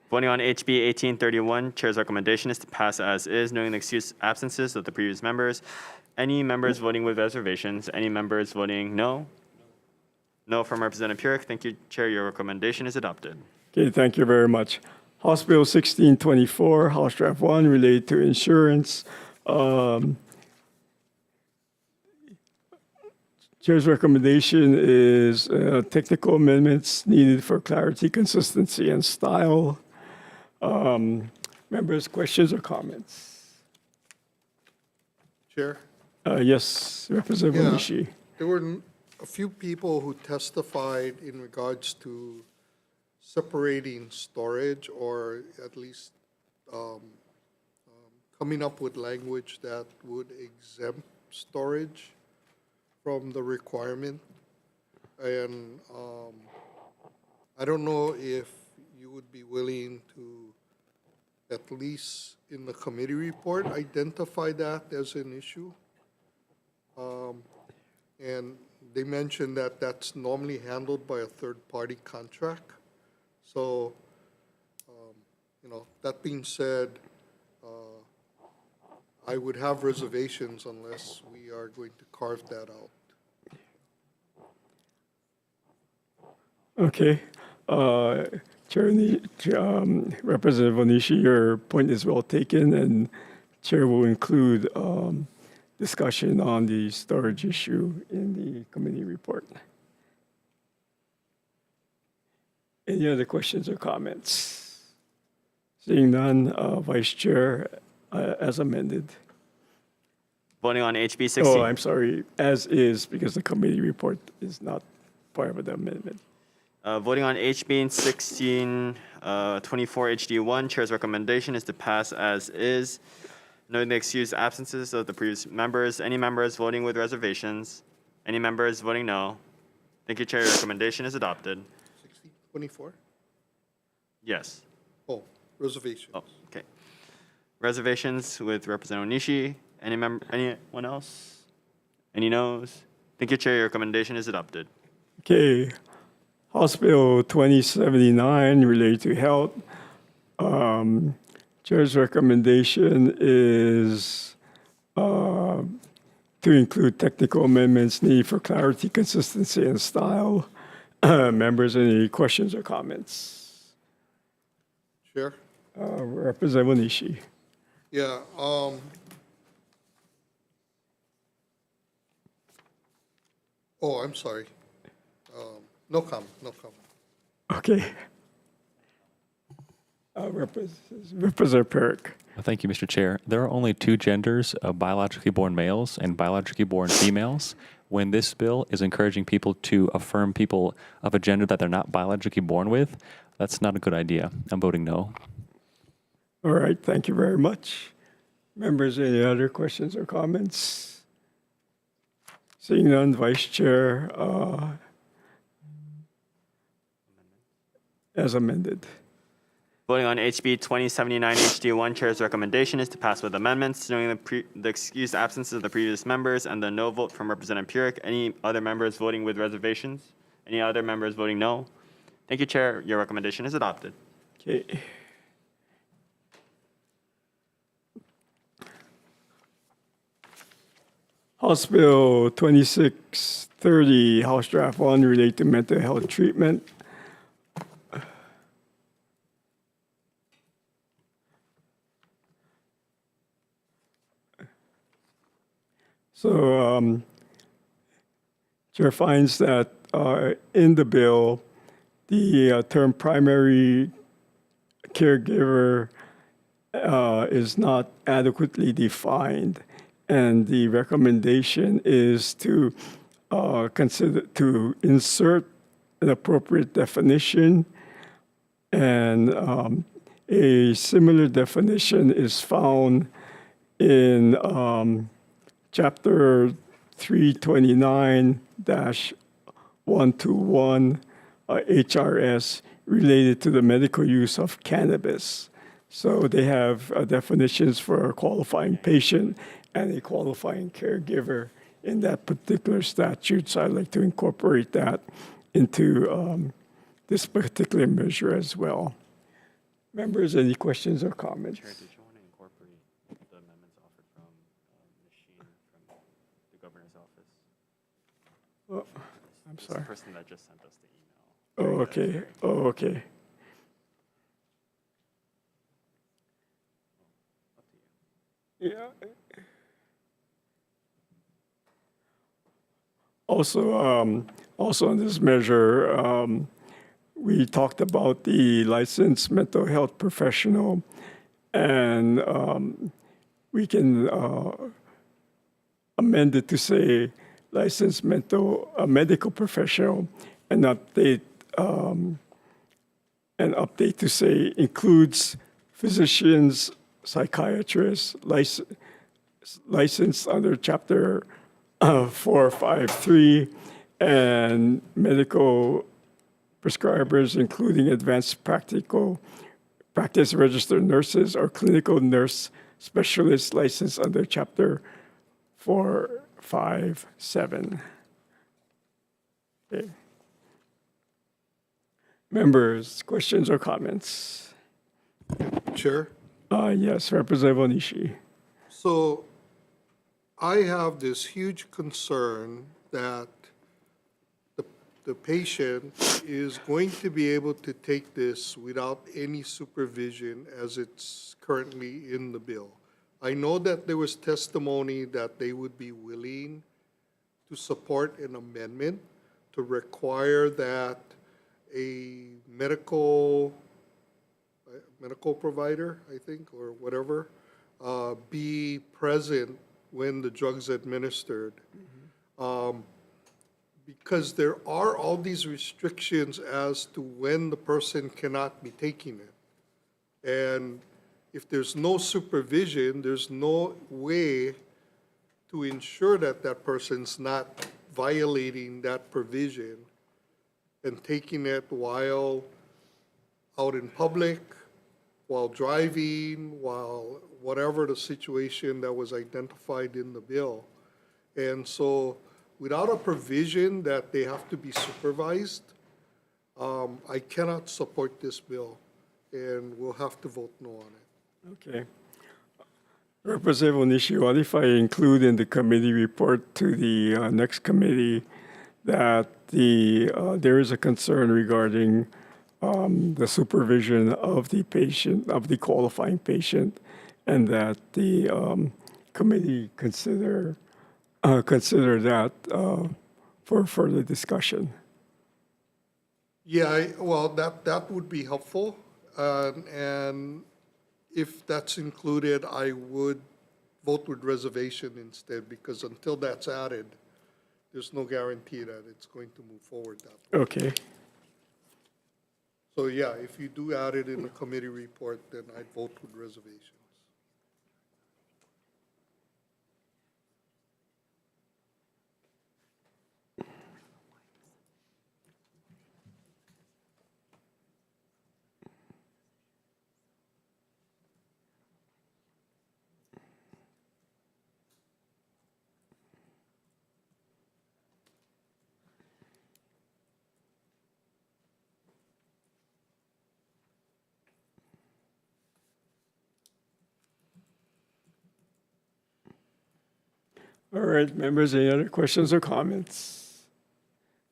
Voting on HB 1831, Chair's recommendation is to pass as is, knowing the excused absences of the previous members. Any members voting with reservations? Any members voting no? No from Representative Purick. Thank you, Chair. Your recommendation is adopted. Okay, thank you very much. House Bill 1624, House Draft 1, related to insurance. Chair's recommendation is technical amendments needed for clarity, consistency, and style. Members, questions or comments? Chair? Yes, Representative Onishi. There were a few people who testified in regards to separating storage, or at least coming up with language that would exempt storage from the requirement. And I don't know if you would be willing to, at least in the committee report, identify that as an issue. And they mentioned that that's normally handled by a third-party contract. So, you know, that being said, I would have reservations unless we are going to carve that out. Okay. Chair, Representative Onishi, your point is well taken, and Chair will include discussion on the storage issue in the committee report. Any other questions or comments? Seeing none, Vice Chair, as amended. Voting on HB 16. Oh, I'm sorry, as is, because the committee report is not part of the amendment. Voting on HB 1624 HD1, Chair's recommendation is to pass as is, knowing the excused absences of the previous members. Any members voting with reservations? Any members voting no? Thank you, Chair. Your recommendation is adopted. 1624? Yes. Oh, reservations. Oh, okay. Reservations with Representative Onishi. Anyone else? Any no's? Thank you, Chair. Your recommendation is adopted. Okay. House Bill 2079 related to health. Chair's recommendation is to include technical amendments needed for clarity, consistency, and style. Members, any questions or comments? Chair? Representative Onishi. Yeah, Oh, I'm sorry. No comment, no comment. Okay. Representative Perrick. Thank you, Mr. Chair. There are only two genders of biologically born males and biologically born females. When this bill is encouraging people to affirm people of a gender that they're not biologically born with, that's not a good idea. I'm voting no. All right, thank you very much. Members, any other questions or comments? Seeing none, Vice Chair, as amended. Voting on HB 2079 HD1, Chair's recommendation is to pass with amendments, noting the excused absences of the previous members and the no vote from Representative Purick. Any other members voting with reservations? Any other members voting no? Thank you, Chair. Your recommendation is adopted. Okay. House Bill 2630, House Draft 1, related to mental health treatment. So, Chair finds that in the bill, the term primary caregiver is not adequately defined, and the recommendation is to insert an appropriate definition, and a similar definition is found in Chapter 329-121 HRS related to the medical use of cannabis. So they have definitions for a qualifying patient and a qualifying caregiver in that particular statute. So I'd like to incorporate that into this particular measure as well. Members, any questions or comments? Chair, did you want to incorporate the amendments offered from Ms. Sheen from the governor's office? Oh, I'm This is sorry. the person that just sent us the email. Oh, okay. Oh, okay. Yeah. Also on this measure, we talked about the licensed mental health professional, and we can amend it to say licensed medical professional, and update to say includes physicians, psychiatrists, licensed under Chapter 453, and medical prescribers, including advanced practice registered nurses or clinical nurse specialists licensed under Chapter 457. Okay. Members, questions or comments? Chair? Yes, Representative Onishi. So I have this huge concern that the patient is going to be able to take this without any supervision as it's currently in the bill. I know that there was testimony that they would be willing to support an amendment to require that a medical provider, I think, or whatever, be present when the drug's administered. Because there are all these restrictions as to when the person cannot be taking it. And if there's no supervision, there's no way to ensure that that person's not violating that provision and taking it while out in public, while driving, while whatever the situation that was identified in the bill. And so without a provision that they have to be supervised, I cannot support this bill, and we'll have to vote no on it. Okay. Representative Onishi, what if I include in the committee report to the next committee that there is a concern regarding the supervision of the patient, of the qualifying patient, and that the committee consider that for further discussion. Yeah, well, that would be helpful. And if that's included, I would vote with reservation instead, because until that's added, there's no guarantee that it's going to move forward that way. Okay. So yeah, if you do add it in the committee report, then I'd vote with reservations. All right, members, any other questions or comments?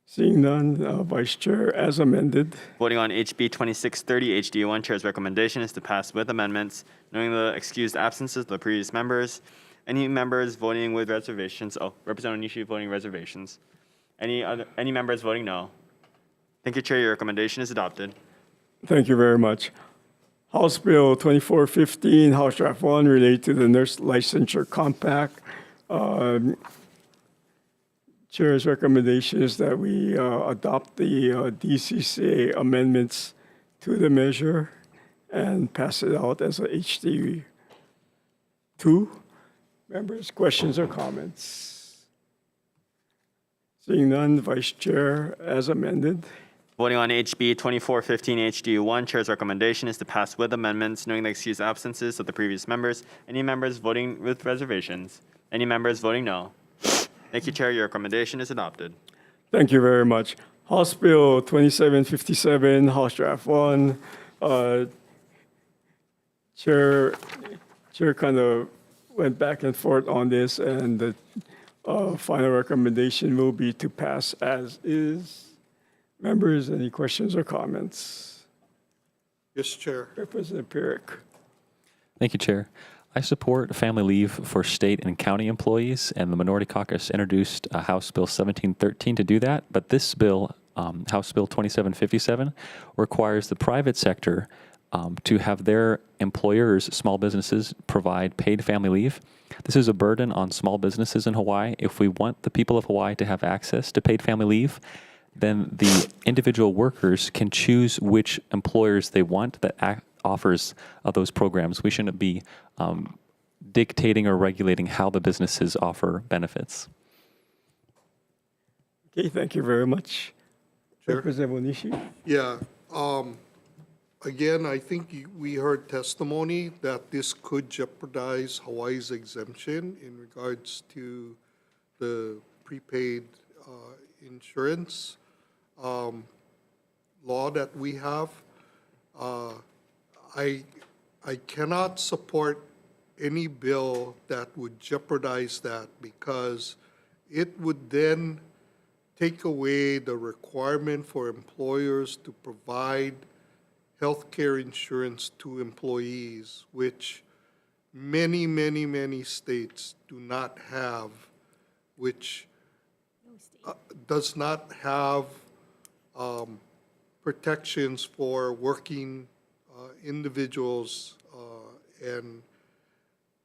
Seeing none, Vice Chair, as amended. Voting on HB 2630 HD1, Chair's recommendation is to pass with amendments, knowing the excused absences of the previous members. Any members voting with reservations? Oh, Representative Onishi voting reservations. Any members voting no? Thank you, Chair. Your recommendation is adopted. Thank you very much. House Bill 2415, House Draft 1, related to the Nurse Licensure Compact. Chair's recommendation is that we adopt the DCCA amendments to the measure and pass it out as a HD 2. Members, questions or comments? Seeing none, Vice Chair, as amended. Voting on HB 2415 HD1, Chair's recommendation is to pass with amendments, knowing the excused absences of the previous members. Any members voting with reservations? Any members voting no? Thank you, Chair. Your recommendation is adopted. Thank you very much. House Bill 2757, House Draft 1. Chair kind of went back and forth on this, and the final recommendation will be to pass as is. Members, any questions or comments? Yes, Chair. Representative Pierrick. Thank you, Chair. I support family leave for state and county employees, and the Minority Caucus introduced House Bill 1713 to do that. But this bill, House Bill 2757, requires the private sector to have their employers, small businesses, provide paid family leave. This is a burden on small businesses in Hawaii. If we want the people of Hawaii to have access to paid family leave, then the individual workers can choose which employers they want that offers those programs. We shouldn't be dictating or regulating how the businesses offer benefits. Okay, thank you very much. Chair. Representative Onishi. Yeah. Again, I think we heard testimony that this could jeopardize Hawaii's exemption in regards to the prepaid insurance law that we have. I cannot support any bill that would jeopardize that, because it would then take away the requirement for employers to provide healthcare insurance to employees, which many, many, many states do not have, which does not have protections for working individuals and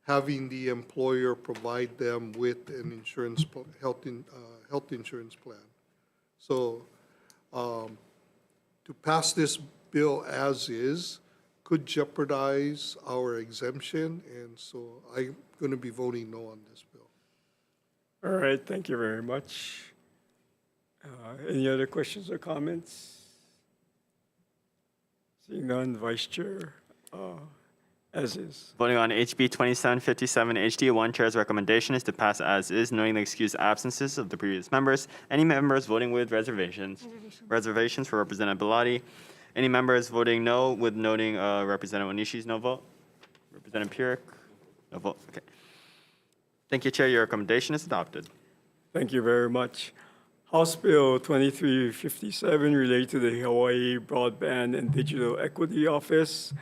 having the employer provide them with an insurance health insurance plan. So to pass this bill as is could jeopardize our exemption, and so I'm going to be voting no on this bill. All right, thank you very much. Any other questions or comments? Seeing none, Vice Chair, as is. Voting on HB 2757 HD1, Chair's recommendation is to pass as is, knowing the excused absences of the previous members. Any members voting with reservations? Reservations for Representative Bellotti. Any members voting no, with noting Representative Onishi's no vote? Representative Pierrick? No vote. Okay. Thank you, Chair. Your recommendation is adopted. Thank you very much. House Bill 2357 related to the Hawaii Broadband and Digital Equity Office.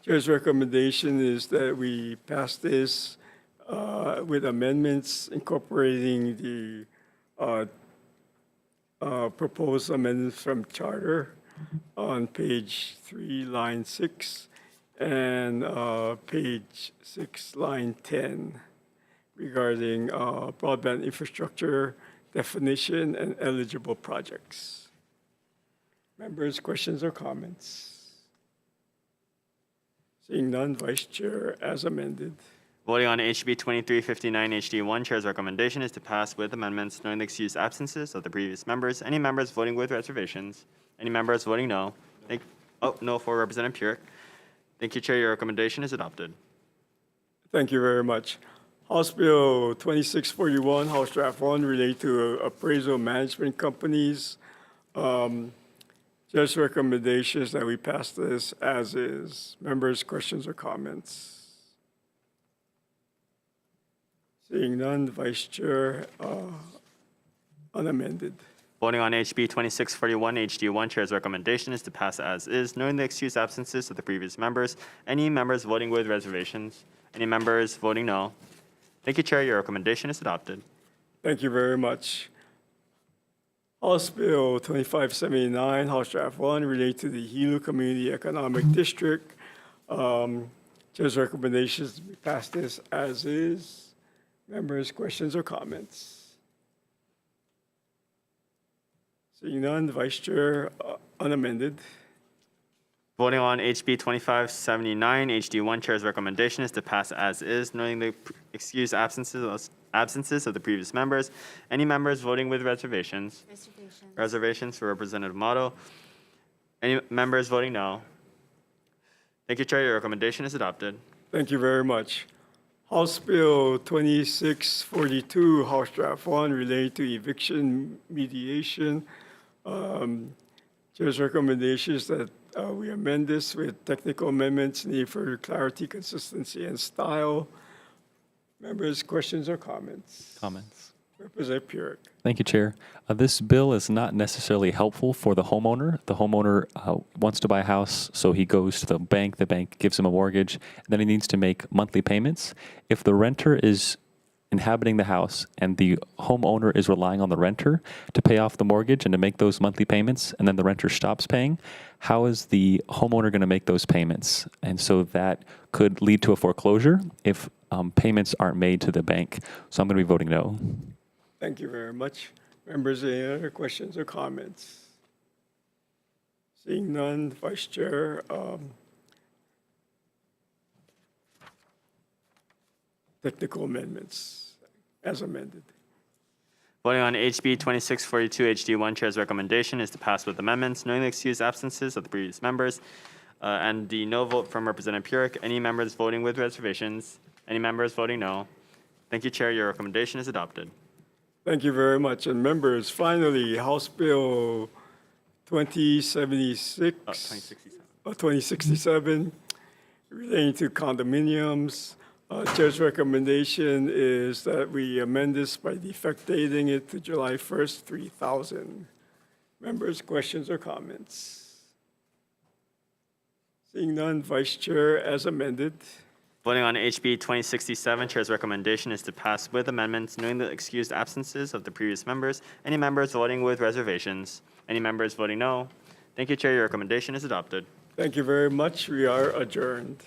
Chair's recommendation is that we pass this with amendments incorporating the proposed amendments from charter on page 3, line 6, and page 6, line 10, regarding broadband infrastructure definition and eligible projects. Members, questions or comments? Seeing none, Vice Chair, as amended. Voting on HB 2359 HD1, Chair's recommendation is to pass with amendments, knowing the excused absences of the previous members. Any members voting with reservations? Any members voting no? No for Representative Purick. Thank you, Chair. Your recommendation is adopted. Thank you very much. House Bill 2641, House Draft 1, relate to appraisal management companies. Just recommendations that we pass this as is. Members, questions or comments? Seeing none, Vice Chair, unamended. Voting on HB 2641 HD1, Chair's recommendation is to pass as is, knowing the excused absences of the previous members. Any members voting with reservations? Any members voting no? Thank you, Chair. Your recommendation is adopted. Thank you very much. House Bill 2579, House Draft 1, relate to the Hilo Community Economic District. Chair's recommendations to pass this as is. Members, questions or comments? Seeing none, Vice Chair, unamended. Voting on HB 2579 HD1, Chair's recommendation is to pass as is, knowing the excused absences of the previous members. Any members voting with reservations? Reservations for Representative Motto. Any members voting no? Thank you, Chair. Your recommendation is adopted. Thank you very much. House Bill 2642, House Draft 1, related to eviction mediation. Chair's recommendation is that we amend this with technical amendments needed for clarity, consistency, and style. Members, questions or comments? Comments. Representative Purick. Thank you, Chair. This bill is not necessarily helpful for the homeowner. The homeowner wants to buy a house, so he goes to the bank gives him a mortgage, and then he needs to make monthly payments. If the renter is inhabiting the house and the homeowner is relying on the renter to pay off the mortgage and to make those monthly payments, and then the renter stops paying, how is the homeowner going to make those payments? And so that could lead to a foreclosure if payments aren't made to the bank. So I'm going to be voting no. Thank you very much. Members, any other questions or comments? Seeing none, Vice Chair, technical amendments as amended. Voting on HB 2642 HD1, Chair's recommendation is to pass with amendments, knowing the excused absences of the previous members, and the no vote from Representative Purick. Any members voting with reservations? Any members voting no? Thank you, Chair. Your recommendation is adopted. Thank you very much. And members, finally, House Bill 2067, relating to condominiums. Chair's recommendation is that we amend this by the effect dating it to July 1st, 3000. Members, questions or comments? Seeing none, Vice Chair, as amended. Voting on HB 2067, Chair's recommendation is to pass with amendments, knowing the excused absences of the previous members. Any members voting with reservations? Any members voting no? Thank you, Chair. Your recommendation is adopted. Thank you very much. We are adjourned.